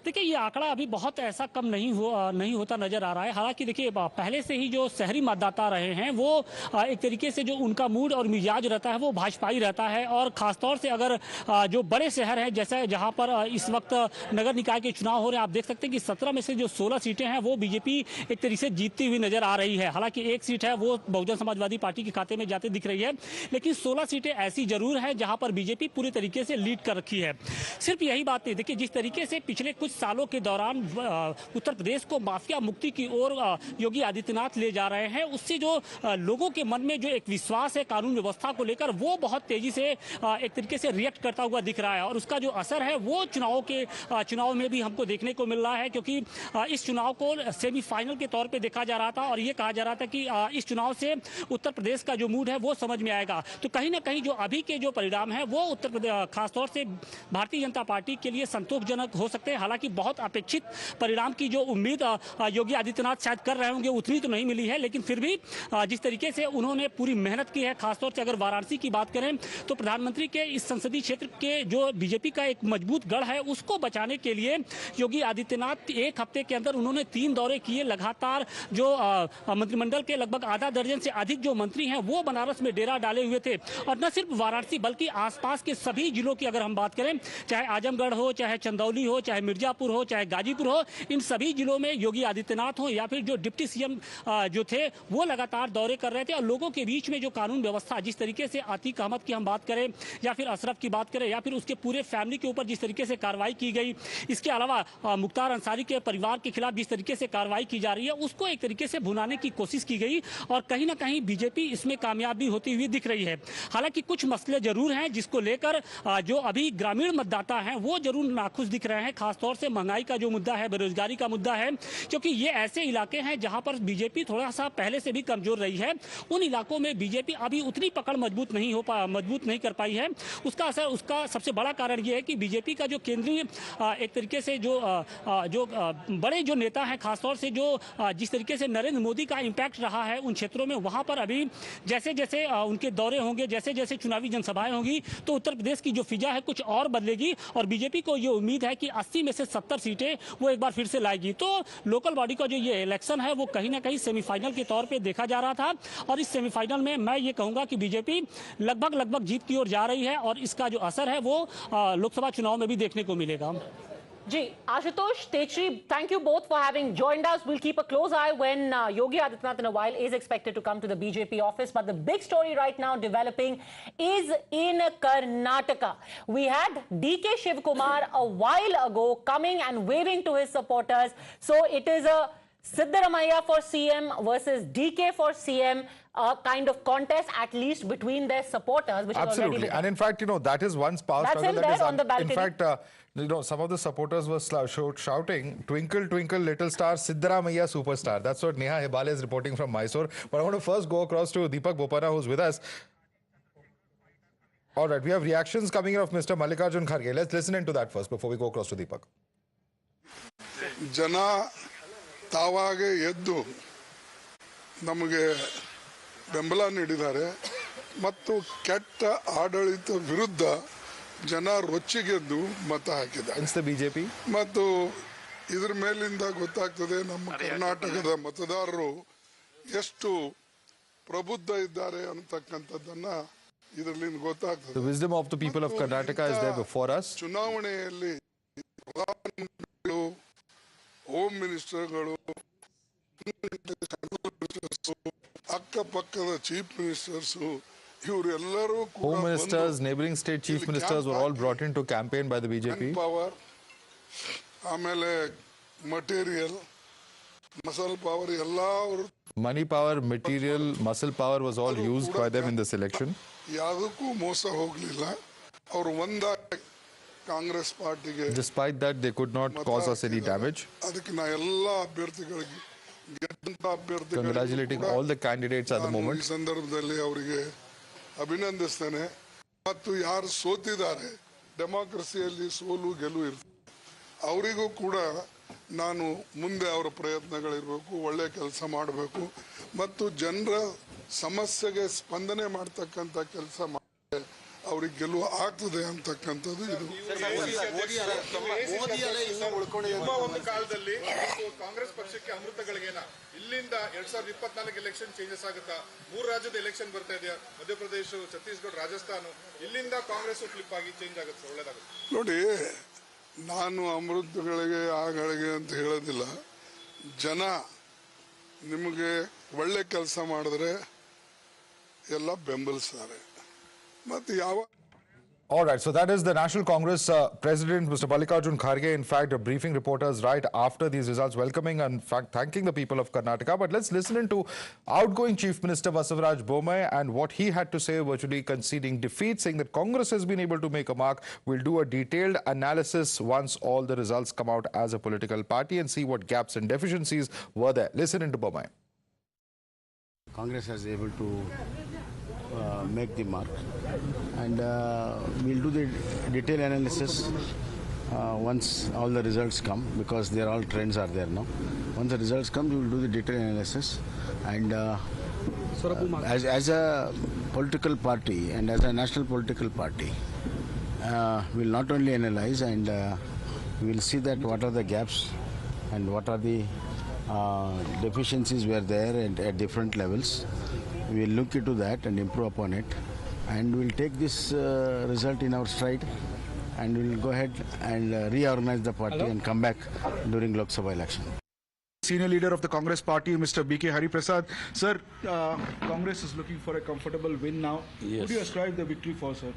देखिए, ये आंकड़ा अभी बहुत ऐसा कम नहीं होता नजर आ रहा है. हालांकि देखिए, पहले से ही जो शहरी मतदाता रहे हैं वो एक तरीके से जो उनका मूड और मिजाज रहता है वो भाजपाई रहता है. और खासतौर से अगर जो बड़े शहर हैं, जैसे जहां पर इस वक्त नगर निकाय के चुनाव हो रहे हैं, आप देख सकते हैं कि 17 में से जो 16 सीटें हैं वो बीजेपी एक तरीके से जीतती हुई नजर आ रही है. हालांकि एक सीट है वो बहुजन समाजवादी पार्टी के खाते में जाते दिख रही है, लेकिन 16 सीटें ऐसी जरूर है जहां पर बीजेपी पूरी तरीके से लीड कर रखी है. सिर्फ यही बात नहीं, देखिए जिस तरीके से पिछले कुछ सालों के दौरान उत्तर प्रदेश को माफिया मुक्ति की ओर योगी आदित्यनाथ ले जा रहे हैं, उससे जो लोगों के मन में जो एक विश्वास है कानून व्यवस्था को लेकर, वो बहुत तेजी से एक तरीके से रिएक्ट करता हुआ दिख रहा है. और उसका जो असर है वो चुनाव में भी हमको देखने को मिल रहा है, क्योंकि इस चुनाव को सेमीफाइनल के तौर पर देखा जा रहा था और ये कहा जा रहा था कि इस चुनाव से उत्तर प्रदेश का जो मूड है वो समझ में आएगा. तो कहीं ना कहीं जो अभी के जो परिणाम है वो उत्तर प्रदेश खासतौर से भारतीय जनता पार्टी के लिए संतोषजनक हो सकते हैं. हालांकि बहुत अपेक्षित परिणाम की जो उम्मीद योगी आदित्यनाथ शायद कर रहे होंगे उतनी तो नहीं मिली है, लेकिन फिर भी जिस तरीके से उन्होंने पूरी मेहनत की है, खासतौर से अगर वाराणसी की बात करें तो प्रधानमंत्री के इस संसदीय क्षेत्र के जो बीजेपी का एक मजबूत गढ़ है उसको बचाने के लिए योगी आदित्यनाथ एक हफ्ते के अंदर उन्होंने 3 दौरे किए लगातार. जो मंत्रिमंडल के लगभग आधा दर्जन से अधिक जो मंत्री हैं वो बनारस में डेरा डाले हुए थे. और न सिर्फ वाराणसी बल्कि आसपास के सभी जिलों की अगर हम बात करें, चाहे आजमगढ़ हो, चाहे चंदौली हो, चाहे मिर्जापुर बीजापुर हो चाहे गाजीपुर हो, इन सभी जिलों में योगी आदित्यनाथ हो या फिर जो डिप्टी सीएम जो थे वो लगातार दौरे कर रहे थे और लोगों के बीच में जो कानून व्यवस्था, जिस तरीके से आतिक अहमद की हम बात करें या फिर अशरफ की बात करें या फिर उसके पूरे फैमिली के ऊपर जिस तरीके से कार्रवाई की गई, इसके अलावा मुख्तार अंसारी के परिवार के खिलाफ जिस तरीके से कार्रवाई की जा रही है उसको एक तरीके से भुनाने की कोशिश की गई और कहीं ना कहीं बीजेपी इसमें कामयाब भी होती हुई दिख रही है। हालांकि कुछ मसले जरूर हैं जिसको लेकर जो अभी ग्रामीण मतदाता हैं वो जरूर नाखुश दिख रहे हैं, खासतौर से महंगाई का जो मुद्दा है, बेरोजगारी का मुद्दा है, क्योंकि ये ऐसे इलाके हैं जहां पर बीजेपी थोड़ा सा पहले से भी कमजोर रही है। उन इलाकों में बीजेपी अभी उतनी पकड़ मजबूत नहीं कर पाई है। उसका असर, उसका सबसे बड़ा कारण ये है कि बीजेपी का जो केंद्रीय एक तरीके से जो बड़े जो नेता हैं, खासतौर से जो जिस तरीके से नरेंद्र मोदी का इंपैक्ट रहा है उन क्षेत्रों में, वहां पर अभी जैसे जैसे उनके दौरे होंगे, जैसे जैसे चुनावी जनसभाएं होंगी तो उत्तर प्रदेश की जो फिजा है कुछ और बदलेगी और बीजेपी को ये उम्मीद है कि 80 में से 70 सीटें वो एक बार फिर से लाएगी। तो लोकल बॉडी का जो ये इलेक्शन है वो कहीं ना कहीं सेमीफाइनल के तौर पे देखा जा रहा था और इस सेमीफाइनल में मैं ये कहूंगा कि बीजेपी लगभग जीत की ओर जा रही है और इसका जो असर है वो लोकसभा चुनाव में भी देखने को मिलेगा। Ji, Ashutosh, Techri, thank you both for having joined us. We'll keep a close eye when Yogi Adityanath in a while is expected to come to the BJP office. But the big story right now developing is in Karnataka. We had DK Shivkumar a while ago coming and waving to his supporters. So it is a Siddaramaiah for CM versus DK for CM, a kind of contest at least between their supporters. Which absolutely, and in fact, you know, that is one power struggle that is on the balcony. In fact, you know, some of the supporters were shouting, "Twinkle, twinkle, little star, Siddaramaiah superstar." That's what Neha Hebale is reporting from Mysore. But I want to first go across to Deepak Bopara, who's with us. All right, we have reactions coming in of Mr. Mallikarjun Kharge. Let's listen into that first before we go across to Deepak. Jana ತಾವಾಗೆ ಎದ್ದು ನಮಗೆ ಬೆಂಬಲ ನೀಡಿದ್ದಾರೆ ಮತ್ತು ಕೆಟ್ಟ ಆಡಳಿತ ವಿರುದ್ಧ ಜನ ರೊಚ್ಚಿಗೆದ್ದು ಮತ ಹಾಕಿದ್ದಾರೆ ಬಿಜೆಪಿ ಮತ್ತು ಇದರ ಮೇಲಿಂದ ಗೊತ್ತಾಗ್ತದೆ ನಮ್ಮ ಕರ್ನಾಟಕದ ಮತದಾರರು ಎಷ್ಟು ಪ್ರಬುದ್ಧ ಇದ್ದಾರೆ ಅಂತಕ್ಕಂಥದ್ದನ್ನ ಇದರಿಂದ ಗೊತ್ತಾಗ್ತದೆ. The wisdom of the people of Karnataka is there before us. ಚುನಾವಣೆಯಲ್ಲಿ ಪ್ರಧಾನಮಂತ್ರಿಗಳು, ಹೋಮ್ ಮಿನಿಸ್ಟರ್ಗಳು, ಅಕ್ಕಪಕ್ಕದ ಚೀಫ್ ಮಿನಿಸ್ಟರ್ಸ್ ಇವರೆಲ್ಲರೂ Home ministers, neighboring state chief ministers were all brought in to campaign by the BJP. Power, ಆಮೇಲೆ ಮಟೀರಿಯಲ್, ಮಸಲ್ ಪವರ್ ಎಲ್ಲ money power, material, muscle power was all used by them in this election. ಯಾವುದಕ್ಕೂ ಮೋಸ ಹೋಗಲಿಲ್ಲ. ಅವರು ಒಂದಾಗಿ ಕಾಂಗ್ರೆಸ್ ಪಾರ್ಟಿಗೆ, despite that they could not cause us any damage. ಅದಕ್ಕೆ ನಾ ಎಲ್ಲ ಅಭ್ಯರ್ಥಿಗಳಿಗೆ, ಗೆದ್ದಂತ ಅಭ್ಯರ್ಥಿಗಳಿಗೆ congratulating all the candidates at the moment. ಈ ಸಂದರ್ಭದಲ್ಲಿ ಅವರಿಗೆ ಅಭಿನಂದಿಸ್ತೇನೆ. ಮತ್ತು ಯಾರು ಸೋತಿದ್ದಾರೆ, ಡೆಮಾಕ್ರಸಿಯಲ್ಲಿ ಸೋಲು ಗೆಲುವು ಇರ್ತದೆ, ಅವರಿಗೂ ಕೂಡ ನಾನು ಮುಂದೆ ಅವರ ಪ್ರಯತ್ನಗಳಿರಬೇಕು, ಒಳ್ಳೆ ಕೆಲಸ ಮಾಡಬೇಕು ಮತ್ತು ಜನರ ಸಮಸ್ಯೆಗೆ ಸ್ಪಂದನೆ ಮಾಡ್ತಕ್ಕಂಥ ಕೆಲಸ ಮಾಡಿದ್ರೆ ಅವ್ರಿಗೆ ಗೆಲುವು ಆಗ್ತದೆ ಅಂತಕ್ಕಂಥದ್ದು ಇದು. ಒಂದು ಕಾಲದಲ್ಲಿ ಕಾಂಗ್ರೆಸ್ ಪಕ್ಷಕ್ಕೆ ಅಮೃತಗಳಿಗೇನ ಇಲ್ಲಿಂದ 2024 ಎಲೆಕ್ಷನ್ ಚೇಂಜಸ್ ಆಗುತ್ತಾ? 3 ರಾಜ್ಯದ ಎಲೆಕ್ಷನ್ ಬರ್ತಾ ಇದೆಯಾ, ಮಧ್ಯಪ್ರದೇಶ, ಛತ್ತೀಸ್ಗಢ, ರಾಜಸ್ಥಾನ, ಇಲ್ಲಿಂದ ಕಾಂಗ್ರೆಸ್ ಫ್ಲಿಪ್ ಆಗಿ ಚೇಂಜ್ ಆಗುತ್ತೆ, ಒಳ್ಳೇದಾಗುತ್ತೆ. ನೋಡಿ, ನಾನು ಅಮೃತಗಳಿಗೆ ಆಗಳಿಗೆ ಅಂತ ಹೇಳೋದಿಲ್ಲ. ಜನ ನಿಮಗೆ ಒಳ್ಳೆ ಕೆಲಸ ಮಾಡಿದ್ರೆ ಎಲ್ಲ ಬೆಂಬಲಿಸ್ತಾರೆ. ಮತ್ತೆ ಯಾವ All right, so that is the National Congress President, Mr. Mallikarjun Kharge, in fact, briefing reporters right after these results, welcoming and thanking the people of Karnataka. But let's listen into outgoing Chief Minister Basavaraj Bommai and what he had to say, virtually conceding defeat, saying that Congress has been able to make a mark. We'll do a detailed analysis once all the results come out as a political party and see what gaps and deficiencies were there. Listen into Bommai. Congress has able to make the mark, and we'll do the detailed analysis once all the results come, because all trends are there now. Once the results come, we will do the detailed analysis, and as a political party and as a national political party, we'll not only analyze, and we'll see that what are the gaps and what are the deficiencies were there at different levels. We'll look into that and improve upon it, and we'll take this result in our stride and we will go ahead and reorganize the party and come back during Lok Sabha election. Senior leader of the Congress party, Mr. B.K. Hari Prasad. Sir, Congress is looking for a comfortable win now. Yes. Who do you ascribe the victory for, sir?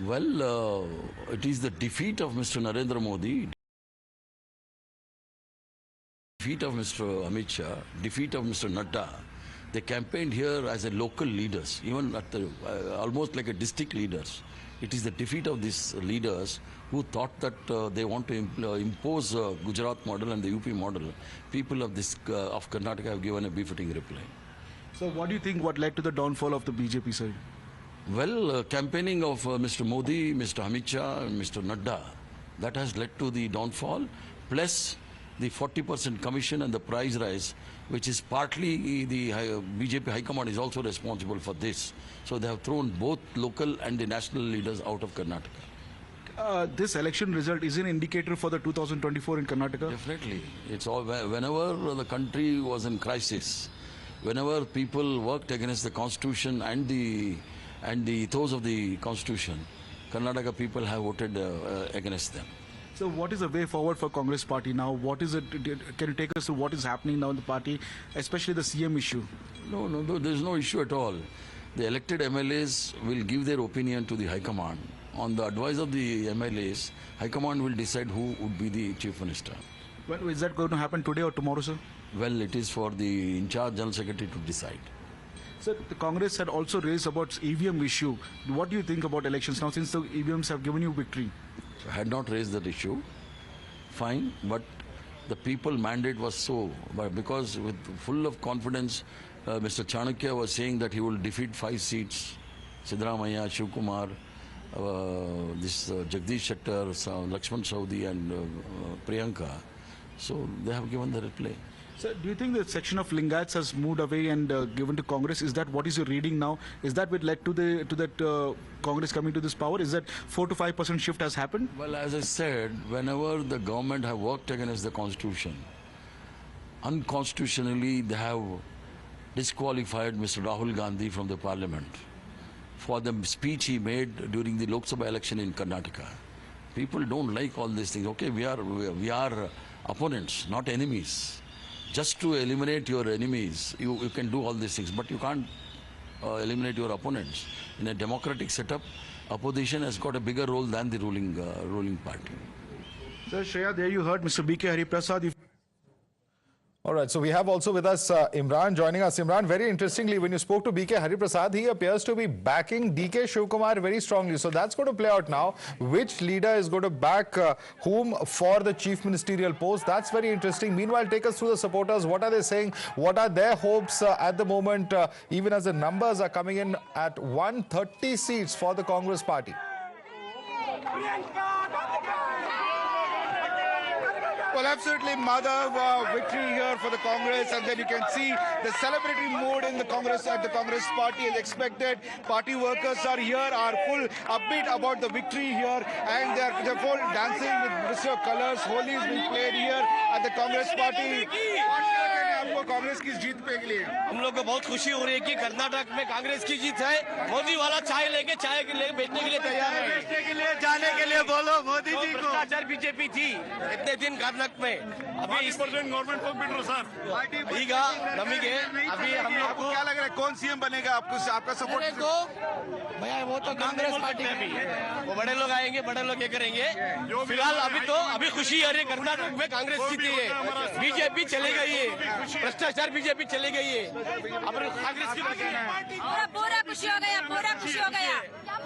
Well, it is the defeat of Mr. Narendra Modi, defeat of Mr. Amit Shah, defeat of Mr. Nadda. They campaigned here as a local leaders, even at the, almost like a district leaders. It is the defeat of these leaders who thought that they want to impose Gujarat model and the UP model. People of this of Karnataka have given a befitting reply. So what do you think what led to the downfall of the BJP side? Well, campaigning of Mr. Modi, Mr. Amit Shah and Mr. Nadda, that has led to the downfall, plus the 40% commission and the price rise, which is partly the BJP High Command is also responsible for this. So they have thrown both local and the national leaders out of Karnataka. This election result is an indicator for the 2024 in Karnataka? Definitely. It's all, whenever the country was in crisis, whenever people worked against the constitution and the ethos of the constitution, Karnataka people have voted against them. So what is the way forward for Congress party now? What is it? Can you take us through what is happening now in the party, especially the CM issue? No, there's no issue at all. The elected MLAs will give their opinion to the High Command. On the advice of the MLAs, High Command will decide who would be the Chief Minister. Well, is that going to happen today or tomorrow, sir? Well, it is for the in-charge General Secretary to decide. Sir, the Congress had also raised about EVM issue. What do you think about elections now since the EVMs have given you victory? I had not raised that issue. Fine, but the people mandate was so, but because with full of confidence, Mr. Chanakya was saying that he will defeat 5 seats, Siddaramaiah, Shivkumar, this Jagdish Shettar, Lakshman Saudi and Priyanka. So they have given the reply. Sir, do you think the section of Lingayats has moved away and given to Congress? Is that what is your reading now? Is that what led to that Congress coming to this power? Is that 4 to 5% shift has happened? Well, as I said, whenever the government have worked against the constitution, unconstitutionally they have disqualified Mr. Rahul Gandhi from the parliament for the speech he made during the Lok Sabha election in Karnataka. People don't like all these things. Okay, we are opponents, not enemies. Just to eliminate your enemies, you can do all these things, but you can't eliminate your opponents. In a democratic setup, opposition has got a bigger role than the ruling party. Sir, Shreya, there you heard Mr. B.K. Hari Prasad. All right, so we have also with us Imran joining us. Imran, very interestingly, when you spoke to B.K. Hari Prasad, he appears to be backing D.K. Shivkumar very strongly. So that's going to play out now. Which leader is going to back whom for the chief ministerial post? That's very interesting. Meanwhile, take us through the supporters. What are they saying? What are their hopes at the moment, even as the numbers are coming in at 130 seats for the Congress party? Well, absolutely, Madhav, victory here for the Congress, and then you can see the celebratory mood in the Congress at the Congress party is expected. Party workers are here, are full upbeat about the victory here, and they're full dancing with Mr. Colors. Holi is being played here at the Congress party. आपको कांग्रेस की जीत पे के लिए हम लोग को बहुत खुशी हो रही है कि कर्नाटक में कांग्रेस की जीत है। मोदी वाला चाय लेके बेचने के लिए तैयार है। बेचने के लिए जाने के लिए बोलो मोदी जी को। भ्रष्टाचार बीजेपी थी इतने दिन कर्नाटक में। अभी 40% गवर्नमेंट को बिल्डर सर। ठीक है, नमी के अभी हम लोग को क्या लग रहा है कौन सीएम बनेगा आपको आपका सपोर्ट को? भैया वो तो कांग्रेस पार्टी में वो बड़े लोग आएंगे, बड़े लोग क्या करेंगे? फिलहाल अभी खुशी है कर्नाटक में कांग्रेस जीती है, बीजेपी चली गई है, भ्रष्टाचार बीजेपी चली गई है, अब कांग्रेस की पूरा खुशी हो गया, पूरा खुशी हो गया,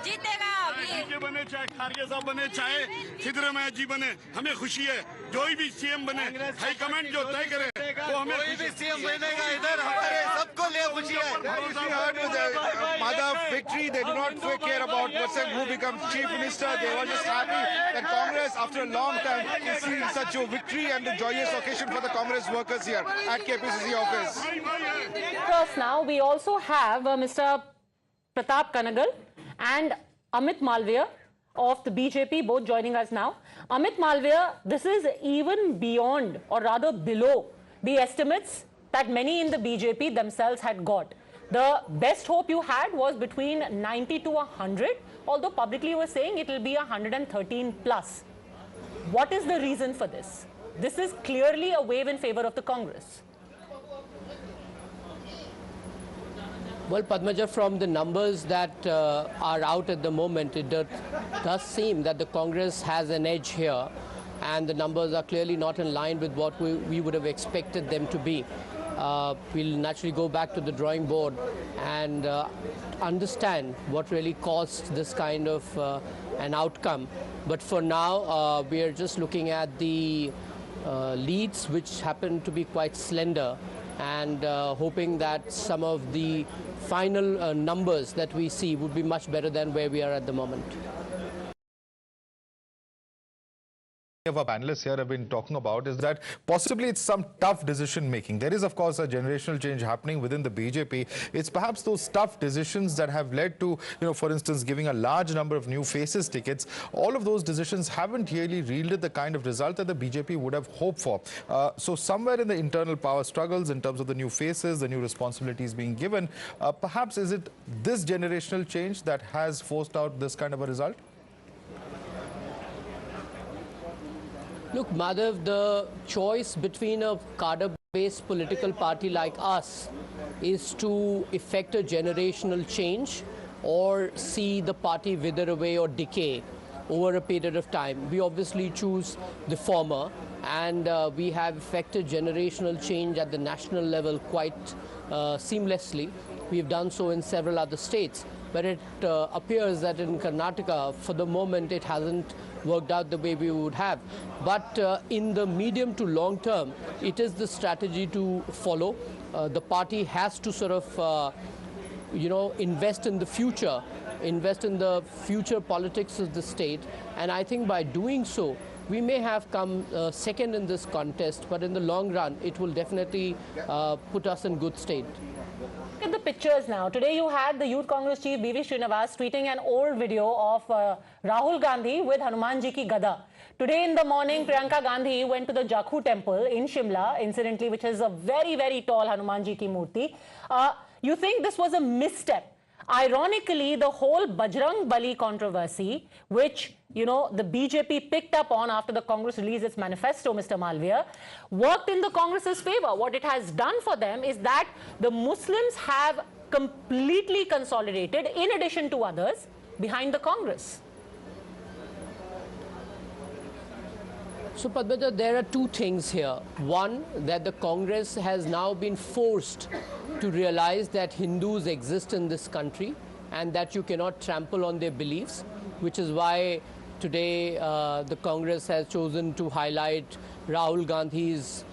जीतेगा अभी बने चाहे खारगे साहब बने चाहे सिद्धरामैया जी बने, हमें खुशी है। जो भी सीएम बने, हाई कमांड जो तय करे वो हमें कोई भी सीएम बनेगा इधर हमारे सबको लिए खुशी है। Madhav, victory, they do not care about who becomes chief minister. They were just happy that Congress, after a long time, is seeing such a victory and a joyous occasion for the Congress workers here at KPCC office. First, now we also have Mr. Pratap Kanagal and Amit Malviya of the BJP, both joining us now. Amit Malviya, this is even beyond, or rather below, the estimates that many in the BJP themselves had got. The best hope you had was between 90 to 100, although publicly you were saying it will be 113 plus. What is the reason for this? This is clearly a wave in favor of the Congress. Well, Padmaja, from the numbers that are out at the moment, it does seem that the Congress has an edge here, and the numbers are clearly not in line with what we would have expected them to be. We'll naturally go back to the drawing board and understand what really caused this kind of an outcome. But for now, we are just looking at the leads, which happen to be quite slender, and hoping that some of the final numbers that we see would be much better than where we are at the moment. Of our panelists here have been talking about is that possibly it's some tough decision making. There is, of course, a generational change happening within the BJP. It's perhaps those tough decisions that have led to, for instance, giving a large number of new faces tickets. All of those decisions haven't really yielded the kind of result that the BJP would have hoped for. So somewhere in the internal power struggles, in terms of the new faces, the new responsibilities being given, perhaps is it this generational change that has forced out this kind of a result? Look, Madhav, the choice between a cadre-based political party like us is to effect a generational change or see the party wither away or decay over a period of time. We obviously choose the former, and we have effected generational change at the national level quite seamlessly. We have done so in several other states, but it appears that in Karnataka, for the moment, it hasn't worked out the way we would have. But in the medium to long term, it is the strategy to follow. The party has to sort of, invest in the future, politics of the state. And I think by doing so, we may have come second in this contest, but in the long run, it will definitely put us in good state. Look at the pictures now. Today you had the Youth Congress chief B.V. Srinivas tweeting an old video of Rahul Gandhi with Hanumanji ki gada. Today in the morning, Priyanka Gandhi went to the Jakhu temple in Shimla, incidentally, which is a very, very tall Hanumanji ki murti. You think this was a misstep? Ironically, the whole Bajrang Bali controversy, which, the BJP picked up on after the Congress released its manifesto, Mr. Malviya, worked in the Congress's favor. What it has done for them is that the Muslims have completely consolidated, in addition to others, behind the Congress. So, Padmaja, there are two things here. One, that the Congress has now been forced to realize that Hindus exist in this country and that you cannot trample on their beliefs, which is why today the Congress has chosen to highlight Rahul Gandhi's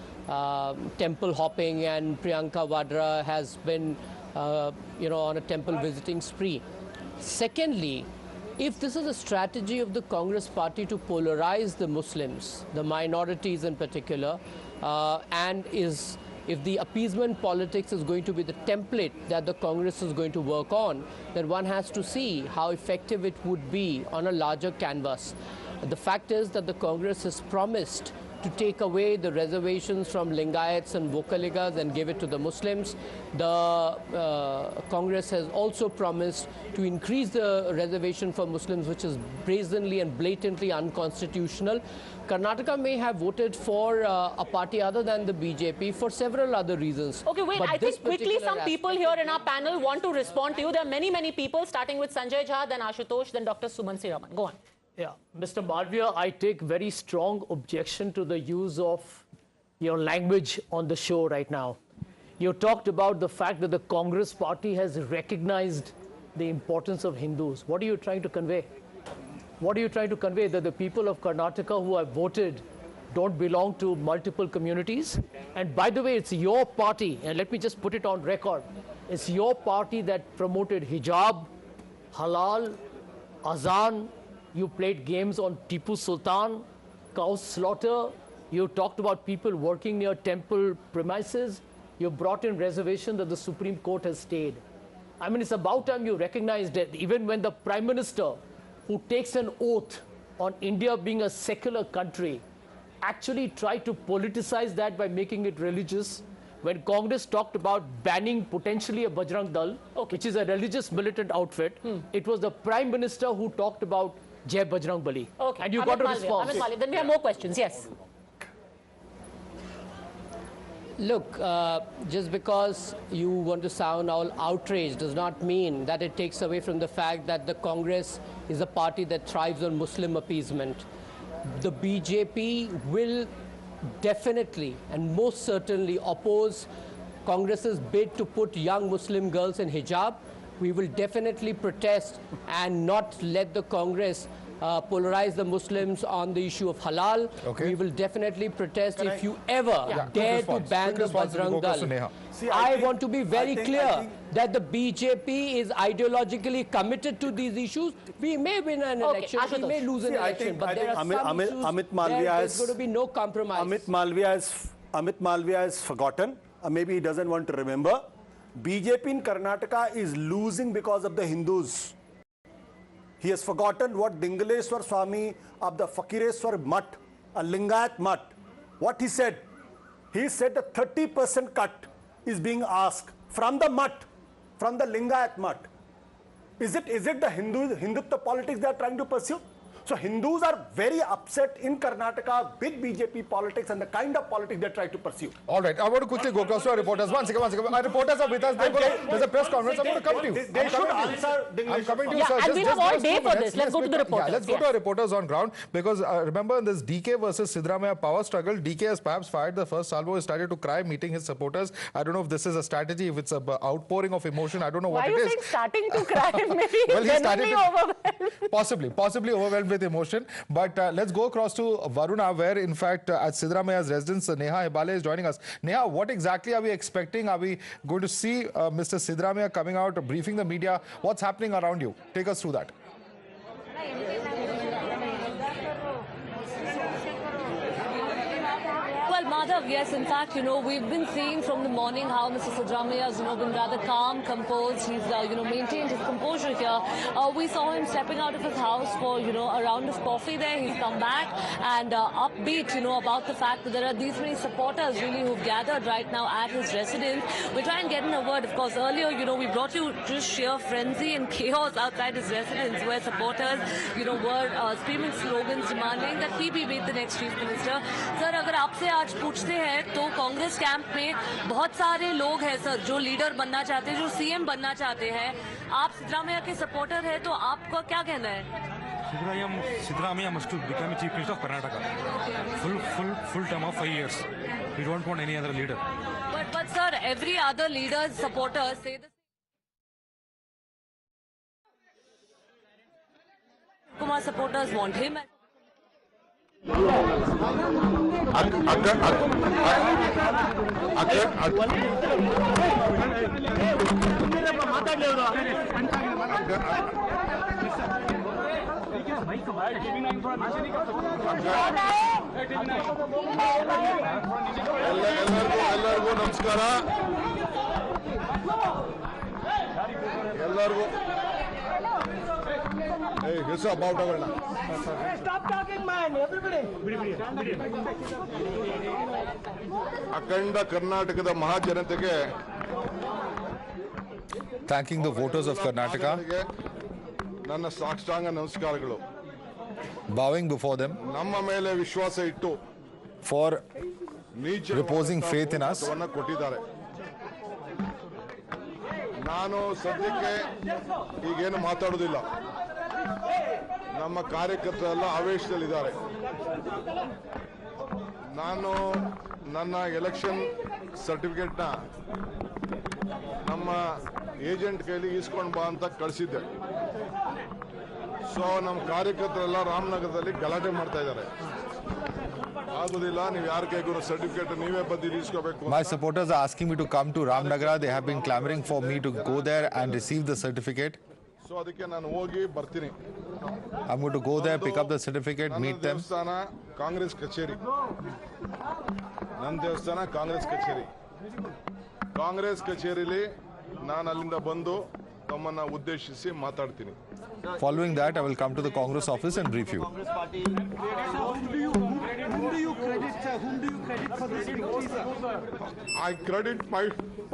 temple hopping, and Priyanka Vadra has been, on a temple visiting spree. Secondly, if this is a strategy of the Congress party to polarize the Muslims, the minorities in particular, and if the appeasement politics is going to be the template that the Congress is going to work on, then one has to see how effective it would be on a larger canvas. The fact is that the Congress has promised to take away the reservations from Lingayats and Vokaligas and give it to the Muslims. The Congress has also promised to increase the reservation for Muslims, which is brazenly and blatantly unconstitutional. Karnataka may have voted for a party other than the BJP for several other reasons. Okay, wait, I think quickly some people here in our panel want to respond to you. There are many, many people, starting with Sanjay Jha, then Ashutosh, then Dr. Sumansi Raman. Go on. Yeah, Mr. Malviya, I take very strong objection to the use of your language on the show right now. You talked about the fact that the Congress party has recognized the importance of Hindus. What are you trying to convey? What are you trying to convey? That the people of Karnataka who have voted don't belong to multiple communities? And by the way, it's your party, and let me just put it on record, it's your party that promoted hijab, halal, azan. You played games on Tipu Sultan, cow slaughter. You talked about people working near temple premises. You brought in reservation that the Supreme Court has stayed. I mean, it's about time you recognized it. Even when the Prime Minister, who takes an oath on India being a secular country, actually tried to politicize that by making it religious, when Congress talked about banning potentially a Bajrang Dal, which is a religious militant outfit, it was the Prime Minister who talked about Jai Bajrang Bali. Okay. And you got a response. Amit Malviya. Then we have more questions. Yes. Look, just because you want to sound all outraged does not mean that it takes away from the fact that the Congress is a party that thrives on Muslim appeasement. The BJP will definitely and most certainly oppose Congress's bid to put young Muslim girls in hijab. We will definitely protest and not let the Congress polarize the Muslims on the issue of halal. We will definitely protest if you ever dare to ban the Bajrang Dal. I want to be very clear that the BJP is ideologically committed to these issues. We may win an election, we may lose an election, but there are some issues there's going to be no compromise. Amit Malviya is forgotten. Maybe he doesn't want to remember. BJP in Karnataka is losing because of the Hindus. He has forgotten what Dingaleswar Swami of the Fakireswar Mutt, a Lingayat Mutt, what he said. He said a 30% cut is being asked from the Mutt, from the Lingayat Mutt. Is it the Hindutva politics they are trying to pursue? So Hindus are very upset in Karnataka with BJP politics and the kind of politics they try to pursue. All right, I want to quickly go across to our reporters. One second. Our reporters are with us. There's a press conference. I'm going to come to you. They should answer. I'm coming to you, sir. And we have all day for this. Let's go to the reporters. Let's go to our reporters on ground, because remember in this DK versus Siddaramaiah power struggle, DK has perhaps fired the first salvo. He started to cry meeting his supporters. I don't know if this is a strategy, if it's an outpouring of emotion. I don't know what it is. Why are you saying starting to cry? Maybe well, he started overwhelmed. Possibly overwhelmed with emotion. But let's go across to Varuna, where in fact at Siddaramaiah's residence, Neha Hebale is joining us. Neha, what exactly are we expecting? Are we going to see Mr. Siddaramaiah coming out, briefing the media? What's happening around you? Take us through that. Well, Madhav, yes, in fact, we've been seeing from the morning how Mr. Siddaramaiah has, been rather calm, composed. He's, maintained his composure here. We saw him stepping out of his house for, a round of coffee there. He's come back and upbeat, about the fact that there are these many supporters really who've gathered right now at his residence. We'll try and get in a word. Of course, earlier, we brought you just sheer frenzy and chaos outside his residence where supporters, were screaming slogans demanding that he be made the next chief minister. Sir, agar aapse आज पूछते हैं तो Congress camp में बहुत सारे लोग हैं sir जो लीडर बनना चाहते हैं, जो सीएम बनना चाहते हैं. आप सिद्धरामैया के सपोर्टर हैं तो आपका क्या कहना है? Siddaramaiah must become chief minister of Karnataka. Full term of 5 years. We don't want any other leader. But sir, every other leader's supporters say the Kumar supporters want him. ಎಲ್ಲರಿಗೂ ನಮಸ್ಕಾರ. ಎಲ್ಲರಿಗೂ ಅಖಂಡ ಕರ್ನಾಟಕದ ಮಹಾಜನತೆಗೆ thanking the voters of Karnataka, ನನ್ನ ಸಾಷ್ಟಾಂಗ ನಮಸ್ಕಾರಗಳು. bowing before them, ನಮ್ಮ ಮೇಲೆ ವಿಶ್ವಾಸ ಇಟ್ಟು for reposing faith in us. ಕೊಟ್ಟಿದ್ದಾರೆ. ನಾನು ಸದ್ಯಕ್ಕೆ ಈಗೇನು ಮಾತಾಡೋದಿಲ್ಲ. ನಮ್ಮ ಕಾರ್ಯಕರ್ತರೆಲ್ಲ ಆವೇಶದಲ್ಲಿದ್ದಾರೆ. ನಾನು ನನ್ನ ಎಲೆಕ್ಷನ್ ಸರ್ಟಿಫಿಕೇಟ್ನ ನಮ್ಮ ಏಜೆಂಟ್ ಕೈಲಿ ಈಸ್ಕೊಂಡು ಬಾ ಅಂತ ಕಳಿಸಿದ್ದೆ. ಸೊ ನಮ್ಮ ಕಾರ್ಯಕರ್ತರೆಲ್ಲ ರಾಮನಗರದಲ್ಲಿ ಗಲಾಟೆ ಮಾಡ್ತಾ ಇದ್ದಾರೆ. ಆಗೋದಿಲ್ಲ, ನೀವು ಯಾರ ಕೈಗೂ ಸರ್ಟಿಫಿಕೇಟ್ ನೀವೇ ಬಂದು ಈಸ್ಕೋಬೇಕು. My supporters are asking me to come to Ramnagara. They have been clamoring for me to go there and receive the certificate. So ಅದಕ್ಕೆ ನಾನು ಹೋಗಿ ಬರ್ತೀನಿ. I'm going to go there, pick up the certificate, meet them. ದೇವಸ್ಥಾನ ಕಾಂಗ್ರೆಸ್ ಕಚೇರಿ. ನನ್ನ ದೇವಸ್ಥಾನ ಕಾಂಗ್ರೆಸ್ ಕಚೇರಿ. ಕಾಂಗ್ರೆಸ್ ಕಚೇರಿಲಿ ನಾನು ಅಲ್ಲಿಂದ ಬಂದು ತಮ್ಮನ್ನ ಉದ್ದೇಶಿಸಿ ಮಾತಾಡ್ತೀನಿ. Following that, I will come to the Congress office and brief you. Whom do you credit for this victory, sir? I credit my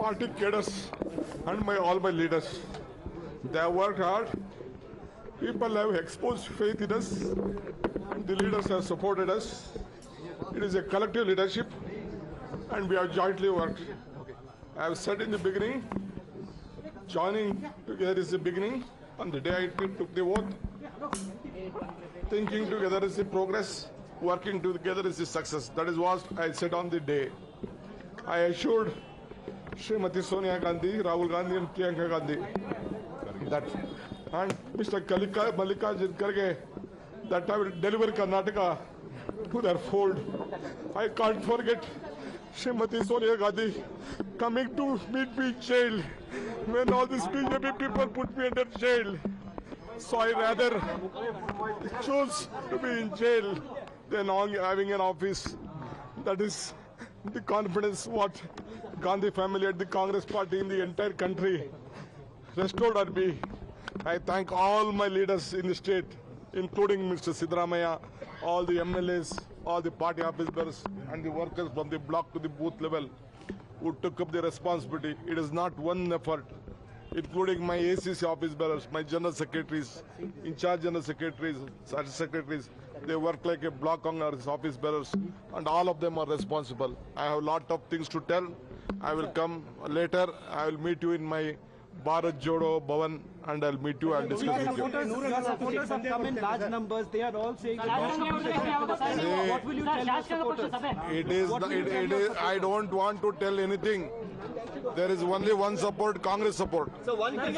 party cadres and all my leaders. They have worked hard. People have exposed faith in us. The leaders have supported us. It is a collective leadership, and we have jointly worked. I have said in the beginning, joining together is the beginning. On the day I took the oath, thinking together is the progress, working together is the success. That is what I said on the day. I assured Srimati Sonia Gandhi, Rahul Gandhi and Priyanka Gandhi that, and Mr. Mallikarjun Kharge, that I will deliver Karnataka to their fold. I can't forget Srimati Sonia Gandhi coming to meet me in jail when all these BJP people put me under jail. So I rather choose to be in jail than having an office. That is the confidence what Gandhi family and the Congress party in the entire country restored on me. I thank all my leaders in the state, including Mr. Siddaramaiah, all the MLAs, all the party office bearers and the workers from the block to the booth level who took up the responsibility. It is not one effort, including my ACC office bearers, my general secretaries, in-charge general secretaries, secretaries. They work like a block office bearers, and all of them are responsible. I have a lot of things to tell. I will come later. I will meet you in my Bharat Jodo Bhavan, and I'll meet you and discuss with you. Your supporters have come in large numbers. They are all saying what will you tell your supporters? I don't want to tell anything. There is only one support, Congress support. So one thing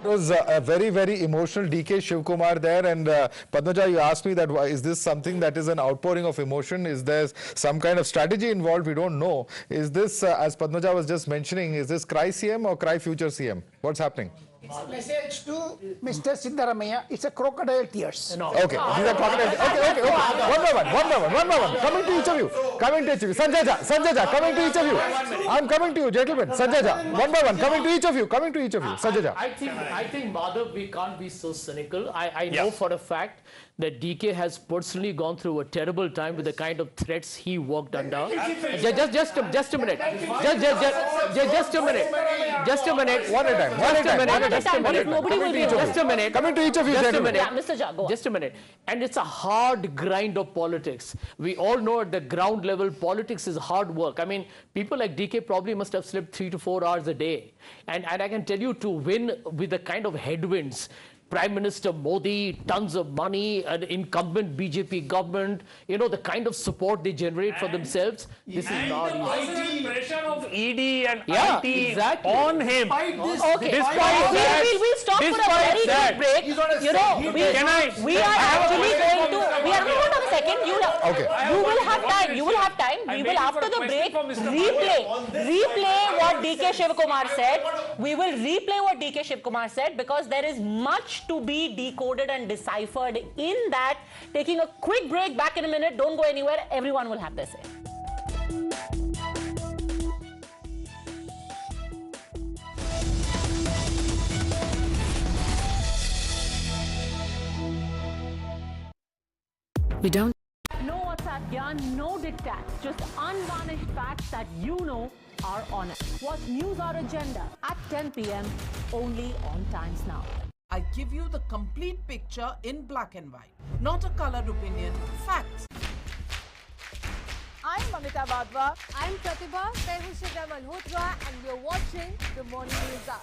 It was a very, very emotional DK Shivkumar there, and Padmaja, you asked me that is this something that is an outpouring of emotion? Is there some kind of strategy involved? We don't know. Is this, as Padmaja was just mentioning, is this cry CM or cry future CM? What's happening? It's a message to Mr. Siddaramaiah. It's a crocodile tears. No. Okay, these are crocodile. Okay. One by one. Coming to each of you. Sanjay Ja, coming to each of you. I'm coming to you, gentlemen. Sanjay Ja, one by one. Coming to each of you. Sanjay Ja. I think, Madhav, we can't be so cynical. I know for a fact that DK has personally gone through a terrible time with the kind of threats he worked under. Just a minute. Just a minute. One at a time. Just a minute. Coming to each of you, gentlemen. Mr. Ja, go on. Just a minute. And it's a hard grind of politics. We all know at the ground level, politics is hard work. I mean, people like DK probably must have slept 3 to 4 hours a day. And I can tell you, to win with the kind of headwinds, Prime Minister Modi, tons of money, an incumbent BJP government, the kind of support they generate for themselves, this is not easy. Pressure of ED and IT on him. Okay. We'll stop for a very quick break. We are actually going to, hold on a second. You will have time. We will, after the break, replay what DK Shivkumar said. We will replay what DK Shivkumar said, because there is much to be decoded and deciphered in that. Taking a quick break, back in a minute. Don't go anywhere. Everyone will have their say. We don't No WhatsApp yarn, no diktats, just unvarnished facts that are honest. What's news or agenda at 10 p.m. only on Times Now. I give you the complete picture in black and white, not a colored opinion, facts. I'm Mamita Badwa. I'm Pratibha Tehusida Malhotra, and you're watching the Morning News Hour.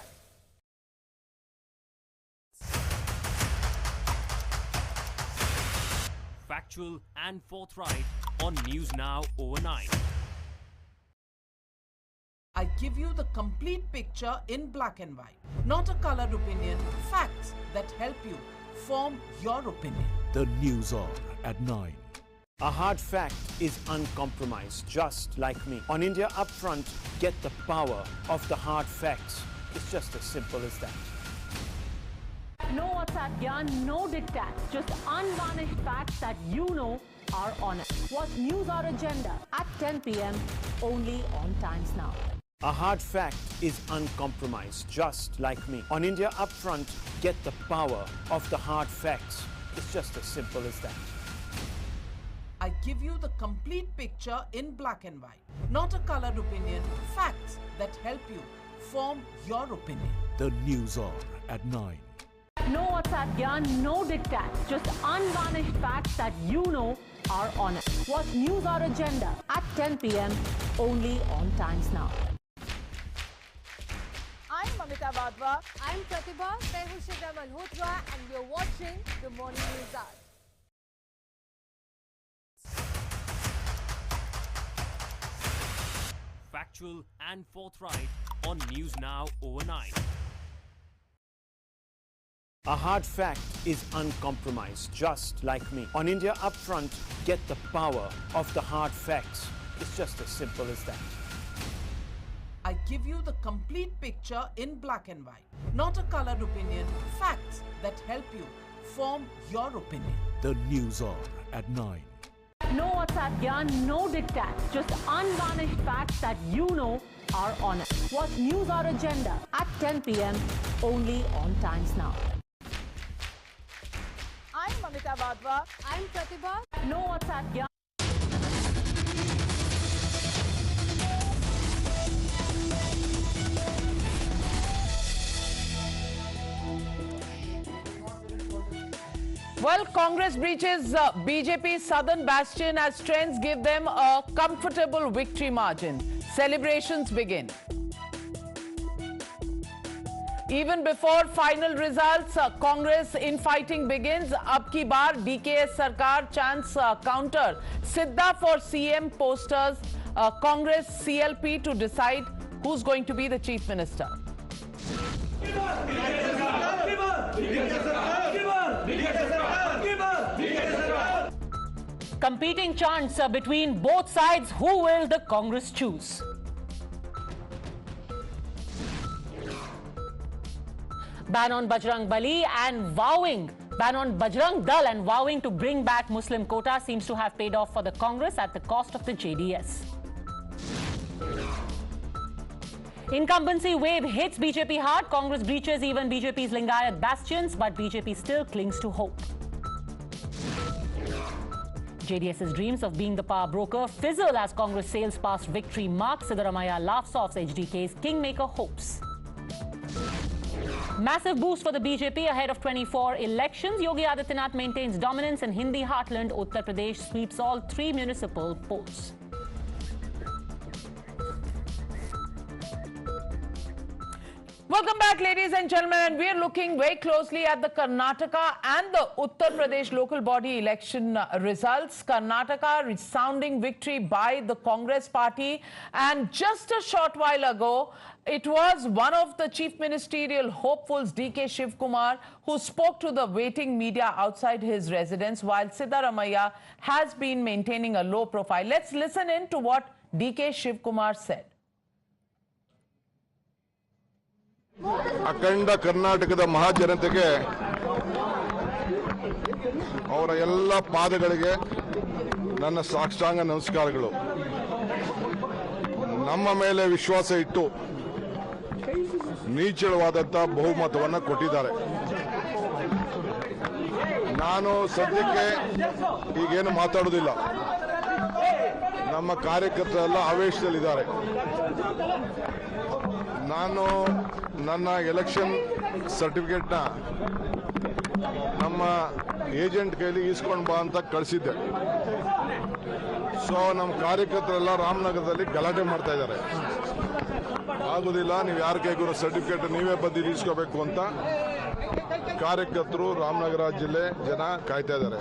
Factual and forthright on News Now overnight. I give you the complete picture in black and white, not a colored opinion, facts that help you form your opinion. The News Hour at 9. A hard fact is uncompromised, just like me. On India Upfront, get the power of the hard facts. It's just as simple as that. No WhatsApp yarn, no diktats, just unvarnished facts that are honest. What's news or agenda at 10 p.m. only on Times Now. A hard fact is uncompromised, just like me. On India Upfront, get the power of the hard facts. It's just as simple as that. I give you the complete picture in black and white. Not a colored opinion, facts that help you form your opinion. The News Hour at 9. No WhatsApp gyan, no diktats, just unvarnished facts that you know are honest. Watch News Hour Agenda at 10 p.m. only on Times Now. I'm Mamita Badwa. I'm Pratibha Malhotra, and you're watching the Morning News Hour. Factual and forthright on News Now overnight. A hard fact is uncompromised, just like me. On India Upfront, get the power of the hard facts. It's just as simple as that. I give you the complete picture in black and white. Not a colored opinion, facts that help you form your opinion. The News Hour at 9. No WhatsApp gyan, no diktats, just unvarnished facts that you know are honest. Watch News Hour Agenda at 10 p.m. only on Times Now. I'm Mamita Badwa. I'm Pratibha. No WhatsApp gyan. Well, Congress breaches BJP's southern bastion as trends give them a comfortable victory margin. Celebrations begin. Even before final results, Congress infighting begins. Ab ki baar DKS Sarkar chants counter. Sidda for CM posters. Congress CLP to decide who's going to be the Chief Minister. Competing chants between both sides. Who will the Congress choose? Ban on Bajrang Bali and vowing, ban on Bajrang Dal and vowing to bring back Muslim quota seems to have paid off for the Congress at the cost of the JDS. Incumbency wave hits BJP hard. Congress breaches even BJP's Lingayat bastions, but BJP still clings to hope. JDS's dreams of being the power broker fizzle as Congress sails past victory mark. Siddaramaiah laughs off HDK's kingmaker hopes. Massive boost for the BJP ahead of 24 elections. Yogi Adityanath maintains dominance in Hindi heartland. Uttar Pradesh sweeps all 3 municipal polls. Welcome back, ladies and gentlemen, and we're looking very closely at the Karnataka and the Uttar Pradesh local body election results. Karnataka resounding victory by the Congress party, and just a short while ago, it was one of the chief ministerial hopefuls, DK Shivkumar, who spoke to the waiting media outside his residence, while Siddaramaiah has been maintaining a low profile. Let's listen in to what DK Shivkumar said. ಅಖಂಡ ಕರ್ನಾಟಕದ ಮಹಾಜನತೆಗೆ ಅವರ ಎಲ್ಲ ಪಾದಗಳಿಗೆ ನನ್ನ ಸಾಷ್ಟಾಂಗ ನಮಸ್ಕಾರಗಳು. ನಮ್ಮ ಮೇಲೆ ವಿಶ್ವಾಸ ಇಟ್ಟು ನಿಶ್ಚಳವಾದಂತ ಬಹುಮತವನ್ನು ಕೊಟ್ಟಿದ್ದಾರೆ. ನಾನು ಸದ್ಯಕ್ಕೆ ಈಗೇನು ಮಾತಾಡೋದಿಲ್ಲ. ನಮ್ಮ ಕಾರ್ಯಕರ್ತರೆಲ್ಲ ಆವೇಶದಲ್ಲಿದ್ದಾರೆ. ನಾನು ನನ್ನ ಎಲೆಕ್ಷನ್ ಸರ್ಟಿಫಿಕೇಟ್ನ ನಮ್ಮ ಏಜೆಂಟ್ ಕೈಲಿ ಈಸ್ಕೊಂಡು ಬಾ ಅಂತ ಕಳಿಸಿದ್ದೆ. ಸೊ ನಮ್ಮ ಕಾರ್ಯಕರ್ತರೆಲ್ಲ ರಾಮನಗರದಲ್ಲಿ ಗಲಾಟೆ ಮಾಡ್ತಾ ಇದ್ದಾರೆ. ಆಗೋದಿಲ್ಲ, ನೀವು ಯಾರ ಕೈಗೂ ಸರ್ಟಿಫಿಕೇಟ್ ನೀವೇ ಬಂದು ಈಸ್ಕೋಬೇಕು ಅಂತ ಕಾರ್ಯಕರ್ತರು ರಾಮನಗರ ಜಿಲ್ಲೆ ಜನ ಕಾಯ್ತಾ ಇದ್ದಾರೆ.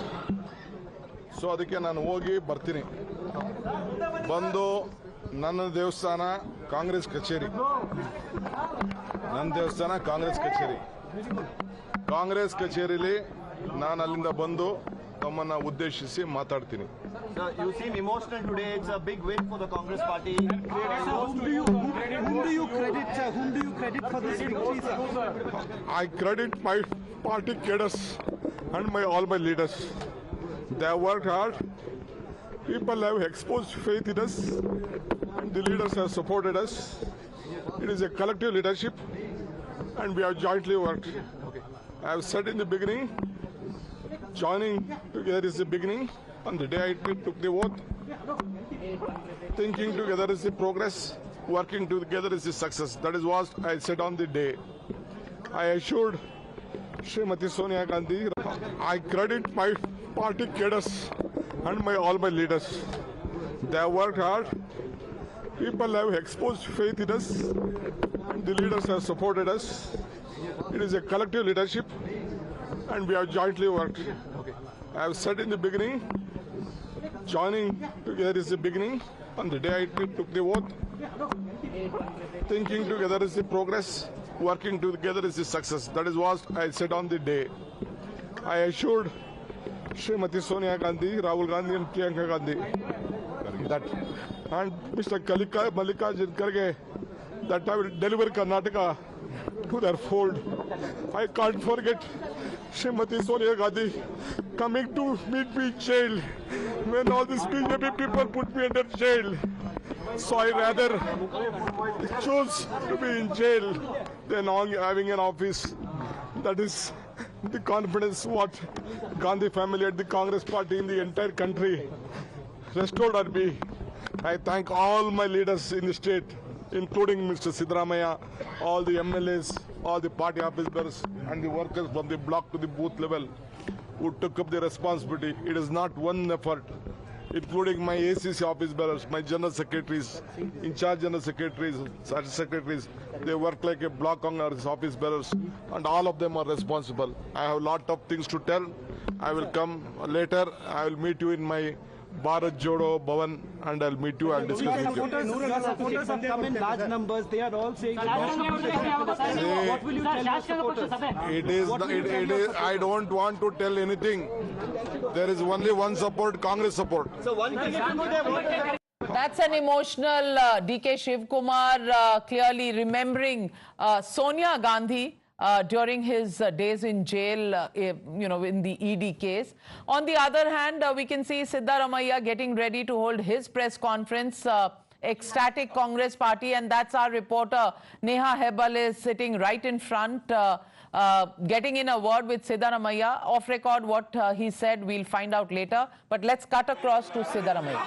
ಸೊ ಅದಕ್ಕೆ ನಾನು ಹೋಗಿ ಬರ್ತೀನಿ. ಬಂದು ನನ್ನ ದೇವಸ್ಥಾನ ಕಾಂಗ್ರೆಸ್ ಕಚೇರಿ, ನನ್ನ ದೇವಸ್ಥಾನ ಕಾಂಗ್ರೆಸ್ ಕಚೇರಿಲಿ ನಾನು ಅಲ್ಲಿಂದ ಬಂದು ತಮ್ಮನ್ನ ಉದ್ದೇಶಿಸಿ ಮಾತಾಡ್ತೀನಿ. You seem emotional today. It's a big win for the Congress party. Whom do you credit for this victory, sir? I credit my party cadres and all my leaders. They have worked hard. People have exposed faith in us. The leaders have supported us. It is a collective leadership, and we have jointly worked. I have said in the beginning, joining together is the beginning. On the day I took the oath, thinking together is the progress, working together is the success. That is what I said on the day. I assured Srimati Sonia Gandhi, I credit my party cadres and all my leaders. They have worked hard. People have exposed faith in us, and the leaders have supported us. It is a collective leadership, and we have jointly worked. I have said in the beginning, joining together is the beginning. On the day I took the oath, thinking together is the progress, working together is the success. That is what I said on the day. I assured Srimati Sonia Gandhi, Rahul Gandhi and Priyanka Gandhi that, and Mr. Mallikarjun Kharge, that I will deliver Karnataka to their fold. I can't forget Srimati Sonia Gandhi coming to meet me in jail when all these BJP people put me under jail. So I rather choose to be in jail than having an office. That is the confidence what Gandhi family and the Congress party in the entire country restored on me. I thank all my leaders in the state, including Mr. Siddaramaiah, all the MLAs, all the party officers and the workers from the block to the booth level who took up the responsibility. It is not one effort, including my ACC office bearers, my general secretaries, in-charge general secretaries, secretaries. They work like a block Congress office bearers, and all of them are responsible. I have a lot of things to tell. I will come later. I will meet you in my Bharat Jodo Bhavan, and I'll meet you and discuss with you. Your supporters have come in large numbers. They are all saying what will you tell your supporters? It is. I don't want to tell anything. There is only one support, Congress support. So one thing. That's an emotional DK Shivkumar clearly remembering Sonia Gandhi during his days in jail, in the ED case. On the other hand, we can see Siddaramaiah getting ready to hold his press conference. Ecstatic Congress party, and that's our reporter Neha Hebal is sitting right in front, getting in a word with Siddaramaiah. Off record, what he said, we'll find out later. But let's cut across to Siddaramaiah.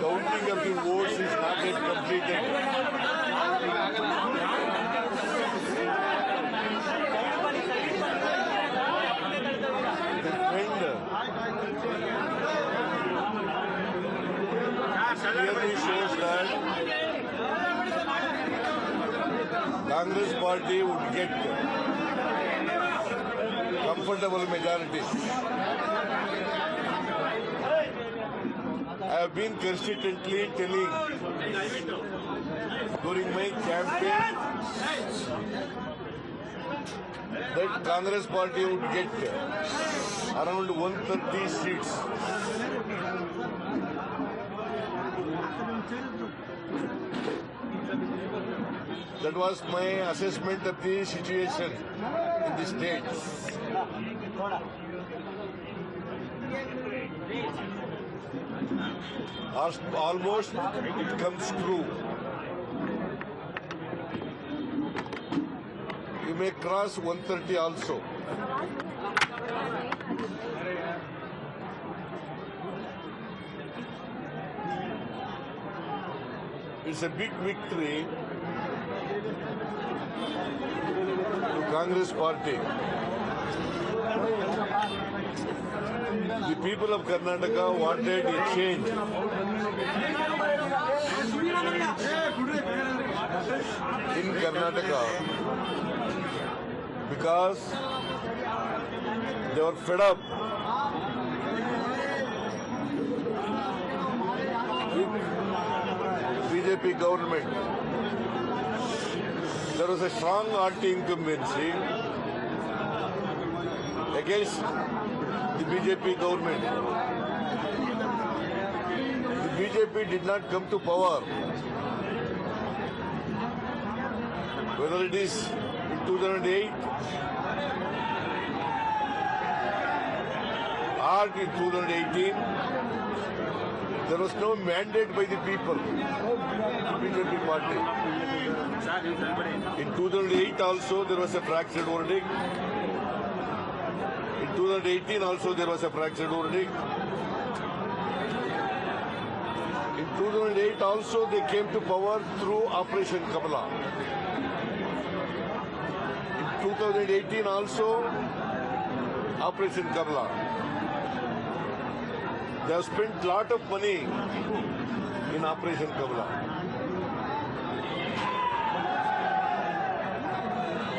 Counting of the votes is not yet completed. The trend clearly shows that Congress party would get comfortable majority. I have been consistently telling during my campaign that Congress party would get around 130 seats. That was my assessment of the situation in the state. Almost it comes true. You may cross 130 also. It's a big victory to Congress party. The people of Karnataka wanted a change. In Karnataka, because they were fed up with BJP government. There was a strong anti-incumbency against the BJP government. The BJP did not come to power, whether it is in 2008 or in 2018, there was no mandate by the people, BJP party. In 2008 also there was a fractured verdict. In 2018 also there was a fractured verdict. In 2008 also they came to power through Operation Kamala. In 2018 also Operation Kamala. They have spent a lot of money in Operation Kamala.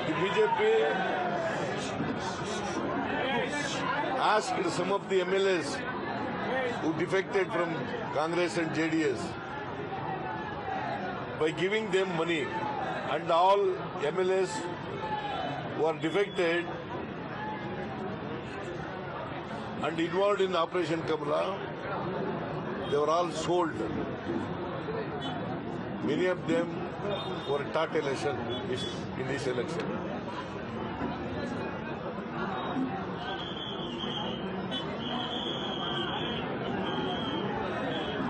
The BJP asked some of the MLAs who defected from Congress and JDS by giving them money, and all MLAs who are defected and involved in Operation Kamala, they were all sold. Many of them were taught a lesson in this election.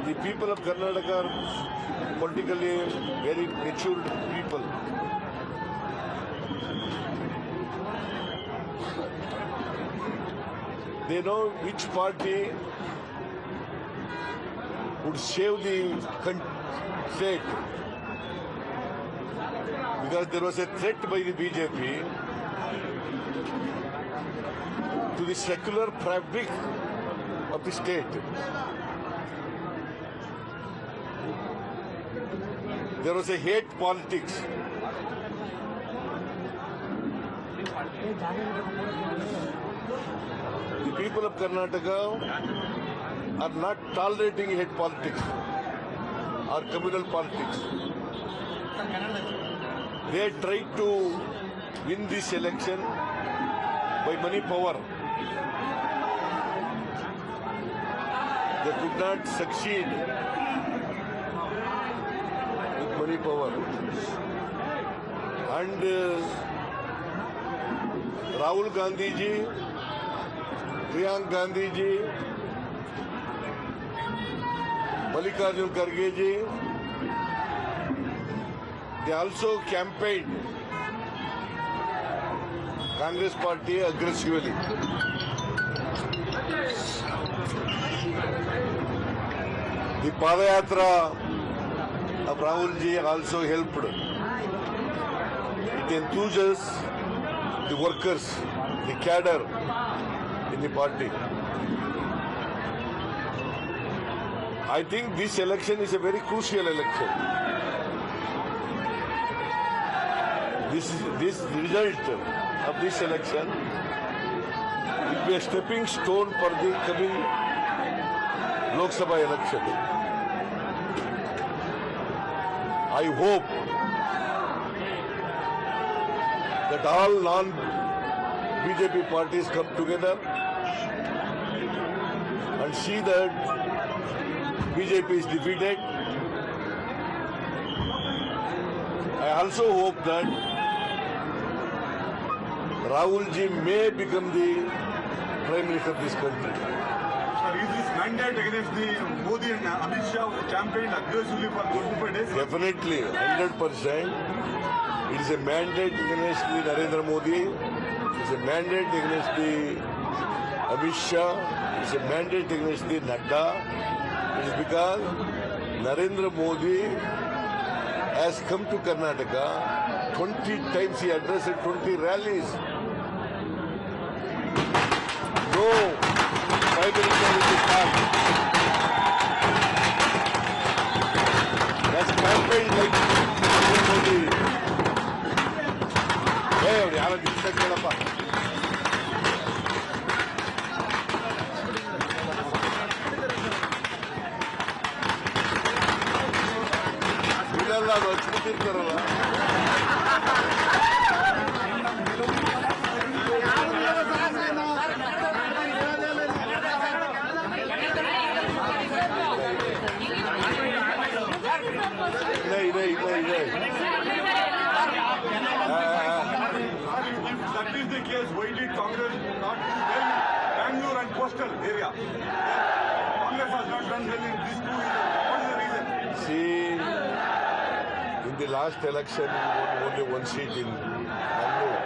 The people of Karnataka are politically very matured people. They know which party would save the state, because there was a threat by the BJP to the secular fabric of the state. There was a hate politics. The people of Karnataka are not tolerating hate politics or communal politics. They tried to win this election by money power. They could not succeed with money power. And Rahul Gandhi ji, Priyanka Gandhi ji, Mallikarjun Kharge ji, they also campaigned Congress party aggressively. The Padayatra of Rahul ji also helped. It enthuses the workers, the cadre in the party. I think this election is a very crucial election. This result of this election will be a stepping stone for the coming Lok Sabha election. I hope that all non-BJP parties come together and see that BJP is defeated. I also hope that Rahul ji may become the Prime Minister of this country. Is this mandate against the Modi and Amit Shah who campaigned aggressively for 25 days? Definitely, 100%. It is a mandate against the Narendra Modi. It is a mandate against the Amit Shah. It is a mandate against the Nadda. It is because Narendra Modi has come to Karnataka 20 times. He addressed 20 rallies. No Prime Minister will be back. That's campaign like Narendra Modi. Hey, yaar, disrespect kelappa. ಅದು ಹಚ್ಬಿಟ್ಟಿರ್ತಾರಲ್ಲ. Bommai case, why did Congress not do well in Bangalore and coastal area? Congress has not done well in these 2 years. What is the reason? See, in the last election, we won only 1 seat in Bangalore.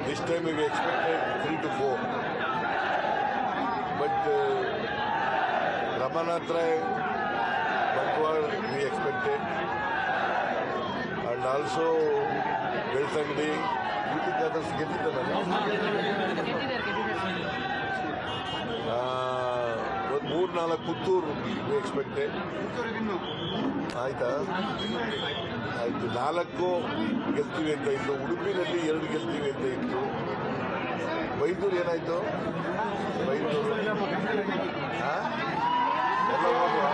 This time we expected 3 to 4. But Ramanath Rai, Bangalore, we expected. And also, Beltangdi, you think others get it? 3-4 Puttur, we expected. ಆಯ್ತಾ ಆಯ್ತು 4 ಗೆಲ್ತೀವಿ ಅಂತ ಇತ್ತು, ಉಡುಪಿನಲ್ಲಿ 2 ಗೆಲ್ತೀವಿ ಅಂತ ಇತ್ತು. ಬೈಂದೂರು ಏನಾಯ್ತು? ಬೈಂದೂರು ಎಲ್ಲ ಹೋಗುವ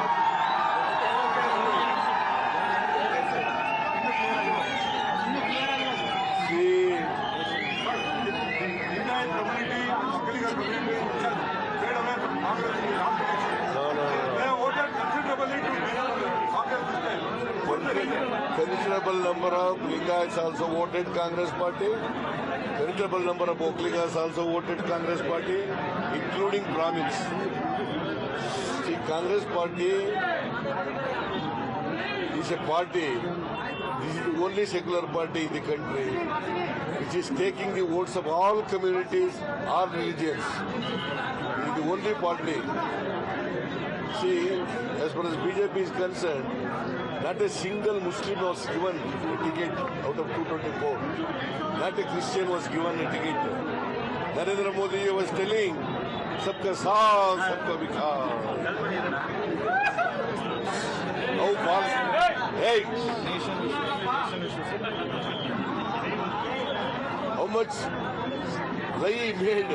considerable number of Lingayats also voted Congress party. Considerable number of Okligas also voted Congress party, including Brahmins. See, Congress party is a party. This is the only secular party in the country which is taking the votes of all communities, all religions. It is the only party. See, as far as BJP is concerned, not a single Muslim was given a ticket out of 224. Not a Christian was given a ticket. Narendra Modi was telling, "Sabka saath, sabka vikas." How false? Hey, how much lie made?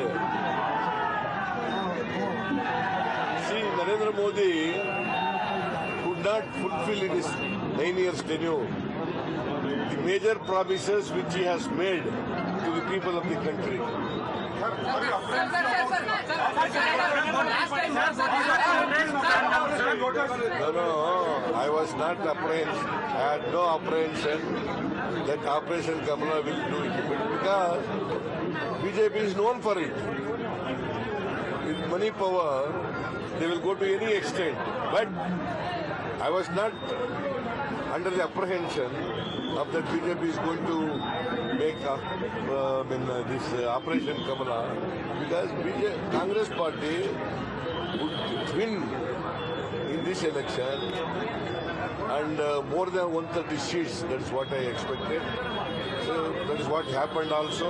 See, Narendra Modi could not fulfill in his 9 years tenure the major promises which he has made to the people of the country. No, I was not apprehensive. I had no apprehension that Operation Kamala will do it, but because BJP is known for it. With money power, they will go to any extent. But I was not under the apprehension of that BJP is going to make this Operation Kamala, because Congress party would win in this election and more than 130 seats. That is what I expected. So that is what happened also.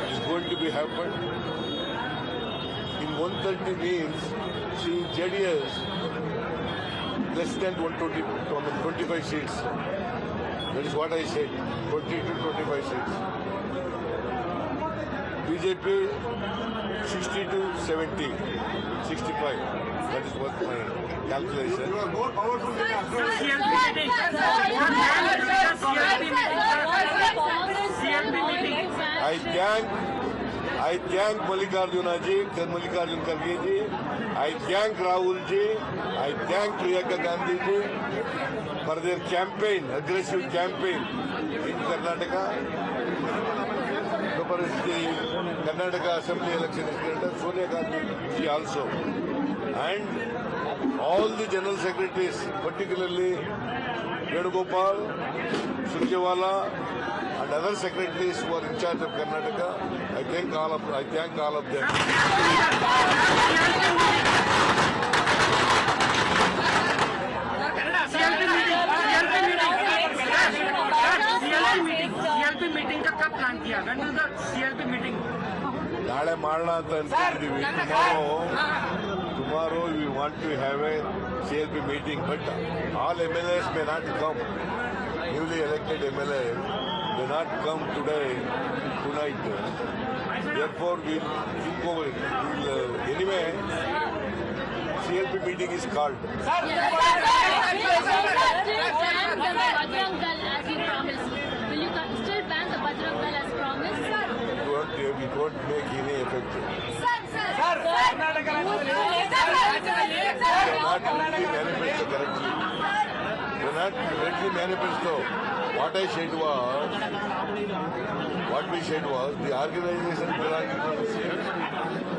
It is going to be happened. In 130 means, see, JDS less than 25 seats. That is what I said, 20 to 25 seats. BJP 60 to 70, 65. That is what my calculation. You are more powerful than I thank Mallikarjuna ji, Mallikarjun Kharge ji. I thank Rahul ji. I thank Priyanka Gandhi ji for their campaign, aggressive campaign in Karnataka. So far as the Karnataka Assembly Election is concerned, Sonia Gandhi ji also. And all the general secretaries, particularly Venugopal, Surjewala, and other secretaries who are in charge of Karnataka, I thank all of them. CLP meeting का कब plan किया? When is the CLP meeting? ನಾಳೆ ಮಾಡೋಣ ಅಂತ ಅನ್ಕೊಂಡಿದ್ದೀವಿ. Tomorrow we want to have a CLP meeting, but all MLAs may not come. Newly elected MLAs may not come tonight. Therefore, we'll think over it. Anyway, CLP meeting is called. Will you still ban the Bajrang Dal as promised? We won't make any effect. Not read the manifesto. What I said was, what we he said was the organization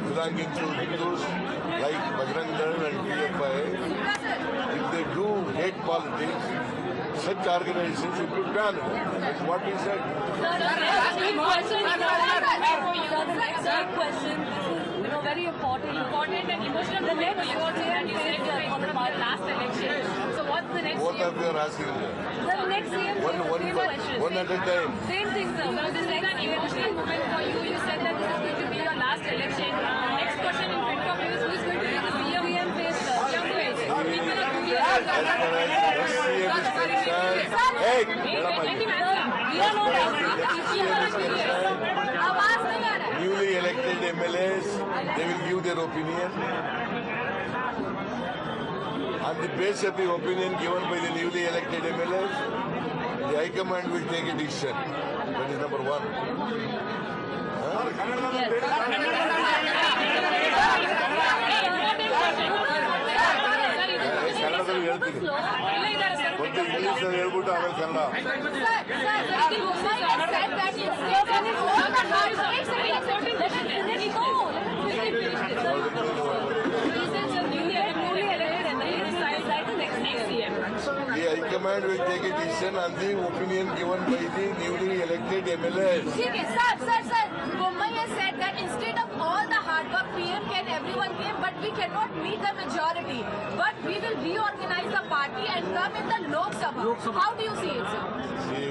belonging to Hindus like Bajrang Dal and PFI, if they do hate politics, such organizations should be banned. That's what he said. Very important and emotional. The next for the last election. So what's the next? Both of you are asking. The next CM. One at a time. Same thing, sir. So this is like an emotional moment for you. You said that this is going to be your last election. Next question in front of you is who is going to be the CM face, young face, or people are going to be Hey, newly elected MLAs, they will give their opinion. On the basis of the opinion given by the newly elected MLAs, the High Command will take a decision. That is number one. ಕನ್ನಡದಲ್ಲಿ ಹೇಳ್ತೀನಿ ಒಂದು English ಅಲ್ಲಿ ಹೇಳ್ಬಿಟ್ಟು ಆಮೇಲೆ Kannada The High Command will take a decision on the opinion given by the newly elected MLAs. Sir, Bommai has said that instead of all the hard work, PM can, everyone came, but we cannot meet the majority. But we will reorganize the party and come in the Lok Sabha. How do you see it, sir? See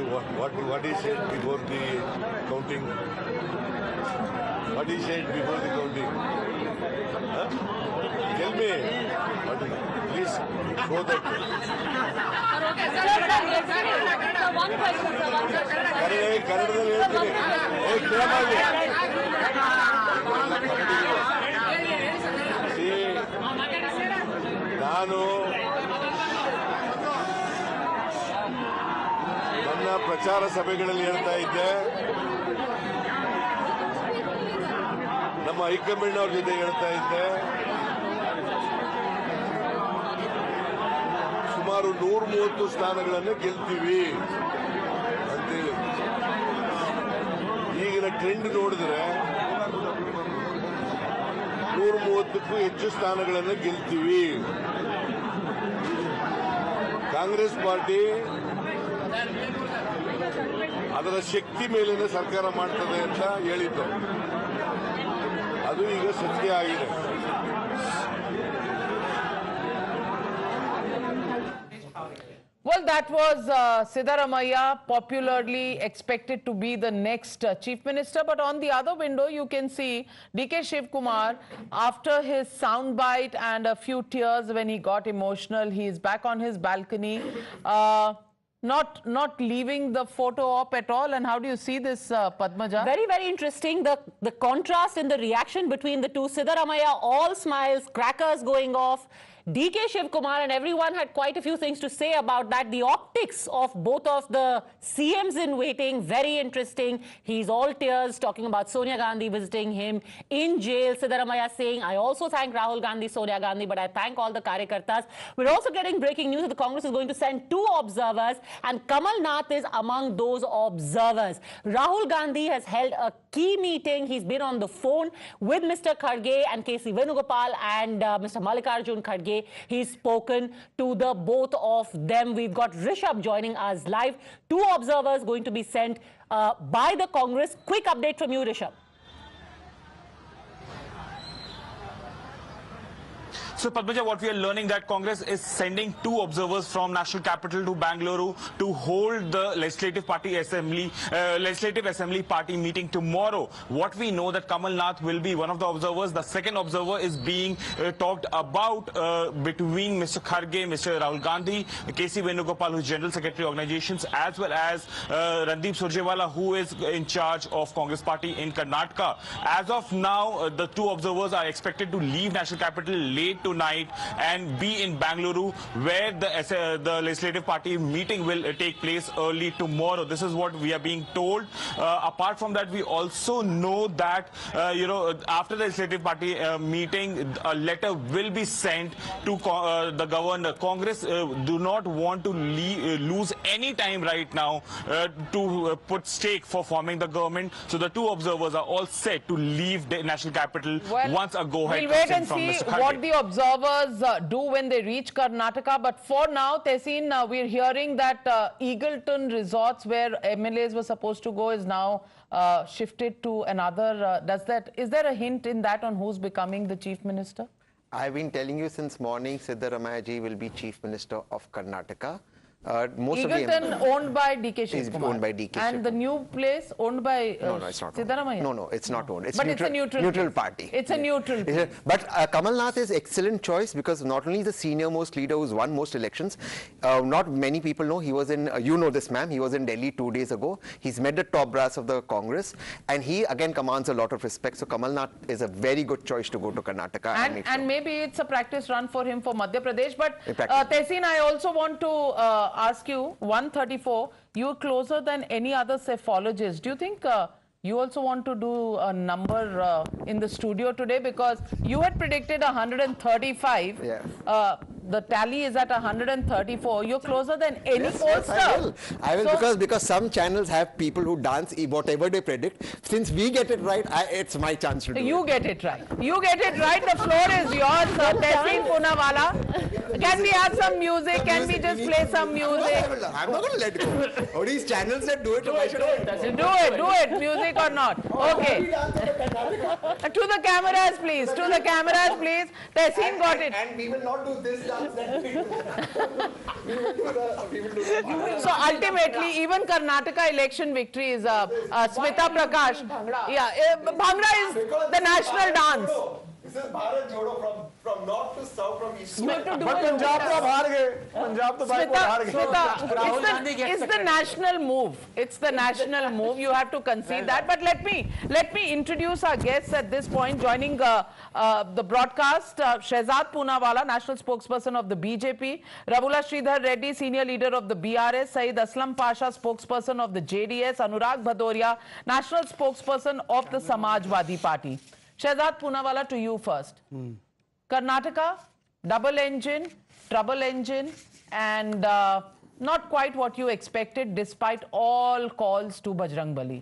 what he said before the counting. What he said before the counting. Huh? Tell me. Please show that. One question, sir. ಕನ್ನಡದಲ್ಲಿ ಹೇಳ್ತೀನಿ. ನಾನು ನನ್ನ ಪ್ರಚಾರ ಸಭೆಗಳಲ್ಲಿ ಹೇಳ್ತಾ ಇದ್ದೆ, ನಮ್ಮ high command ಅವ್ರ ಜೊತೆ ಹೇಳ್ತಾ ಇದ್ದೆ, ಸುಮಾರು 130 ಸ್ಥಾನಗಳನ್ನು ಗೆಲ್ತೀವಿ ಅಂತೇಳಿ. ಈಗಿನ ಟ್ರೆಂಡ್ ನೋಡಿದ್ರೆ 130ಕ್ಕೂ ಹೆಚ್ಚು ಸ್ಥಾನಗಳನ್ನು ಗೆಲ್ತೀವಿ. ಕಾಂಗ್ರೆಸ್ ಪಾರ್ಟಿ ಅದರ ಶಕ್ತಿ ಮೇಲಿನ ಸರ್ಕಾರ ಮಾಡ್ತದೆ ಅಂತ ಹೇಳಿದ್ದು, ಅದು ಈಗ ಸತ್ಯ ಆಗಿದೆ. Well, that was Siddaramaiah, popularly expected to be the next chief minister. But on the other window, you can see DK Shivkumar, after his soundbite and a few tears when he got emotional, he is back on his balcony, not leaving the photo op at all. And how do you see this, Padmaja? Very, very interesting. The contrast in the reaction between the two. Siddaramaiah, all smiles, crackers going off. DK Shivkumar and everyone had quite a few things to say about that. The optics of both of the CMs in waiting, very interesting. He's all tears, talking about Sonia Gandhi visiting him in jail. Siddaramaiah saying, I also thank Rahul Gandhi, Sonia Gandhi, but I thank all the Karyakartas. We're also getting breaking news that the Congress is going to send 2 observers, and Kamal Nath is among those observers. Rahul Gandhi has held a key meeting. He's been on the phone with Mr. Kharge and KC Venugopal and Mr. Mallikarjun Kharge. He's spoken to the both of them. We've got Rishabh joining us live. 2 observers going to be sent by the Congress. Quick update from you, Rishabh. So, Padmaja, what we are learning that Congress is sending 2 observers from National Capital to Bangalore to hold the Legislative Assembly Party meeting tomorrow. What we know that Kamal Nath will be one of the observers. The second observer is being talked about between Mr. Kharge, Mr. Rahul Gandhi, KC Venugopal, who is General Secretary Organizations, as well as Randeep Surjewala, who is in charge of Congress Party in Karnataka. As of now, the 2 observers are expected to leave National Capital late tonight and be in Bangalore, where the Legislative Party meeting will take place early tomorrow. This is what we are being told. Apart from that, we also know that, after the Legislative Party meeting, a letter will be sent to the governor. Congress do not want to lose any time right now to put stake for forming the government. So the two observers are all set to leave the national capital once a go-ahead we'll wait comes in and from see Mr. Kharge. what the observers do when they reach Karnataka. But for now, Tehseen, we're hearing that Eagleton Resorts, where MLAs were supposed to go, is now shifted to another. Is there a hint in that on who's becoming the Chief Minister? I've been telling you since morning, Siddaramaiah ji will be Chief Minister of Karnataka. Eagleton owned by DK Shiv Kumar. Owned by DK And the new place owned by no, it's not Siddaramaiah? No, it's not owned. It's but neutral, it's a neutral party. It's a neutral party. But Kamal Nath is excellent choice because not only is the senior most leader who's won most elections, not many people know he was in, you know this ma'am, he was in Delhi 2 days ago. He's met the top brass of the Congress and he again commands a lot of respect. So Kamal Nath is a very good choice to go to Karnataka. And maybe it's a practice run for him for Madhya Pradesh. But Tehseen, I also want to ask you, 134, you're closer than any other cephalogist. Do you think you also want to do a number in the studio today? Because you had predicted 135. Yeah. The tally is at 134. You're closer than any pollster. Yes, I will so, because some channels have people who dance whatever they predict. Since we get it right, it's my chance to do You get it right. You get it right. The floor is yours, Tehseen Poonawalla. Can we have some music? Can we just play some music? I'm not going to let go. All these channels that do it. Do it. Music or not. Okay. To the cameras, please. To the cameras, please. Tehseen got it. And we will not do this dance. So ultimately, even Karnataka election victory is Smita Prakash. Yeah, Bhangra is the national dance. This is Bharat Jodo from north to south, from east to west. But Punjab it's the national move. It's the national move. You have to concede that. But let me introduce our guests at this point. Joining the broadcast, Shehzad Poonawalla, national spokesperson of the BJP, Ravula Sridhar Reddy, senior leader of the BRS, Saeed Aslam Pasha, spokesperson of the JDS, Anurag Bhadoria, national spokesperson of the Samajwadi Party. Shehzad Poonawalla, to you first. Karnataka, double engine, trouble engine, and not quite what you expected despite all calls to Bajrang Bali.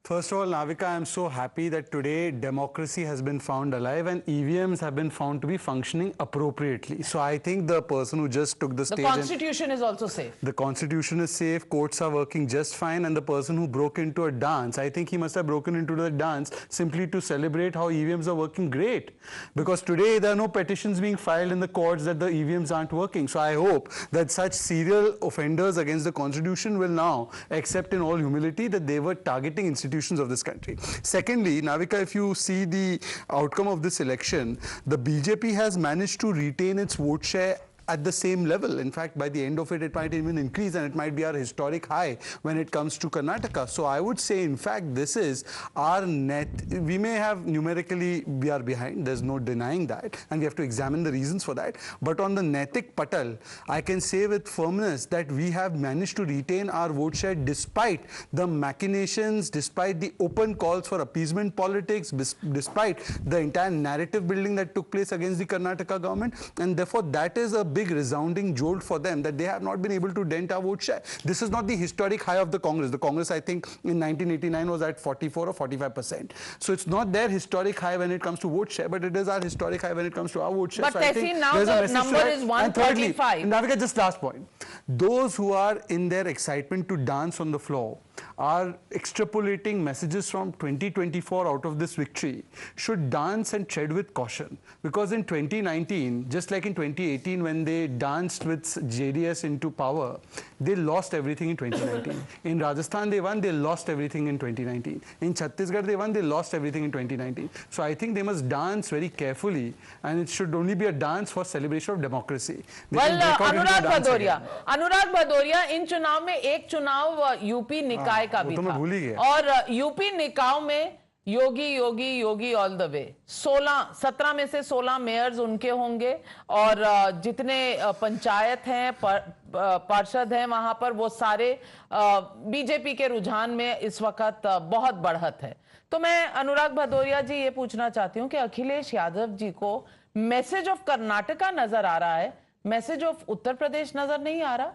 First of all, Navika, I am so happy that today democracy has been found alive and EVMs have been found to be functioning appropriately. So I think the person who just took the stage... The constitution is also safe. The constitution is safe, courts are working just fine, and the person who broke into a dance, I think he must have broken into the dance simply to celebrate how EVMs are working great. Because today there are no petitions being filed in the courts that the EVMs aren't working. So I hope that such serial offenders against the constitution will now accept in all humility that they were targeting institutions of this country. Secondly, Navika, if you see the outcome of this election, the BJP has managed to retain its vote share at the same level. In fact, by the end of it, it might even increase and it might be our historic high when it comes to Karnataka. So I would say, in fact, this is our net. We may have numerically, we are behind. There's no denying that. And we have to examine the reasons for that. But on the Naitik Patal, I can say with firmness that we have managed to retain our vote share despite the machinations, despite the open calls for appeasement politics, despite the entire narrative building that took place against the Karnataka government. And therefore, that is a big resounding jolt for them that they have not been able to dent our vote share. This is not the historic high of the Congress. The Congress, I think, in 1989 was at 44 or 45%. So it's not their historic high when it comes to vote share, but it is our historic high when it comes to our vote share. But so Tehseen, now the number is 135. And Navika, just last point. Those who are in their excitement to dance on the floor are extrapolating messages from 2024 out of this victory should dance and tread with caution. Because in 2019, just like in 2018 when they danced with JDS into power, they lost everything in 2019. In Rajasthan they won, they lost everything in 2019. In Chhattisgarh they won, they lost everything in 2019. So I think they must dance very carefully and it should only be a dance for celebration of democracy. Well, Anurag Bhadoria, in चुनाव में एक चुनाव UP निकाय का भी था और UP निकाय में Yogi Yogi Yogi all the way. 17 में से 16 मेयर्स उनके होंगे और जितने पंचायत हैं, पार्षद हैं वहां पर, वो सारे बीजेपी के रुझान में इस वक्त बहुत बढ़त है। तो मैं अनुराग भदौरिया जी ये पूछना चाहती हूँ कि अखिलेश यादव जी को मैसेज ऑफ कर्नाटका नजर आ रहा है, मैसेज ऑफ उत्तर प्रदेश नजर नहीं आ रहा?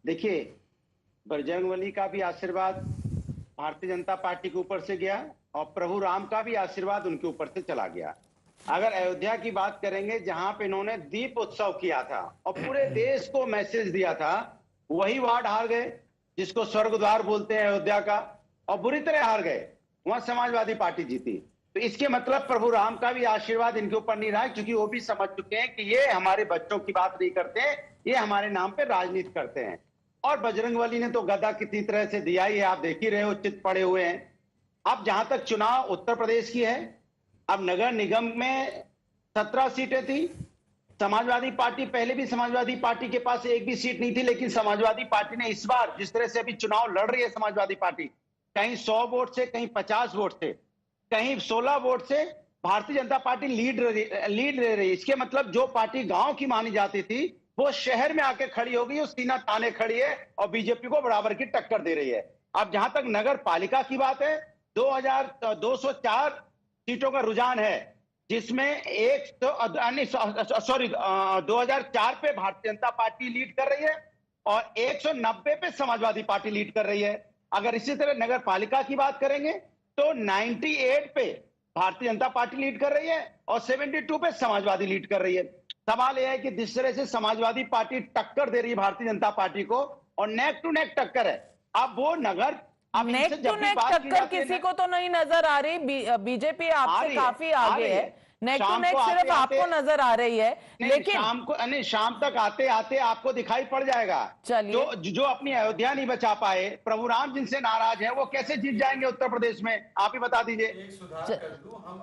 देखिए, बजरंगबली का भी आशीर्वाद भारतीय जनता पार्टी के ऊपर से गया और प्रभु राम का भी आशीर्वाद उनके ऊपर से चला गया। अगर अयोध्या की बात करेंगे, जहां पे इन्होंने दीप उत्सव किया था और पूरे देश को मैसेज दिया था, वही वार्ड हार गए जिसको स्वर्ग द्वार बोलते हैं अयोध्या का, और बुरी तरह हार गए। वहां समाजवादी पार्टी जीती। तो इसके मतलब प्रभु राम का भी आशीर्वाद इनके ऊपर नहीं रहा, क्योंकि वो भी समझ चुके हैं कि ये हमारे बच्चों की बात नहीं करते, ये हमारे नाम पे राजनीति करते हैं। और बजरंगबली ने तो गदा कितनी तरह से दिया ही है, आप देख ही रहे हो, चित पड़े हुए हैं। अब जहां तक चुनाव उत्तर प्रदेश की है, अब नगर निगम में 17 सीटें थी। समाजवादी पार्टी, पहले भी समाजवादी पार्टी के पास एक भी सीट नहीं थी, लेकिन समाजवादी पार्टी ने इस बार जिस तरह से अभी चुनाव लड़ रही है समाजवादी पार्टी, कहीं 100 वोट से, कहीं 50 वोट से, कहीं 16 वोट से भारतीय जनता पार्टी लीड ले रही। इसके मतलब जो पार्टी गांव की मानी जाती थी वो शहर में आके खड़ी हो गई, वो सीना ताने खड़ी है और बीजेपी को बराबर की टक्कर दे रही है। अब जहां तक नगर पालिका की बात है, 2204 सीटों का रुझान है, जिसमें 2004 पे भारतीय जनता पार्टी लीड कर रही है और 190 पे समाजवादी पार्टी लीड कर रही है। अगर इसी तरह नगर पालिका की बात करेंगे तो 98 पे भारतीय जनता पार्टी लीड कर रही है और 72 पे समाजवादी लीड कर रही है। सवाल यह है कि जिस तरह से समाजवादी पार्टी टक्कर दे रही है भारतीय जनता पार्टी को, और नेक टू नेक टक्कर है, अब वो नगर, अब नेक टू नेक टक्कर किसी को तो नहीं नजर आ रही। बीजेपी आपसे काफी आगे है, नेक टू नेक सिर्फ आपको नजर आ रही है, लेकिन शाम तक आते आते आपको दिखाई पड़ जाएगा। जो अपनी अयोध्या नहीं बचा पाए, प्रभु राम जिनसे नाराज है, वो कैसे जीत जाएंगे उत्तर प्रदेश में, आप ही बता दीजिए।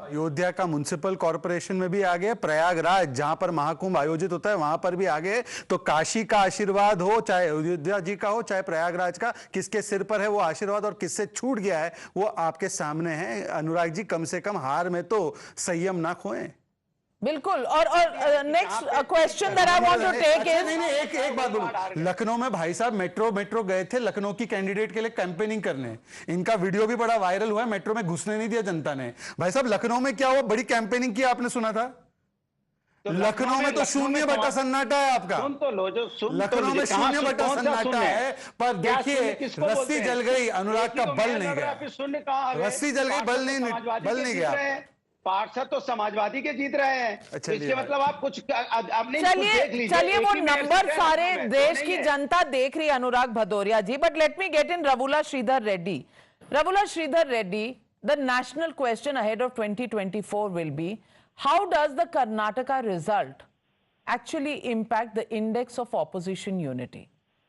अयोध्या का म्युनिसिपल कॉर्पोरेशन में भी आगे, प्रयागराज जहां पर महाकुंभ आयोजित होता है वहां पर भी आगे। तो काशी का आशीर्वाद हो, चाहे अयोध्या जी का हो, चाहे प्रयागराज का, किसके सिर पर है वो आशीर्वाद और किससे छूट गया है वो आपके सामने है। अनुराग जी, कम से कम हार में तो संयम ना खोएं। बिल्कुल। और next question that I want to take is, एक बात बोलूं, लखनऊ में भाई साहब मेट्रो गए थे लखनऊ की कैंडिडेट के लिए कैंपेनिंग करने, इनका वीडियो भी बड़ा वायरल हुआ है, मेट्रो में घुसने नहीं दिया जनता ने। भाई साहब लखनऊ में क्या हुआ, बड़ी कैंपेनिंग की, आपने सुना था? लखनऊ में तो 0% सन्नाटा है आपका। लखनऊ में 0% सन्नाटा है, पर देखिए रस्सी जल गई, अनुराग का बल नहीं गया, रस्सी जल गई, बल नहीं गया। पार्षद तो समाजवादी के जीत रहे हैं, इसके मतलब आप कुछ अपने चलिए वो नंबर सारे देश की जनता देख रही है Anurag Bhadauria ji. But let me get in Ravula Sridhar Reddy. Ravula Sridhar Reddy, the national question ahead of 2024 will be, how does the Karnataka result actually impact the index of opposition unity?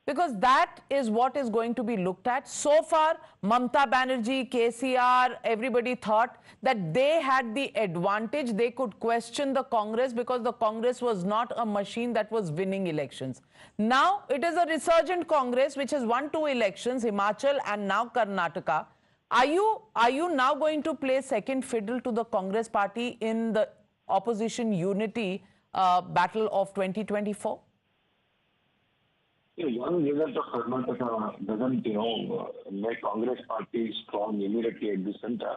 Because that is what is going to be looked at. So far, Mamata Banerjee, KCR, everybody thought that they had the advantage. They could question the Congress because the Congress was not a machine that was winning elections. Now, it is a resurgent Congress which has won 2 elections, Himachal and now Karnataka. Are you now going to play second fiddle to the Congress party in the opposition unity battle of 2024? One result of Karnataka doesn't, make Congress party strong immediately at the center.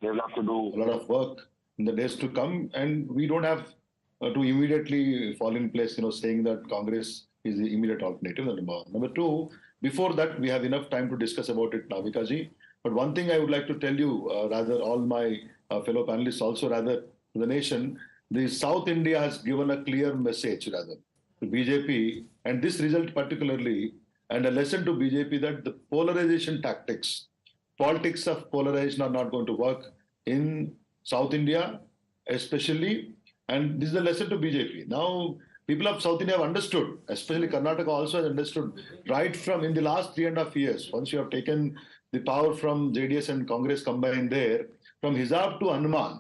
They will have to do a lot of work in the days to come, and we don't have to immediately fall in place, saying that Congress is the immediate alternative. Number one. Number two, before that, we have enough time to discuss about it, Navika ji. But one thing I would like to tell you, rather all my fellow panelists also, rather the nation, the South India has given a clear message, rather, to BJP, and this result particularly, and a lesson to BJP that the polarization tactics, politics of polarization are not going to work in South India, especially, and this is a lesson to BJP. Now, people of South India have understood, especially Karnataka also has understood, right from in the last 3.5 years, once you have taken the power from JDS and Congress combined there, from Hizab to Hanuman,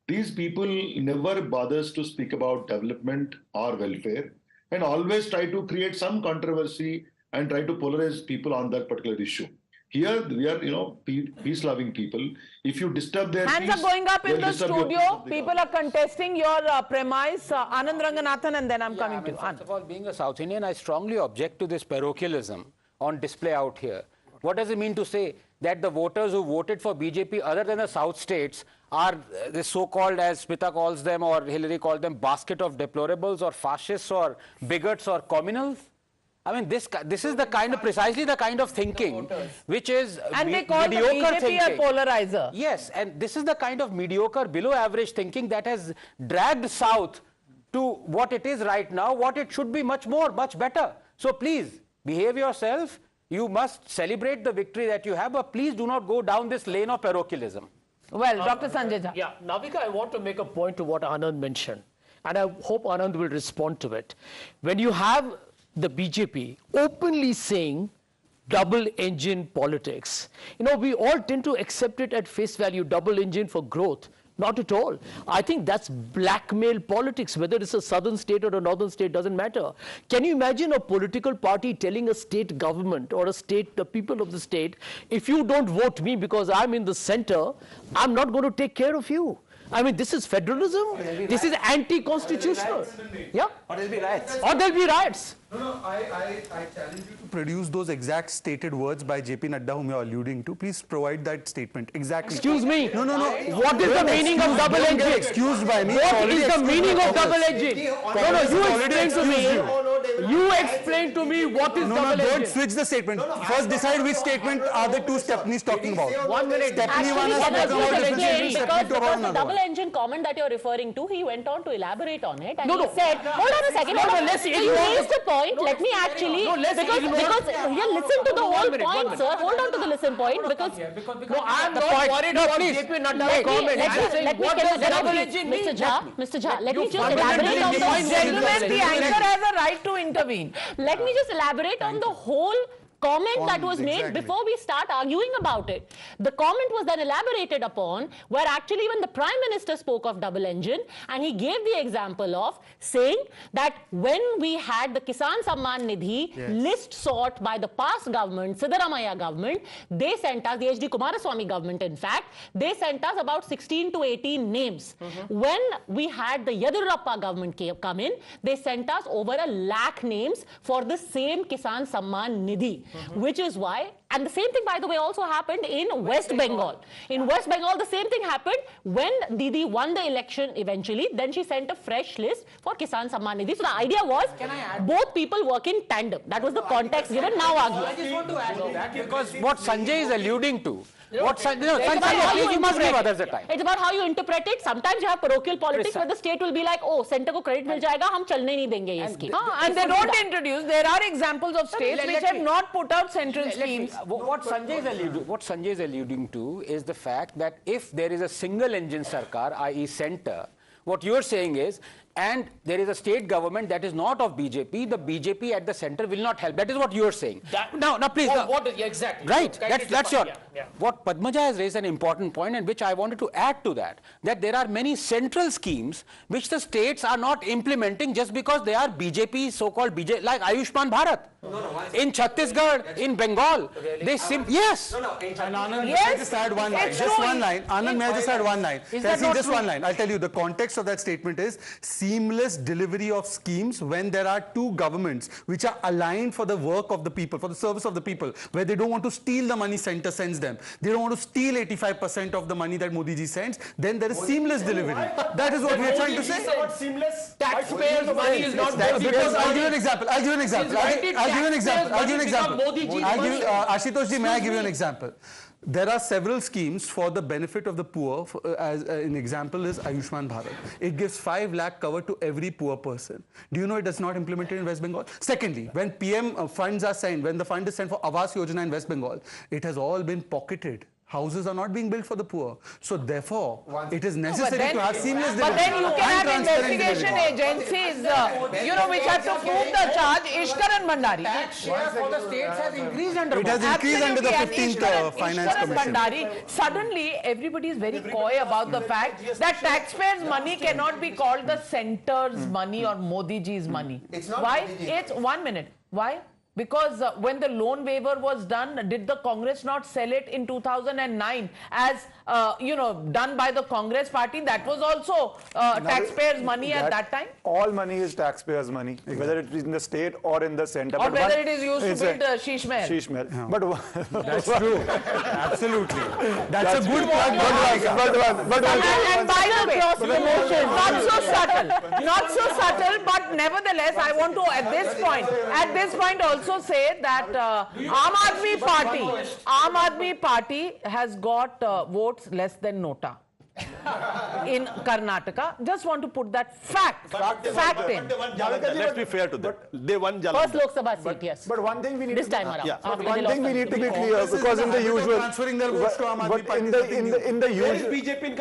these people never bothers to speak about development or welfare, and always try to create some controversy and try to polarize people on that particular issue. Here we are, peace-loving people. If you disturb their hands peace, are going up in they'll the disturb your studio. peace. People are contesting your premise. Anand Ranganathan, and then I'm coming to you. First of all, being a South Indian, I strongly object to this parochialism on display out here. What does it mean to say that the voters who voted for BJP other than the South states are the so-called, as Smita calls them or Hillary called them, basket of deplorables or fascists or bigots or communals? I mean, this is the kind of, precisely the kind of thinking which is and they call the BJP a polarizer. Yes, and this is the kind of mediocre, below average thinking that has dragged South to what it is right now, what it should be much more, much better. So please, behave yourself. You must celebrate the victory that you have, but please do not go down this lane of parochialism. Well, Dr. Sanjay Jha. Yeah, Navika, I want to make a point to what Anand mentioned, and I hope Anand will respond to it. When you have the BJP openly saying double engine politics, we all tend to accept it at face value, double engine for growth. Not at all. I think that's blackmail politics, whether it's a southern state or a northern state, doesn't matter. Can you imagine a political party telling a state government or the people of the state, if you don't vote me because I'm in the center, I'm not going to take care of you? I mean, this is federalism. This is anti-constitutional. Yeah? Or there'll be riots. Or there'll be riots. No, I challenge you to produce those exact stated words by JP Nadda whom you're alluding to. Please provide that statement. Exactly. Excuse me. No. What is the meaning of double engine? Get excused by me. What is the meaning of double engine? No, you explain to me. You explain to me what is double engine. No, don't switch the statement. First decide which statement are the two Stepneys talking about. 1 minute. Stephanie one is talking about different things. Because the double engine comment that you're referring to, he went on to elaborate on it and he said, hold on a second. You raised a point. Let me actually, because listen to the whole point, sir. Hold on to the listen point because no, I'm not worried about JP Nadda's comment. Mr. Jha, let me just elaborate on the gentlemen, the anchor has a right to intervene. Let me just elaborate on the whole comment that was made before we start arguing about it. The comment was then elaborated upon where actually when the Prime Minister spoke of double engine and he gave the example of saying that when we had the Kisan Samman Nidhi list sought by the past government, Siddaramaiah government, they sent us, the H.D. Kumaraswamy government in fact, they sent us about 16 to 18 names. When we had the Yadurappa government come in, they sent us over 1 lakh names for the same Kisan Samman Nidhi. Which is why, and the same thing by the way also happened in West Bengal. In West Bengal the same thing happened when Didi won the election eventually, then she sent a fresh list for Kisan Samman Nidhi. So the idea was both people work in tandem. That was the context given, now argue. I just want to add to that because what Sanjay is alluding to, you must give others a time. It's about how you interpret it. Sometimes you have parochial politics where the state will be like, oh, center ko credit mil jayega, hum chalne nahi denge ye scheme. And they don't introduce. There are examples of states which have not put out central schemes. What Sanjay is alluding to is the fact that if there is a single engine sarkar, i.e. center, what you're saying is, and there is a state government that is not of BJP, the BJP at the center will not help. That is what you're saying. Now, please. Exactly. Right. That's your. Yeah. What Padmaja has raised an important point, and which I wanted to add to that there are many central schemes which the states are not implementing just because they are BJP, so-called BJP, like Ayushman Bharat. In Chhattisgarh, in Bengal, they yes. Anand, may I just add one line? Just one line. Anand, may I just add one line? Just one line. I'll tell you, the context of that statement is seamless delivery of schemes when there are two governments which are aligned for the work of the people, for the service of the people, where they don't want to steal the money center sends them. They don't want to steal 85% of the money that Modi ji sends. Then there is seamless delivery. That is what we are trying to say. Seamless taxpayers' money is not because I'll give you an example. Ashutosh ji, may I give you an example? There are several schemes for the benefit of the poor. As an example is Ayushman Bharat. It gives 5 lakh cover to every poor person. Do you know it is not implemented in West Bengal? Secondly, when PM funds are sent, when the fund is sent for Awas Yojana in West Bengal, it has all been pocketed. Houses are not being built for the poor. So therefore, it is necessary to have seamless delivery. But then you can have investigation agencies, which have to prove the charge. Ishkar and Bhandari. Tax share for the states has increased under It has increased under the 15th Finance Commission. Bhandari, suddenly, everybody is very coy about the fact that taxpayers' money cannot be called the center's money or Modi ji's money. Why? It's 1 minute. Why? Because when the loan waiver was done, did the Congress not sell it in 2009 as, done by the Congress party? That was also taxpayers' money at that time? All money is taxpayers' money, whether it is in the state or in the center. Or whether it is used to build Sheesh Mahal. Sheesh Mahal. Yeah. But that's true. Absolutely. That's a good point. And by the way, not so subtle, but nevertheless, I want to at this point also say that Aam Aadmi Party has got votes less than Nota in Karnataka. Just want to put that fact in. Let's be fair to them. They won Jalandhar. First Lok Sabha seat, yes. But one thing we need this time around. Yeah. But one thing we need to be clear, because in the usual transferring their votes to Aam Aadmi Party. in the Where is usual BJP in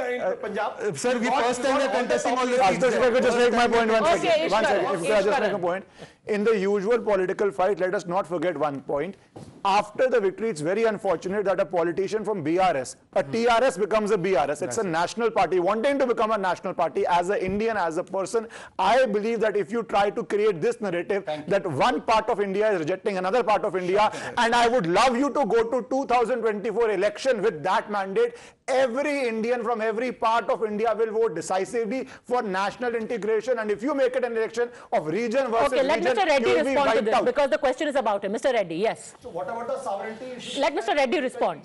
Punjab? Sir, we first time they're contesting all the seats. If I could just make my point one second. Okay, One second. If I just Ishwaran. make a point. In the usual political fight, let us not forget one point. After the victory, it's very unfortunate that a politician from BRS, a TRS becomes a BRS. It's a national party. Wanting to become a national party, as an Indian, as a person, I believe that if you try to create this narrative that one part of India is rejecting another part of India, and I would love you to go to 2024 election with that mandate, every Indian from every part of India will vote decisively for national integration. And if you make it an election of region versus okay, let region, Mr. Reddy you will be respond to wiped this out. because the question is about him. Mr. Reddy, yes. So what about the sovereignty? Let Mr. Reddy respond.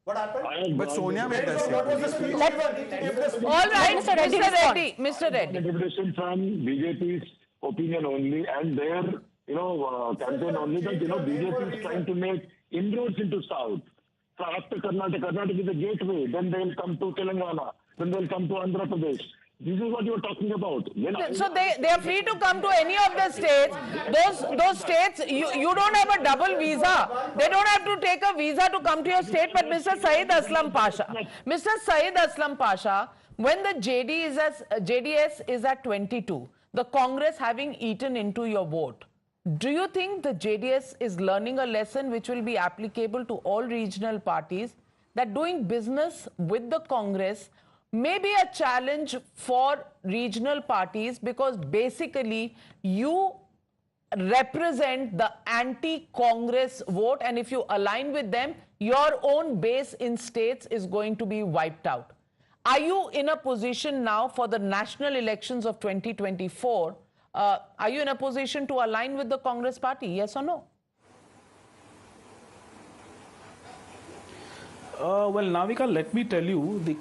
What happened? But Sonia made that What was the speech? All right, Mr. Reddy. Mr. Reddy. Interpretation from BJP's opinion only and their, campaign only that, BJP is trying to make inroads into South. So after Karnataka is a gateway, then they will come to Telangana, then they will come to Andhra Pradesh. This is what you are talking about. So they are free to come to any of the states. Those states, you don't have a double visa. They don't have to take a visa to come to your state. But Mr. Saeed Aslam Pasha, when the JDS is at 22, the Congress having eaten into your vote, do you think the JDS is learning a lesson which will be applicable to all regional parties, that doing business with the Congress may be a challenge for regional parties because basically you represent the anti-Congress vote, and if you align with them, your own base in states is going to be wiped out. Are you in a position now for the national elections of 2024? Are you in a position to align with the Congress party? Yes or no? Well, Navika, let me tell you, the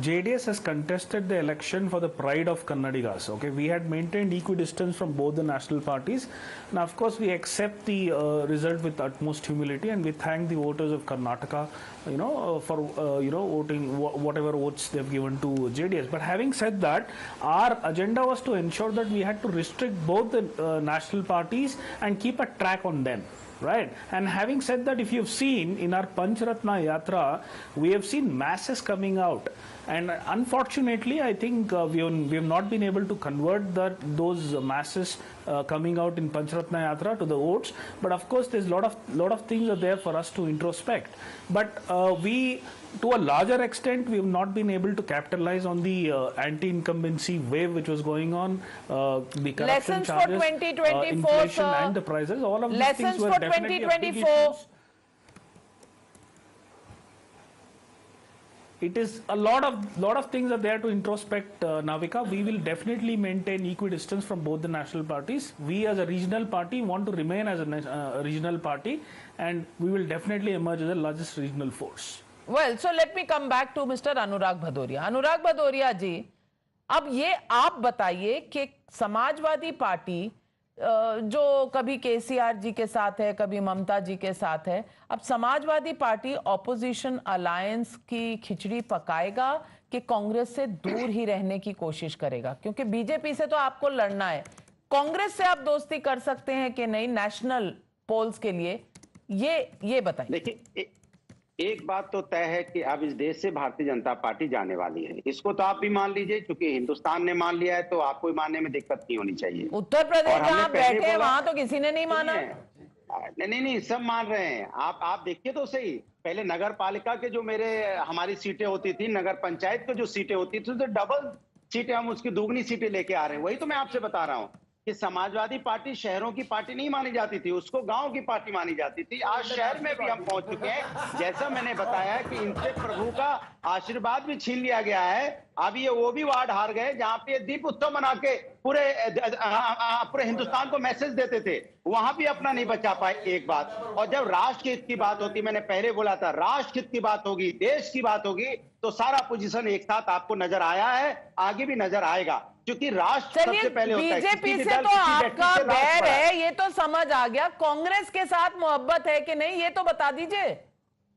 JDS has contested the election for the pride of Kannadigas. Okay, we had maintained equidistance from both the national parties. Now, of course, we accept the result with utmost humility, and we thank the voters of Karnataka, for voting whatever votes they've given to JDS. But having said that, our agenda was to ensure that we had to restrict both the national parties and keep a track on them. Right, and having said that, if you've seen in our Panchratna Yatra, we have seen masses coming out, and unfortunately, I think we have not been able to convert those masses coming out in Panchratna Yatra to the votes. But of course, there's a lot of things are there for us to introspect. But to a larger extent, we have not been able to capitalize on the anti-incumbency wave which was going on, the corruption lessons charges, for 2024, inflation sir. and the prices. All of these Lessons things were for definitely 2024. It is a lot of things are there to introspect, Navika. We will definitely maintain equidistance from both the national parties. We as a regional party want to remain as a regional party, and we will definitely emerge as the largest regional force. Well, so let me come back to Mr. Anurag Bhadoria. Anurag Bhadoria जी, अब ये आप बताइए कि Samajwadi party जो कभी केसीआर जी के साथ है, कभी ममता जी के साथ है, अब समाजवादी पार्टी ऑपोजिशन अलायंस की खिचड़ी पकाएगा कि कांग्रेस से दूर ही रहने की कोशिश करेगा? क्योंकि बीजेपी से तो आपको लड़ना है, कांग्रेस से आप दोस्ती कर सकते हैं कि नहीं नेशनल पोल्स के लिए, ये बताइए। देखिए, एक बात तो तय है कि अब इस देश से भारतीय जनता पार्टी जाने वाली है। इसको तो आप भी मान लीजिए, क्योंकि हिंदुस्तान ने मान लिया है, तो आपको भी मानने में दिक्कत नहीं होनी चाहिए। उत्तर प्रदेश जहां बैठे हैं वहां तो किसी ने नहीं माना। नहीं, सब मान रहे हैं। आप देखिए तो सही, पहले नगर पालिका के जो हमारी सीटें होती थी, नगर पंचायत की जो सीटें होती थी, तो डबल सीटें हम उसकी दुगनी सीटें लेके आ रहे हैं। वही तो मैं आपसे बता रहा हूँ कि कि समाजवादी पार्टी शहरों की पार्टी नहीं मानी जाती थी, उसको गांव की पार्टी मानी जाती थी। आज शहर में भी हम पहुंच चुके हैं। जैसा मैंने बताया कि इनसे प्रभु का आशीर्वाद भी छीन लिया गया है। अब ये वो भी वार्ड हार गए जहां पे दीप उत्सव मना के पूरे हिंदुस्तान को मैसेज देते थे, वहां भी अपना नहीं बचा पाए एक बात। और जब राष्ट्र हित की बात होती, मैंने पहले बोला था, राष्ट्र हित की बात होगी, देश की बात होगी, तो सारा पोजीशन एक साथ आपको नजर आया है, आगे भी नजर आएगा, क्योंकि राष्ट्र सबसे पहले होता है। बीजेपी से तो आपका बैर है, ये तो समझ आ गया। कांग्रेस के साथ मोहब्बत है कि नहीं, ये तो बता दीजिए।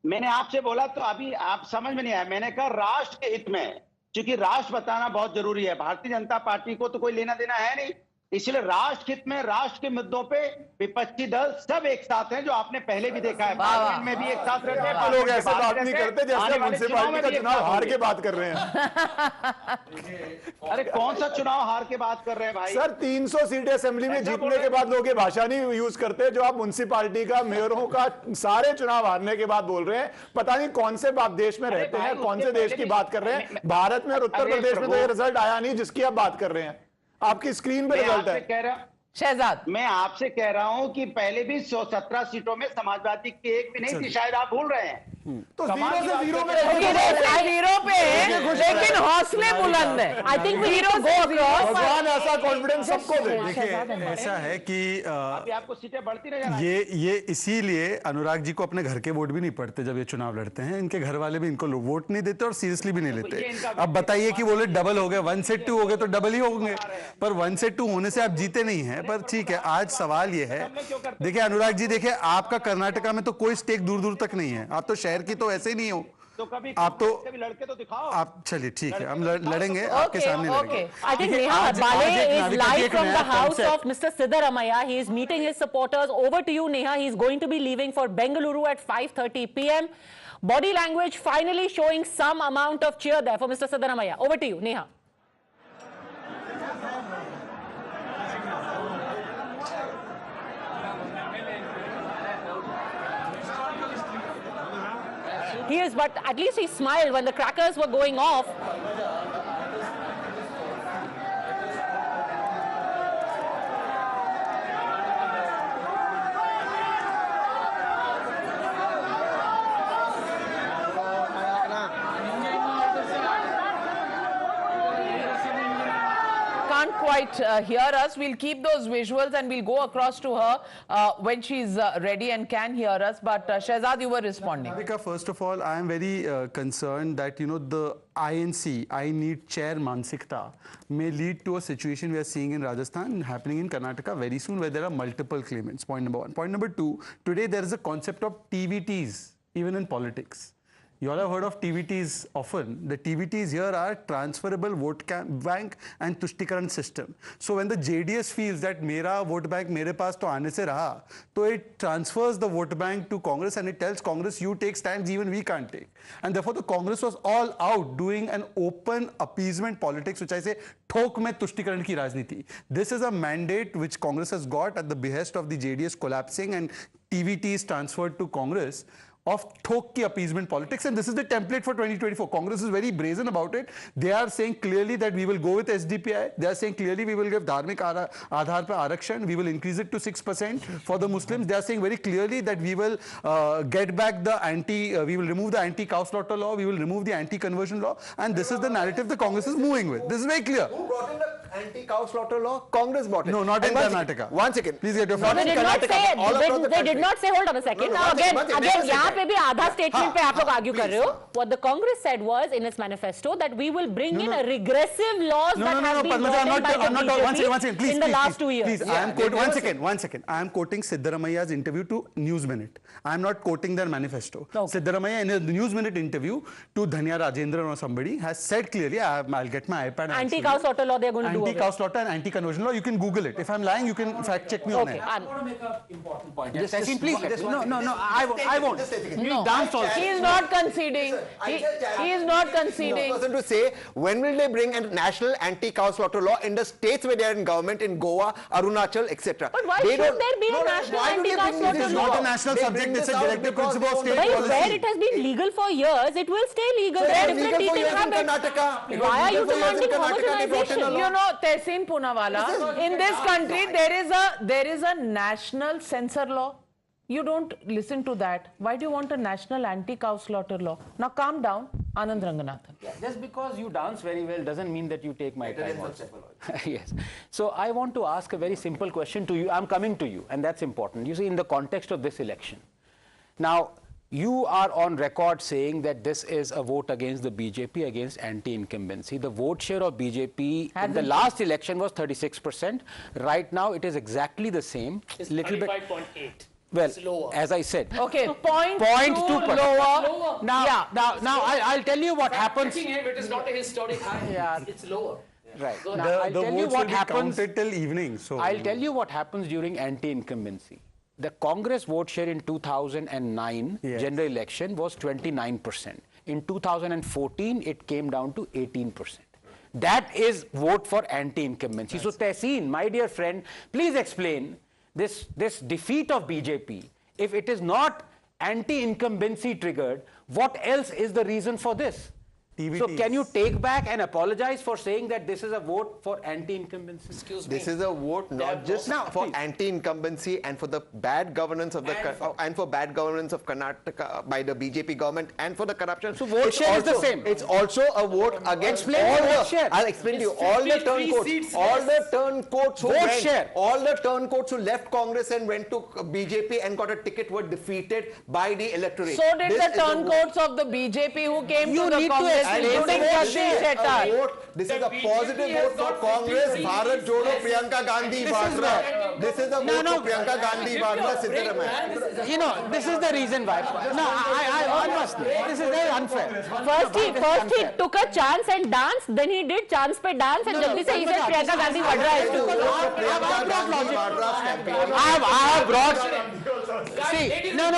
मैंने आपसे बोला तो अभी आप समझ में नहीं आया। मैंने कहा राष्ट्र के हित में, क्योंकि राष्ट्र बताना बहुत जरूरी है। भारतीय जनता पार्टी को तो कोई लेना देना है नहीं, इसलिए राष्ट्र हित में, राष्ट्र के मुद्दों पे विपक्षी दल सब एक साथ हैं, जो आपने पहले भी देखा है। पार्लियामेंट में भी एक साथ रहते हैं। लोग ऐसे बात नहीं करते जैसे म्युनिसिपैलिटी का चुनाव हार के बात कर रहे हैं। अरे कौन सा चुनाव हार के बात कर रहे हैं भाई? सर 300 सीटें असेंबली में जीतने के बाद लोग ये भाषा नहीं यूज करते जो आप म्युनिसिपैलिटी का, मेयरों का सारे चुनाव हारने के बाद बोल रहे हैं। पता नहीं कौन से आप देश में रहते हैं, कौन से देश की बात कर रहे हैं। भारत में और उत्तर प्रदेश में तो ये रिजल्ट आया नहीं जिसकी आप बात कर रहे हैं। आपकी स्क्रीन पे रिजल्ट है। शहजाद, मैं आपसे कह रहा हूं कि पहले भी 117 सीटों में समाजवादी की एक भी नहीं थी, शायद आप भूल रहे हैं। तो जीरो पे जीरो पे, लेकिन हौसले बुलंद है। आई थिंक भगवान ऐसा कॉन्फिडेंस सबको दे। देखिए ऐसा है कि आपको सीटें बढ़ती रह ये इसीलिए अनुराग जी को अपने घर के वोट भी नहीं पड़ते जब ये चुनाव लड़ते हैं। इनके घर वाले भी इनको वोट नहीं देते और सीरियसली भी नहीं लेते। अब बताइए कि बोले डबल हो गए, 1 से 2 हो गए तो डबल ही होंगे, पर 1 से 2 होने से आप जीते नहीं हैं। पर ठीक है, आज सवाल ये है, देखिए अनुराग जी, देखिए आपका कर्नाटका में तो कोई स्टेक दूर दूर तक नहीं है। आप तो शहर की तो ऐसे ही नहीं हो, तो कभी आप तो लड़के तो दिखाओ। आप चलिए ठीक है, हम लड़ेंगे आपके सामने लड़ेंगे। I think Neha Bale is live from the house of Mr. Siddaramaiah. He is meeting his supporters. Over to you, Neha. He is going to be leaving for Bengaluru at 5:30 p.m. Body language finally showing some amount of cheer there for Mr. Siddaramaiah. Over to you, Neha. He is, but at least he smiled when the crackers were going off. Can't quite hear us. We'll keep those visuals and we'll go across to her when she's ready and can hear us. But Shehzad, you were responding. Radhika, first of all, I am very concerned that, you know, the INC, I need chair mansikta, may lead to a situation we are seeing in Rajasthan happening in Karnataka very soon, where there are multiple claimants. Point number one. Point number two, today there is a concept of TVTs, even in politics. You all have heard of TVTs often. The TVTs here are transferable vote bank and Tushtikaran system. So when the JDS feels that mera vote bank mere paas to aane se raha, so it transfers the vote bank to Congress and it tells Congress, you take stands even we can't take. And therefore the Congress was all out doing an open appeasement politics, which I say thok mein Tushtikaran ki rajniti. This is a mandate which Congress has got at the behest of the JDS collapsing and TVTs transferred to Congress, of thok ki appeasement politics, and this is the template for 2024. Congress is very brazen about it. They are saying clearly that we will go with SDPI. They are saying clearly we will give dharmik aadhar pe arakshan. We will increase it to 6% for the Muslims. They are saying very clearly that we will get back the we will remove the anti-cow slaughter law. We will remove the anti-conversion law. And this is the narrative the Congress is moving with. This is very clear. Who brought in the anti-cow slaughter law? Congress brought it. No, not in Karnataka. One second. Please get your No, they did not say. They did not say. Hold on a second. Again, यहाँ पे भी आधा statement पे आप लोग argue कर रहे हो. What the Congress said was in its manifesto that we will bring in a regressive laws that have been brought in by the BJP in the last 2 years. Please, I am quoting. One second. I am quoting Siddaramaiah's interview to News Minute. I am not quoting their manifesto. Okay. Siddaramaiah in a News Minute interview to Dhanya Rajendran or somebody has said clearly, I'll get my iPad. Anti-cow slaughter law they are going to do. Anti-cow slaughter and anti-conversion law. You can Google it. If I'm lying, you can fact check me on it. I want to make an important point. Please. No. I won't. No. He is not conceding. He is not conceding. No person to say when will they bring a national anti-cow slaughter law in the states where they are in government, in Goa, Arunachal, etc. But why should there be a national anti-cow slaughter law? It's not a national subject. It's a directive principle of state policy. Where it has been legal for years, it will stay legal. There are different teaching habits. Why are you demanding homogenization? You know, Tehseen Poonawalla, in this country there is a national censor law. You don't listen to that. Why do you want a national anti-cow slaughter law? Now calm down, Anand Ranganathan. Yeah, just because you dance very well doesn't mean that you take my time also. Yes. So I want to ask a very simple question to you. I'm coming to you, and that's important. You see, in the context of this election. Now, you are on record saying that this is a vote against the BJP, against anti-incumbency. The vote share of BJP in the last election was 36%. Right now, it is exactly the same. It's little bit. 35.8. Well, as I said. Okay, 0.2 lower. Now, I'll tell you what happens. It is not a historic high. Yeah. It's lower. Right. So now, I'll tell you what happens till evening. So I'll tell you what happens during anti-incumbency. The Congress vote share in 2009 general election was 29%. In 2014, it came down to 18%. That is vote for anti-incumbency. So Tehseen, my dear friend, please explain this defeat of BJP. If it is not anti-incumbency triggered, what else is the reason for this? So can you take back and apologize for saying that this is a vote for anti-incumbency? Excuse me. This is a vote not just for anti-incumbency and for the bad governance of the and for bad governance of Karnataka by the BJP government and for the corruption. So vote share is the same. It's also a vote against all the. I'll explain to you all the turncoats, all the turncoats who left Congress and went to BJP and got a ticket were defeated by the electorate. So did the turncoats of the BJP who came to the Congress. This is a positive vote for Congress. Bharat Jodo Priyanka Gandhi Vadra. This is a vote for Priyanka Gandhi Vadra Siddaramaiah. You know, this is the reason why. No, I must. This is very unfair. First he took a chance and danced. Then he did chance pe dance and jaldi se he said Priyanka Gandhi Vadra has to. I have brought. See, no.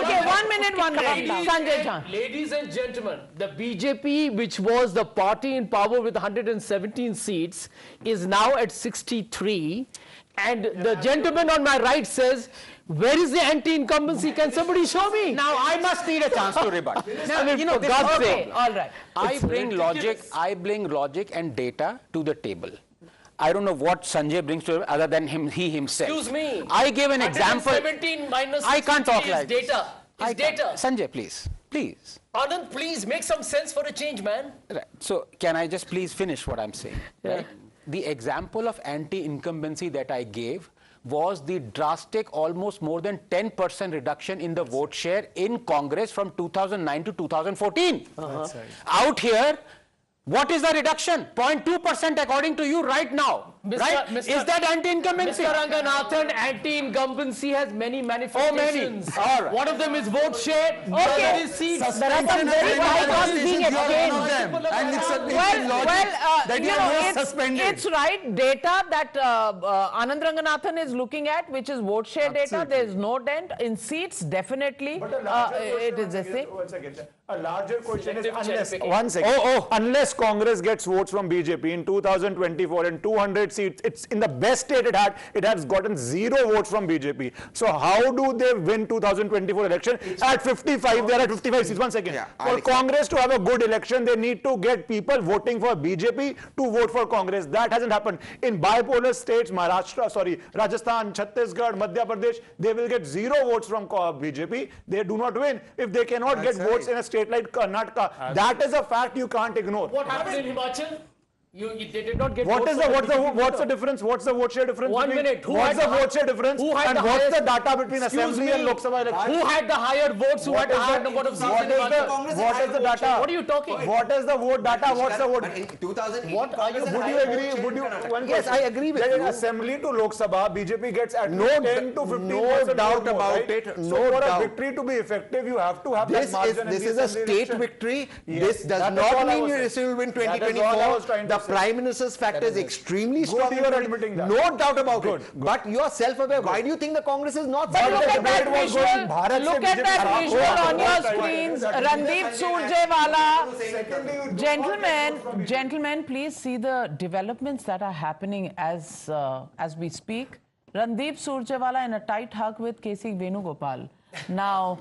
Okay, 1 minute. Sanjay Jhan. Ladies and gentlemen, the BJP, which was the party in power with 117 seats, is now at 63. And the gentleman on my right says, where is the anti-incumbency? Can somebody show me? Now, I must need a chance to rebut. Now, you know, okay, all right. I bring logic and data to the table. I don't know what Sanjay brings to it other than he himself. Excuse me. I give an example. 17 minus I can't talk like this. Data. Is data. Sanjay, please. Anand, please make some sense for a change, man. Right. So, can I just please finish what I'm saying? Yeah. Right? The example of anti-incumbency that I gave was the drastic, almost more than 10% reduction in the vote share in Congress from 2009 to 2014. That's right. Out here, what is the reduction? 0.2% according to you right now. Right? Is that anti-incumbency? Mr. Ranganathan, anti-incumbency has many manifestations. Oh, many. All right. One of them is vote share. Okay. Seats. There are some very high costs being exchanged. It's right data that Anand Ranganathan is looking at, which is vote share data. There is no dent in seats. Definitely, it is the same. One second. A larger question is unless Congress gets votes from BJP in 2024 and 200 seats, it's in the best state it has gotten 0 votes from BJP. So how do they win 2024 election? At 55, they are at 55 seats. 1 second. For Congress to have a good election, they need to get people voting for BJP to vote for Congress. That hasn't happened. In bipolar states, Rajasthan, Chhattisgarh, Madhya Pradesh, they will get 0 votes from BJP. They do not win. If they cannot get votes in a state like Karnataka, that is a fact you can't ignore. What happened in Himachal? They did not get what's the difference? What's the vote share difference? 1 minute. What's the vote share difference? And what's the data between Assembly and Lok Sabha elections? Who had the higher votes? Who had the higher number of seats? What is the data? What are you talking? What is the vote data? What's the vote? In 2008, What are you? Would you agree? Yes, I agree with you. Assembly to Lok Sabha, BJP gets at 10 to 15%. No doubt about it. So for a victory to be effective, you have to have that margin. This is a state victory. This does not mean you will win 2024. The Prime Minister's factor is extremely strong. You are admitting that. No doubt about it. But you are self-aware. Why do you think the Congress is not? But look at that visual. Look at that visual on your screens. Randeep Surjewala. Gentlemen, please see the developments that are happening as we speak. Randeep Surjewala in a tight hug with KC Venugopal. Now,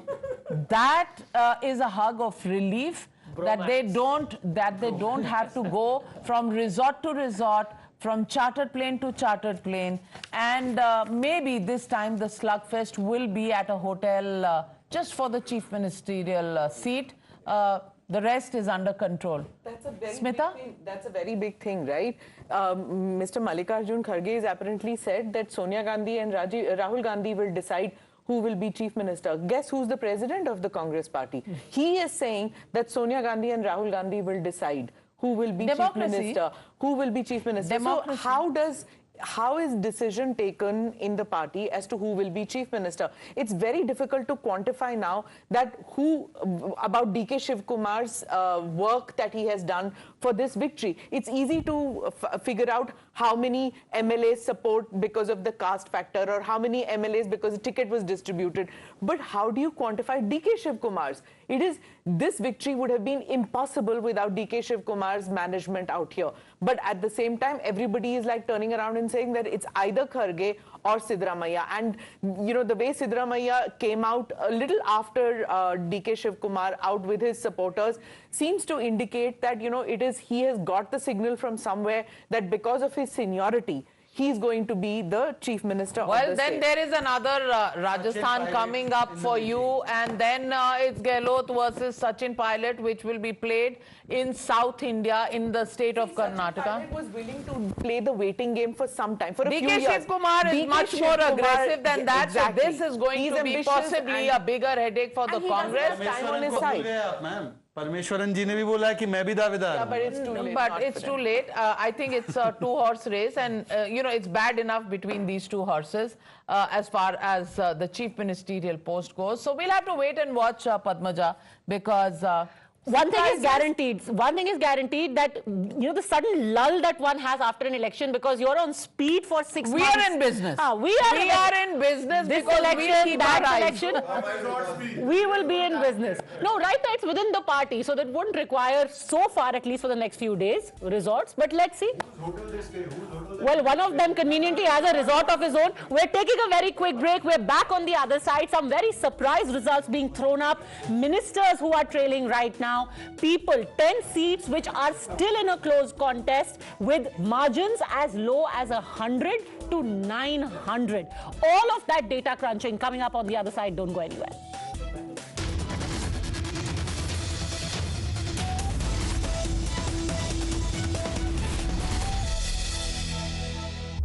that is a hug of relief. that they don't have to go from resort to resort, from chartered plane to chartered plane, and maybe this time the slugfest will be at a hotel just for the chief ministerial seat. The rest is under control. That's a very Smita? big thing. That's a very big thing, right? Mr. Mallikarjun Kharge has apparently said that Sonia Gandhi and Rahul Gandhi will decide who will be chief minister. Guess who's the president of the Congress party? He is saying that Sonia Gandhi and Rahul Gandhi will decide who will be chief minister. Who will be chief minister? Democracy. So how is decision taken in the party as to who will be chief minister? It's very difficult to quantify now that about DK Shiv Kumar's work that he has done for this victory. It's easy to figure out how many MLAs support because of the caste factor, or how many MLAs because the ticket was distributed. But how do you quantify DK Shiv Kumar's? This victory would have been impossible without DK Shiv Kumar's management out here. But at the same time, everybody is like turning around and saying that it's either Kharge or Siddaramaiah. And you know, the way Siddaramaiah came out a little after DK Shiv Kumar out with his supporters seems to indicate that, you know, he has got the signal from somewhere that because of his seniority, he's going to be the chief minister of the Well, then state. there is another Rajasthan coming up for you, and then it's Gehlot versus Sachin Pilot, which will be played in South India in the state of Karnataka. Pilot was willing to play the waiting game for some time, for a few DK years. Shiv Kumar is much more aggressive than that, exactly. so this is going to be possibly a bigger headache for the Congress. Time on his side. Parameswaran जी ने भी बोला कि मैं भी दावेदार हूं. But it's too late. But it's too late. I think it's a two-horse race, and you know, it's bad enough between these two horses as far as the chief ministerial post goes. So we'll have to wait and watch, Padmaja, because one thing is guaranteed that, you know, the sudden lull that one has after an election, because you're on speed for 6 months. We are in business. We are in business this because election, we keep that our election. We will be in business. No, right now it's within the party, so that wouldn't require, so far at least for the next few days, resorts. But let's see. Well, one of them conveniently has a resort of his own. We're taking a very quick break. We're back on the other side. Some very surprise results being thrown up. Ministers who are trailing right now. People, 10 seats which are still in a close contest with margins as low as 100 to 900. All of that data crunching coming up on the other side. Don't go anywhere.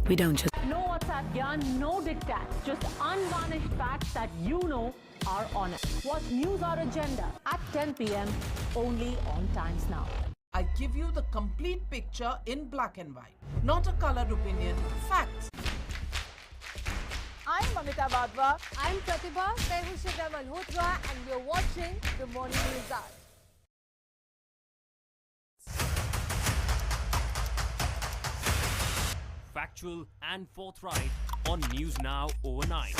We don't just... No WhatsApp yarn, no diktats, just unvarnished facts that you know are honest. What's news or agenda at 10 p.m. only on Times Now. I give you the complete picture in black and white, not a colored opinion, facts. I'm Mamita Badwa. I'm Pratibha Malhotra, and we're watching the Morning News Hour. Factual and forthright on News Now overnight.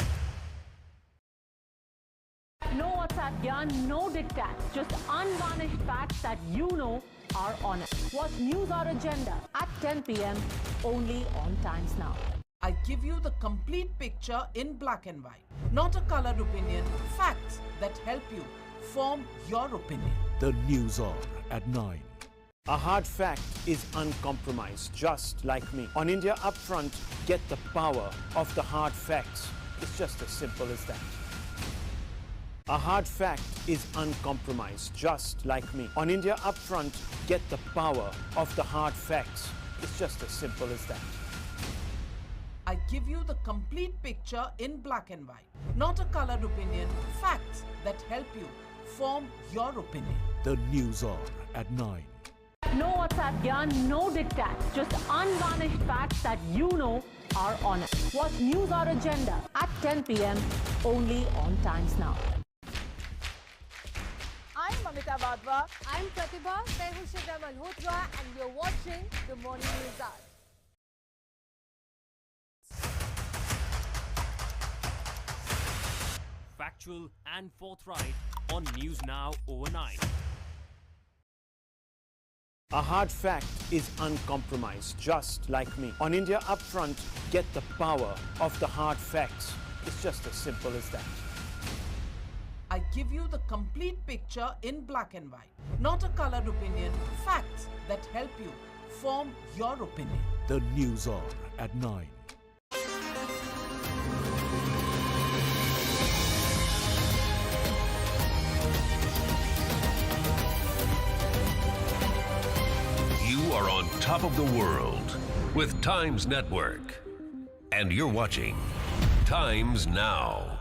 No WhatsApp yarn, no diktats, just unvarnished facts that you know are honest. What's news or agenda at 10 p.m. only on Times Now. I give you the complete picture in black and white, not a colored opinion, facts that help you form your opinion. The News Hour at 9. A hard fact is uncompromised, just like me. On India Upfront, get the power of the hard facts. It's just as simple as that. A hard fact is uncompromised, just like me. On India Upfront, get the power of the hard facts. It's just as simple as that. I give you the complete picture in black and white, not a colored opinion, facts that help you form your opinion. The News Hour at 9. No WhatsApp yarn, no diktats, just unvarnished facts that you know are honest. What's news or agenda at 10 p.m. only on Times Now. I'm Mamita Badwa. I'm Pratibha Malhotra, and we're watching the Morning News Hour. Factual and forthright on News Now overnight. A hard fact is uncompromised, just like me. On India Upfront, get the power of the hard facts. It's just as simple as that. I give you the complete picture in black and white. Not a colored opinion, facts that help you form your opinion. The News Hour at 9. You are on top of the world with Times Network. And you're watching Times Now.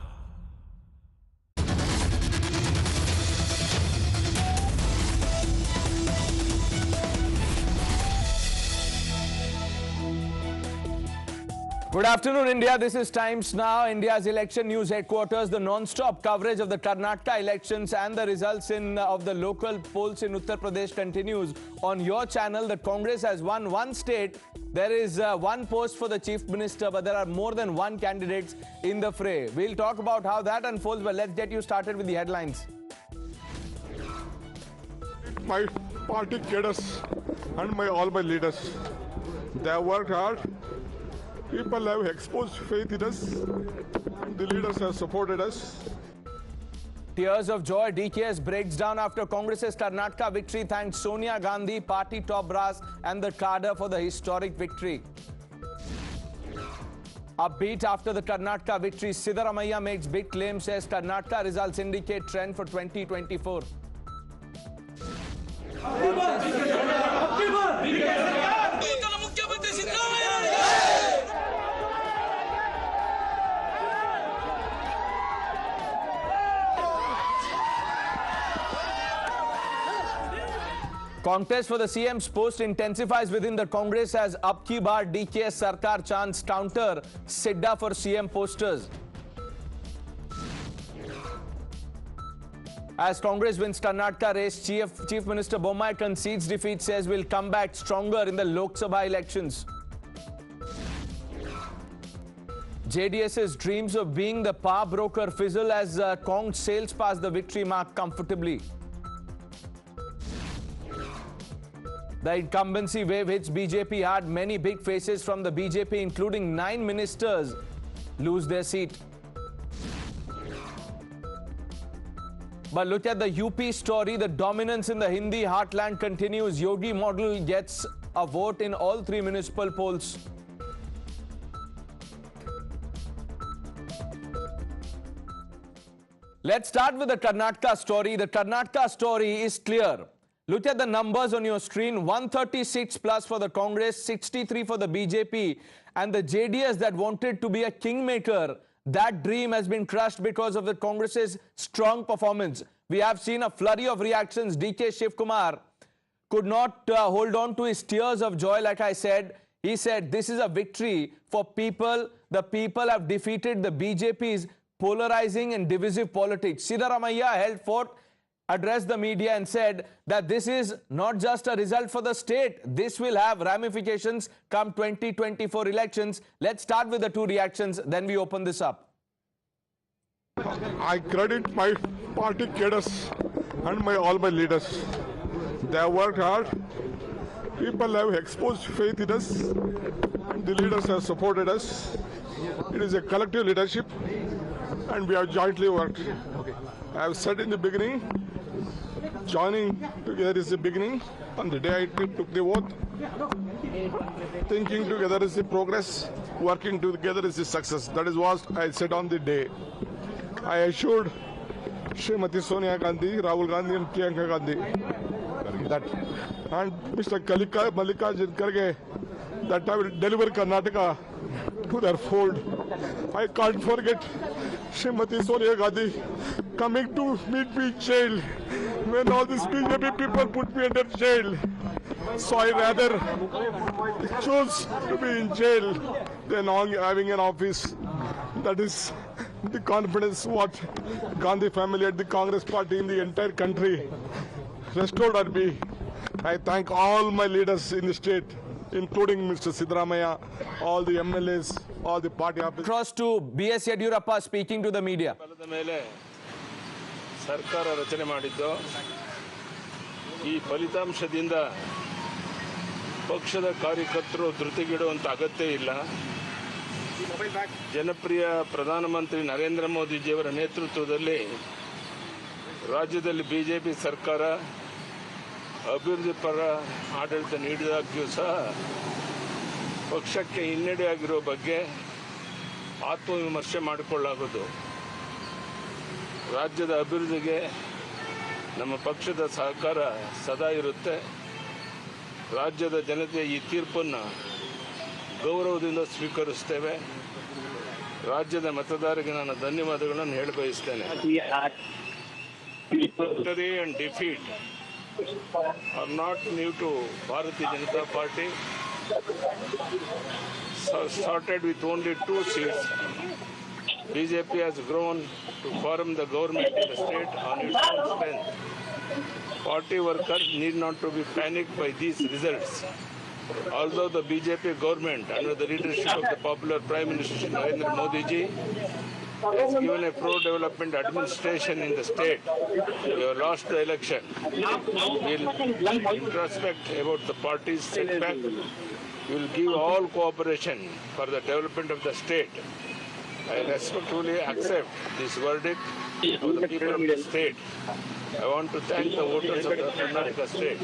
Good afternoon, India. This is Times Now, India's election news headquarters. The non-stop coverage of the Karnataka elections and the results of the local polls in Uttar Pradesh continues on your channel. The Congress has won one state. There is one post for the Chief Minister, but there are more than one candidates in the fray. We'll talk about how that unfolds, but let's get you started with the headlines. My party cadres and all my leaders, they have worked hard. People have exposed faith in us. The leaders have supported us. Tears of joy. DKS breaks down after Congress's Karnataka victory. Thanks Sonia Gandhi, party top brass and the cadre for the historic victory. Upbeat after the Karnataka victory. Siddaramaiah makes big claim, says Karnataka results indicate trend for 2024. Contest for the CM's post intensifies within the Congress as Ab Ki Baar DKS Sarkar chants counter Sidda for CM posters. As Congress wins Karnataka race, Chief Minister Bommai concedes defeat, says will come back stronger in the Lok Sabha elections. JDS's dreams of being the power broker fizzle as Cong sails past the victory mark comfortably. The incumbency wave hits BJP hard. Many big faces from the BJP, including 9 ministers, lose their seat. But look at the UP story. The dominance in the Hindi heartland continues. Yogi model gets a vote in all 3 municipal polls. Let's start with the Karnataka story. The Karnataka story is clear. Look at the numbers on your screen. 136 plus for the Congress, 63 for the BJP, and the JDS that wanted to be a kingmaker. That dream has been crushed because of the Congress's strong performance. We have seen a flurry of reactions. DK Shivkumar could not hold on to his tears of joy, like I said. He said, this is a victory for people. The people have defeated the BJP's polarizing and divisive politics. Siddaramaiah held forth, addressed the media and said that this is not just a result for the state. This will have ramifications come 2024 elections. Let's start with the 2 reactions, then we open this up. I credit my party cadres and all my leaders. They have worked hard. People have exposed faith in us. The leaders have supported us. It is a collective leadership and we have jointly worked. I have said in the beginning, joining together is the beginning. On the day I took the oath, thinking together is the progress, working together is the success. That is what I said on the day. I assured Srimati Sonia Gandhi, Rahul Gandhi and Priyanka Gandhi that, and Mr. Mallikarjun Kharge, that I will deliver Karnataka to their fold. I can't forget Srimati Sonia Gandhi coming to meet me in jail when all these BJP people put me under jail. So I rather choose to be in jail than having an office. That is the confidence what Gandhi family and the Congress party in the entire country restored on me. I thank all my leaders in the state, including Mr. Siddaramaiah, all the MLAs, all the party officers. Across to B.S. Yediyurappa speaking to the media. ಸರ್ಕಾರ ರಚನೆ ಮಾಡಿದ್ದು ಈ ಫಲಿತಾಂಶದಿಂದ ಪಕ್ಷದ ಕಾರ್ಯಕರ್ತರು ಧೃತಿಗೆಡುವಂತ ಅಗತ್ಯ ಇಲ್ಲ. ಜನಪ್ರಿಯ ಪ್ರಧಾನಮಂತ್ರಿ ನರೇಂದ್ರ ಮೋದಿಜಿಯವರ ನೇತೃತ್ವದಲ್ಲಿ ರಾಜ್ಯದಲ್ಲಿ ಬಿಜೆಪಿ ಸರ್ಕಾರ ಅಭಿವೃದ್ಧಿ ಪರ ಆಡಳಿತ ನೀಡಿದಾಗ್ಯೂ ಸಹ ಪಕ್ಷಕ್ಕೆ ಹಿನ್ನಡೆಯಾಗಿರೋ ಬಗ್ಗೆ ಆತ್ಮವಿಮರ್ಶೆ ಮಾಡಿಕೊಳ್ಳಲಾಗುವುದು. ರಾಜ್ಯದ ಅಭಿವೃದ್ಧಿಗೆ ನಮ್ಮ ಪಕ್ಷದ ಸಹಕಾರ ಸದಾ ಇರುತ್ತೆ. ರಾಜ್ಯದ ಜನತೆಯ ಈ ತೀರ್ಪನ್ನು ಗೌರವದಿಂದ ಸ್ವೀಕರಿಸುತ್ತೇವೆ. ರಾಜ್ಯದ ಮತದಾರರಿಗೆ ನಾನು ಧನ್ಯವಾದಗಳನ್ನು ಹೇಳ ಬಯಸ್ತೇನೆ. Victory and defeat are not new to Bharatiya Janata Party. Started with only 2 seats. BJP has grown to form the government in the state on its own strength. Party workers need not to be panicked by these results. Although the BJP government, under the leadership of the popular Prime Minister Narendra Modi ji, has given a pro-development administration in the state, we have lost the election. We will introspect about the party's setback. We will give all cooperation for the development of the state. I respectfully accept this verdict of the people of the state. I want to thank the voters of the Karnataka state.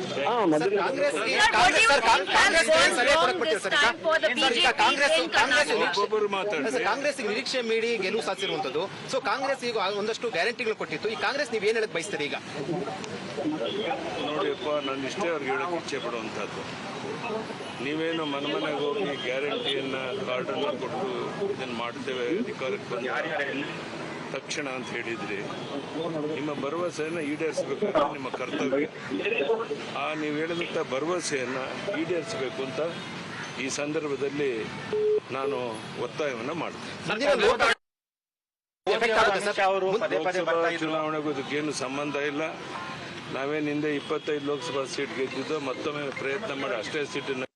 Congress ನಿರೀಕ್ಷೆ ಮೀರಿ ಗೆಲುವು ಸಾಧಿಸಿರುವಂತದ್ದು. So Congress ಈಗ ಒಂದಷ್ಟು ಗ್ಯಾರಂಟಿಗಳು ಕೊಟ್ಟಿತ್ತು. ಈ ಕಾಂಗ್ರೆಸ್ ನೀವು ಏನ್ ಹೇಳಕ್ ಬಯಸ್ತೀರಿ ಈಗ? ನೋಡಿಯಪ್ಪ, ನಾನು ಇಷ್ಟೇ ಅವ್ರಿಗೆ ಹೇಳಕ್ಕೆ ಇಚ್ಛೆ ಪಡುವಂಥದ್ದು. ನೀವೇನು ಮನೆಗೆ ಹೋಗಿ ಗ್ಯಾರಂಟಿಯನ್ನು ಕಾರ್ಡನ್ನು ಕೊಟ್ಟು ಇದನ್ನು ಮಾಡ್ತೇವೆ ಅಧಿಕಾರಕ್ಕೆ ಬಂದ ತಕ್ಷಣ ಅಂತ ಹೇಳಿದ್ರಿ. ನಿಮ್ಮ ಭರವಸೆಯನ್ನು ಈಡೇರಿಸಬೇಕಾದ್ರೆ ನಿಮ್ಮ ಕರ್ತವ್ಯ. ನೀವು ಹೇಳಿದಂಥ ಭರವಸೆಯನ್ನು ಈಡೇರಿಸಬೇಕು ಅಂತ ಈ ಸಂದರ್ಭದಲ್ಲಿ ನಾನು ಒತ್ತಾಯವನ್ನು ಮಾಡ್ತೇನೆ. ಲೋಕಸಭಾ ಚುನಾವಣೆಗೂ ಇದಕ್ಕೇನು ಸಂಬಂಧ ಇಲ್ಲ. ನಾವೇನು ಹಿಂದೆ 25 ಲೋಕಸಭಾ ಸೀಟ್ ಗೆದ್ದಿದ್ದು, ಮತ್ತೊಮ್ಮೆ ಪ್ರಯತ್ನ ಮಾಡಿ ಅಷ್ಟೇ ಸೀಟನ್ನು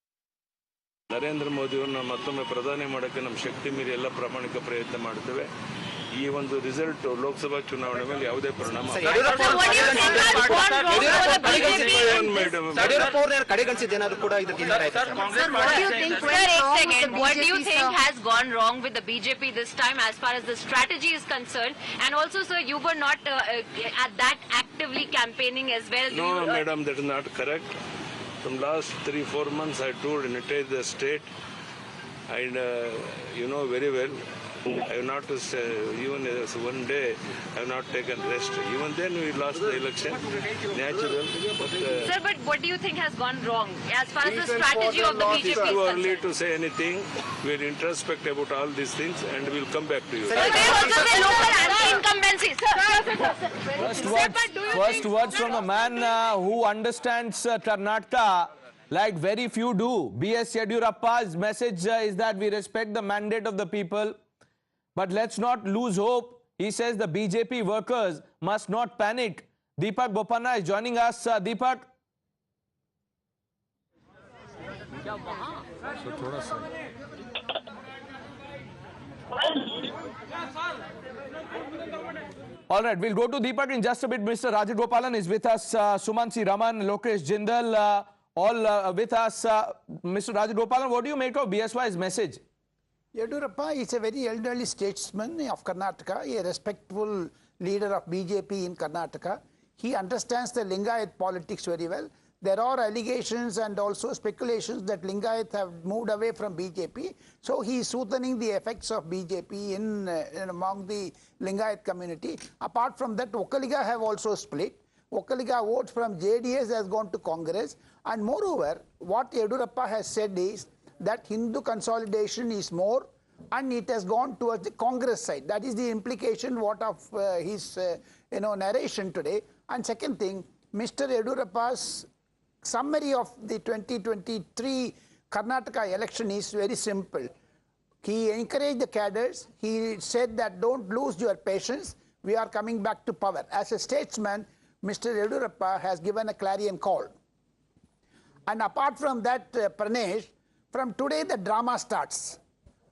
ನರೇಂದ್ರ ಮೋದಿಯವ್ರನ್ನ ಮತ್ತೊಮ್ಮೆ ಪ್ರಧಾನಿ ಮಾಡೋಕ್ಕೆ ನಮ್ಮ ಶಕ್ತಿ ಮೀರಿ ಎಲ್ಲ ಪ್ರಾಮಾಣಿಕ ಪ್ರಯತ್ನ ಮಾಡ್ತೇವೆ. ಈ ಒಂದು ರಿಸಲ್ಟ್ ಲೋಕಸಭಾ ಚುನಾವಣೆ ಮೇಲೆ ಯಾವುದೇ ಪರಿಣಾಮ What do you think has gone wrong with the BJP this time as far as the strategy is concerned? And also, sir, you were not that actively campaigning as well. No, madam, that is not correct. From last 3-4 months, I toured in the state, and you know very well, I have not even one day I have not taken rest. Even then we lost the election. Natural. But, sir, but what do you think has gone wrong as far as the strategy of the BJP is concerned? It's too early to say anything. We will introspect about all these things and we will come back to you. Sir, they also say local anti-incumbency. First words from a man who understands Karnataka like very few do. B.S. Yediyurappa's message is that we respect the mandate of the people. But let's not lose hope. He says the BJP workers must not panic. Deepak Bopanna is joining us. Deepak. All right, we'll go to Deepak in just a bit. Mr. Rajat Gopalan is with us. Sumansi Raman, Lokesh Jindal, all with us. Mr. Rajat Gopalan, what do you make of BSY's message? Yediyurappa is a very elderly statesman of Karnataka, a respectful leader of BJP in Karnataka. He understands the Lingayat politics very well. There are allegations and also speculations that Lingayat have moved away from BJP. So he is soothing the effects of BJP in among the Lingayat community. Apart from that, Okkaliga have also split. Okkaliga votes from JDS has gone to Congress. And moreover, what Yediyurappa has said is that Hindu consolidation is more and it has gone towards the Congress side. That is the implication what of his narration today. And second thing, Mr. Yediyurappa's summary of the 2023 Karnataka election is very simple. He encouraged the cadres. He said that don't lose your patience. We are coming back to power. As a statesman, Mr. Yediyurappa has given a clarion call. And apart from that, Pranesh, from today the drama starts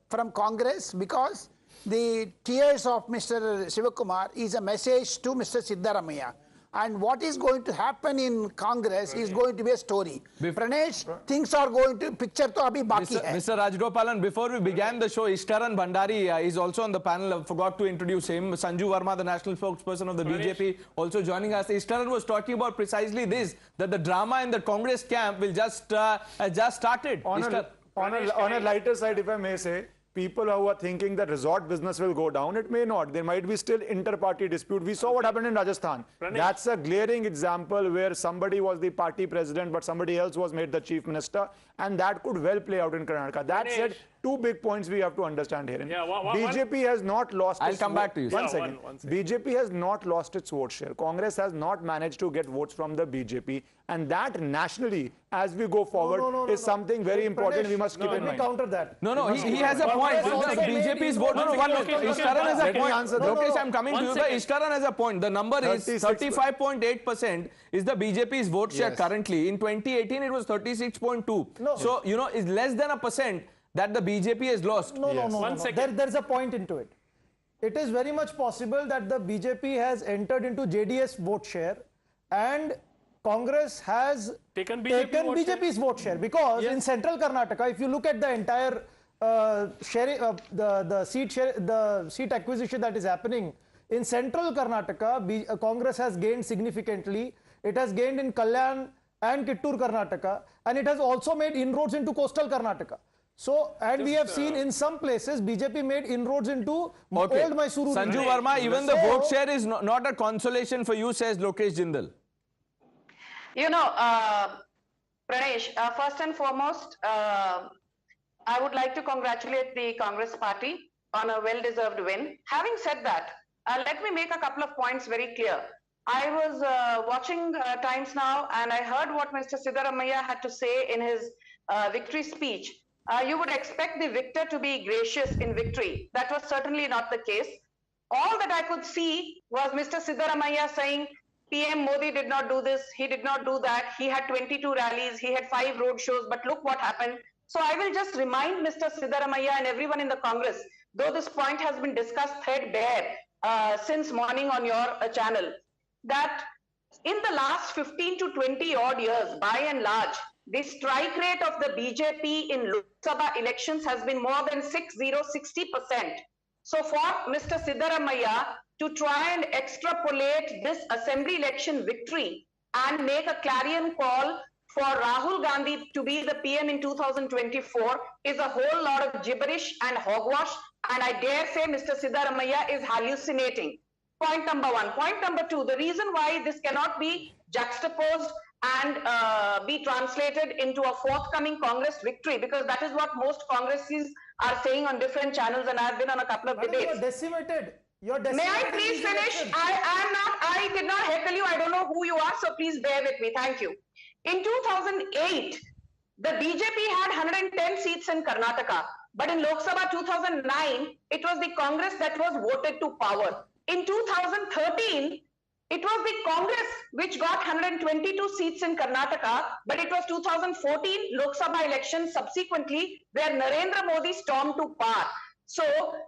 from Congress, because the tears of Mr. Sivakumar is a message to Mr. Siddaramaiah. And what is going to happen in Congress is going to be a story. Pranesh, things are going to, picture to abhi baki hai. Mr. Rajgopalan, before we began the show, Ishtaran Bhandari is also on the panel. I forgot to introduce him. Sanju Verma, the national spokesperson of the BJP, also joining us. Ishtaran was talking about precisely this, that the drama in the Congress camp will just started. On a lighter side, if I may say, people who are thinking that resort business will go down, it may not. There might be still inter-party dispute. We saw what happened in Rajasthan. That's a glaring example where somebody was the party president, but somebody else was made the chief minister, and that could well play out in Karnataka. That said, two big points we have to understand here. BJP has not lost I'll come back to you. One second. BJP has not lost its vote share. Congress has not managed to get votes from the BJP, and that nationally, as we go forward, is something very important we must keep in mind. Counter that. He has a point. The BJP's vote. Ishtaran has a point. Lokesh, I'm coming to you. Ishtaran has a point. The number is 35.8% is the BJP's vote share currently. In 2018, it was 36.2. So, you know, it's less than a percent that the BJP has lost. No. There's a point into it. It is very much possible that the BJP has entered into JDS vote share and Congress has taken BJP's vote share, because in central Karnataka, if you look at the entire the seat acquisition that is happening in central Karnataka, Congress has gained significantly. It has gained in Kalyan and Kittur Karnataka, and it has also made inroads into coastal Karnataka. So, and we have seen in some places BJP made inroads into old Mysuru. Sanju Verma, even the vote share is not a consolation for you, says Lokesh Jindal. You know, Pranesh, first and foremost, I would like to congratulate the Congress party on a well-deserved win. Having said that, let me make a couple of points very clear. I was watching Times Now and I heard what Mr. Siddaramaiah had to say in his victory speech. You would expect the victor to be gracious in victory. That was certainly not the case. All that I could see was Mr. Siddaramaiah saying, PM Modi did not do this, he did not do that, he had 22 rallies, he had 5 road shows, but look what happened. So I will just remind Mr. Siddaramaiah and everyone in the Congress, though this point has been discussed threadbare since morning on your channel, that in the last 15 to 20 odd years, by and large, the strike rate of the BJP in Lok Sabha elections has been more than 60%. So for Mr. Siddaramaiah to try and extrapolate this assembly election victory and make a clarion call for Rahul Gandhi to be the PM in 2024 is a whole lot of gibberish and hogwash, and I dare say Mr. Siddaramaiah is hallucinating. Point number one. Point number two, the reason why this cannot be juxtaposed and be translated into a forthcoming Congrest victory, because that is what most Congressies are saying on different channels, and I have been on a couple of debates. You're decimated. May I please finish? I did not heckle you. I don't know who you are, so please bear with me. Thank you. In 2008, the BJP had 110 seats in Karnataka, but in Lok Sabha 2009, it was the Congress that was voted to power. In 2013, it was the Congress which got 122 seats in Karnataka, but it was 2014 Lok Sabha election subsequently where Narendra Modi stormed to power. So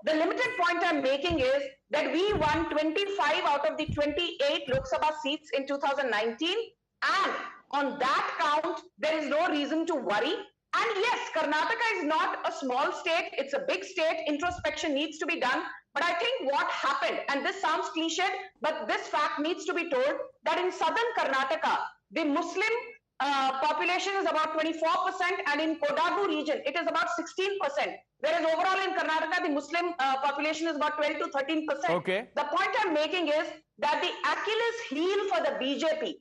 the limited point I'm making is that we won 25 out of the 28 Lok Sabha seats in 2019, and on that count, there is no reason to worry. And yes, Karnataka is not a small state, it's a big state, introspection needs to be done. But I think what happened, and this sounds cliched, but this fact needs to be told, that in southern Karnataka, the Muslim population is about 24%, and in Kodagu region, it is about 16%. Whereas overall in Karnataka, the Muslim population is about 12 to 13%. Okay. The point I'm making is that the Achilles heel for the BJP,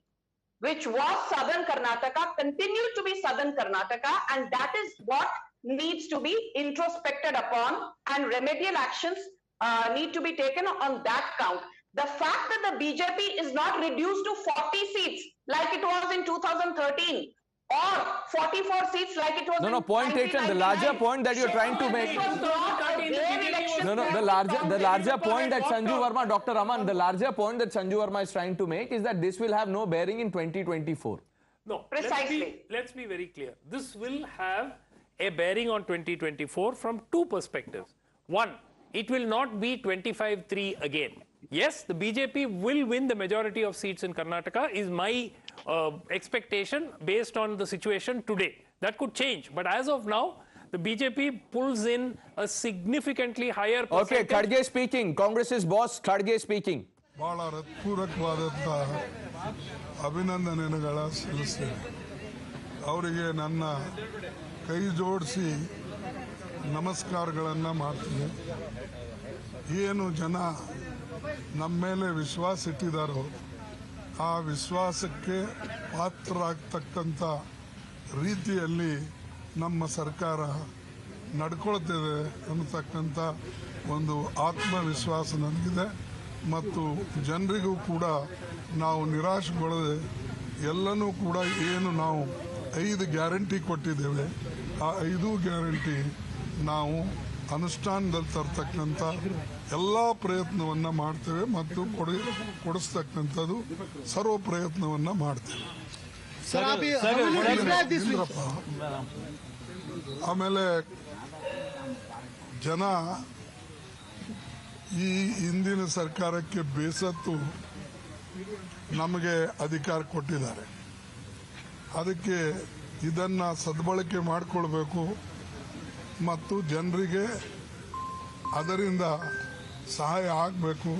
which was southern Karnataka, continued to be southern Karnataka, and that is what needs to be introspected upon, and remedial actions need to be taken on that count. The fact that the BJP is not reduced to 40 seats like it was in 2013 or 44 seats like it was in point taken. The larger point that you're trying to make. The larger point that Sanju Verma, Dr. Aman, the larger point that Sanju Verma is trying to make is that this will have no bearing in 2024. No, precisely. Let's be very clear. This will have a bearing on 2024 from two perspectives. One, it will not be 25-3 again. yes, the BJP will win the majority of seats in Karnataka is my expectation based on the situation today. That could change, but as of now, the BJP pulls in a significantly higher percentage. Okay, Khadge speaking. Congress's boss, Khadge speaking. ಬಹಳ ಹೃತ್ಪೂರ್ವಕವಾದಂಥ ಅಭಿನಂದನೆಗಳ ಸಲ್ಲಿಸ್ತೇನೆ. ಅವರಿಗೆ ನನ್ನ ಕೈ ಜೋಡಿಸಿ ನಮಸ್ಕಾರಗಳನ್ನು ಮಾಡ್ತೀನಿ. ಏನು ಜನ ನಮ್ಮ ಮೇಲೆ ವಿಶ್ವಾಸ ಇಟ್ಟಿದ್ದಾರೋ ಆ ವಿಶ್ವಾಸಕ್ಕೆ ಪಾತ್ರರಾಗ್ತಕ್ಕಂಥ ರೀತಿಯಲ್ಲಿ ನಮ್ಮ ಸರ್ಕಾರ ನಡ್ಕೊಳ್ತಿದೆ ಅನ್ನತಕ್ಕಂಥ ಒಂದು ಆತ್ಮವಿಶ್ವಾಸ ನನಗಿದೆ. ಮತ್ತು ಜನರಿಗೂ ಕೂಡ ನಾವು ನಿರಾಶೆಗೊಳ್ಳದೆ ಎಲ್ಲನೂ ಕೂಡ ಏನು ನಾವು 5 ಗ್ಯಾರಂಟಿ ಕೊಟ್ಟಿದ್ದೇವೆ ಆ 5 ಗ್ಯಾರಂಟಿ ನಾವು ಅನುಷ್ಠಾನದಲ್ಲಿ ತರ್ತಕ್ಕಂಥ ಎಲ್ಲ ಪ್ರಯತ್ನವನ್ನು ಮಾಡ್ತೇವೆ ಮತ್ತು ಕೊಡಿಸ್ತಕ್ಕಂಥದ್ದು ಸರ್ವ ಪ್ರಯತ್ನವನ್ನು ಮಾಡ್ತೇವೆ. ಆಮೇಲೆ ಜನ ಈ ಹಿಂದಿನ ಸರ್ಕಾರಕ್ಕೆ ಬೇಸತ್ತು ನಮಗೆ ಅಧಿಕಾರ ಕೊಟ್ಟಿದ್ದಾರೆ. ಅದಕ್ಕೆ ಇದನ್ನ ಸದ್ಬಳಕೆ ಮಾಡಿಕೊಳ್ಬೇಕು ಮತ್ತು ಜನರಿಗೆ ಅದರಿಂದ ಸಹಾಯ ಆಗಬೇಕು.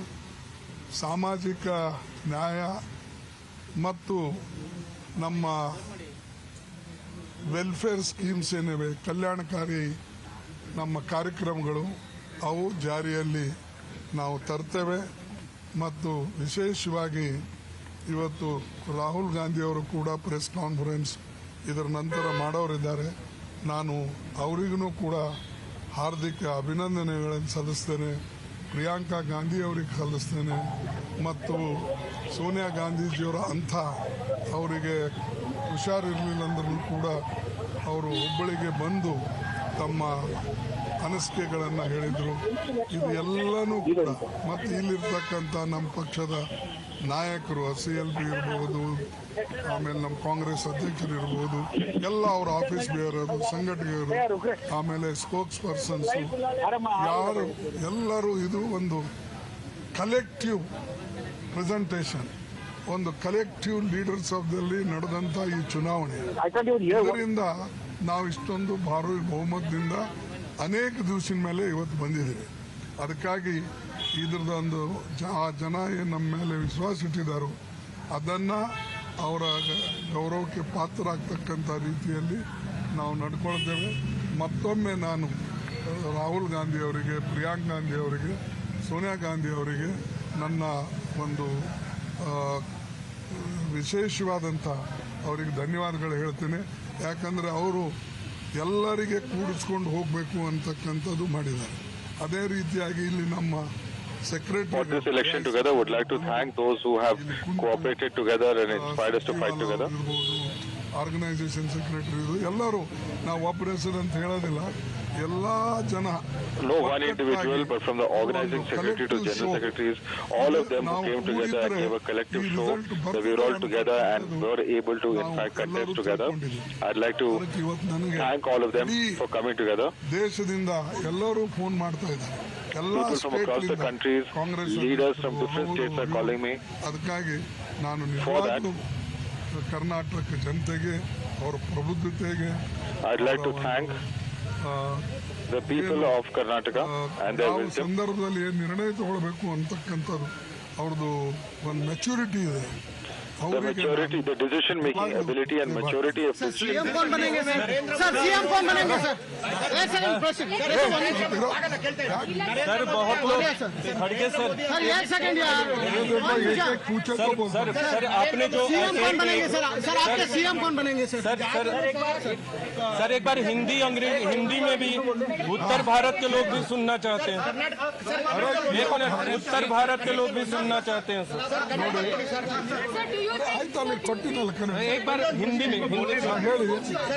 ಸಾಮಾಜಿಕ ನ್ಯಾಯ ಮತ್ತು ನಮ್ಮ ವೆಲ್ಫೇರ್ ಸ್ಕೀಮ್ಸ್ ಏನಿವೆ, ಕಲ್ಯಾಣಕಾರಿ ನಮ್ಮ ಕಾರ್ಯಕ್ರಮಗಳು ಅವು ಜಾರಿಯಲ್ಲಿ ನಾವು ತರ್ತೇವೆ. ಮತ್ತು ವಿಶೇಷವಾಗಿ ಇವತ್ತು ರಾಹುಲ್ ಗಾಂಧಿಯವರು ಕೂಡ ಪ್ರೆಸ್ ಕಾನ್ಫರೆನ್ಸ್ ಇದರ ನಂತರ ಮಾಡೋರಿದ್ದಾರೆ. ನಾನು ಅವರಿಗೂ ಕೂಡ ಹಾರ್ದಿಕ ಅಭಿನಂದನೆಗಳನ್ನು ಸಲ್ಲಿಸ್ತೇನೆ. ಪ್ರಿಯಾಂಕಾ ಗಾಂಧಿ ಅವರಿಗೆ ಸಲ್ಲಿಸ್ತೇನೆ ಮತ್ತು ಸೋನಿಯಾ ಗಾಂಧೀಜಿಯವರ ಅಂಥ ಅವರಿಗೆ ಹುಷಾರಿರಲಿಲ್ಲ ಅಂದ್ರೂ ಕೂಡ ಅವರು ಹುಬ್ಬಳ್ಳಿಗೆ ಬಂದು ತಮ್ಮ ಅನಿಸಿಕೆಗಳನ್ನು ಹೇಳಿದರು. ಇದು ಎಲ್ಲನೂ ಕೂಡ ಮತ್ತು ಇಲ್ಲಿರ್ತಕ್ಕಂಥ ನಮ್ಮ ಪಕ್ಷದ ನಾಯಕರು CLP ಇರ್ಬೋದು, ಆಮೇಲೆ ನಮ್ಮ ಕಾಂಗ್ರೆಸ್ ಅಧ್ಯಕ್ಷರು ಇರ್ಬೋದು, ಎಲ್ಲ ಅವರ ಆಫೀಸ್ ಬೇಯರರು, ಸಂಘಟಕರು, ಆಮೇಲೆ ಸ್ಪೋಕ್ಸ್ ಪರ್ಸನ್ಸು ಯಾರು ಎಲ್ಲರೂ ಇದು ಒಂದು ಕಲೆಕ್ಟಿವ್ ಪ್ರೆಸೆಂಟೇಷನ್, ಒಂದು ಕಲೆಕ್ಟಿವ್ ಲೀಡರ್ಸ್ ಆಫ್ದಲ್ಲಿ ನಡೆದಂಥ ಈ ಚುನಾವಣೆ. ಇದರಿಂದ ನಾವು ಇಷ್ಟೊಂದು ಭಾರಿ ಬಹುಮತದಿಂದ ಅನೇಕ ದಿವಸದ ಮೇಲೆ ಇವತ್ತು ಬಂದಿದ್ದೀವಿ. ಅದಕ್ಕಾಗಿ ಇದ್ರದ್ದೊಂದು ಜನ ಏನು ನಮ್ಮ ಮೇಲೆ ವಿಶ್ವಾಸ ಇಟ್ಟಿದ್ದಾರೋ ಅದನ್ನು ಅವರ ಗೌರವಕ್ಕೆ ಪಾತ್ರರಾಗ್ತಕ್ಕಂಥ ರೀತಿಯಲ್ಲಿ ನಾವು ನಡ್ಕೊಳ್ತೇವೆ. ಮತ್ತೊಮ್ಮೆ ನಾನು ರಾಹುಲ್ ಗಾಂಧಿ ಅವರಿಗೆ, ಪ್ರಿಯಾಂಕಾ ಗಾಂಧಿ ಅವರಿಗೆ, ಸೋನಿಯಾ ಗಾಂಧಿ ಅವರಿಗೆ ನನ್ನ ಒಂದು ವಿಶೇಷವಾದಂಥ ಅವರಿಗೆ ಧನ್ಯವಾದಗಳು ಹೇಳ್ತೇನೆ. ಯಾಕಂದರೆ ಅವರು ಎಲ್ಲರಿಗೆ ಕೂಡಿಸ್ಕೊಂಡು ಹೋಗಬೇಕು ಅಂತಕ್ಕಂಥದ್ದು ಮಾಡಿದ್ದಾರೆ. ಅದೇ ರೀತಿಯಾಗಿ ಇಲ್ಲಿ ನಮ್ಮ For this election together, would like to thank those who have cooperated together and inspired us to fight together. Organisation secretary ಎಲ್ಲರೂ ನಾವು ಒಬ್ಬರ ಹೆಸರು ಅಂತ ಹೇಳೋದಿಲ್ಲ, ಎಲ್ಲ ಜನ. No one individual, but from the organizing secretary to general secretaries, all of them who came together and gave a collective show that we were all together and were able to in fact contest together. I'd like to thank all of them for coming together. ದೇಶದಿಂದ ಎಲ್ಲರೂ phone ಮಾಡ್ತಾ ಇದ್ದಾರೆ. People from across the countries, leaders from different states are calling me. ಅದಕ್ಕಾಗಿ ನಾನು ನಿಜವಾಗ್ಲೂ ಕರ್ನಾಟಕ ಜನತೆಗೆ ಅವರ ಪ್ರಬುದ್ಧತೆಗೆ I'd like to thank the people of Karnataka and their wisdom. ಸಂದರ್ಭದಲ್ಲಿ ಏನು ನಿರ್ಣಯ ತಗೊಳ್ಬೇಕು ಅಂತಕ್ಕಂಥದ್ದು ಅವ್ರದ್ದು ಒಂದು ಮೆಚುರಿಟಿ ಇದೆ. The maturity, the decision-making ability and maturity of decision. CM कौन बनेंगे सर? सर CM कौन बनेंगे सर? एक सेकंड प्रोसीड. सर बहुत लोग खड़गे सर एक सेकंड यार. सर आपने जो CM कौन बनेंगे सर? सर आपके CM कौन बनेंगे सर? सर एक बार हिंदी अंग्रेजी हिंदी में भी उत्तर भारत के लोग भी सुनना चाहते हैं. उत्तर भारत के लोग भी सुनना चाहते हैं सर. एक बार हिंदी में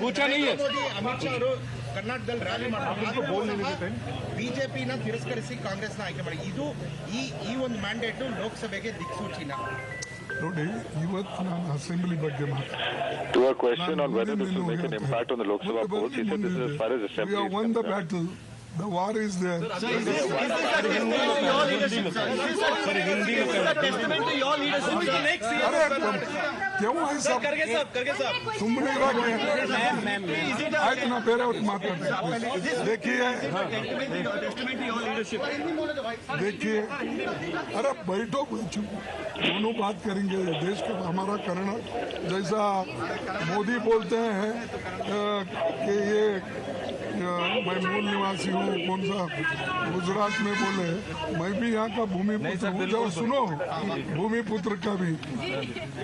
पूछा नहीं है. ಅಮಿತ್ ಶಾ ಅವರು ಕರ್ನಾಟಕದಲ್ಲಿ ರ್ಯಾಲಿ ಮಾಡಬೇಕು, ಬಿಜೆಪಿನ ತಿರಸ್ಕರಿಸಿ ಕಾಂಗ್ರೆಸ್ನ ಆಯ್ಕೆ ಮಾಡಿ, ಇದು ಈ ಒಂದು ಮ್ಯಾಂಡೇಟ್ ಲೋಕಸಭೆಗೆ ದಿಕ್ಸೂಚಿನ. ನೋಡಿ, ಇವತ್ತು ನಾನು ಅಸೆಂಬ್ಲಿ ಬಗ್ಗೆ To a question on whether this will make an impact on the Lok Sabha polls, he said this is as far as assembly is concerned. The war is there. Sir, is this your leadership, sir? Is this a testament to your leadership? Who is the next CM of Karnataka? क्यों है सब? सुनने का क्या? आज ना पेरे उठ मारते हैं। देखिए, अरे बैठो दोनों बात करेंगे। देश का हमारा कर्नाटक जैसा मोदी बोलते हैं कि ये मैं मूल निवासी हूँ, कौन सा गुजरात में बोले, मैं भी यहाँ का भूमि पुत्र हूँ। जब सुनो भूमि पुत्र का भी,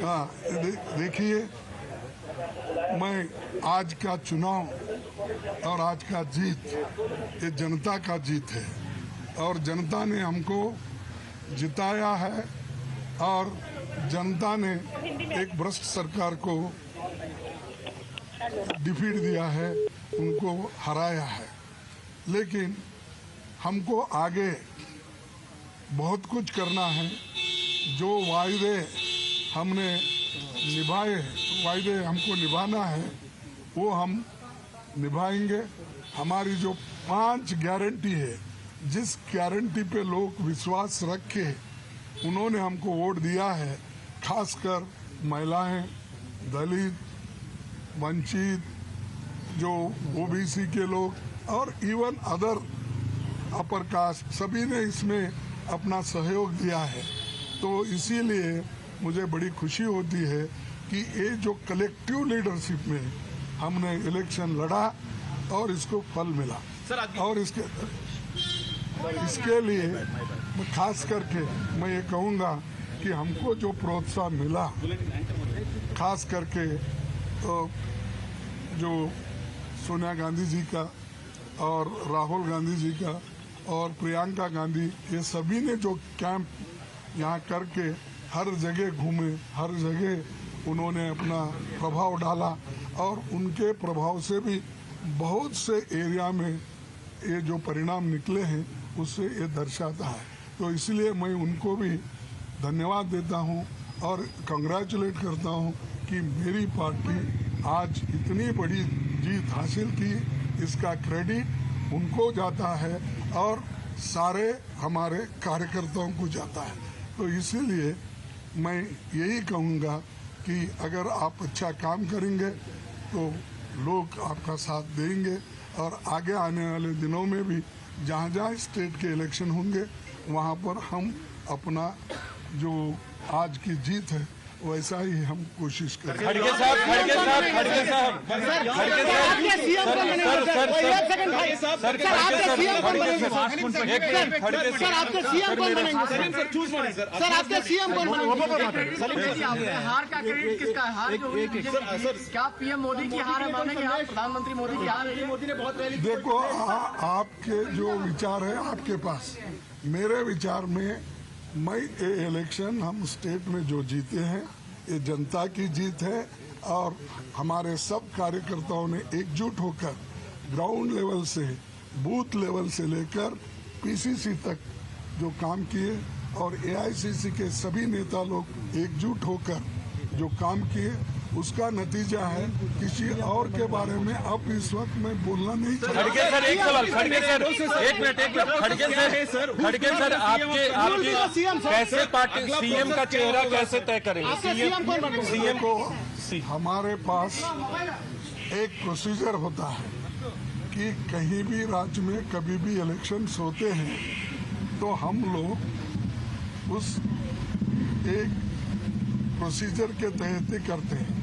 हाँ देखिए, मैं आज का चुनाव और आज का जीत ये जनता का जीत है और जनता ने हमको जिताया है और जनता ने एक भ्रष्ट सरकार को डिफीट दिया है, उनको हराया है। लेकिन हमको आगे बहुत कुछ करना है। जो वायदे हमने निभाए, वायदे हमको निभाना है, वो हम निभाएंगे। हमारी जो 5 गारंटी है, जिस गारंटी पे लोग विश्वास रख के उन्होंने हमको वोट दिया है, खासकर महिलाएं, दलित, वंचित, जो ओबीसी के लोग और इवन अदर अपर कास्ट, सभी ने इसमें अपना सहयोग दिया है। तो इसीलिए मुझे बड़ी खुशी होती है कि ये जो कलेक्टिव लीडरशिप में हमने इलेक्शन लड़ा और इसको फल मिला। और इसके लिए मैं खास करके मैं ये कहूँगा कि हमको जो प्रोत्साहन मिला, खास करके जो सोनिया गांधी जी का और राहुल गांधी जी का और प्रियंका गांधी, ये सभी ने जो कैंप यहाँ करके हर जगह घूमे, हर जगह उन्होंने अपना प्रभाव डाला और उनके प्रभाव से भी बहुत से एरिया में ये जो परिणाम निकले हैं उससे ये दर्शाता है। तो इसलिए मैं उनको भी धन्यवाद देता हूँ और कंग्रेचुलेट करता हूँ कि मेरी पार्टी आज इतनी बड़ी जीत हासिल की। इसका क्रेडिट उनको जाता है और सारे हमारे कार्यकर्ताओं को जाता है। तो इसीलिए मैं यही कहूँगा कि अगर आप अच्छा काम करेंगे तो लोग आपका साथ देंगे और आगे आने वाले दिनों में भी जहाँ जहाँ स्टेट के इलेक्शन होंगे वहाँ पर हम अपना जो आज की जीत है वैसा ही हम कोशिश करें। खड़गे साहब, खड़गे साहब, खड़गे साहब, खड़गे साहब, सर आपके सीएम कौन बनेंगे? सर आपके सीएम कौन बनेंगे? सर आपके सीएम कौन बनेंगे? हार का क्रेडिट किसका है? हार क्या पीएम मोदी की हार है मानेंगे आप? प्रधानमंत्री मोदी की हार है? मोदी ने बहुत रैली। देखो आपके जो विचार है आपके पास, मेरे विचार में मैं ये इलेक्शन हम स्टेट में जो जीते हैं ये जनता की जीत है और हमारे सब कार्यकर्ताओं ने एकजुट होकर ग्राउंड लेवल से बूथ लेवल से लेकर पीसीसी तक जो काम किए और एआईसीसी के सभी नेता लोग एकजुट होकर जो काम किए उसका नतीजा है। किसी और के बारे में अब इस वक्त मैं बोलना नहीं चाहता। खड़गे सर एक सवाल, खड़गे सर एक मिनट, खड़गे सर आपके कैसे पार्टी सीएम का चेहरा कैसे तय करेंगे? सीएम को हमारे पास एक प्रोसीजर होता है कि कहीं भी राज्य में कभी भी इलेक्शंस होते हैं तो हम लोग उस एक प्रोसीजर के तहत ही करते हैं।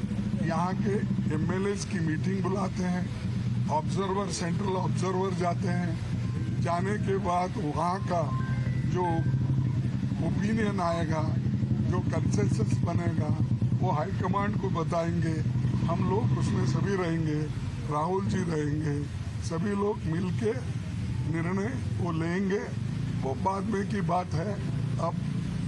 यहाँ के एमएलएस की मीटिंग बुलाते हैं, ऑब्जर्वर, सेंट्रल ऑब्जर्वर जाते हैं। जाने के बाद वहाँ का जो ओपिनियन आएगा, जो कंसेंसस बनेगा, वो हाईकमांड को बताएंगे। हम लोग उसमें सभी रहेंगे, राहुल जी रहेंगे, सभी लोग मिलके निर्णय वो लेंगे। वो बाद में की बात है। अब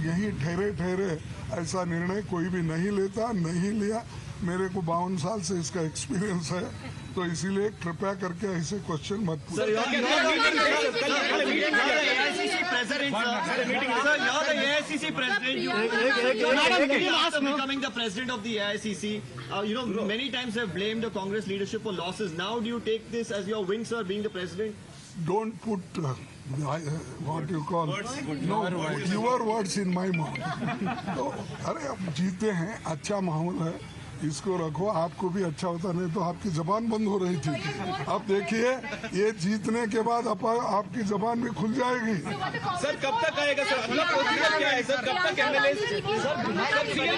यही ठहरे ठहरे ऐसा निर्णय कोई भी नहीं लेता, नहीं लिया। मेरे को 52 साल से इसका एक्सपीरियंस है, तो इसीलिए कृपया करके ऐसे क्वेश्चन मत पूछिए। Becoming the president of the AICC, many times have blamed the Congress leadership for losses. Now, do you take this as your win, sir, being the president? don't put what you call your words in my mouth. तो अरे अब जीते हैं, अच्छा माहौल है, इसको रखो, आपको भी अच्छा होता, नहीं तो आपकी जबान बंद हो रही थी। अब देखिए ये जीतने के बाद आपकी जबान भी खुल जाएगी। सर कब तक आएगा सर? अगला प्रोसीजर क्या है सर? कब तक एमएलए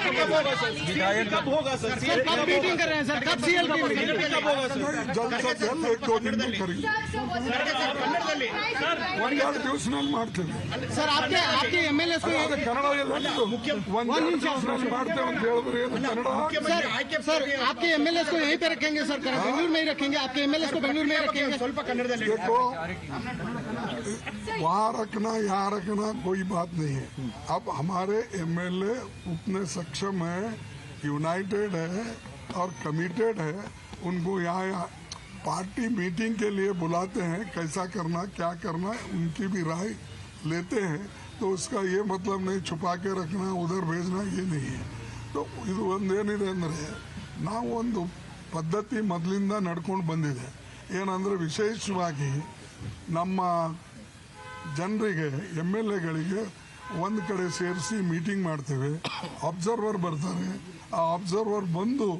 कब होगा सर? विधायक कब होगा सर? कब मीटिंग कर रहे हैं सर? कब सीएल की मीटिंग कब होगा सर? जल्द से जल्द 1-2 दिन में करेंगे। सर आपके एमएलए को कन्नड़ सर आपके एमएलए को यहीं पे रखेंगे सर, बेंगलुरु में ही रखेंगे, आपके एमएलए को बेंगलुरु में ही रखेंगे। देखो वहाँ रखना यहाँ रखना कोई बात नहीं है। अब हमारे एमएलए उतने सक्षम है, यूनाइटेड है और कमिटेड है, उनको यहाँ पार्टी मीटिंग के लिए बुलाते हैं, कैसा करना क्या करना उनकी भी राय लेते हैं, तो उसका ये मतलब नहीं छुपा के रखना उधर भेजना, ये नहीं है। तो ಇದು ಒಂದೇನಿದೆ ಅಂದರೆ ನಾವು ಒಂದು ಪದ್ಧತಿ ಮೊದಲಿಂದ ನಡ್ಕೊಂಡು ಬಂದಿದೆ. ಏನಂದರೆ ವಿಶೇಷವಾಗಿ ನಮ್ಮ ಜನರಿಗೆ ಎಮ್ಎಲ್ಎಗಳಿಗೆ ಒಂದು ಕಡೆ ಸೇರಿಸಿ ಮೀಟಿಂಗ್ ಮಾಡ್ತೇವೆ, ಅಬ್ಸರ್ವರ್ ಬರ್ತಾರೆ, ಆ ಅಬ್ಸರ್ವರ್ ಬಂದು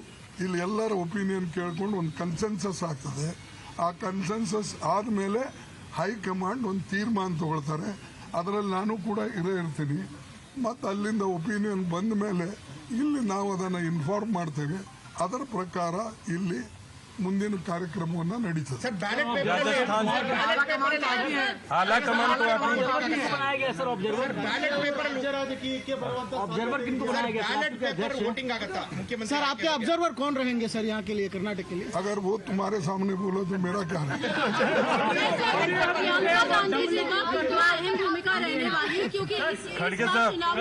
ಇಲ್ಲಿ ಎಲ್ಲರ ಒಪಿನಿಯನ್ ಕೇಳ್ಕೊಂಡು ಒಂದು ಕನ್ಸೆನ್ಸಸ್ ಆಗ್ತದೆ. ಆ ಕನ್ಸೆನ್ಸಸ್ ಆದಮೇಲೆ ಹೈಕಮಾಂಡ್ ಒಂದು ತೀರ್ಮಾನ ತಗೊಳ್ತಾರೆ, ಅದರಲ್ಲಿ ನಾನು ಕೂಡ ಇರ್ತೀನಿ. ಮತ್ತು ಅಲ್ಲಿಂದ ಒಪಿನಿಯನ್ ಬಂದ ಮೇಲೆ ಇಲ್ಲಿ ನಾವು ಅದನ್ನು ಇನ್ಫಾರ್ಮ್ ಮಾಡ್ತೇವೆ, ಅದರ ಪ್ರಕಾರ ಇಲ್ಲಿ ಮುಂದಿನ ಕಾರ್ಯಕ್ರಮವನ್ನು ನಡೀತದೆ. सर आपके ऑब्जर्वर कौन रहेंगे सर यहाँ के लिए, कर्नाटक के लिए? अगर वो तुम्हारे सामने बोलो तो मेरा क्या है? भूमिका रहने वाली है क्योंकि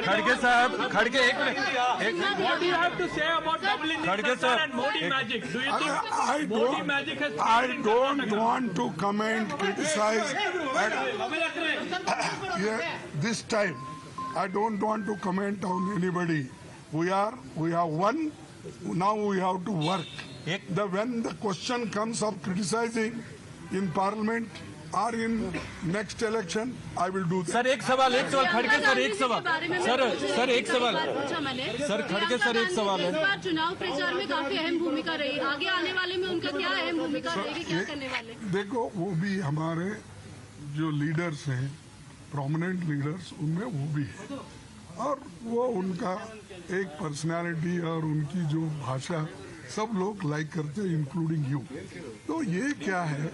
खड़गे साहब खड़गे एक minute, what do you have to say about double indexation and Modi magic? Do you think Modi magic has I don't want to comment, criticize. This time, I don't want to comment on anybody. We have won. Now we have to work. When the question comes of criticizing in Parliament or in next election, I will do that. Sir एक सवाल खड़गे sir एक सवाल sir एक सवाल sir खड़गे sir एक सवाल है। इस बार चुनाव प्रचार में काफी अहम भूमिका रही, आगे आने वाले में उनका क्या अहम भूमिका रहेगी, क्या करने वाले? देखो वो भी हमारे जो लीडर्स हैं, प्रोमिनेंट लीडर्स, उनमें वो भी है और वो उनका एक पर्सनालिटी और उनकी जो भाषा सब लोग लाइक करते हैं, इंक्लूडिंग यू। तो ये क्या है,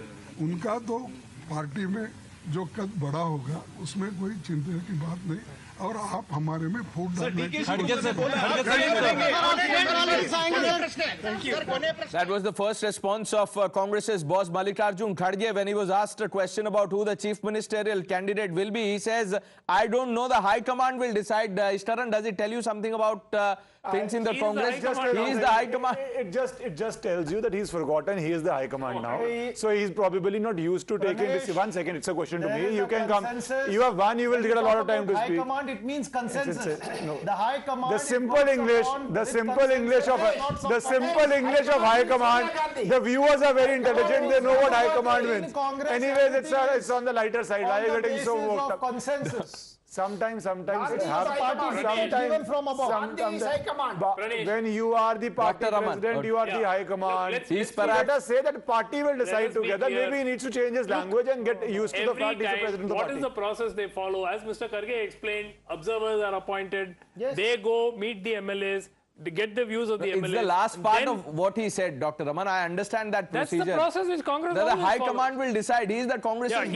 उनका तो पार्टी में जो कद बड़ा होगा उसमें कोई चिंता की बात नहीं, और आप हमारे में फूट डालने की। That was the first response of Congress's boss Mallikarjun Kharge when he was asked a question about who the chief ministerial candidate will be. He says, I don't know, the High Command will decide. Ishtaran, does it tell you something about things in the Congress? He is the High Command. It just tells you that he's forgotten he is the High Command now. So he's probably not used to taking this. 1 second, it's a question to me. You can come. You have one, you will get a lot of time to speak. High Command, it means consensus. No. The High Command. The simple English of High Command. The viewers are very intelligent. They know what High Command means. Anyways, it's on the lighter side. Why are you getting so worked up? Consensus. Sometimes it happens. When you are the party president, you are the High Command. Let us say that party will decide together. Maybe he needs to change his language and get used to the fact he's the president of the party. What is the process they follow? As Mr. Kharge explained, observers are appointed. They go meet the MLAs. To get the views of the MLAs. It's the last part of what he said, Dr. Raman. I understand that procedure. That's the process which Congress that the High Command will decide. He is the Congress boss.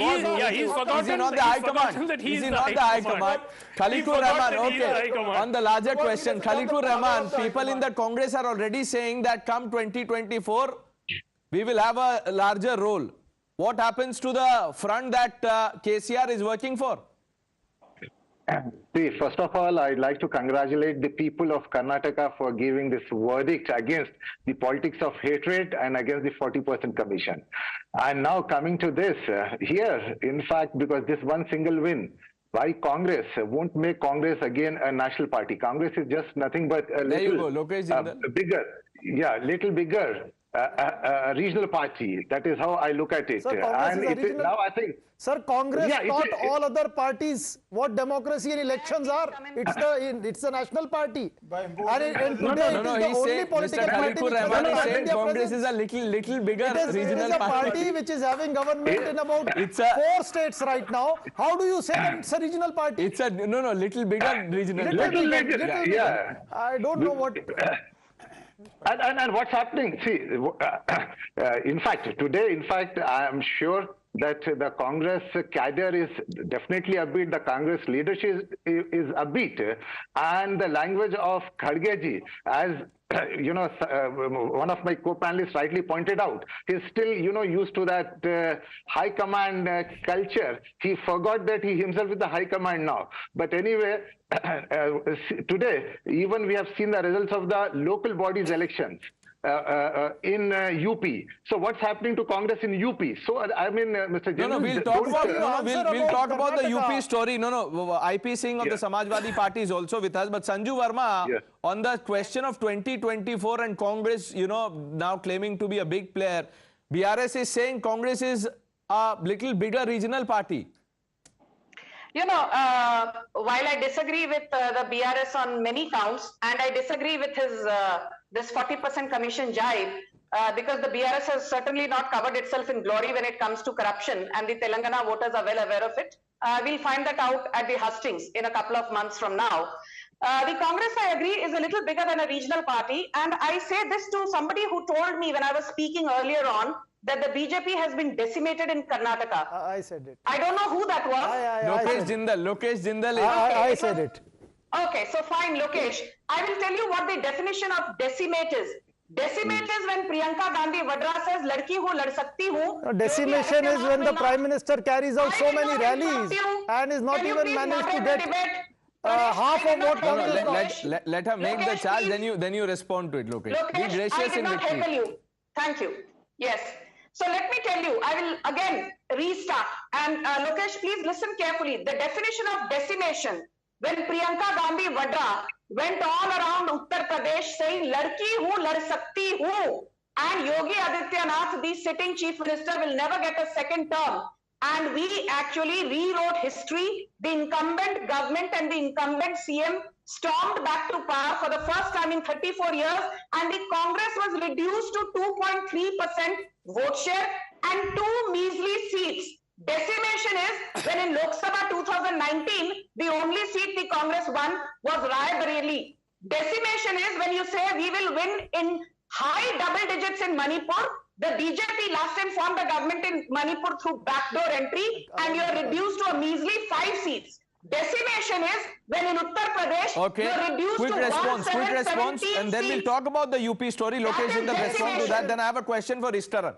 He's forgotten. Is he not the High Command? Is he not the High Command? Khalikur Rahman, okay. On the larger question, Khalikur Rahman, people in the Congress are already saying that come 2024, we will have a larger role. What happens to the front that KCR is working for? See, first of all, I'd like to congratulate the people of Karnataka for giving this verdict against the politics of hatred and against the 40% commission. And now coming to this, here, in fact, because this one single win, why Congress won't make Congress again a national party? Congress is just nothing but a little bigger. Yeah, little bigger regional party. That is how I look at it. Sir, Congress is now I think. Sir, Congress taught all other parties what democracy and elections are. It's the national party. And today it is the only political party which has India Congress is a little bigger regional party. It is a party which is having government in about 4 states right now. How do you say that it's a regional party? It's a little bigger regional Little bigger, yeah. I don't know what. And what's happening? See, in fact, today, I am sure that the Congress cadre is definitely upbeat, the Congress leadership is upbeat, and the language of Khargeji, as one of my co-panelists rightly pointed out, he's still, used to that high command culture. He forgot that he himself is the high command now. But anyway, today, even we have seen the results of the local bodies elections in UP. So what's happening to Congress in UP? So I mean, Mr. General, we'll talk about we'll talk about the UP story. IP Singh of the Samajwadi Party is also with us. But Sanju Verma, on the question of 2024 and Congress, now claiming to be a big player, BRS is saying Congress is a little bigger regional party. While I disagree with the BRS on many counts, and I disagree with his this 40% commission jibe, because the BRS has certainly not covered itself in glory when it comes to corruption, and the Telangana voters are well aware of it. We'll find that out at the hustings in a couple of months from now. The Congress, I agree, is a little bigger than a regional party, and I say this to somebody who told me when I was speaking earlier on that the BJP has been decimated in Karnataka. I said it. I don't know who that was. Lokesh Jindal. I said it. Okay, so fine, Lokesh. I will tell you what the definition of decimate is. Decimate is when Priyanka Gandhi Vadra says, "Ladki hu, lad sakti hu." Decimation is when the Prime Minister carries out so many rallies and is not even managed to get half of what Congress. Let her make the charge, then you respond to it, Lokesh. Be gracious in victory. Thank you. Yes. So let me tell you, I will again restart. And Lokesh, please listen carefully. The definition of decimation, when Priyanka Gandhi Vadra went all around Uttar Pradesh saying, "Ladki hu, lad sakti hu," and Yogi Adityanath, the sitting chief minister, will never get a second term. And we actually rewrote history. The incumbent government and the incumbent CM stormed back to power for the first time in 34 years, and the Congress was reduced to 2.3% vote share and 2 measly seats. Decimation is when in Lok Sabha 2019, the only seat the Congress won was Rai Bareli. Decimation is when you say we will win in high double digits in Manipur. The BJP last time formed a government in Manipur through backdoor entry, and you are reduced to a measly 5 seats. Decimation is when in Uttar Pradesh, you are reduced quick to response, and then we'll talk about the UP story. Lokesh will respond to that. Then I have a question for Istaran.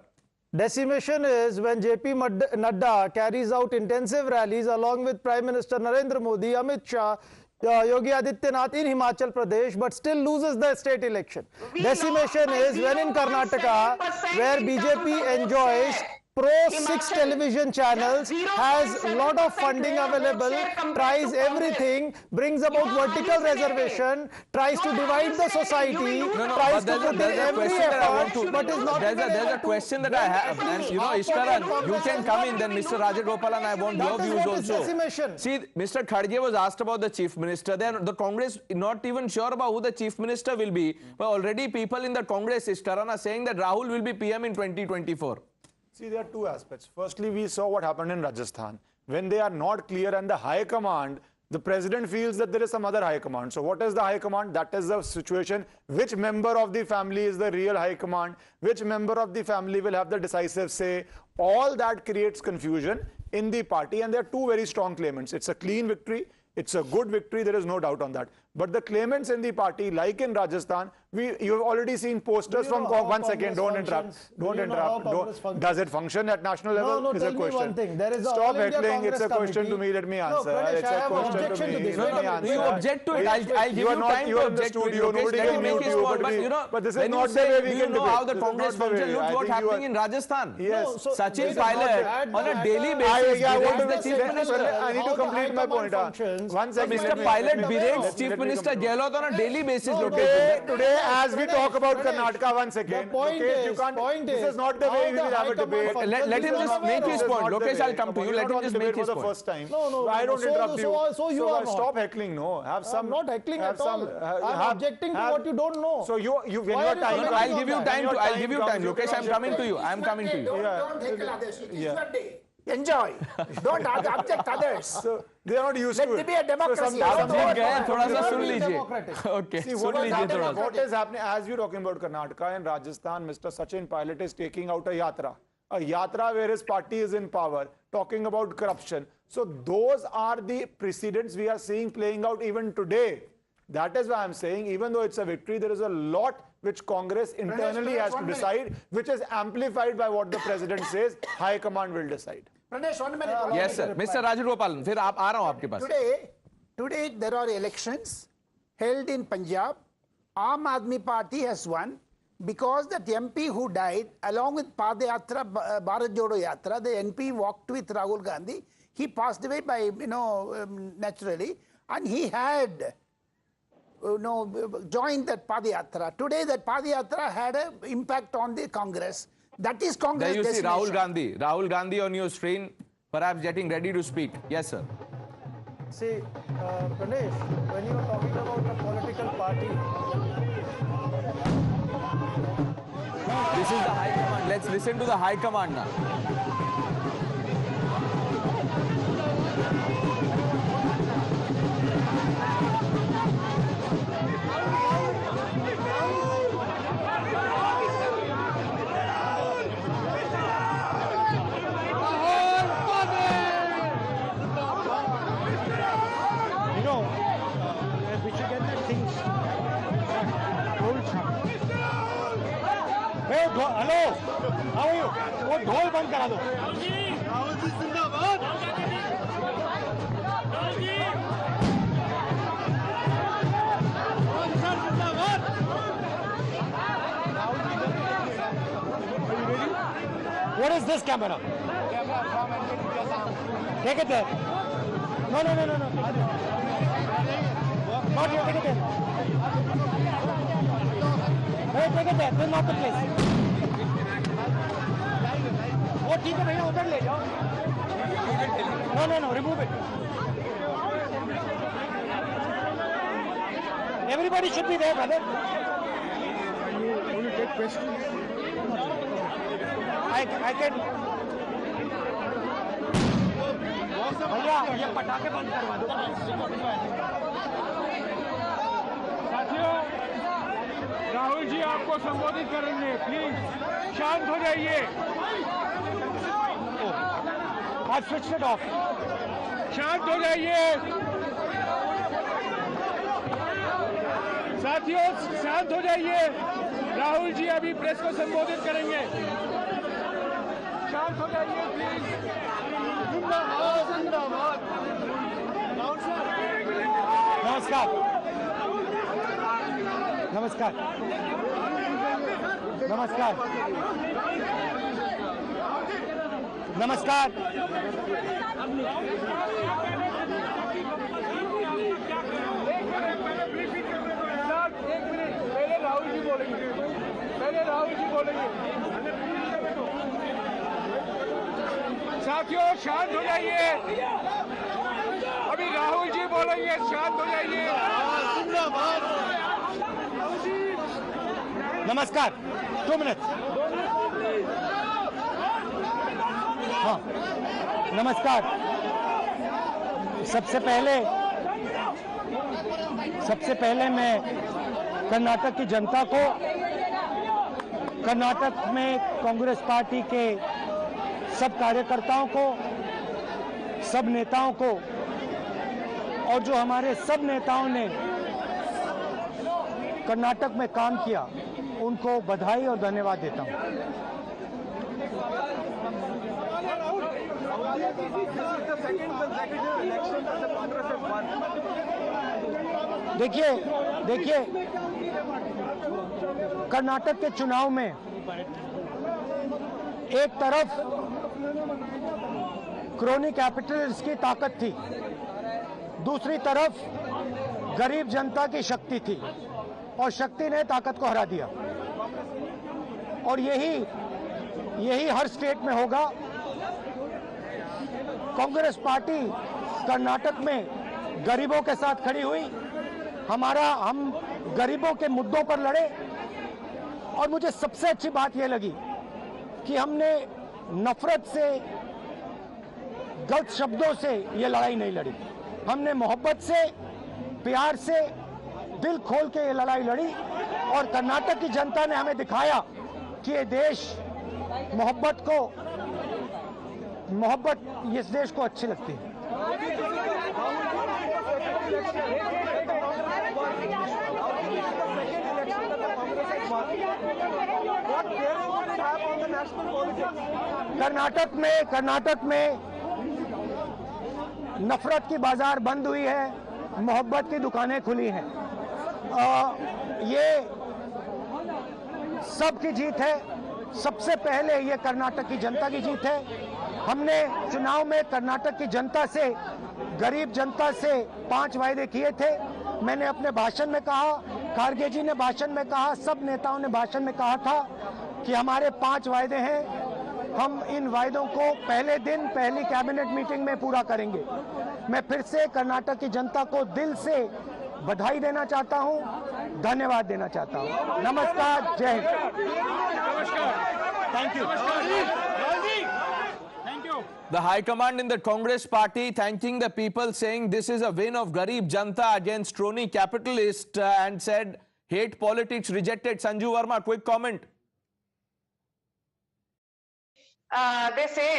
Decimation is when JP Nadda carries out intensive rallies along with Prime Minister Narendra Modi, Amit Shah, Yogi Adityanath in Himachal Pradesh, but still loses the state election. Decimation is when in Karnataka, where BJP enjoys pro-6 television channels, has a lot of funding available, tries everything, brings about vertical reservation, tries to divide the society, tries to put in every effort, but is not. There's a question that I have, and Ishkaran, you can come in, then Mr. Rajagopalan, I want your views also. See, Mr. Khadge was asked about the Chief Minister. Then the Congress not even sure about who the Chief Minister will be, but already people in the Congress, Ishkaran, are saying that Rahul will be PM in 2024. See, there are two aspects. Firstly, we saw what happened in Rajasthan. When they are not clear and the high command, the president feels that there is some other high command. So what is the high command? That is the situation. Which member of the family is the real high command? Which member of the family will have the decisive say? All that creates confusion in the party, and there are two very strong claimants. It's a clean victory. It's a good victory. There is no doubt on that. But the claimants in the party, like in Rajasthan, you have already seen posters from. One second, don't interrupt. Don't interrupt. Does it function at national level? No, is a question. Stop heckling. It's a question to me. Let me answer. It's a question to me. Let me answer. You object to it. I'll give you time to object to it. Nobody can mute you. But this is not the way we can do it. How the Congress function. Look what's happening in Rajasthan. Yes. Sachin Pilot on a daily basis berates the Chief Minister. I need to complete my point. One second. Mr. Pilot berates Chief Minister Gehlot on a daily basis. Today, as we talk about Karnataka, once again, this is not the way we will have a debate. Let him just make his point. Lokesh, I'll come to you. Let him just make his point. For the first time. No. I don't interrupt you. So you are not. Stop heckling. No, have some. I'm not heckling at all. I'm objecting to what you don't know. So you when you are time. I'll give you time. I'll give you time. Lokesh, I'm coming to you. I'm coming to you. Don't heckle others. It is your day. Enjoy. Don't object others. So they are not used to it. Let there be a democracy. Okay. See, what is happening as you're talking about Karnataka and Rajasthan, Mr. Sachin Pilot is taking out a yatra where his party is in power, talking about corruption. So those are the precedents we are seeing playing out even today. That is why I'm saying, even though it's a victory, there is a lot which Congress internally has to decide, which is amplified by what the president says. High command will decide. Pranesh, 1 minute. Yes, sir. Mr. Rajagopalan, फिर आप आ रहा हूँ आपके पास. Today there are elections held in Punjab. Aam Aadmi Party has won because that MP who died, along with Padayatra, Bharat Jodo Yatra, the MP walked with Rahul Gandhi. He passed away by, naturally, and he had joined that Padayatra. Today that Padayatra had an impact on the Congress. That is Congress. There you see Rahul Gandhi on your screen, perhaps getting ready to speak. Yes, sir. See, Pranesh, when you are talking about a political party, this is the High Command. Let's listen to the High Command now. Hello how are you वो ढोल बंद करा दो राहुल जी जिंदाबाद What is this camera? Take it there. No. Not here, take it there. Hey, take it there. This is not the place. वो ठीक है भैया उधर ले जाओ No, remove it. Everybody should be there, brother. Will you take questions? I can. भैया ये पटाखे बंद करवा दो साथियों राहुल जी आपको संबोधित करेंगे प्लीज शांत हो जाइए आज स्विच इट ऑफ शांत हो जाइए साथियों शांत हो जाइए राहुल जी अभी प्रेस को संबोधित करेंगे शांत हो जाइए प्लीज नमस्कार नमस्कार नमस्कार नमस्कार एक मिनट पहले राहुल जी बोलेंगे साथियों शांत हो जाइए अभी राहुल जी बोलेंगे शांत हो जाइए नमस्कार 2 मिनट हाँ नमस्कार सबसे पहले मैं कर्नाटक की जनता को कर्नाटक में कांग्रेस पार्टी के सब कार्यकर्ताओं को सब नेताओं को और जो हमारे सब नेताओं ने कर्नाटक में काम किया उनको बधाई और धन्यवाद देता हूं देखिए कर्नाटक के चुनाव में एक तरफ क्रोनी कैपिटल्स की ताकत थी दूसरी तरफ गरीब जनता की शक्ति थी और शक्ति ने ताकत को हरा दिया। और यही हर स्टेट में होगा। कांग्रेस पार्टी कर्नाटक में गरीबों के साथ खड़ी हुई, हम गरीबों के मुद्दों पर लड़े। और मुझे सबसे अच्छी बात यह लगी कि हमने नफरत से, गलत शब्दों से ये लड़ाई नहीं लड़ी। हमने मोहब्बत से, प्यार से, दिल खोल के ये लड़ाई लड़ी। और कर्नाटक की जनता ने हमें दिखाया कि ये देश मोहब्बत इस देश को अच्छी लगती है। कर्नाटक में नफरत की बाजार बंद हुई है, मोहब्बत की दुकानें खुली हैं। ये सबकी जीत है। सबसे पहले ये कर्नाटक की जनता की जीत है। हमने चुनाव में कर्नाटक की जनता से, गरीब जनता से 5 वायदे किए थे। मैंने अपने भाषण में कहा, खारगे जी ने भाषण में कहा, सब नेताओं ने भाषण में कहा था कि हमारे 5 वायदे हैं। हम इन वायदों को पहले दिन पहली कैबिनेट मीटिंग में पूरा करेंगे। मैं फिर से कर्नाटक की जनता को दिल से बधाई देना चाहता हूं, धन्यवाद देना चाहता हूं। नमस्कार, जय Hind. Thank you. The High Command in the Congress Party thanking the people, saying this is a win of Garib Janta against crony capitalist, and said hate politics rejected. Sanju Verma, quick comment. They say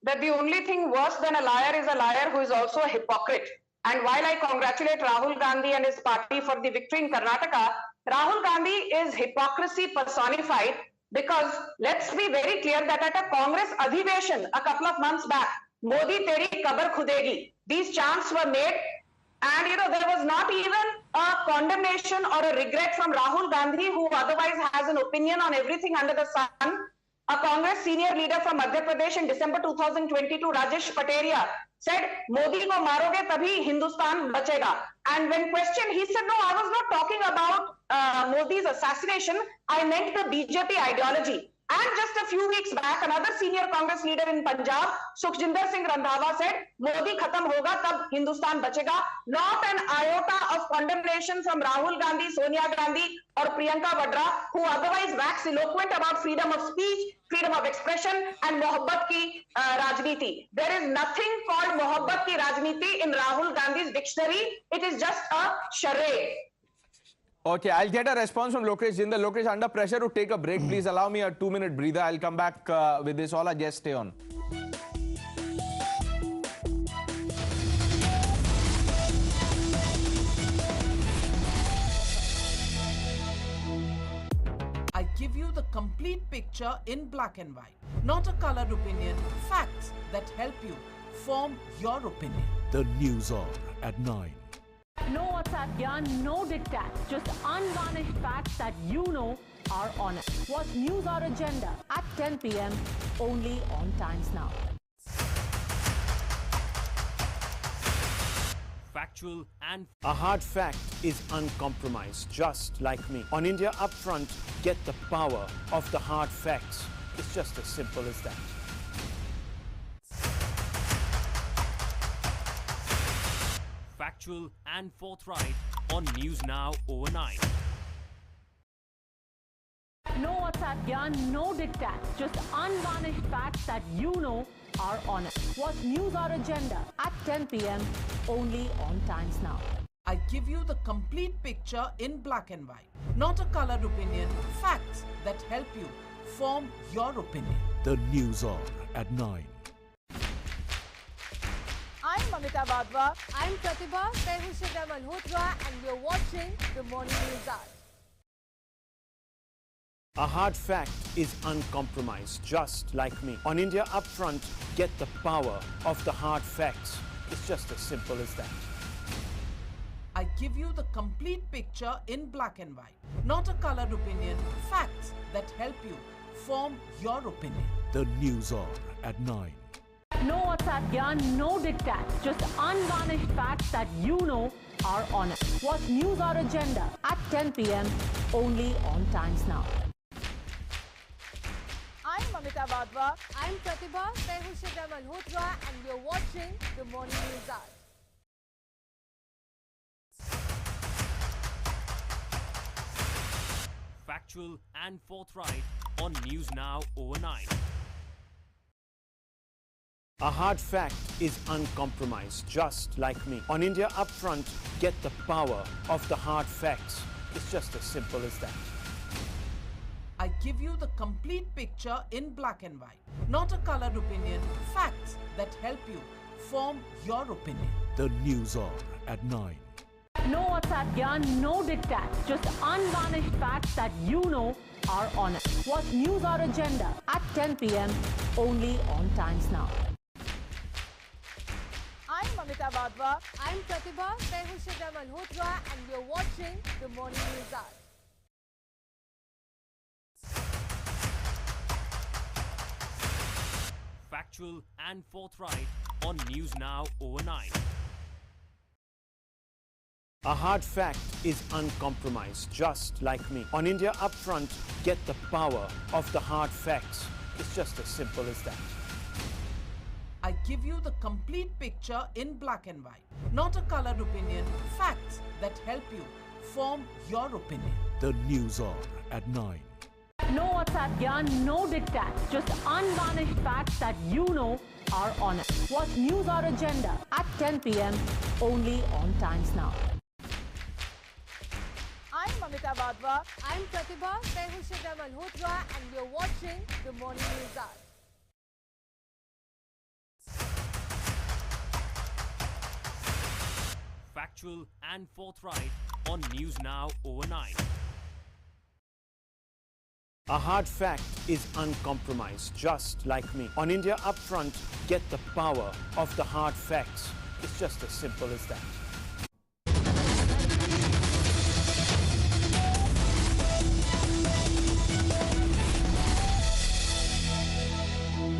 that the only thing worse than a liar is a liar who is also a hypocrite. And while I congratulate Rahul Gandhi and his party for the victory in Karnataka, Rahul Gandhi is hypocrisy personified. Because let's be very clear that at a Congress Adhiveshan a couple of months back, Modi teri kabar khudegi, these chants were made, and there was not even a condemnation or a regret from Rahul Gandhi, who otherwise has an opinion on everything under the sun. A Congress senior leader from Madhya Pradesh in December 2022, Rajesh Pateria, said, Modi ko maroge tabhi Hindustan bachega. And when questioned, he said, no, I was not talking about Modi's assassination. I meant the BJP ideology. And just a few weeks back, another senior Congress leader in Punjab, Sukhjinder Singh Randhawa, said, Modi khatam hoga, tab Hindustan bachega. Not an iota of condemnation from Rahul Gandhi, Sonia Gandhi, or Priyanka Vadra, who otherwise wax eloquent about freedom of speech, freedom of expression, and mohabbat ki rajniti. There is nothing called mohabbat ki rajniti in Rahul Gandhi's dictionary. It is just a charade. Okay, I'll get a response from Lokesh Jindal. Lokesh, under pressure to take a break, please allow me a 2-minute breather. I'll come back with this. All our guests stay on. I give you the complete picture in black and white. Not a colored opinion, facts that help you form your opinion. The News Hour at 9. No WhatsApp yarn, no diktats, just unvarnished facts that you know are honest. Watch News Hour Agenda at 10 p.m. only on Times Now. Factual and... A hard fact is uncompromised, just like me. On India Upfront, get the power of the hard facts. It's just as simple as that. Factual and forthright on News Now overnight. No WhatsApp yarn, no diktats, just unvarnished facts that you know are honest. Watch News Hour Agenda at 10 p.m. only on Times Now. I give you the complete picture in black and white. Not a colored opinion, facts that help you form your opinion. The News Hour at 9. I'm Mamita Badwa. I'm Pratibha Tehusida Malhotra, and we're watching the Morning News Hour. A hard fact is uncompromised, just like me. On India Upfront, get the power of the hard facts. It's just as simple as that. I give you the complete picture in black and white. Not a colored opinion, facts that help you form your opinion. The News Hour at 9. No WhatsApp gyan, no diktat, just unvarnished facts that you know are honest. Watch News Hour Agenda at 10 p.m. only on Times Now. I'm Mamita Badwa. I'm Pratibha Malhotra, and you're watching the Morning News Hour. Factual and forthright on News Now overnight. A hard fact is uncompromised, just like me. On India Upfront, get the power of the hard facts. It's just as simple as that. I give you the complete picture in black and white. Not a colored opinion, facts that help you form your opinion. The News Hour at 9. No WhatsApp gyan, no diktat, just unvarnished facts that you know are honest. Watch News Hour Agenda at 10 p.m. only on Times Now. I'm Mamita Badwa. I'm Pratibha Malhotra, and you're watching the Morning News Hour. Factual and forthright on News Now overnight. A hard fact is uncompromised, just like me. On India Upfront, get the power of the hard facts. It's just as simple as that. I give you the complete picture in black and white. Not a colored opinion, facts that help you form your opinion. The News Hour at 9. No WhatsApp gyan, no diktat, just unvarnished facts that you know are honest. Watch News Hour Agenda at 10 p.m. only on Times Now. I'm Mamita Badwa. I'm Pratibha Malhotra, and you're watching the Morning News Hour. Factual and forthright on News Now overnight. A hard fact is uncompromised, just like me. On India Upfront, get the power of the hard facts. It's just as simple as that.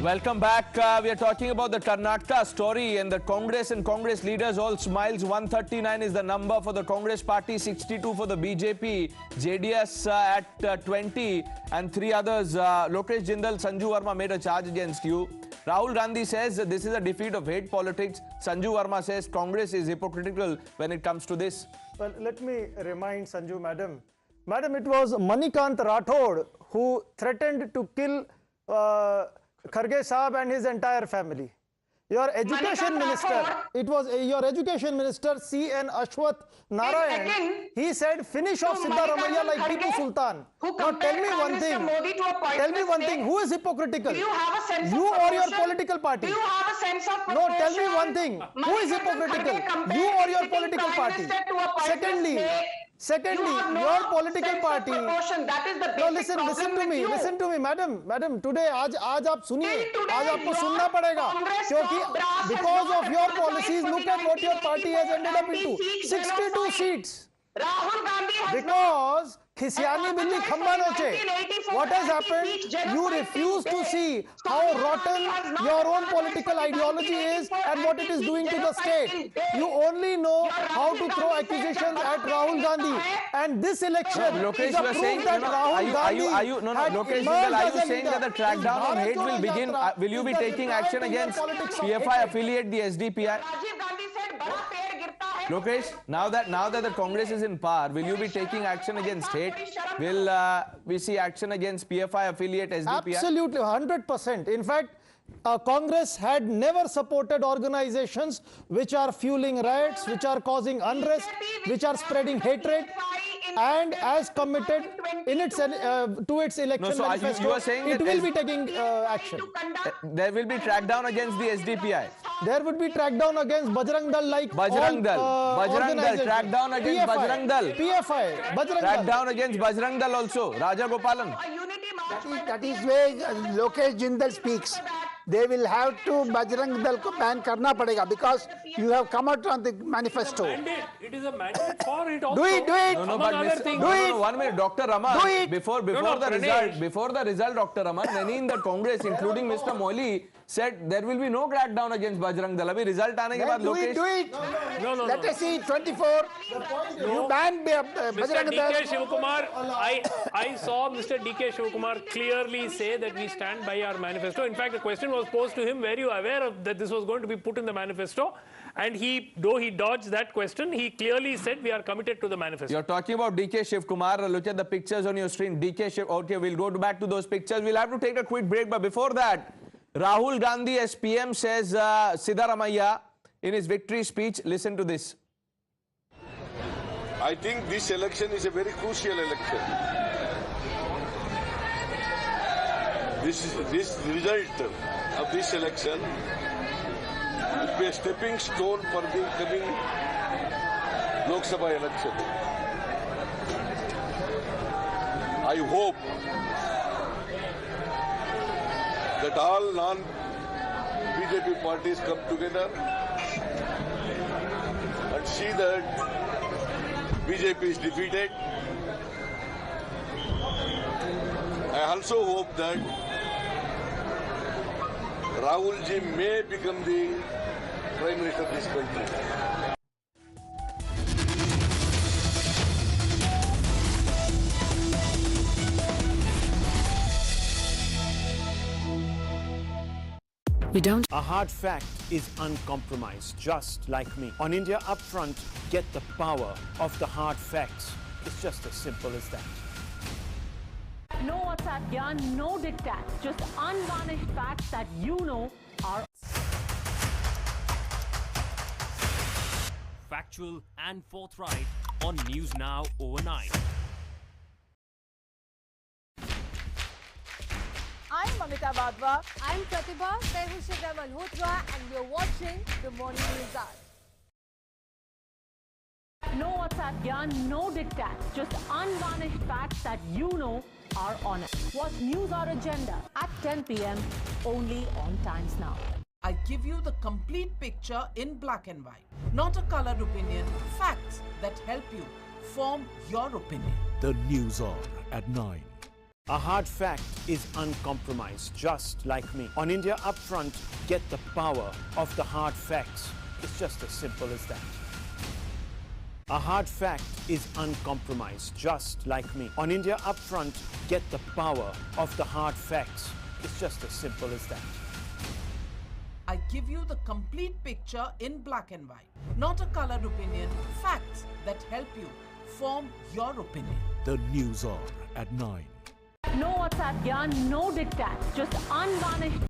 Welcome back. We are talking about the Karnataka story, and the Congress and Congress leaders all smiles. 139 is the number for the Congress party, 62 for the BJP, JDS at 20, and 3 others. Lokesh Jindal, Sanju Verma made a charge against you. Rahul Gandhi says this is a defeat of hate politics. Sanju Verma says Congress is hypocritical when it comes to this. Well, let me remind Sanju madam. Madam, it was Manikant Rathod who threatened to kill Kharge Saab and his entire family. Your education minister, it was your education minister C.N. Ashwath Narayan. He said finish off Siddaramaiah like Tipu Sultan. Now tell me one thing. Tell me one thing. Who is hypocritical? Do you have a sense you of or your proportion? political party? Do you have a sense of No, proportion? tell me one thing. Who is hypocritical? You or your political party? Secondly, your political party. That is the No, basic listen to me, madam. Today, आज आप सुनिए, आज आपको सुनना पड़ेगा, क्योंकि because of your policies, look at what your party has ended up into, 62 seats. Rahul Gandhi has Because Khisiani Billi Khamba Noche. What has happened? You refuse to see how rotten your own political ideology is and what it is doing to the state. You only know how to throw accusations at Rahul Gandhi. And this election is a proof that Rahul Gandhi Lokesh Jindal, are you saying that the crackdown on hate will begin? Will you be taking action against PFI affiliate, the SDPI? Lokesh, now that the Congress is in power, will you be taking action against hate? Will we see action against PFI affiliate SDPI? Absolutely, 100%. In fact, Congress had never supported organizations which are fueling riots, which are causing unrest, which are spreading hatred, and as committed in its to its election manifesto, you are saying it will be taking action. There will be crackdown against the SDPI. There would be crackdown against Bajrang Dal, like Bajrang Dal, crackdown against PFI, Bajrang Dal, PFI, Bajrang Dal. Crackdown against Bajrang Dal also, Raja Gopalan. That is where Lokesh Jindal speaks. they will have to Bajrang Dal ko ban karna padega because you have come out on the manifesto. It is a mandate for it also. Do it. No, but no, 1 minute, Dr. Raman. Do it. Before the result, Dr. Raman, many in the Congress, including Mr. Moili, said there will be no crackdown against Bajrang Dal. Abhi result aane ke baad Lokesh. Do it. No. Let us see 24. You ban Bajrang Dal. Mr. DK Shivakumar, I saw Mr. DK Shivakumar clearly say that we stand by our manifesto. In fact, the question was posed to him, were you aware of that this was going to be put in the manifesto? And though he dodged that question, he clearly said we are committed to the manifesto. You're talking about DK Shivakumar. Look at the pictures on your screen. Okay, we'll go back to those pictures. We'll have to take a quick break. But before that, Rahul Gandhi as PM says Siddaramaiah in his victory speech. Listen to this. I think this election is a very crucial election. This result of this election will be a stepping stone for the coming Lok Sabha election. I hope that all non-BJP parties come together and see that BJP is defeated. I also hope that Rahul ji may become the Prime Minister of this country. A hard fact is uncompromised, just like me. On India Upfront, get the power of the hard facts. It's just as simple as that. No WhatsApp gyan, no diktat, just unvarnished facts that you know are factual and forthright on News Now Overnight. I'm Mamita Badwa. I'm Pratibha Malhotra, and we're watching the Morning News Hour. no WhatsApp gyan, no diktat, just unvarnished facts that you know are honest. Watch News Hour Agenda at 10 p.m. only on Times Now. I give you the complete picture in black and white. Not a colored opinion, facts that help you form your opinion. The News Hour at 9. A hard fact is uncompromised, just like me. On India Upfront, get the power of the hard facts. It's just as simple as that. A hard fact is uncompromised, just like me. On India Upfront, get the power of the hard facts. It's just as simple as that. I give you the complete picture in black and white. Not a colored opinion, facts that help you form your opinion. The News Hour at 9. No WhatsApp gyan, no diktat, just unvarnished